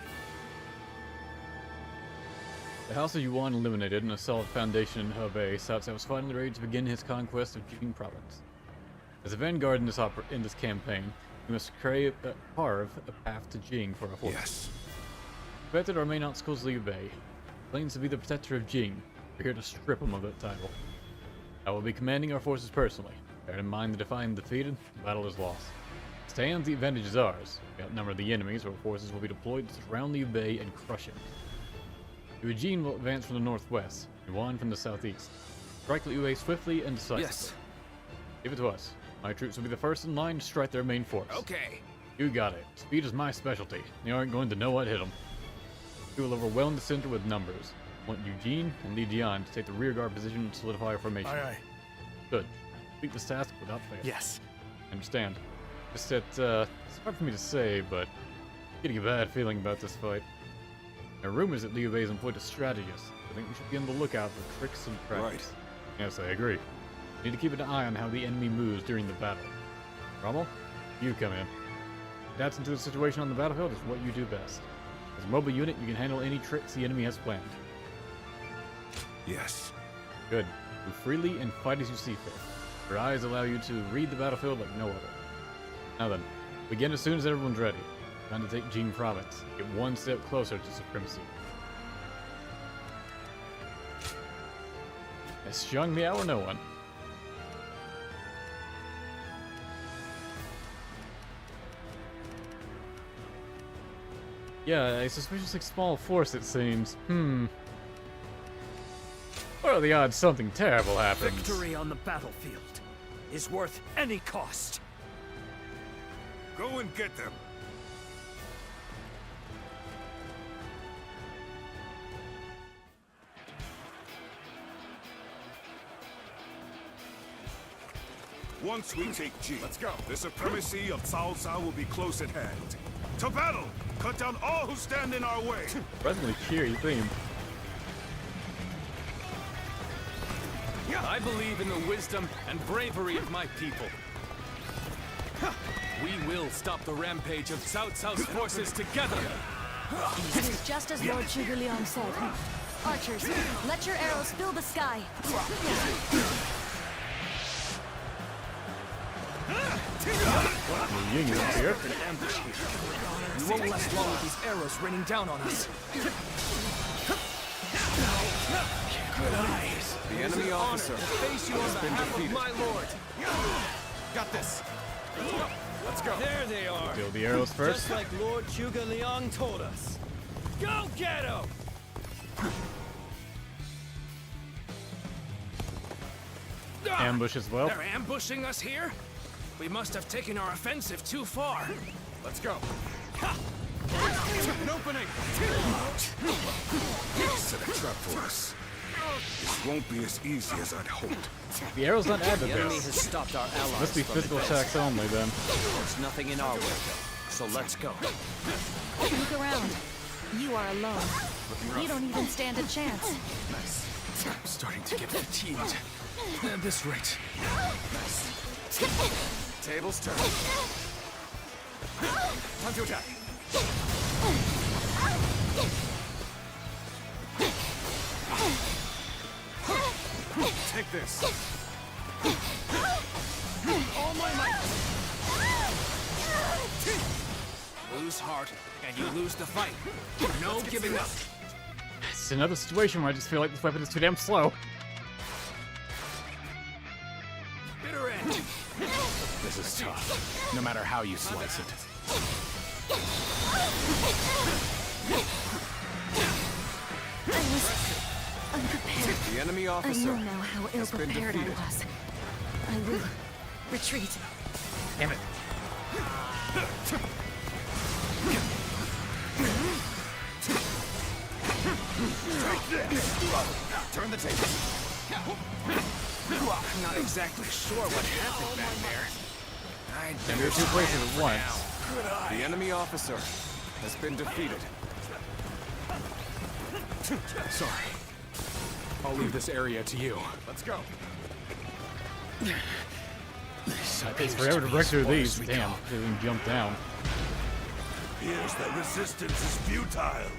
The House of Yuan eliminated and a solid foundation in Hebei, Cao Cao was finally ready to begin his conquest of Jing province. As a vanguard in this campaign, we must carve a path to Jing for our forces. Yes. Expected our main obstacle is Liu Bei. Claims to be the protector of Jing. We're here to strip him of that title. I will be commanding our forces personally. Bear in mind that if I am defeated, the battle is lost. Stands, the advantage is ours. We outnumber the enemies, our forces will be deployed to surround Liu Bei and crush him. Liu Jin will advance from the northwest, Yuan from the southeast. Strike Liu Bei swiftly and decisively. Yes. Give it to us. My troops will be the first in line to strike their main force. Okay. You got it. Speed is my specialty. They aren't going to know what hit them. We will overwhelm the center with numbers. I want Eugene and Li Jian to take the rear guard position and solidify our formation. Aye, aye. Good. Complete this task without fail. Yes. I understand. Just that, it's hard for me to say, but I'm getting a bad feeling about this fight. There are rumors that Liu Bei has employed a strategist. I think we should be on the lookout for tricks and practice. Right. Yes, I agree. We need to keep an eye on how the enemy moves during the battle. Rommel, you come in. Adapting to the situation on the battlefield is what you do best. As a mobile unit, you can handle any tricks the enemy has planned. Yes. Good. Move freely and fight as you see fit. Your eyes allow you to read the battlefield like no other. Now then, begin as soon as everyone's ready. Time to take Jing province. Get one step closer to supremacy. Has Xiang Miao or no one? Yeah, a suspiciously small force, it seems. What are the odds something terrible happens? Victory on the battlefield is worth any cost. Go and get them. Once we take Jing, let's go. The supremacy of Cao Cao will be close at hand. To battle! Cut down all who stand in our way! Surprisingly cheery theme. I believe in the wisdom and bravery of my people. We will stop the rampage of Cao Cao's forces together! It is just as Lord Zhuge Liang said. Archers, let your arrows fill the sky. Ying is here. We won't last long with these arrows raining down on us. Good eyes. The enemy officer face you on has been behalf of defeated. my lord. Got this. Let's go. There they are. Deal the arrows first. Just like Lord Zhuge Liang told us. Go get him! Ambush as well. They're ambushing us here? We must have taken our offensive too far. Let's go. An opening! Set a trap for us. This won't be as easy as I'd hoped. The arrow's not added The to enemy this. has stopped our allies. Must be from physical advancing. attacks only then. There's nothing in our way, so let's go. Look around. You are alone. You don't even stand a chance. Nice. I'm starting to get fatigued. At this rate. Tables turn. Time to attack. Take this. All my might. Lose heart, and you lose the fight. No giving up. It's another situation where I just feel like this weapon is too damn slow. Bitter end. This is tough, no matter how you slice it. I was unprepared. The enemy I officer know now how has been ill-prepared I defeated. was. I will retreat. Damn it. Turn the table. I'm not exactly sure what happened back there. And we're two places at once. The enemy officer has been defeated. Sorry. I'll leave this area to you. Let's go. It takes forever to break through these. Damn, they didn't jump down. Appears that resistance is futile.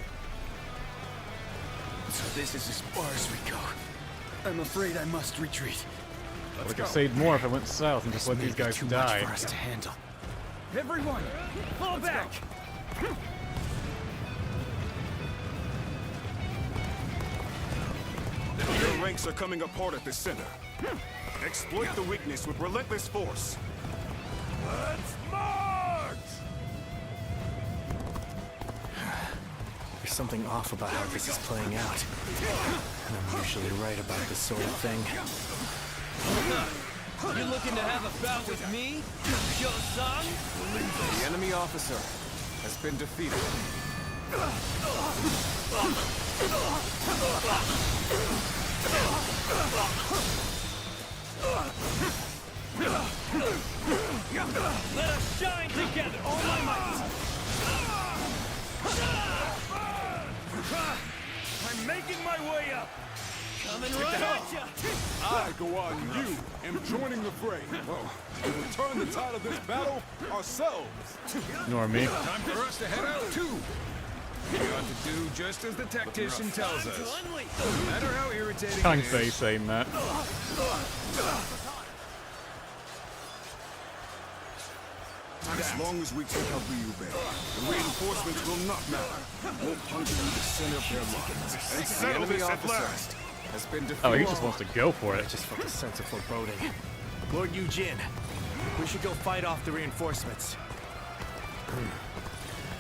So this is as far as we go. I'm afraid I must retreat. I would have saved more if I went south and just let these guys too die. much for us to handle. Everyone, fall back. Your ranks are coming apart at the center. Exploit the weakness with relentless force. Let's march! There's something off about how this is playing out. And I'm usually right about this sort of thing. You looking to have a bout with me? Yo-san? The enemy officer has been defeated. Let us shine together! All my might! I'm making my way up! Coming right at ya! I, Guan Yu, am joining the fray. To return the tide of this battle ourselves. Ignore me. Time for us to head out too. We ought to do just as the tactician tells us. No matter how irritating Tongue it is. face saying that. As long as we take out Liu Bei, the reinforcements will not matter. We'll punch through the center of their lines and The settle enemy this at officer last. has been defeated. Oh, he just wants to go for I it. just felt a sense of foreboding. Lord Eugene, we should go fight off the reinforcements.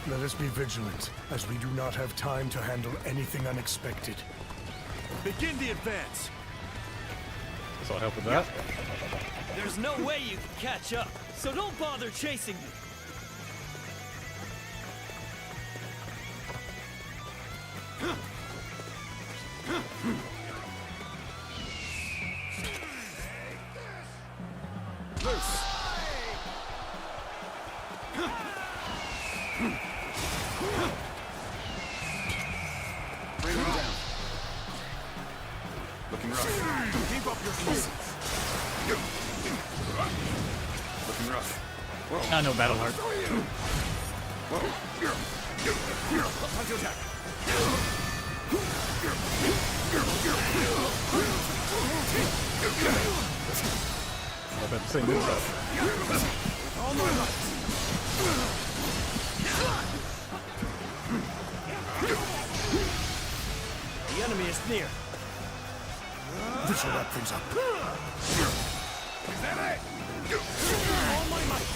Let us be vigilant, as we do not have time to handle anything unexpected. Begin the advance! So I'll help with that. There's no way you can catch up, so don't bother chasing me. Loose. Bring him down. Looking rough. Keep up your forces. Looking rough. Whoa. Ah, no battle art. Whoa. Time to attack. I'm about to say move up. All my might. The enemy is near. This will wrap things up. Is that it? All my might.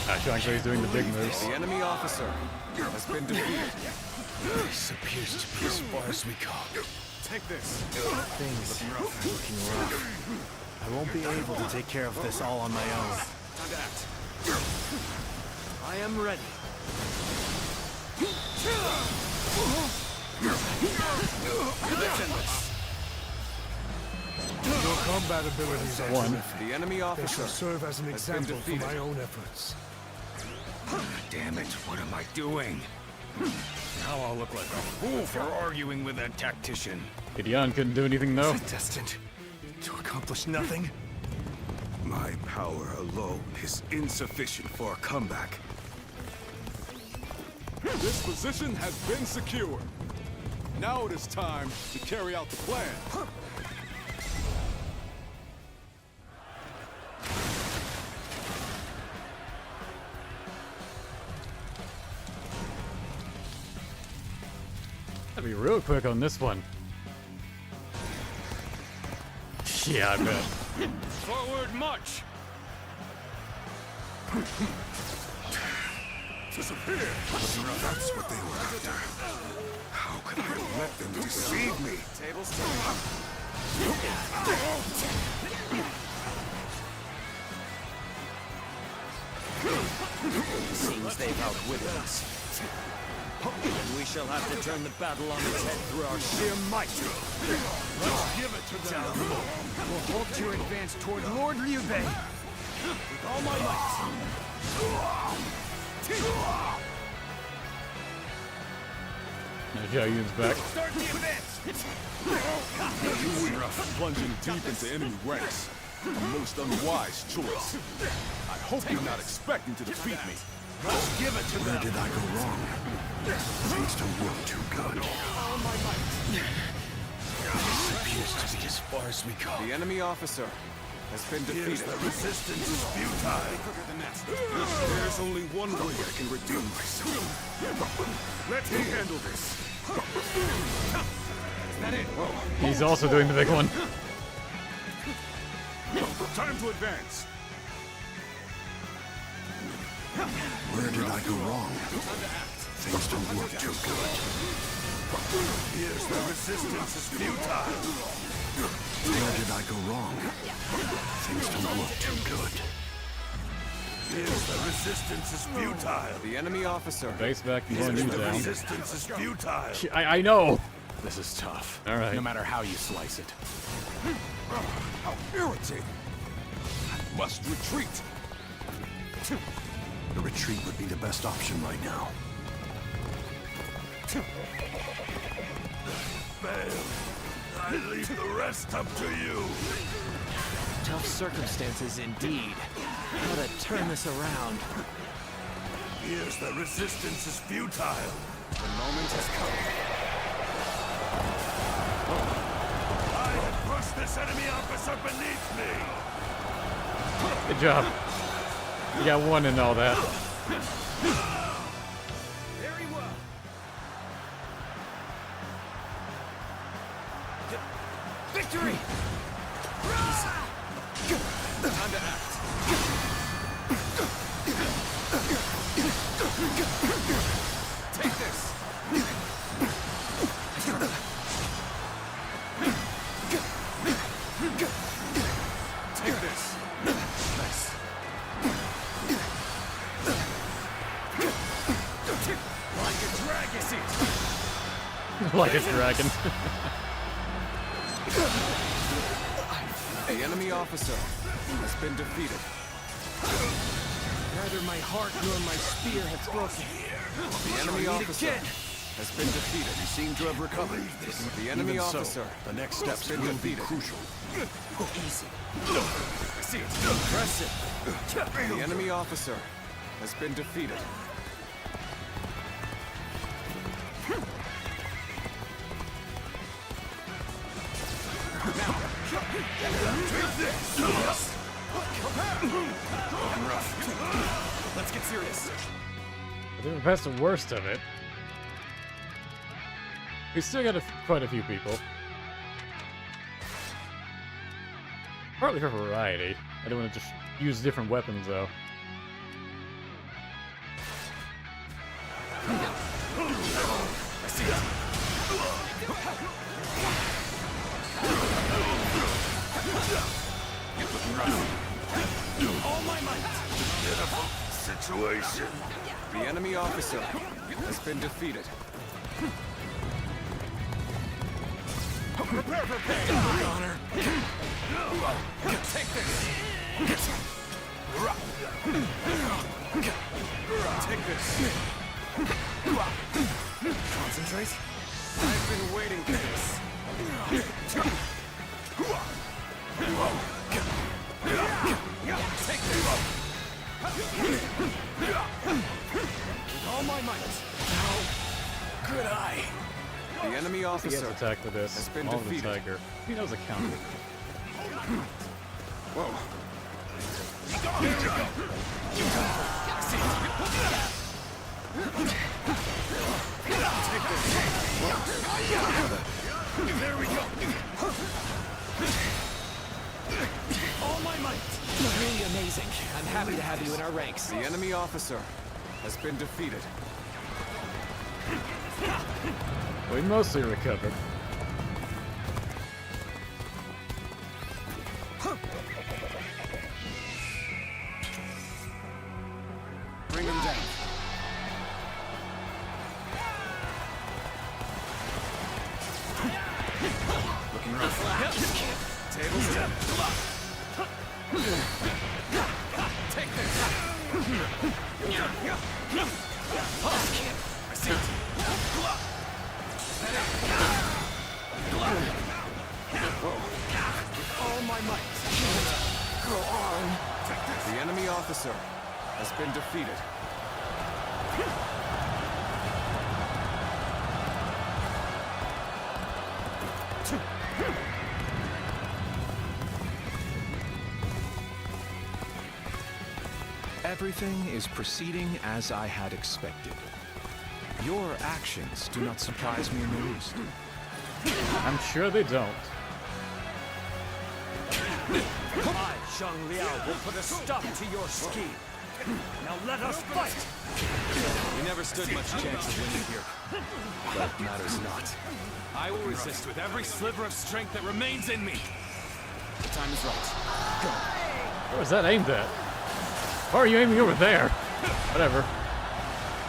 Actually, he's doing the big moves. The enemy officer has been defeated. This appears to be as far as we go. Take this. Things looking rough. I won't be able to take care of this all on my own. Time to act. I am ready. Your combat abilities are terrific. The enemy They officer shall serve as an has been example for defeated. my own efforts. Damn it, what am I doing? Now I'll look like a fool for arguing with that tactician. Gideon couldn't do anything though. Destined to accomplish nothing? My power alone is insufficient for a comeback. This position has been secured. Now it is time to carry out the plan. Gotta be real quick on this one. Yeah, I bet. Forward march! Disappear! That's what they were after. How could I have let them deceive me? Tables turn. Seems they've outwitted us. And we shall have to turn the battle on its head through our sheer might. Let's give it to them! We'll halt your advance toward Lord Liu Bei with all my might. Now Xiaoyun's back. Start the advance! You were plunging deep into enemy ranks. A most unwise choice. I hope you're not expecting to defeat me. Let's give it to them! Where did I go wrong? Things don't look too good. All my might. This appears to be as far as we go. The enemy officer has been defeated. The resistance is futile. There's only one way I can redeem myself. Let me handle this. Is that it? He's also doing the big one. Time to advance. Where did I go wrong? Things don't look too good. Here's the resistance is futile. Where did I go wrong? Things don't look too good. Here's the resistance is futile. The enemy officer. Base back and Guan Here's Yu the down. resistance is futile. I know. This is tough. All right. No matter how you slice it. How irritating. I must retreat. The retreat would be the best option right now. Fail. I leave the rest up to you. Tough circumstances indeed. How to turn this around. Here's the resistance is futile. The moment has come. I have crushed this enemy officer beneath me. Good job. You got one and all that. Very well. Victory! Time to act. Take this. Take this. Nice. Like a dragon! Like a dragon. The enemy officer has been defeated. Neither my heart nor my spear have broken. The enemy officer has been defeated. You seem to have recovered. The enemy Even so, officer the next has steps been will be defeated. crucial. Easy. I see it. Impressive. The enemy officer has been defeated. Let's get serious. I think we're past the worst of it. We still got quite a few people. Partly for variety. I don't want to just use different weapons though. I see it. All my might! Pitiful situation. The enemy officer has been defeated. Prepare for pain, Honor. Take this! Take this! Concentrate. I've been waiting for this. Take this! With all my might. How could I? The enemy He gets officer attacked with this. has been All the defeated. tiger. He knows a counter. Whoa. Here we go. Take this. There we go. All my might! Really amazing. I'm happy to have you in our ranks. The enemy officer has been defeated. We mostly recovered. Bring him down. Looking rough. Tables down. Take this. I see it. All my might. Go on. The enemy officer has been defeated. Everything is proceeding as I had expected. Your actions do not surprise me in the least. I'm sure they don't. I, Zhang Liao, will put a stop to your scheme. Now let us fight! We never stood much chance of winning here. That matters not. I will resist with every sliver of strength that remains in me. The time is right. Go. Where was that aimed at? Why are you aiming over there? Whatever.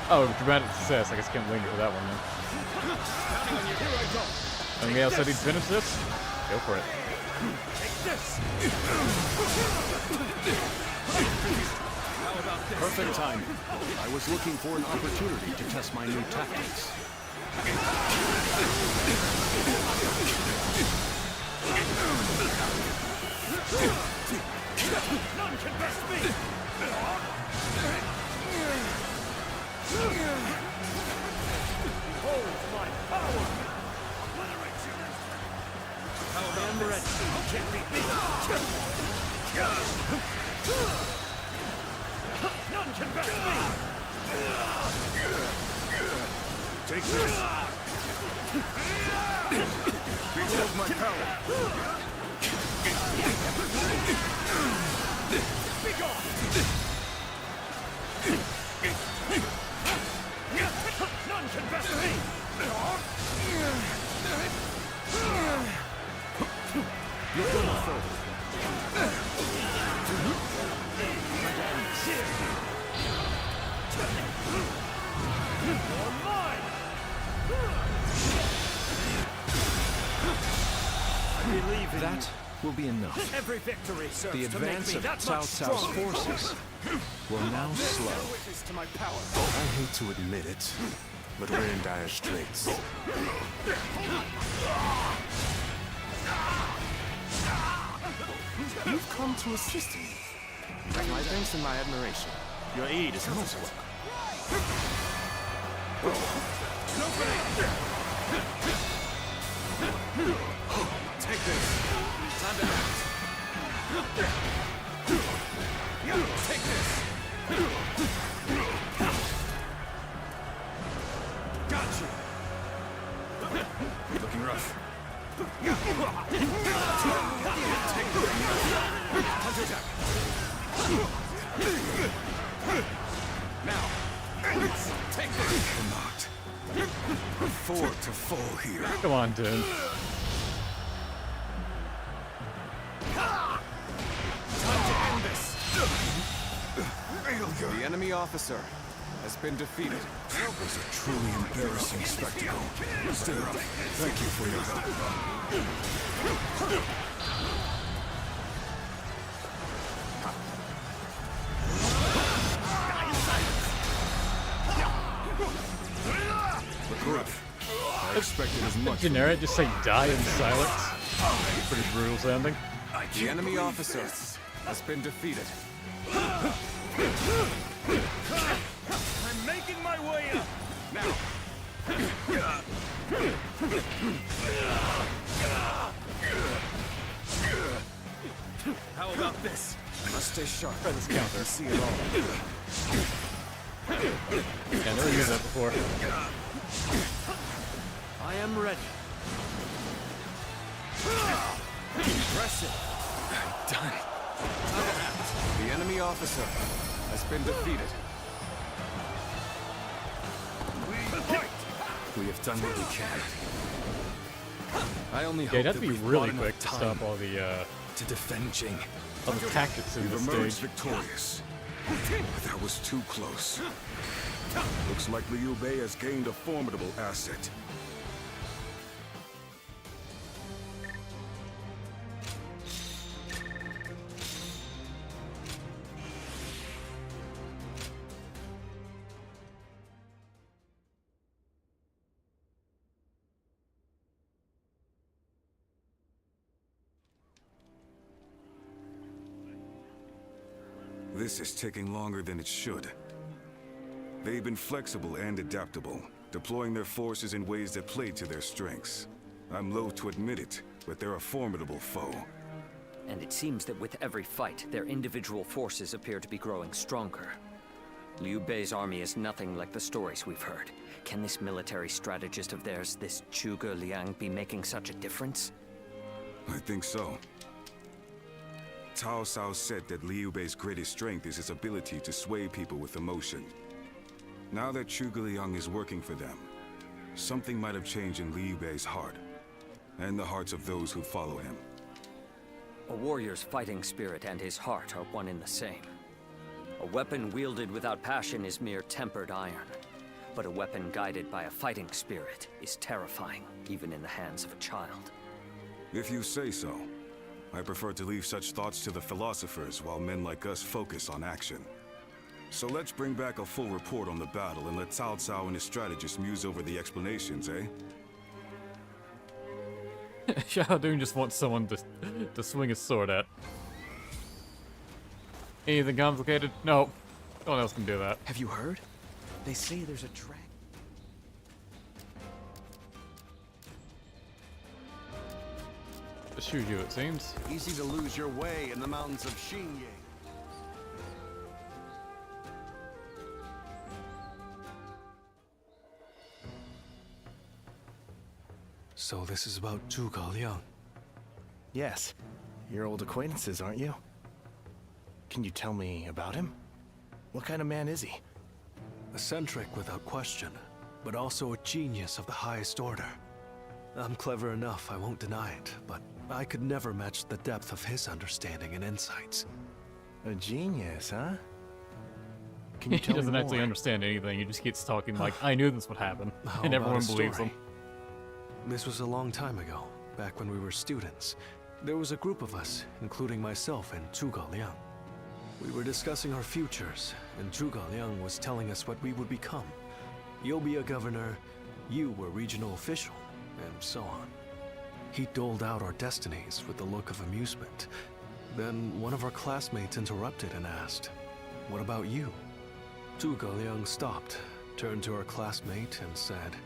Oh, dramatic success. I guess I can't wait for that one then. Somebody else said he'd finish this? Go for it. Take this! Perfect timing. I was looking for an opportunity to test my new tactics. None can best me! Behold my power! Obliterate you! How about this? Can't beat me! None can best me! Take this. Behold my power. Be gone! None can best me! Look no further. You're mine! I believe in That will be enough. every victory serves The to make advance me of that Cao much Cao's stronger. forces will now slow. Witness to my power. I hate to admit it, but we're in dire straits. You've come to assist me. My thanks and my admiration. Your aid is most welcome. Take this. Time to act. Take this. Got you. Looking rough. Take this. Counterattack. Now. Take this. Cannot afford to fall here. Come on, dude. officer has been defeated. That was a truly embarrassing spectacle. Still, thank you for your help. I expected as much. Generic, just say die in silence. Pretty brutal sounding. The enemy officer has been defeated. I'm making my way up! Now! How about this? Must stay sharp. Try this counter. See it all. Yeah, never used that before. I am ready. Impressive. Done. The enemy officer has been defeated. We have done what we can. I only Yeah, hope it'd have to that be we've really bought quick enough to time stop all the to defend Jing. all the tactics in We've this emerged stage. victorious. But that was too close. Looks like Liu Bei has gained a formidable asset. This is taking longer than it should. They've been flexible and adaptable, deploying their forces in ways that played to their strengths. I'm loath to admit it, but they're a formidable foe. And it seems that with every fight, their individual forces appear to be growing stronger. Liu Bei's army is nothing like the stories we've heard. Can this military strategist of theirs, this Zhuge Liang, be making such a difference? I think so. Cao Cao said that Liu Bei's greatest strength is his ability to sway people with emotion. Now that Zhuge Liang is working for them, something might have changed in Liu Bei's heart, and the hearts of those who follow him. A warrior's fighting spirit and his heart are one and the same. A weapon wielded without passion is mere tempered iron. But a weapon guided by a fighting spirit is terrifying, even in the hands of a child. If you say so. I prefer to leave such thoughts to the philosophers while men like us focus on action. So let's bring back a full report on the battle and let Cao Cao and his strategist muse over the explanations, eh? Xiaodong just wants someone to swing his sword at. Anything complicated? No. No one else can do that. Have you heard? They say there's a dragon. Shoot you, it seems. Easy to lose your way in the mountains of Xinye. So this is about Zhuge Liang. Yes. You're old acquaintances, aren't you? Can you tell me about him? What kind of man is he? Eccentric without question, but also a genius of the highest order. I'm clever enough, I won't deny it, but I could never match the depth of his understanding and insights. A genius, huh? Can you He tell me doesn't more? actually understand anything. He just keeps talking like, I knew this would happen. And everyone believes him. This was a long time ago, back when we were students. There was a group of us, including myself and Zhuge Liang. We were discussing our futures, and Zhuge Liang was telling us what we would become. You'll be a governor, you were regional official, and so on. He doled out our destinies with a look of amusement. Then one of our classmates interrupted and asked, "What about you?" Zhuge Liang stopped, turned to our classmate and said,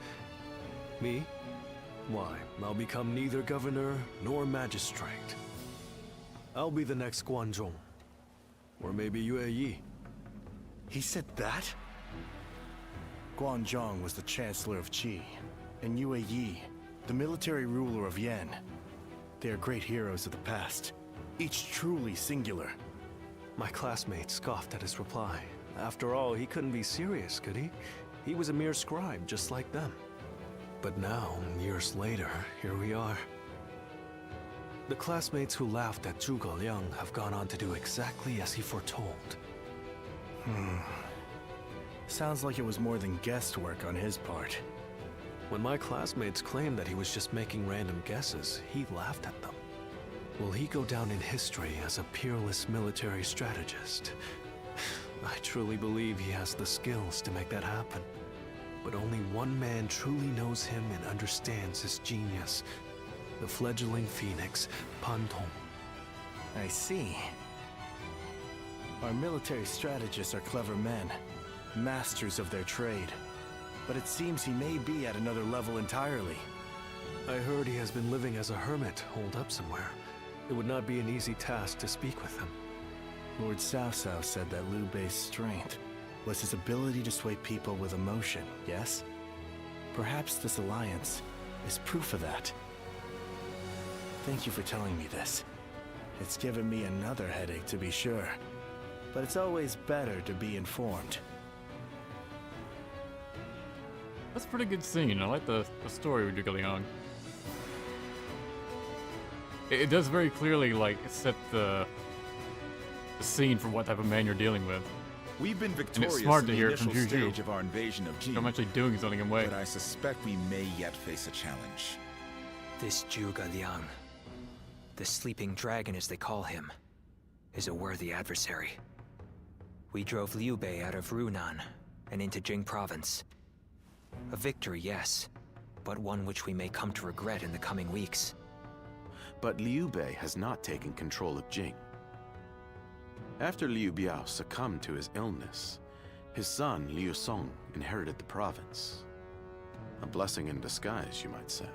"Me? Why, I'll become neither governor nor magistrate. I'll be the next Guanzhong. Or maybe Yue Yi." He said that? Guanzhong was the Chancellor of Qi, and Yue Yi, the military ruler of Yan. They are great heroes of the past, each truly singular. My classmate scoffed at his reply. After all, he couldn't be serious, could he? He was a mere scribe, just like them. But now, years later, here we are. The classmates who laughed at Zhuge Liang have gone on to do exactly as he foretold. Sounds like it was more than guesswork on his part. When my classmates claimed that he was just making random guesses, he laughed at them. Will he go down in history as a peerless military strategist? I truly believe he has the skills to make that happen. But only one man truly knows him and understands his genius. The fledgling phoenix, Pantong. I see. Our military strategists are clever men, masters of their trade. But it seems he may be at another level entirely. I heard he has been living as a hermit, holed up somewhere. It would not be an easy task to speak with him. Lord Cao Cao said that Liu Bei's strength was his ability to sway people with emotion, yes? Perhaps this alliance is proof of that. Thank you for telling me this. It's given me another headache, to be sure. But it's always better to be informed. That's a pretty good scene. I like the story we're going on. It does very clearly, like, set the scene for what type of man you're dealing with. We've been victorious and it's smart in to the hear it from initial Juju. stage of our invasion of Jing. I'm actually doing something in way. But I suspect we may yet face a challenge. This Zhuge Liang, the sleeping dragon as they call him, is a worthy adversary. We drove Liu Bei out of Runan and into Jing province. A victory, yes, but one which we may come to regret in the coming weeks. But Liu Bei has not taken control of Jing. After Liu Biao succumbed to his illness, his son Liu Song inherited the province. A blessing in disguise, you might say.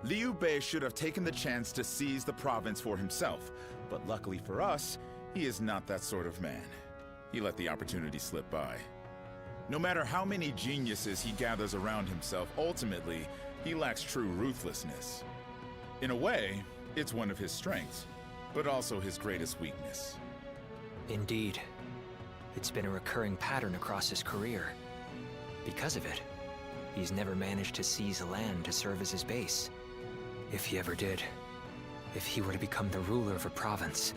Liu Bei should have taken the chance to seize the province for himself, but luckily for us, he is not that sort of man. He let the opportunity slip by. No matter how many geniuses he gathers around himself, ultimately, he lacks true ruthlessness. In a way, it's one of his strengths, but also his greatest weakness. Indeed. It's been a recurring pattern across his career. Because of it, he's never managed to seize a land to serve as his base. If he ever did, if he were to become the ruler of a province,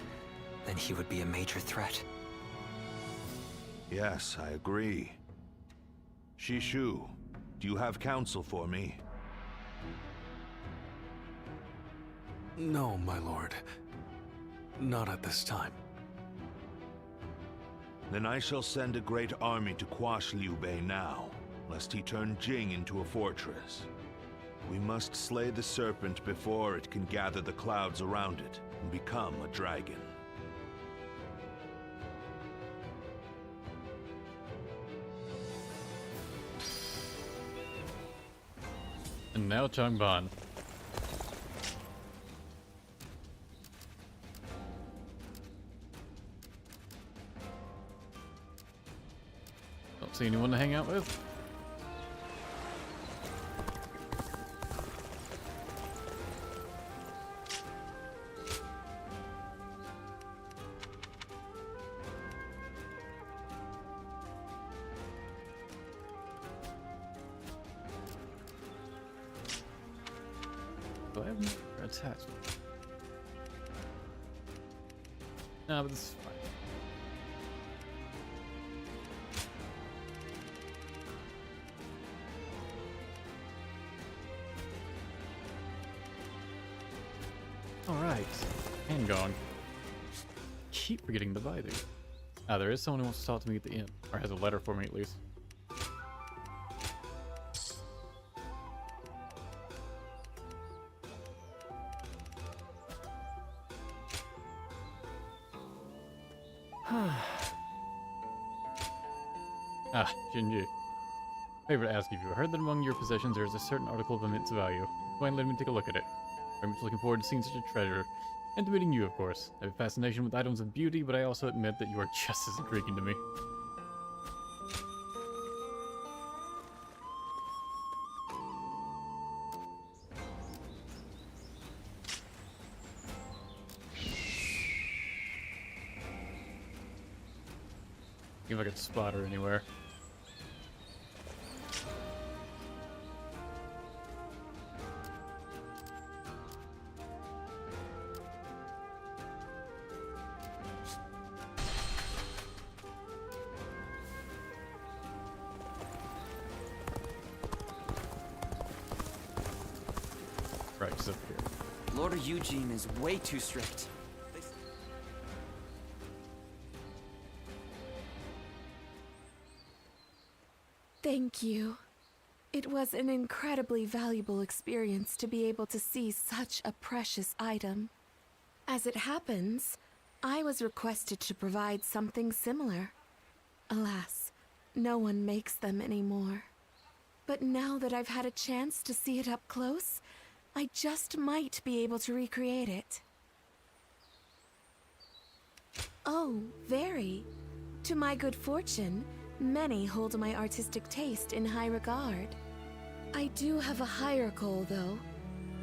then he would be a major threat. Yes, I agree. Shishu, do you have counsel for me? No, my lord. Not at this time. Then I shall send a great army to quash Liu Bei now, lest he turn Jing into a fortress. We must slay the serpent before it can gather the clouds around it and become a dragon. And now Changban. Don't see anyone to hang out with. Do I have any attacks? No, but this is fine. Alright. And gone. Keep forgetting to buy these. Ah, there is someone who wants to talk to me at the inn. Or has a letter for me at least. Jinji. Favor to ask if you heard that among your possessions there is a certain article of immense value. Go and let me take a look at it. I'm much looking forward to seeing such a treasure. And to meeting you, of course. I have a fascination with items of beauty, but I also admit that you are just as intriguing to me. See if I could spot her anywhere. disappear. Lord Eugene is way too strict. Thank you. It was an incredibly valuable experience to be able to see such a precious item. As it happens, I was requested to provide something similar. Alas, no one makes them anymore. But now that I've had a chance to see it up close, I just might be able to recreate it. Oh, very. To my good fortune, many hold my artistic taste in high regard. I do have a higher goal, though,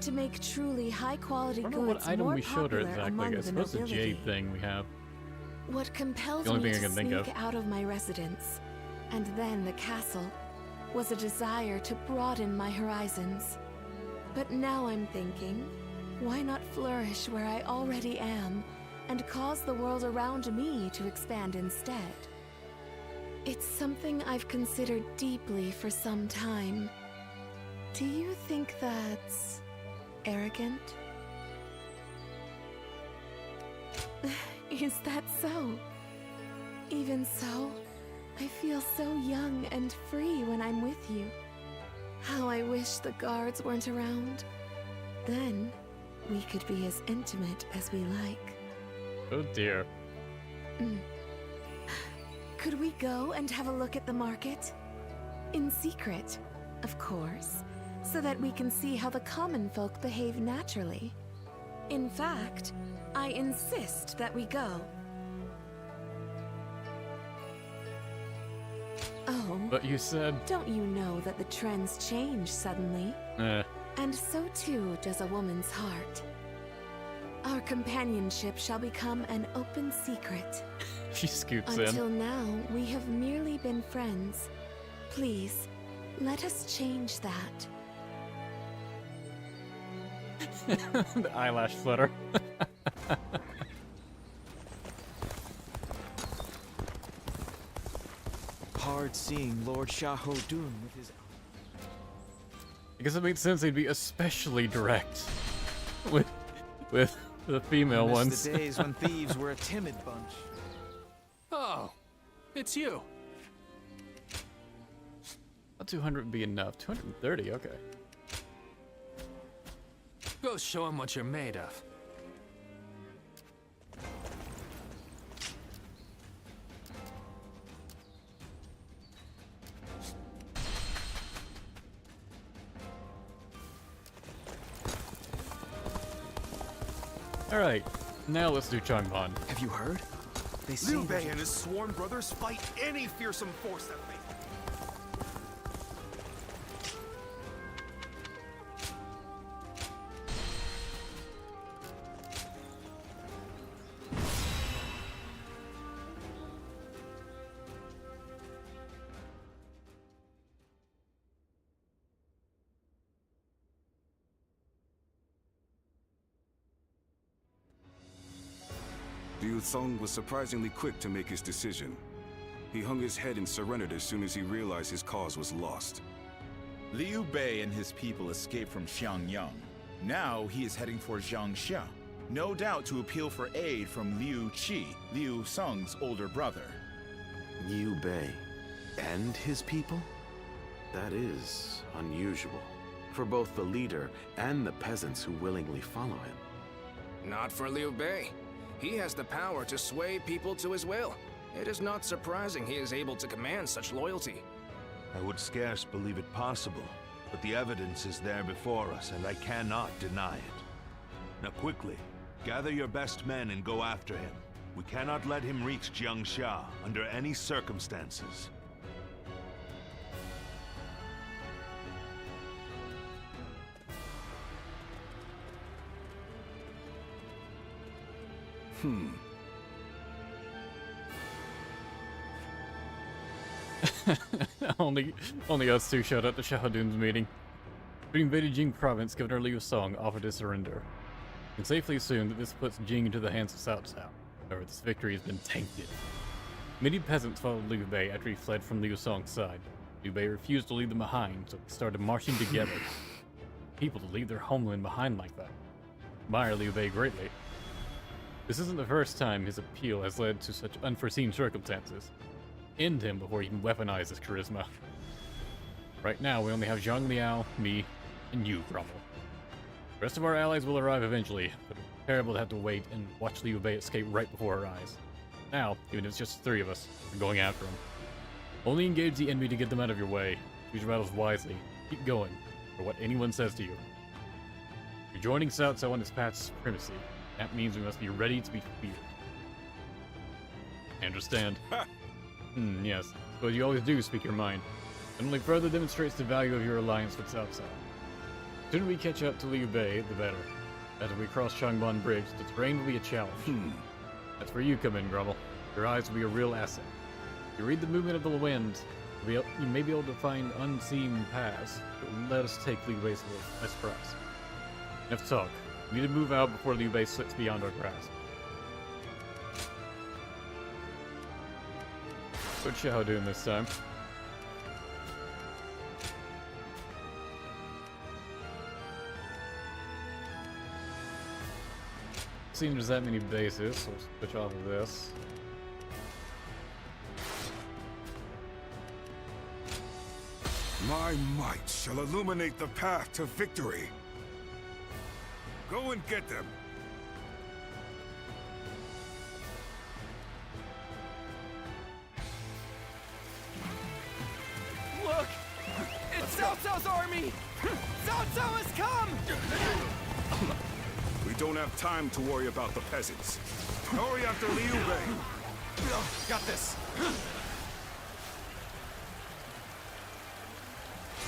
to make truly high-quality goods more what item we showed her popular exactly. among I the suppose the nobility. jade thing we have. What compels The only me thing I to can think sneak of. out of my residence, and then the castle, was a desire to broaden my horizons. But now I'm thinking, why not flourish where I already am, and cause the world around me to expand instead? It's something I've considered deeply for some time. Do you think that's arrogant? Is that so? Even so, I feel so young and free when I'm with you. How I wish the guards weren't around. Then, we could be as intimate as we like. Oh dear. Could we go and have a look at the market? In secret, of course, so that we can see how the common folk behave naturally. In fact, I insist that we go. Oh. But you said... Don't you know that the trends change suddenly? And so too does a woman's heart. Our companionship shall become an open secret. She scoots Until in. now, we have merely been friends. Please, let us change that. The eyelash flutter. Hard seeing Lord Xiahou Dun with his... I guess it makes sense he'd be especially direct with the female I miss ones. the days when thieves were a timid bunch. Oh, it's you. Not 200 would be enough. 230, okay. Go show him what you're made of. Alright, now let's do Changban. Have you heard? They say Liu Bei and his sworn brothers fight any fearsome force that faces. Liu Thong was surprisingly quick to make his decision. He hung his head and surrendered as soon as he realized his cause was lost. Liu Bei and his people escaped from Xiangyang. Now he is heading for Jiangxia, no doubt to appeal for aid from Liu Qi, Liu Song's older brother. Liu Bei and his people? That is unusual for both the leader and the peasants who willingly follow him. Not for Liu Bei. He has the power to sway people to his will. It is not surprising he is able to command such loyalty. I would scarce believe it possible, but the evidence is there before us, and I cannot deny it. Now quickly, gather your best men and go after him. We cannot let him reach Jiangxia under any circumstances. only us two showed up to Xiahou Dun's meeting. We invaded Jing province, Governor Liu Song offered to surrender. We can safely assume that this puts Jing into the hands of Cao Cao. However, this victory has been tainted. Many peasants followed Liu Bei after he fled from Liu Song's side. Liu Bei refused to leave them behind, so they started marching together. people to leave their homeland behind like that. Admire Liu Bei greatly. This isn't the first time his appeal has led to such unforeseen circumstances. End him before he can weaponize his charisma. Right now, we only have Zhang Liao, me, and you, Grummel. The rest of our allies will arrive eventually, but it's terrible to have to wait and watch Liu Bei escape right before our eyes. Now, even if it's just the 3 of us, we're going after him. Only engage the enemy to get them out of your way. Choose your battles wisely. Keep going, for what anyone says to you. You're joining Cao Cao on his path to supremacy. That means we must be ready to be feared. I understand. Yes, but you always do speak your mind. It only further demonstrates the value of your alliance with Cao Cao. The sooner we catch up to Liu Bei, the better. As we cross Changban Bridge, the terrain will be a challenge. That's where you come in, Grummel. Your eyes will be a real asset. If you read the movement of the wind, you may be able to find unseen paths that will let us take Liu Bei by surprise. Enough talk. We need to move out before Liu Bei slips beyond our grasp. What's Xiao doing this time? Seems there's that many bases, so we'll switch off of this. My might shall illuminate the path to victory. Go and get them. Look! It's Cao Cao's army! Cao Cao has come! We don't have time to worry about the peasants. Hurry after Liu Bei. Got this.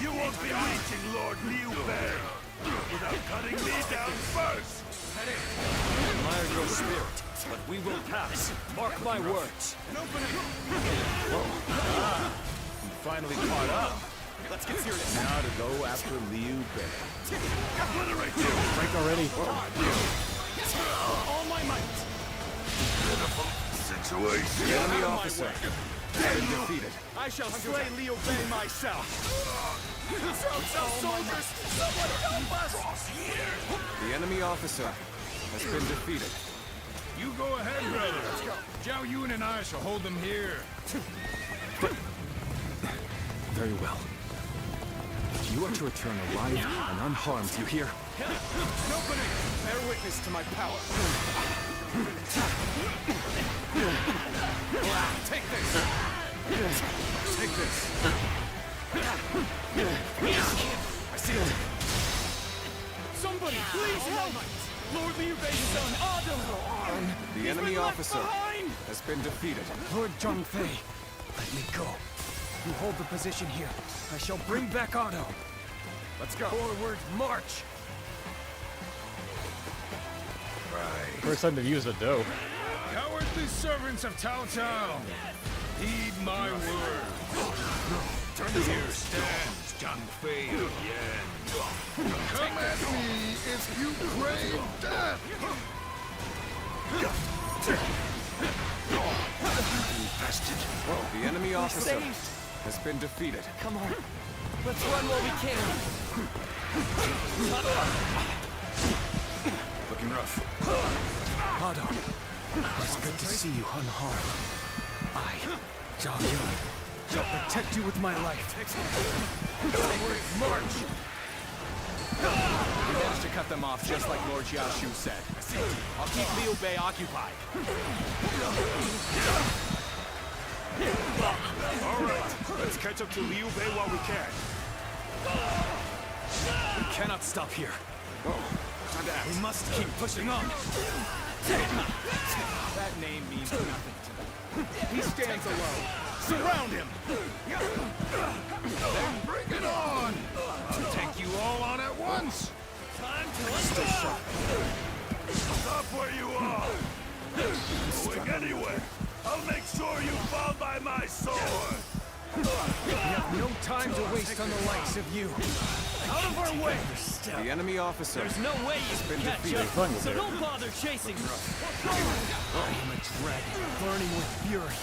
You won't be reaching Lord Liu Bei without cutting me down first! Admire your spirit, but we will pass. Mark my words. You finally caught up. Let's get serious. Now to go after Liu Bei. Obliterate you! Break already. All my might. Pitiful situation. The enemy officer has been defeated. I shall slay Liu Bei myself. Cao Cao soldiers, someone help us! The enemy officer has been defeated. You go ahead, brother. Let's go. Zhao Yun and I shall hold them here. Very well. You are to return alive and unharmed, you hear? Opening! Bear witness to my power. Take this! Take this! I see it! Somebody, please help! Lord Liu Bei's son, Adam! The enemy officer has been defeated. Lord Zhongfei, let me go. You hold the position here. I shall bring back Otto. Let's go. Forward, march! Right. First time to use a dough. Cowardly servants of Cao Cao, heed my word. Here stands Zhang Fei again. Come at me if you crave death. You bastard. The enemy officer has been defeated. Come on. Let's run while we can. Looking rough. Otto, it's good to see you unharmed. I, Zhao Yun, shall protect you with my life. Forward, march! We managed to cut them off just like Lord Xiaoshu said. I'll keep Liu Bei occupied. All right, let's catch up to Liu Bei while we can. We cannot stop here. We must keep pushing on. That name means nothing to me. He stands alone. Surround him! Then bring it on! I'll take you all on at once! Time to stay sharp. Stop where you are! Going anywhere! I'll make sure you fall by my sword! We have no time to waste on the likes of you. Out of our way! The enemy officer There's no way you been can catch defeated. up, so don't bother chasing me. I am a dragon, burning with fury,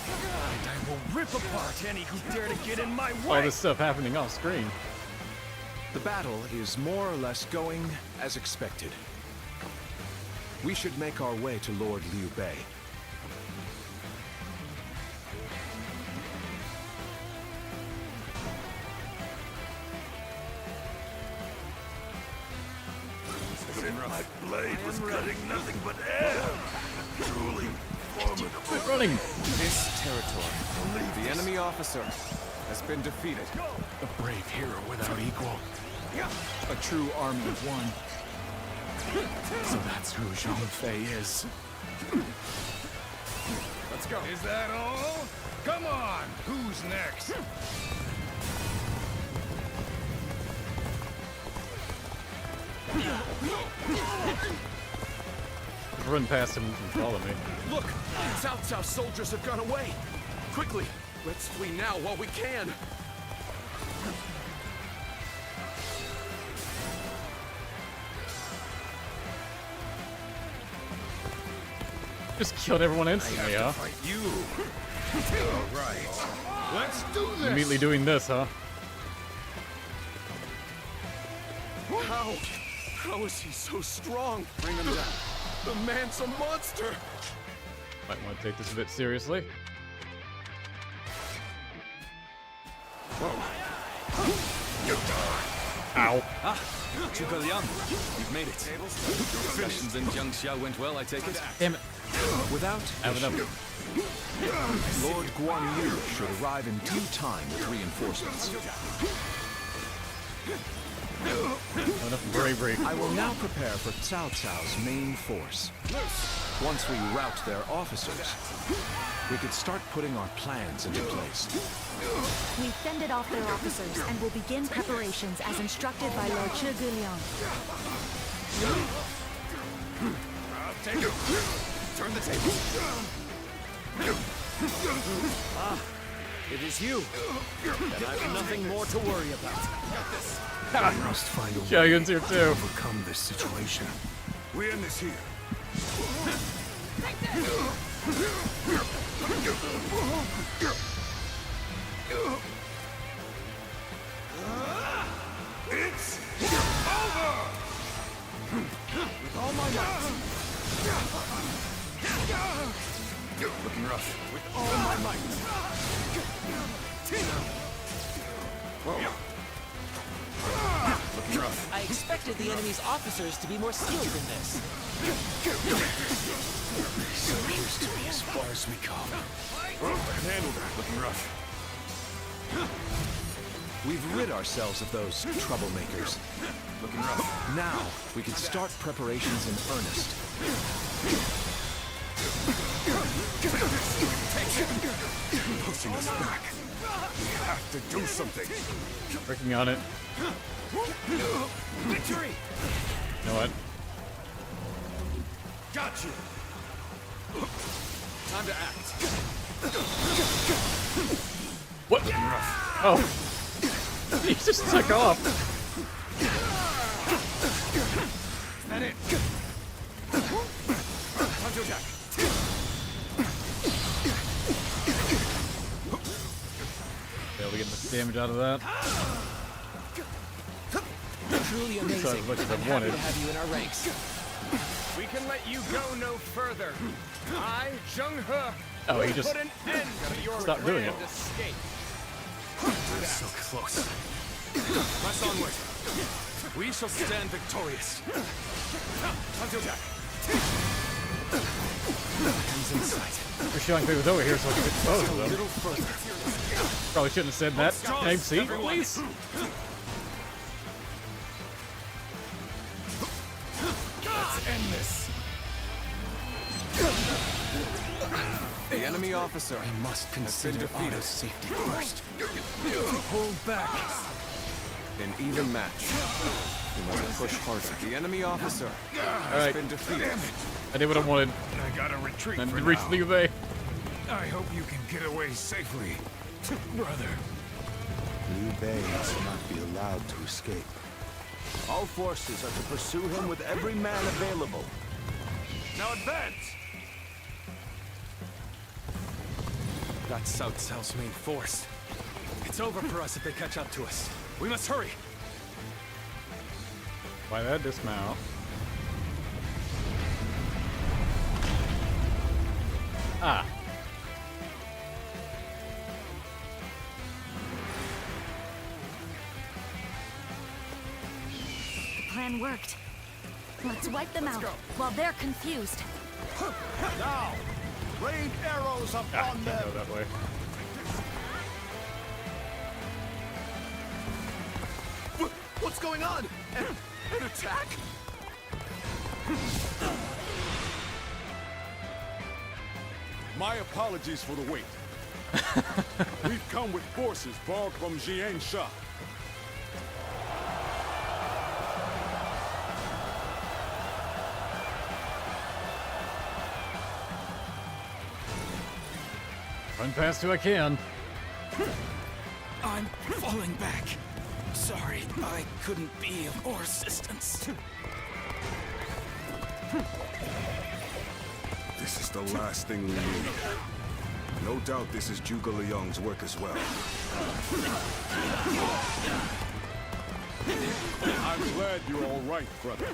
and I will rip apart any who dare to get in my way! All this stuff happening off screen. The battle is more or less going as expected. We should make our way to Lord Liu Bei. My blade was cutting nothing but air. Truly formidable. Running. This territory, the enemy officer, has been defeated. A brave hero without equal. A true army of one. So that's who Zhang Fei is. Let's go. Is that all? Come on, who's next? Run past him and follow me. Look! Cao Cao soldiers have gone away! Quickly! Let's flee now while we can! Just killed everyone instantly, huh? Fight you. All right. Let's do this. Immediately doing this, huh? How is he so strong? Bring him down. The man's a monster! Might want to take this a bit seriously. Ow. Ah, Zhuge Liang, you've made it. Discussions in Jiangxia went well, I take it? Damn it. Without issue, Lord Guan Yu should arrive in due time with reinforcements. Enough bravery. I will now prepare for Cao Cao's main force. Once we rout their officers, we could start putting our plans into place. We fended off their officers and will begin preparations as instructed by Lord Zhuge Liang. Take it. Turn the table. Ah, it is you. And I've nothing more to worry about. I must find a way Dragon's here to too. overcome this situation. We end this here. It's over! With all my might. Looking rough. With all my might. Whoa. Looking rough. I expected the enemy's officers to be more skilled than this. This appears to be as far as we go. Can handle that. Looking rough. We've rid ourselves of those troublemakers. Looking rough. Now, we can start preparations in earnest. Pushing us back. We have to do something. Working on it. Victory! You know what? Got you. Time to act. What? Oh. He just took off. Is that it? Time to attack. Able to get the damage out of that. Truly That's amazing. as much as I I'm happy wanted. to have you in our ranks. We can let you go no further. I, Zheng He, Oh, he will just put an end to your stopped doing grand it. escape. We're so close. Press onward. We shall stand victorious. Time to attack. Hands in sight. Wish Xiapi was over here so I could get both of A them. little further. Probably shouldn't have said that. Name C, please. Let's end this. The enemy officer We must consider our safety first. hold back. An even match. We must push harder. The enemy officer has Alright. been defeated. I did what I wanted. I gotta retreat And for reach now. Liu Bei. I hope you can get away safely, brother. Liu Bei must not be allowed to escape. All forces are to pursue him with every man available. Now advance! That's Cao Cao's main force. It's over for us if they catch up to us. We must hurry. Why that dismount? Ah. The plan worked. Let's wipe them out while they're confused. Now, rain arrows upon them. Go that way. What's going on? An attack? My apologies for the wait. We've come with forces borrowed from Xiansha. Run past who I can. I'm falling back. Sorry, I couldn't be of more assistance. This is the last thing we need. No doubt this is Zhuge Liang's work as well. I'm glad you're all right, brother.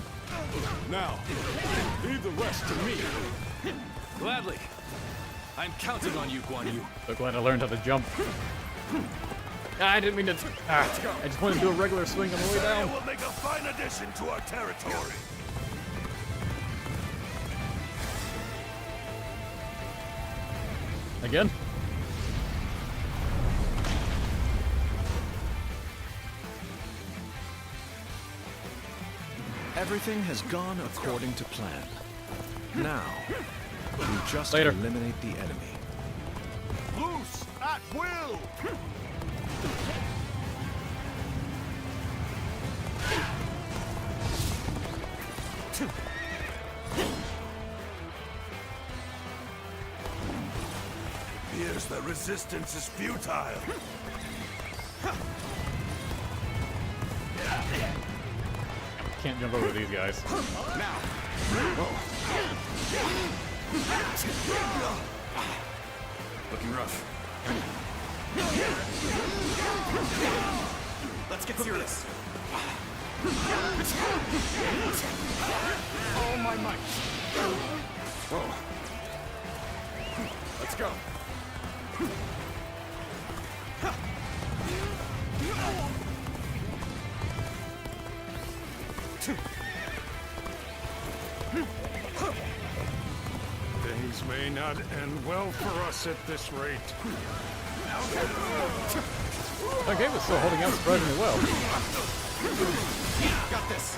Now, leave the rest to me. Gladly. I'm counting on you, Guan Yu. So glad I learned how to jump. I didn't mean to. I just wanted to do a regular swing on the way down. Will make a fine addition to our territory. Again? Everything has gone according to plan. Now, we just Later. eliminate the enemy. Loose at will! Here's the resistance is futile. Can't jump over these guys. Now. Looking rough. Let's get serious. All my might. Whoa. Let's go. Things may not end well for us at this rate. Okay, we're still holding out surprisingly well. Got this.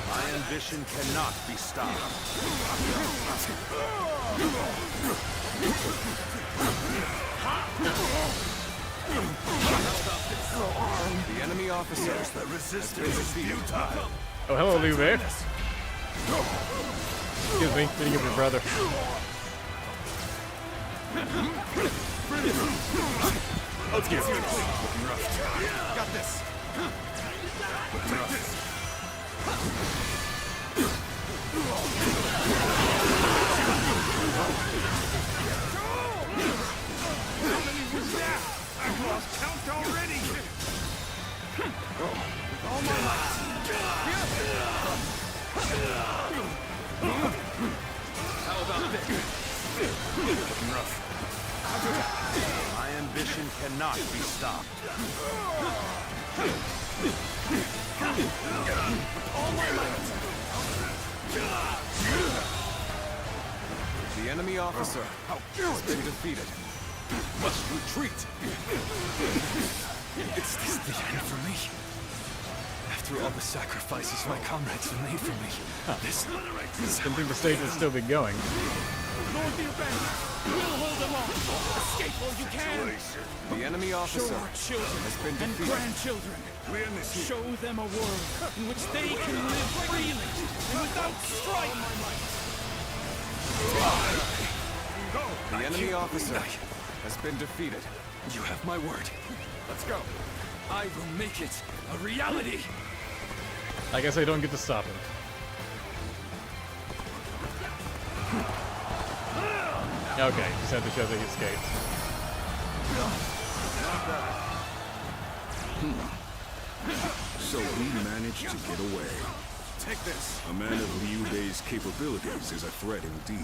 My ambition cannot be stopped. The enemy officer. The resistance is futile. Oh, hello, Liu Bei. Excuse me, getting up your brother. Let's get serious. Looking rough. Got this. Looking rough. How many was that? I've lost count already. All my life. How about this? Looking rough. My ambition cannot be stopped. All my might. The enemy officer has been defeated. Must retreat. Is this the end for me? After all the sacrifices my comrades have made for me, this... Didn't think the stage would still be going. Lord Deepening, we'll hold them off. Escape all you can. The enemy officer Show our children has been and defeated. grandchildren. Show them a world in which they can live freely and without strife. The enemy officer has been defeated. You have my word. Let's go. I will make it a reality. I guess I don't get to stop him. Okay, just had to show that he escaped. So we managed to get away. Take this. A man of Liu Bei's capabilities is a threat indeed.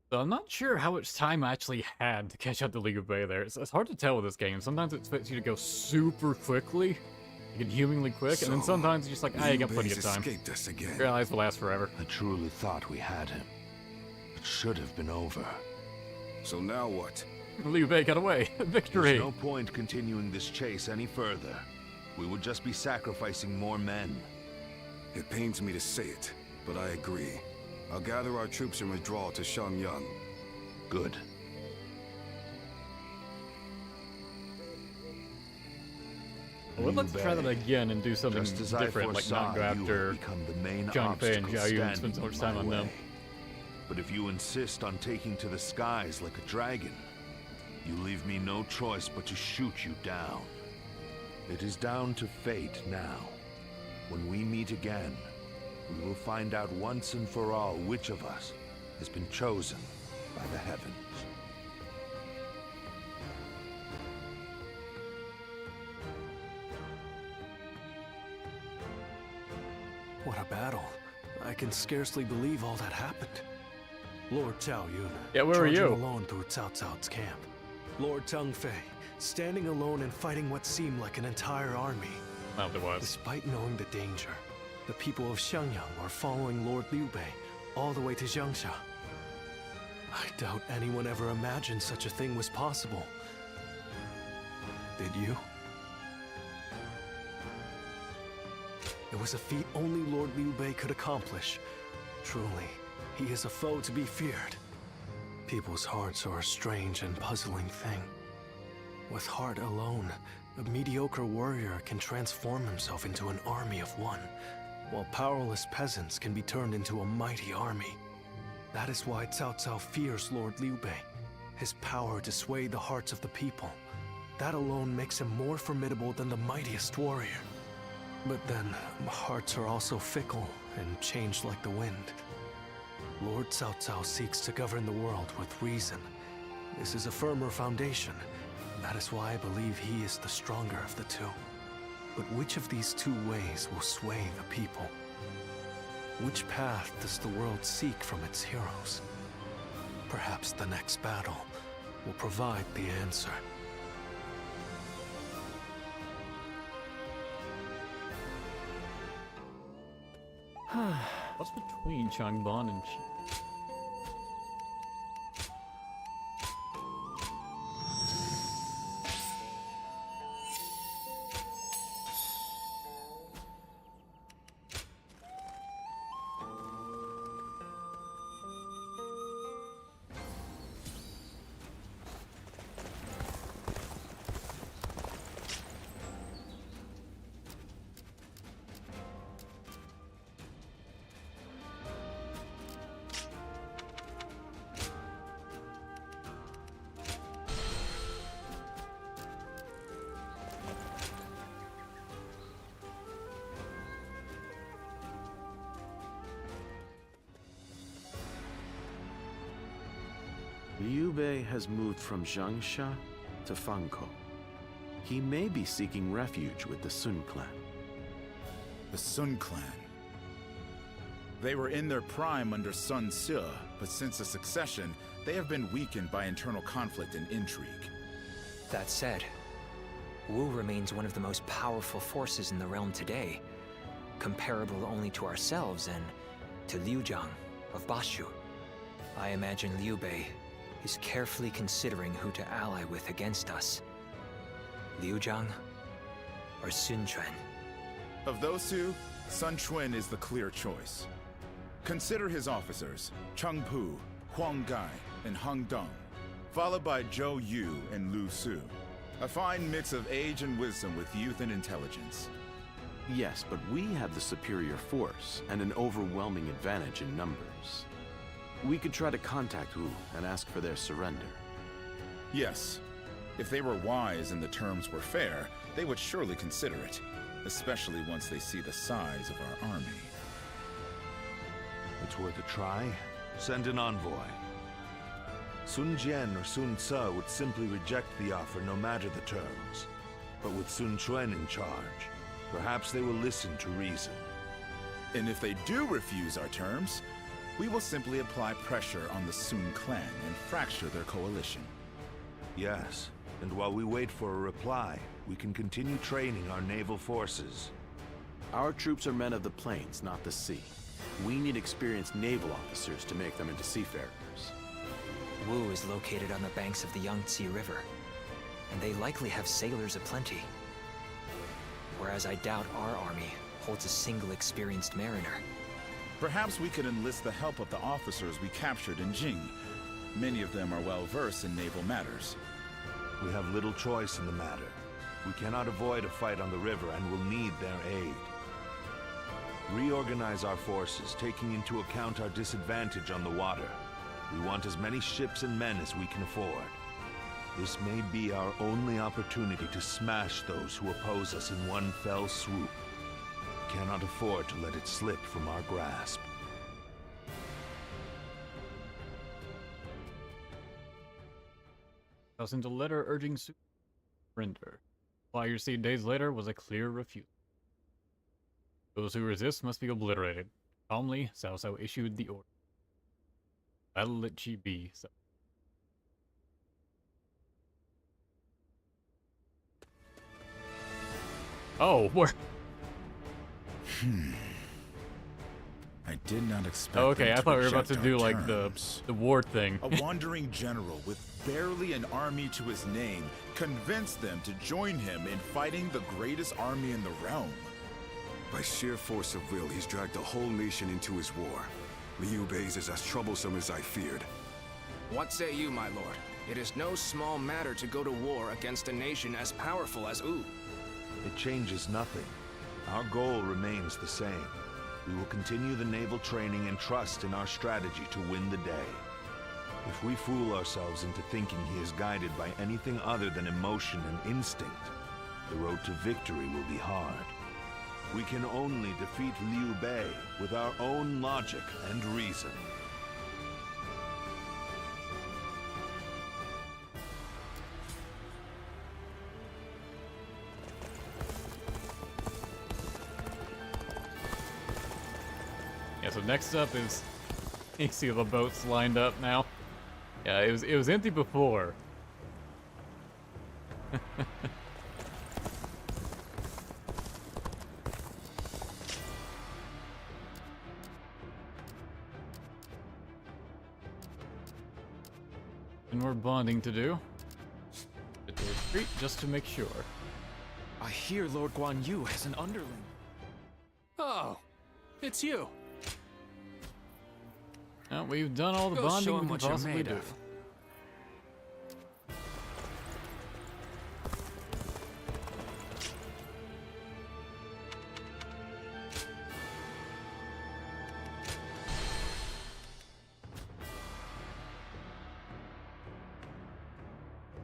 So I'm not sure how much time I actually had to catch up to Liu Bei there. It's hard to tell with this game. Sometimes it expects you to go super quickly, like inhumanly quick, and then sometimes it's just like, you got plenty of time. Escaped us again. Your lives will last forever. I truly thought we had him. It should have been over. So now what? Liu Bei got away. Victory! There's no point continuing this chase any further. We would just be sacrificing more men. It pains me to say it, but I agree. I'll gather our troops and withdraw to Shangyang. Good. Well, let's try that again and do something different, like not go after Zhang Fei and Xiao Yu and spend so much time on them. But if you insist on taking to the skies like a dragon, you leave me no choice but to shoot you down. It is down to fate now. When we meet again, we will find out once and for all which of us has been chosen by the heavens. What a battle. I can scarcely believe all that happened. Lord Xiao Yun, yeah, where were you? Alone through Cao Cao's camp. Lord Zhang Fei, standing alone and fighting what seemed like an entire army. Oh, there was. Despite knowing the danger, the people of Xiangyang are following Lord Liu Bei all the way to Jiangxia. I doubt anyone ever imagined such a thing was possible. Did you? It was a feat only Lord Liu Bei could accomplish. Truly, he is a foe to be feared. People's hearts are a strange and puzzling thing. With heart alone, a mediocre warrior can transform himself into an army of one, while powerless peasants can be turned into a mighty army. That is why Cao Cao fears Lord Liu Bei, his power to sway the hearts of the people. That alone makes him more formidable than the mightiest warrior. But then, hearts are also fickle and change like the wind. Lord Cao Cao seeks to govern the world with reason. This is a firmer foundation. That is why I believe he is the stronger of the two. But which of these two ways will sway the people? Which path does the world seek from its heroes? Perhaps the next battle will provide the answer. What's between Changban and Liu Bei has moved from Jiangxia to Fangkou. He may be seeking refuge with the Sun clan. The Sun clan. They were in their prime under Sun Ce, but since the succession, they have been weakened by internal conflict and intrigue. That said, Wu remains one of the most powerful forces in the realm today, comparable only to ourselves and to Liu Jiang of Bashu. I imagine Liu Bei is carefully considering who to ally with against us. Liu Jiang or Sun Quan? Of those two, Sun Quan is the clear choice. Consider his officers, Cheng Pu, Huang Gai, and Heng Dong, followed by Zhou Yu and Lu Su. A fine mix of age and wisdom with youth and intelligence. Yes, but we have the superior force and an overwhelming advantage in numbers. We could try to contact Wu and ask for their surrender. Yes. If they were wise and the terms were fair, they would surely consider it. especially once they see the size of our army. It's worth a try. Send an envoy. Sun Jian or Sun Ce would simply reject the offer no matter the terms. But with Sun Quan in charge, perhaps they will listen to reason. And if they do refuse our terms, we will simply apply pressure on the Sun clan and fracture their coalition. Yes, and while we wait for a reply, we can continue training our naval forces. Our troops are men of the plains, not the sea. We need experienced naval officers to make them into seafarers. Wu is located on the banks of the Yangtze River, and they likely have sailors aplenty. Whereas I doubt our army holds a single experienced mariner. Perhaps we could enlist the help of the officers we captured in Jing. Many of them are well versed in naval matters. We have little choice in the matter. We cannot avoid a fight on the river and will need their aid. Reorganize our forces, taking into account our disadvantage on the water. We want as many ships and men as we can afford. This may be our only opportunity to smash those who oppose us in one fell swoop. We cannot afford to let it slip from our grasp. I sent a letter urging surrender. Reply received days later was a clear refusal. Those who resist must be obliterated. Calmly, Cao Cao issued the order. Battle at Xiapi. Oh, where? I did not expect. Oh, okay, them I thought we were about reject to do our like terms. the war thing. A wandering general with barely an army to his name convinced them to join him in fighting the greatest army in the realm. By sheer force of will, he's dragged the whole nation into his war. Liu Bei's is as troublesome as I feared. What say you, my lord? It is no small matter to go to war against a nation as powerful as Wu. It changes nothing. Our goal remains the same. We will continue the naval training and trust in our strategy to win the day. If we fool ourselves into thinking he is guided by anything other than emotion and instinct, the road to victory will be hard. We can only defeat Liu Bei with our own logic and reason. Yeah, so next up is, you see the boats lined up now. Yeah, it was empty before. And more bonding to do. Get to retreat just to make sure. I hear Lord Guan Yu has an underling. Oh, it's you. Well, we've done all the Go bonding show we him can what you're possibly made do. of.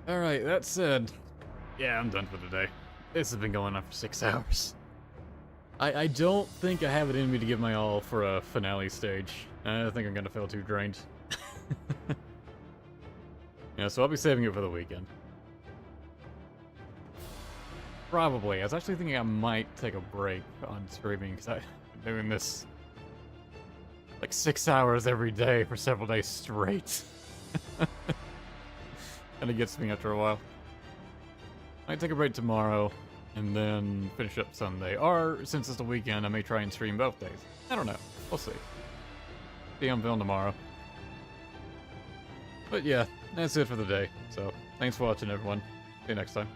Alright, that said, yeah, I'm done for today. This has been going on for 6 hours. I don't think I have it in me to give my all for a finale stage. I think I'm gonna feel too drained. Yeah, so I'll be saving it for the weekend. Probably. I was actually thinking I might take a break on streaming, because I've been doing this like 6 hours every day for several days straight. And it gets me after a while. Might take a break tomorrow, and then finish up Sunday. Or, since it's the weekend, I may try and stream both days. I don't know. We'll see. See you on film tomorrow. But yeah, that's it for the day. So, thanks for watching, everyone. See you next time.